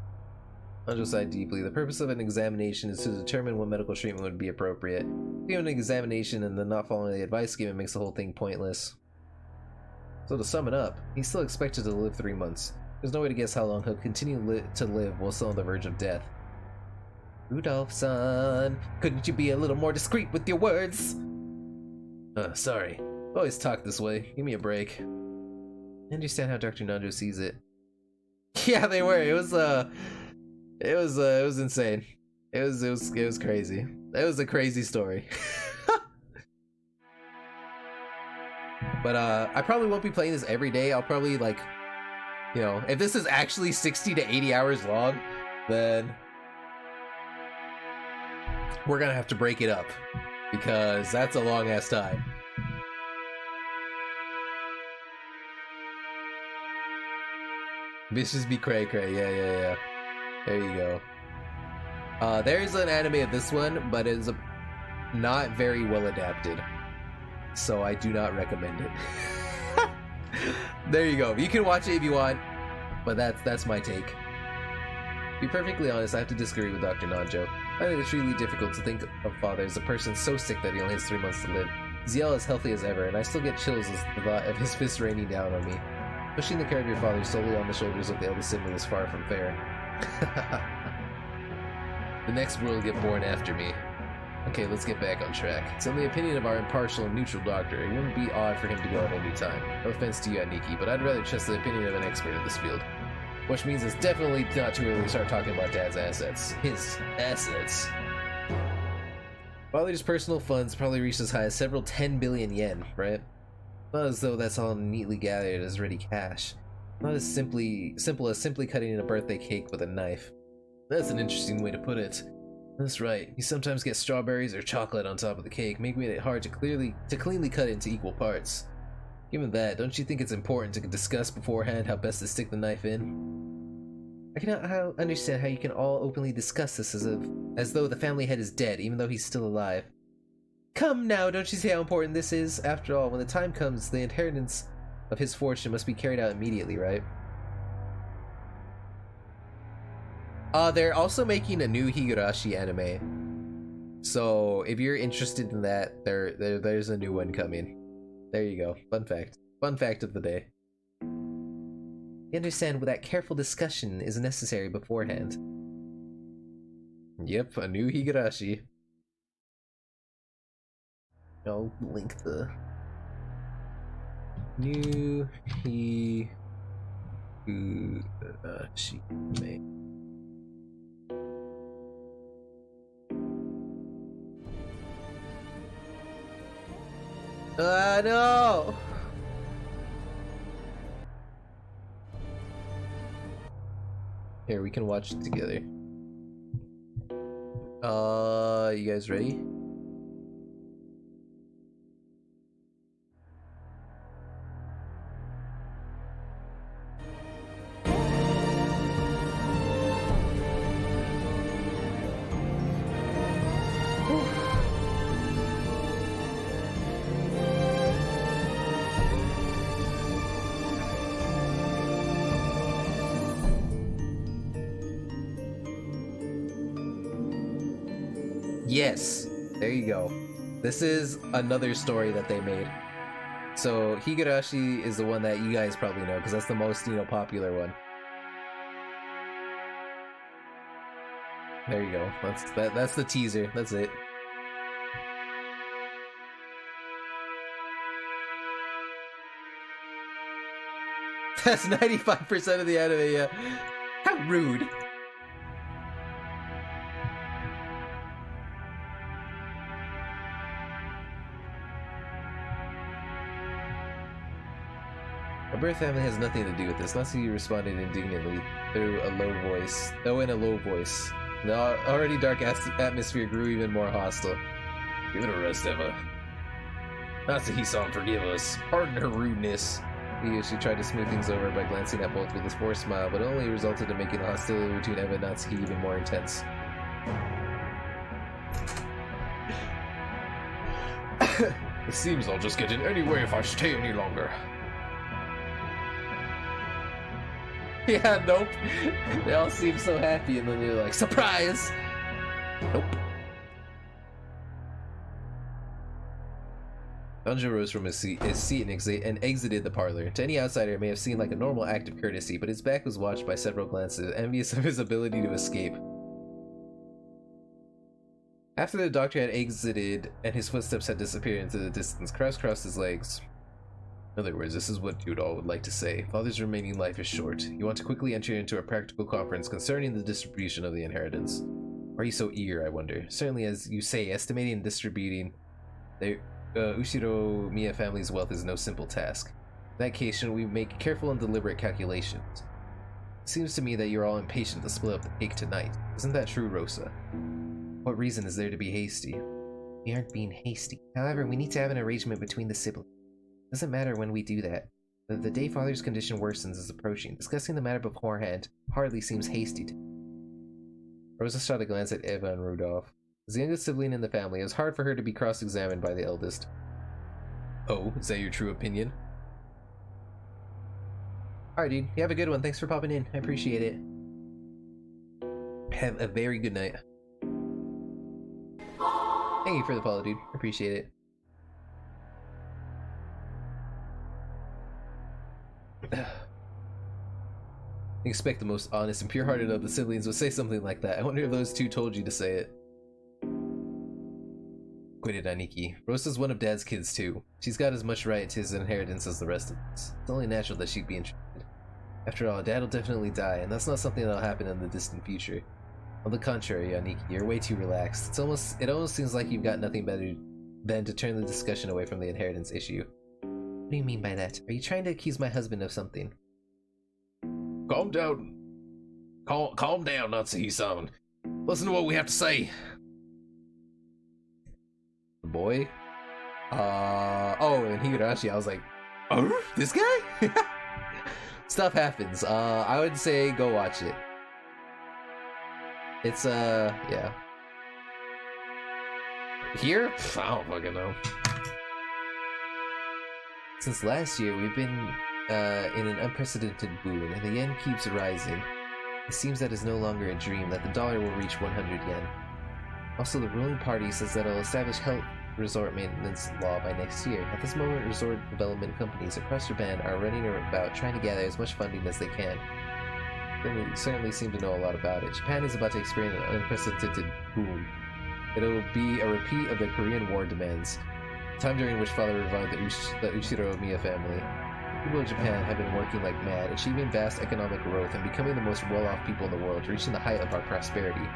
Nanjo sighed deeply. The purpose of an examination is to determine what medical treatment would be appropriate. Given an examination and then not following the advice given makes the whole thing pointless. So to sum it up, he's still expected to live 3 months. There's no way to guess how long he'll continue to live while still on the verge of death. Rudolph-san, couldn't you be a little more discreet with your words? Sorry. Always talk this way. Give me a break. I understand how Dr. Nanjo sees it. Yeah, they were. It was insane. It was crazy. It was a crazy story. But I probably won't be playing this every day. I'll probably, like, you know, if this is actually 60 to 80 hours long, then we're gonna have to break it up, because that's a long ass time. Bitches be cray cray, yeah. There you go. There's an anime of this one, but it's not very well adapted, so I do not recommend it. There you go. You can watch it if you want, but that's my take. To be perfectly honest, I have to disagree with Dr. Nanjo. I think it's really difficult to think of father as a person so sick that he only has 3 months to live. He's yet as healthy as ever, and I still get chills as the thought of his fist raining down on me. Pushing the care of your father solely on the shoulders of the eldest sibling is far from fair. The next will get born after me. Okay, let's get back on track. It's in the opinion of our impartial and neutral doctor, it wouldn't be odd for him to go at any time. No offense to you, Aniki, but I'd rather trust the opinion of an expert in this field. Which means it's definitely not too early to start talking about Dad's assets. His assets. Father's personal funds probably reached as high as several 10 billion yen, right? Not as though that's all neatly gathered as ready cash. Not as simple as simply cutting a birthday cake with a knife. That's an interesting way to put it. That's right. You sometimes get strawberries or chocolate on top of the cake, making it hard to cleanly cut it into equal parts. Given that, don't you think it's important to discuss beforehand how best to stick the knife in? I cannot understand how you can all openly discuss this as though the family head is dead, even though he's still alive. Come now, don't you see how important this is? After all, when the time comes, the inheritance of his fortune must be carried out immediately, right? They're also making a new Higurashi anime. So, if you're interested in that, there's a new one coming. There you go. Fun fact. Fun fact of the day. You understand that careful discussion is necessary beforehand. Yep, a new Higurashi. I'll link the new Higurashi anime. No! Here, we can watch it together. You guys ready? Yes, there you go. This is another story that they made. So Higurashi is the one that you guys probably know because that's the most, popular one. There you go. That's the teaser. That's it. That's 95% of the anime, yeah. How rude. Our birth family has nothing to do with this. Natsuki responded indignantly in a low voice. The already dark atmosphere grew even more hostile. Give it a rest, Eva. Natsuki-san, forgive us. Pardon her rudeness. She tried to smooth things over by glancing at both with a forced smile, but it only resulted in making the hostility between Eva and Natsuki even more intense. It seems I'll just get in anyway if I stay any longer. Yeah, nope. They all seem so happy, and then they're like, surprise! Nope. Danjo rose from his seat and exited the parlor. To any outsider, it may have seemed like a normal act of courtesy, but his back was watched by several glances, envious of his ability to escape. After the doctor had exited and his footsteps had disappeared into the distance, Krauss crossed his legs. In other words, this is what Udall would like to say. Father's remaining life is short. You want to quickly enter into a practical conference concerning the distribution of the inheritance. Why are you so eager, I wonder? Certainly, as you say, estimating and distributing the Ushiro Miya family's wealth is no simple task. In that case, shouldn't we make careful and deliberate calculations? It seems to me that you're all impatient to split up the cake tonight. Isn't that true, Rosa? What reason is there to be hasty? We aren't being hasty. However, we need to have an arrangement between the siblings. It doesn't matter when we do that. The day Father's condition worsens is approaching. Discussing the matter beforehand hardly seems hasty to me. Rosa shot a glance at Eva and Rudolph. As the youngest sibling in the family, it was hard for her to be cross-examined by the eldest. Oh, is that your true opinion? Alright, dude. You have a good one. Thanks for popping in. I appreciate it. Have a very good night. Thank you for the follow, dude. Appreciate it. I expect the most honest and pure-hearted of the siblings would say something like that. I wonder if those two told you to say it. Quit it, Aniki. Rosa's one of Dad's kids too. She's got as much right to his inheritance as the rest of us. It's only natural that she'd be interested. After all, Dad'll definitely die, and that's not something that'll happen in the distant future. On the contrary, Aniki, you're way too relaxed. It almost seems like you've got nothing better than to turn the discussion away from the inheritance issue. What do you mean by that? Are you trying to accuse my husband of something? Calm down. Calm down, Natsuhi-san. Listen to what we have to say. Boy? Oh, and Higurashi, I was like, oh, this guy? Stuff happens. I would say go watch it. It's, yeah. Here? Pff, I don't fucking know. Since last year, we've been in an unprecedented boom, and the yen keeps rising. It seems that it's no longer a dream that the dollar will reach 100 yen. Also, the ruling party says that it'll establish health resort maintenance law by next year. At this moment, resort development companies across Japan are running about trying to gather as much funding as they can. They certainly seem to know a lot about it. Japan is about to experience an unprecedented boom. It'll be a repeat of the Korean War demands, the time during which Father revived the Ushiro Miya family. People of Japan have been working like mad, achieving vast economic growth and becoming the most well-off people in the world, reaching the height of our prosperity.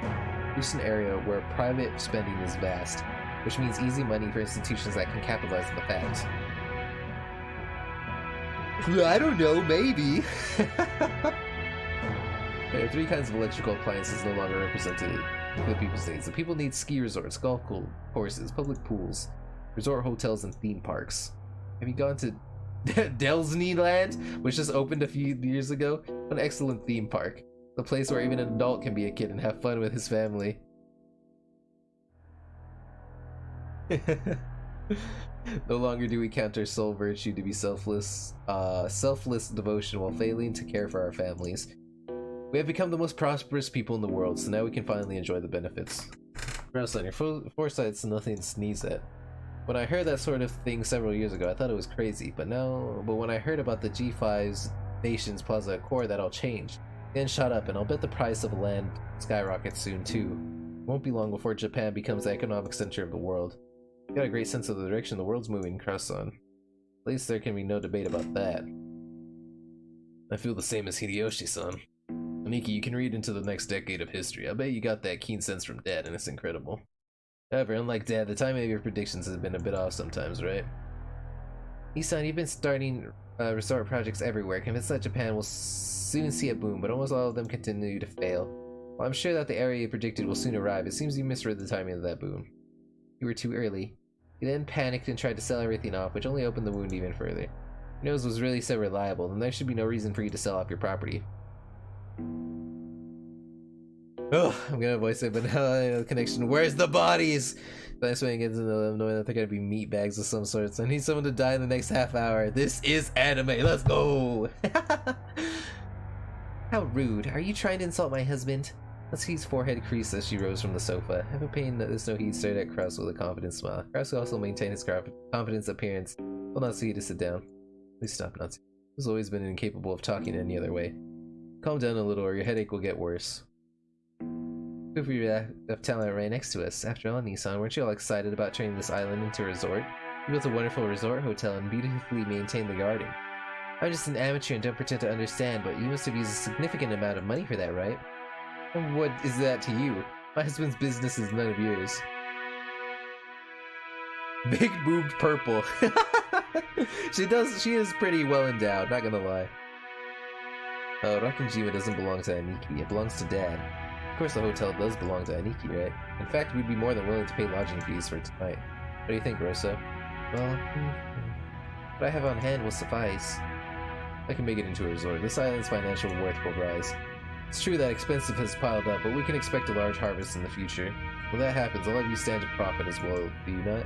It's an area where private spending is vast, which means easy money for institutions that can capitalize on the fact. I don't know, maybe. There are three kinds of electrical appliances no longer represented in the people's needs. The people need ski resorts, golf courses, public pools, resort hotels, and theme parks. Have you gone to Disneyland, which just opened a few years ago? An excellent theme park. A place where even an adult can be a kid and have fun with his family. No longer do we count our sole virtue to be selfless devotion while failing to care for our families. We have become the most prosperous people in the world, so now we can finally enjoy the benefits. Roslan, your foresight's nothing to sneeze at. When I heard that sort of thing several years ago, I thought it was crazy, but when I heard about the G5's Nations Plaza Accord, that all changed. Then shot up, and I'll bet the price of land skyrockets soon too. It won't be long before Japan becomes the economic center of the world. You got a great sense of the direction the world's moving, Krauss-san. At least there can be no debate about that. I feel the same as Hideyoshi-san. Aniki, you can read into the next decade of history. I bet you got that keen sense from Dad, and it's incredible. However, unlike Dad, the timing of your predictions has been a bit off sometimes, right? Isan, you've been starting resort projects everywhere, convinced that Japan will soon see a boom, but almost all of them continue to fail. While I'm sure that the area you predicted will soon arrive, it seems you misread the timing of that boom. You were too early. You then panicked and tried to sell everything off, which only opened the wound even further. Your nose was really so reliable, then there should be no reason for you to sell off your property. Oh, I'm gonna voice it, but now I know the connection. Where's the bodies? Nice way to get to know them, knowing that they're gonna be meat bags of some sorts. I need someone to die in the next half hour. This is anime. Let's go. How rude. Are you trying to insult my husband? Natsuki's forehead creased as she rose from the sofa. Ever paying no heed, stared at Krause with a confident smile. Krause also maintained his confident appearance, told Natsuki to sit down. Please stop, Natsuki. He's always been incapable of talking any other way. Calm down a little or your headache will get worse. Feel free to have talent right next to us. After all, Nissan, weren't you all excited about turning this island into a resort? You built a wonderful resort hotel and beautifully maintained the garden. I'm just an amateur and don't pretend to understand, but you must have used a significant amount of money for that, right? And what is that to you? My husband's business is none of yours. Big boobed purple. She is pretty well endowed, not gonna lie. Rakenjima doesn't belong to Aniki, it belongs to Dad. Of course the hotel does belong to Aniki, right? In fact, we'd be more than willing to pay lodging fees for tonight. What do you think, Rosa? Well, what I have on hand will suffice. I can make it into a resort. This island's financial worth will rise. It's true that expensive has piled up, but we can expect a large harvest in the future. When that happens, I'll let you stand to profit as well, do you not?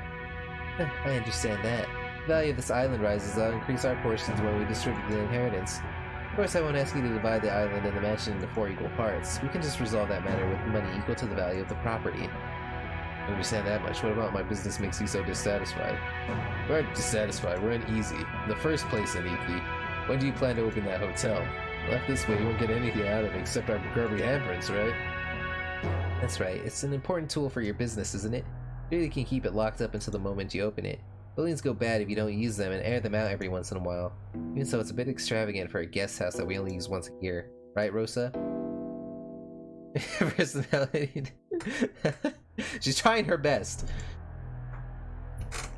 I understand that. The value of this island rises, I'll increase our portions when we distribute the inheritance. Of course, I won't ask you to divide the island and the mansion into 4 equal parts. We can just resolve that matter with money equal to the value of the property. I understand that much. What about my business makes you so dissatisfied? We aren't dissatisfied, we're uneasy. In the first place, Aniki, when do you plan to open that hotel? Left this way, you won't get anything out of it except our grubby handprints, right? That's right. It's an important tool for your business, isn't it? You really can keep it locked up until the moment you open it. Buildings go bad if you don't use them and air them out every once in a while. Even so, it's a bit extravagant for a guest house that we only use once a year. Right, Rosa? Personality. She's trying her best.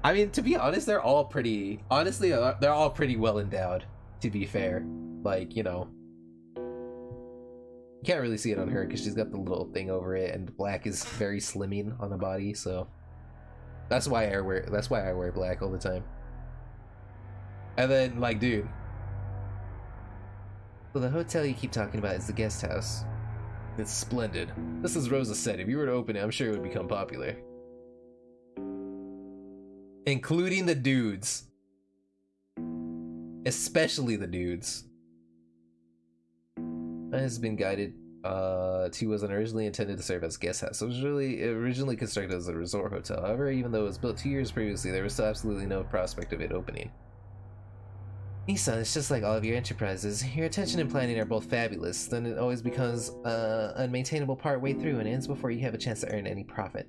I mean, to be honest, they're all pretty... Honestly, they're all pretty well endowed, to be fair. Like, you know... You can't really see it on her because she's got the little thing over it, and black is very slimming on the body, so... That's why I wear black all the time. And then, like, dude. So the hotel you keep talking about is the guest house. It's splendid. Just as Rosa said, if you were to open it, I'm sure it would become popular. Including the dudes. Especially the dudes. It has been guided to was originally intended to serve as a guest house. It was originally constructed as a resort hotel. However, even though it was built 2 years previously, there was still absolutely no prospect of it opening. Nissan, it's just like all of your enterprises. Your attention and planning are both fabulous, then it always becomes unmaintainable part way through and ends before you have a chance to earn any profit.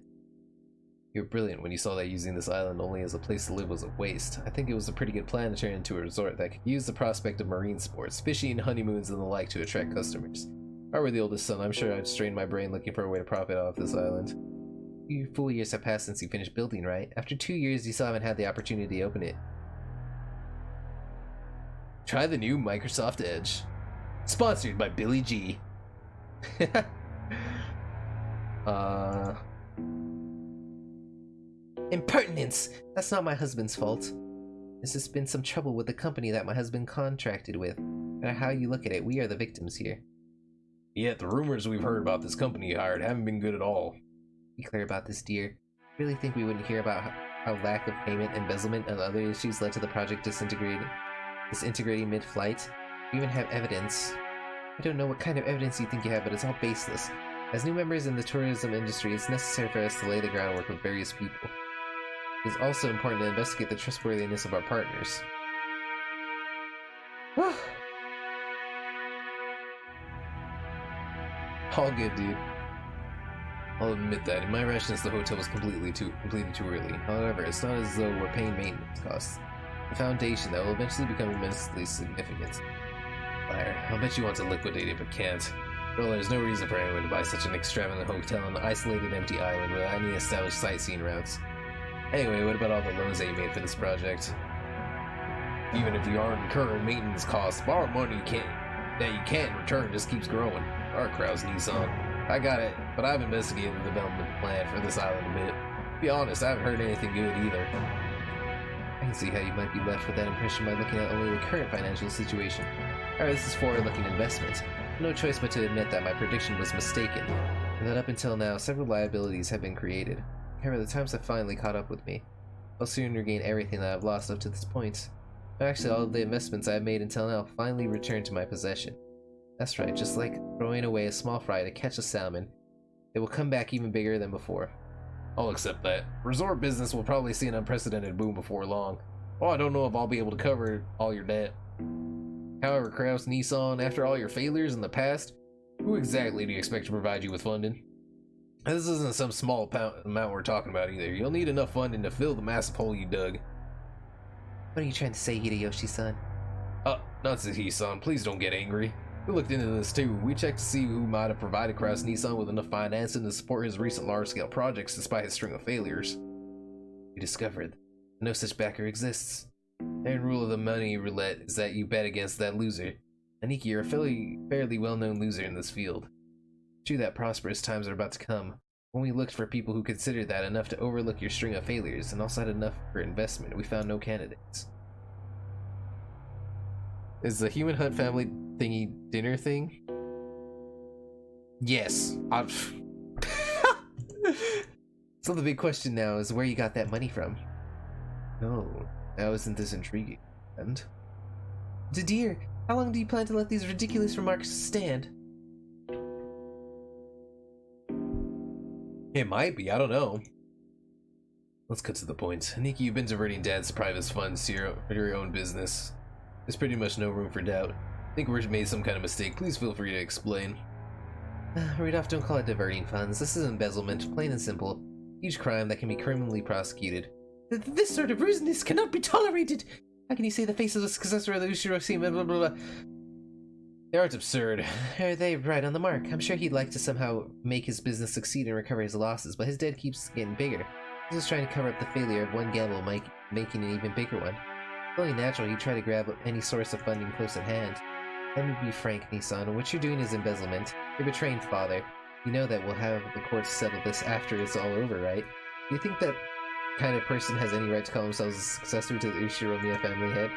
You were brilliant when you saw that using this island only as a place to live was a waste. I think it was a pretty good plan to turn it into a resort that could use the prospect of marine sports, fishing, honeymoons, and the like to attract customers. If I were the oldest son, I'm sure I'd strain my brain looking for a way to profit off this island. Your 4 years have passed since you finished building, right? After 2 years, you still haven't had the opportunity to open it. Try the new Microsoft Edge. Sponsored by Billy G. Impertinence! That's not my husband's fault. There's just been some trouble with the company that my husband contracted with. No matter how you look at it, we are the victims here. Yet the rumors we've heard about this company you hired haven't been good at all. Be clear about this, dear. Really think we wouldn't hear about how lack of payment, embezzlement, and other issues led to the project disintegrating mid-flight? We even have evidence. I don't know what kind of evidence you think you have, but it's all baseless. As new members in the tourism industry, it's necessary for us to lay the groundwork with various people. It is also important to investigate the trustworthiness of our partners. All good, dude. I'll admit that, in my rations the hotel was completed too early. However, it's not as though we're paying maintenance costs. A foundation that will eventually become immensely significant. Liar, I'll bet you want to liquidate it but can't. Well, there's no reason for anyone to buy such an extravagant hotel on an isolated empty island without any established sightseeing routes. Anyway, what about all the loans that you made for this project? Even if you aren't incurring maintenance costs, borrowed money that you can't return just keeps growing. Our crowd's Nissan. I got it, but I've investigated the development plan for this island a bit. To be honest, I haven't heard anything good either. I can see how you might be left with that impression by looking at only the current financial situation. Alright, this is forward-looking investment. No choice but to admit that my prediction was mistaken, and that up until now, several liabilities have been created. However, the times have finally caught up with me. I'll soon regain everything that I've lost up to this point. Actually, all of the investments I have made until now finally returned to my possession. That's right, just like throwing away a small fry to catch a salmon. It will come back even bigger than before. I'll accept that. Resort business will probably see an unprecedented boom before long. Oh, I don't know if I'll be able to cover all your debt. However, Kraus Nissan, after all your failures in the past, who exactly do you expect to provide you with funding? This isn't some small amount we're talking about either. You'll need enough funding to fill the massive hole you dug. What are you trying to say, Hideyoshi-san? Natsuhi-san, please don't get angry. We looked into this too. We checked to see who might have provided Kraus Nissan with enough financing to support his recent large-scale projects despite his string of failures. We discovered no such backer exists. The main rule of the money roulette is that you bet against that loser. Aniki, you're a fairly well-known loser in this field. True that prosperous times are about to come. When we looked for people who considered that enough to overlook your string of failures and also had enough for investment, we found no candidates. Is the Human Hunt family thingy dinner thing? Yes. So the big question now is where you got that money from. No, now isn't this intriguing? And? Dear, how long do you plan to let these ridiculous remarks stand? It might be, I don't know. Let's cut to the point. Nikki, you've been diverting Dad's private funds to your own business. There's pretty much no room for doubt. I think we've made some kind of mistake. Please feel free to explain. Rudolph, don't call it diverting funds. This is embezzlement, plain and simple. Huge crime that can be criminally prosecuted. This sort of rudeness cannot be tolerated! How can you say the face of the successor of the Ushiro Seaman, blah blah blah? They aren't absurd. Are they right on the mark? I'm sure he'd like to somehow make his business succeed and recover his losses, but his debt keeps getting bigger. He's just trying to cover up the failure of one gamble, making an even bigger one. It's only natural he'd try to grab any source of funding close at hand. Let me be frank, Nissan. What you're doing is embezzlement. You're betraying father. You know that we'll have the courts settle this after it's all over, right? Do you think that kind of person has any right to call themselves a successor to the Ushiromiya family head?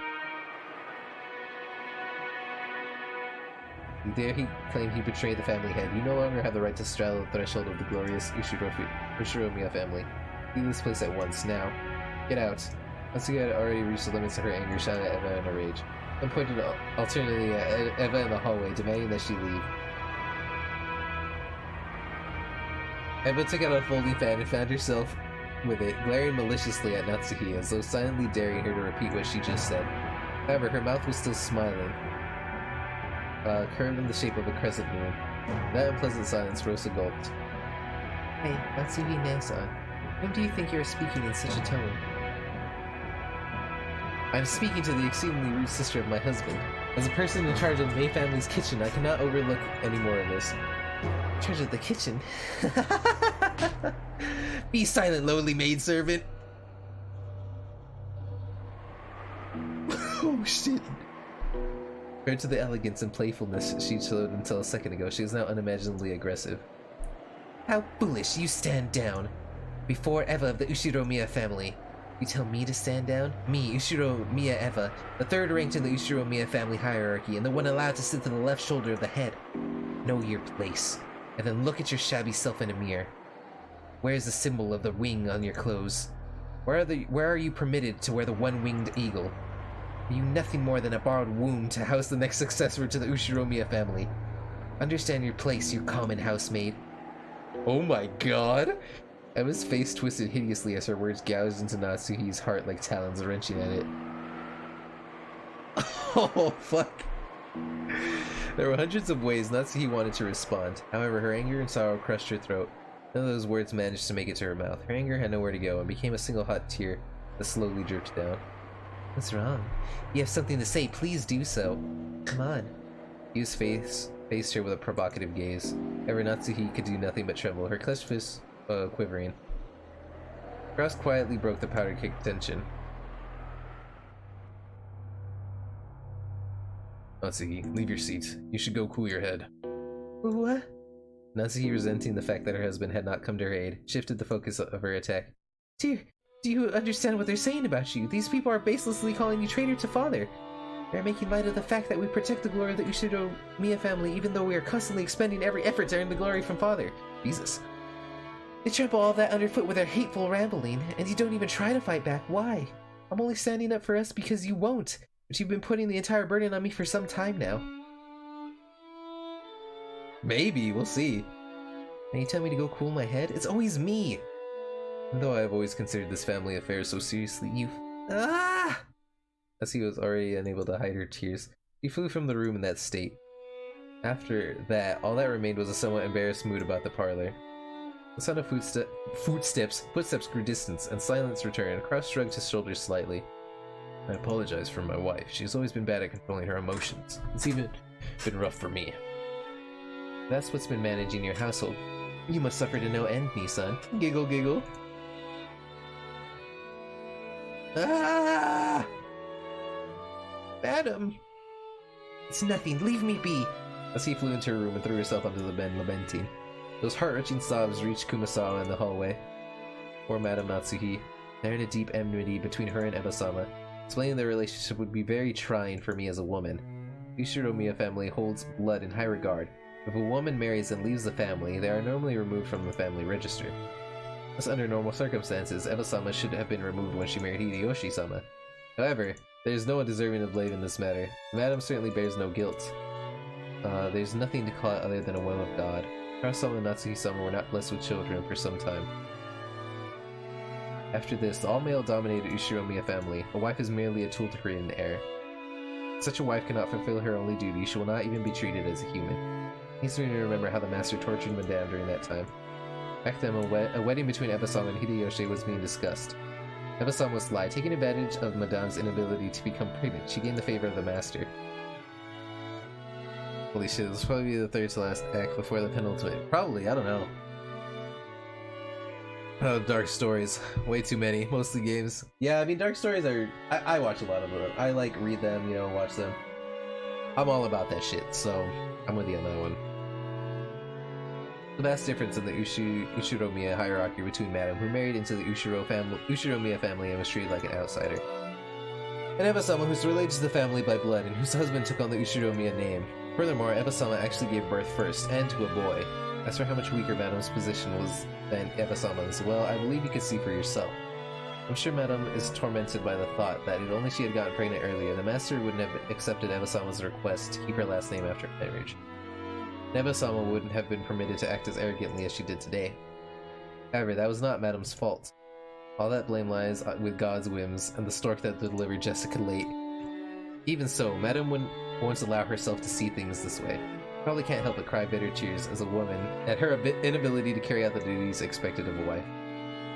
Dare he claim he betrayed the family head? You no longer have the right to straddle the threshold of the glorious Ushiromiya family. Leave this place at once, now. Get out. Natsuki had already reached the limits of her anger, shouted at Eva in a rage. Then pointed alternately at Eva in the hallway, demanding that she leave. Eva took out a folding fan and found herself with it, glaring maliciously at Natsuki, as though silently daring her to repeat what she just said. However, her mouth was still smiling, curved in the shape of a crescent moon. In that unpleasant silence, Rosa gulped. Hey, Natsuki Nasan, whom do you think you are speaking in such a tone? I'm speaking to the exceedingly rude sister of my husband. As a person in charge of the May family's kitchen, I cannot overlook any more of this. In charge of the kitchen? Be silent, lowly maidservant! Oh shit! Compared to the elegance and playfulness she showed until a second ago, she is now unimaginably aggressive. How foolish! You stand down! Before Eva of the Ushiromiya family. You tell me to stand down? Me, Ushiromiya Eva, the third ranked in the Ushiromiya family hierarchy, and the one allowed to sit to the left shoulder of the head. Know your place, and then look at your shabby self in a mirror. Where's the symbol of the wing on your clothes? Where are you permitted to wear the one-winged eagle? Are you nothing more than a borrowed womb to house the next successor to the Ushiromiya family? Understand your place, you common housemaid. Oh my god! Emma's face twisted hideously as her words gouged into Natsuhi's heart like talons wrenching at it. Oh, fuck. There were hundreds of ways Natsuhi wanted to respond. However, her anger and sorrow crushed her throat. None of those words managed to make it to her mouth. Her anger had nowhere to go and became a single hot tear that slowly dripped down. What's wrong? You have something to say, please do so. Come on. Yu's face faced her with a provocative gaze. However, Natsuhi could do nothing but tremble, her clenched fist quivering. Kraus quietly broke the powder keg tension. Natsuhi, leave your seat. You should go cool your head. What? Natsuhi, resenting the fact that her husband had not come to her aid, shifted the focus of her attack. Dear, do you understand what they're saying about you? These people are baselessly calling you traitor to father. They're making light of the fact that we protect the glory of the Ushiromiya family even though we are constantly expending every effort to earn the glory from father. Jesus. They trample all that underfoot with their hateful rambling, and you don't even try to fight back. Why? I'm only standing up for us because you won't, but you've been putting the entire burden on me for some time now. Maybe, we'll see. And you tell me to go cool my head? It's always me! Though I've always considered this family affair so seriously, you... Ah! As he was already unable to hide her tears, he flew from the room in that state. After that, all that remained was a somewhat embarrassed mood about the parlor. The sound of footsteps grew distant, and silence returned. Cross shrugged his shoulders slightly. I apologize for my wife. She's always been bad at controlling her emotions. It's even been rough for me. That's what's been managing your household. You must suffer to no end, Nissan. Giggle, giggle. Ah! Madam! It's nothing. Leave me be! As he flew into her room and threw herself onto the bed, lamenting. Those heart-wrenching sobs reached Kumasawa in the hallway. Poor Madame Natsuhi. They're in a deep enmity between her and Eba-sama. Explaining their relationship would be very trying for me as a woman. The Ushiromiya family holds blood in high regard. If a woman marries and leaves the family, they are normally removed from the family register. Thus, under normal circumstances, Eba-sama should have been removed when she married Hideyoshi-sama. However, there is no one deserving of blame in this matter. Madame certainly bears no guilt. There's nothing to call it other than a whim of God. Karasama and Natsuhi-sama were not blessed with children for some time. After this, the all-male dominated Ushiromiya family, a wife is merely a tool to create an heir. Such a wife cannot fulfill her only duty, she will not even be treated as a human. He's going to remember how the master tortured Madame during that time. Back then, a wedding between Eba-sama and Hideyoshi was being discussed. Eba-sama was sly, taking advantage of Madame's inability to become pregnant. She gained the favor of the master. Holy shit, this will probably be the third to last act before the penultimate. Probably, I don't know. Oh, dark stories. Way too many. Mostly games. Yeah, I mean, dark stories are... I watch a lot of them. I like read them, you know, watch them. I'm all about that shit, so I'm with you on that one. The vast difference in the Ushiromiya hierarchy between Madame, who married into the Ushiromiya family and was treated like an outsider, and Eba-sama, who's related to the family by blood and whose husband took on the Ushiromiya name. Furthermore, Eba-sama actually gave birth first, and to a boy. As for how much weaker Madame's position was than Eba-sama's, well, I believe you can see for yourself. I'm sure Madame is tormented by the thought that if only she had gotten pregnant earlier, the master wouldn't have accepted Eba-sama's request to keep her last name after marriage. Eba-sama wouldn't have been permitted to act as arrogantly as she did today. However, that was not Madame's fault. All that blame lies with God's whims and the stork that delivered Jessica late. Even so, Madame wouldn't once allow herself to see things this way. Probably can't help but cry bitter tears as a woman at her inability to carry out the duties expected of a wife.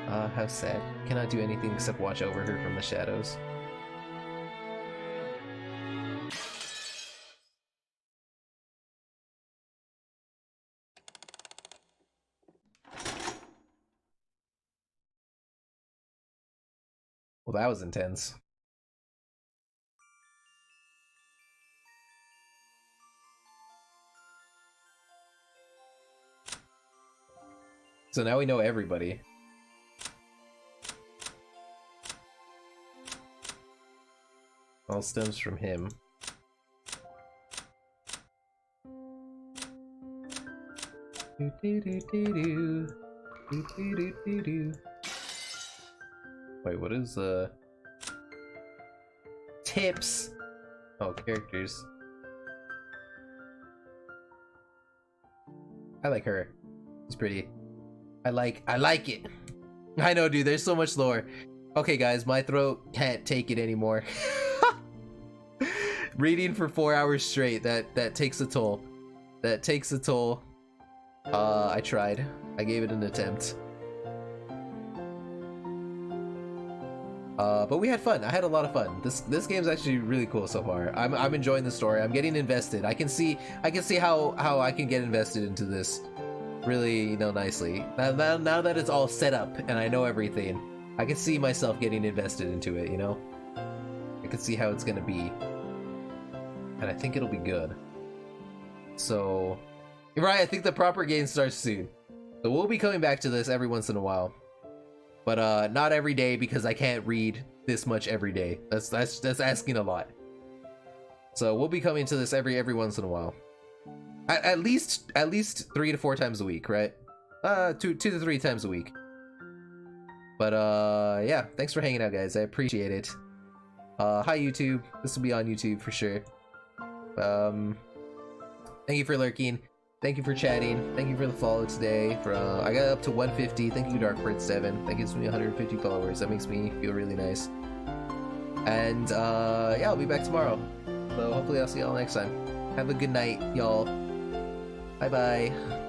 Ah, how sad. Cannot do anything except watch over her from the shadows. Well, that was intense. So now we know everybody. All stems from him. Do do do do do. Do do do do do. Wait, what is tips? Oh, characters. I like her. She's pretty. I like it. I know, dude, there's so much lore. Okay, guys, my throat can't take it anymore. Reading for 4 hours straight, that takes a toll. That takes a toll. I tried. I gave it an attempt. But we had fun. I had a lot of fun. This game's actually really cool so far. I'm enjoying the story. I'm getting invested. I can see how I can get invested into this really, you know, nicely. Now that it's all set up and I know everything, I can see myself getting invested into it, you know? I can see how it's gonna be. And I think it'll be good. So, right, I think the proper game starts soon. So we'll be coming back to this every once in a while. But not every day because I can't read this much every day. That's asking a lot. So we'll be coming to this every once in a while. At least 3 to 4 times a week, right? 2 to 3 times a week. But yeah, thanks for hanging out, guys. I appreciate it. Hi YouTube. This will be on YouTube for sure. Thank you for lurking. Thank you for chatting. Thank you for the follow today. I got up to 150. Thank you, Dark Prince 7. That gives me 150 followers. That makes me feel really nice. And yeah, I'll be back tomorrow. So hopefully I'll see y'all next time. Have a good night, y'all. Bye bye.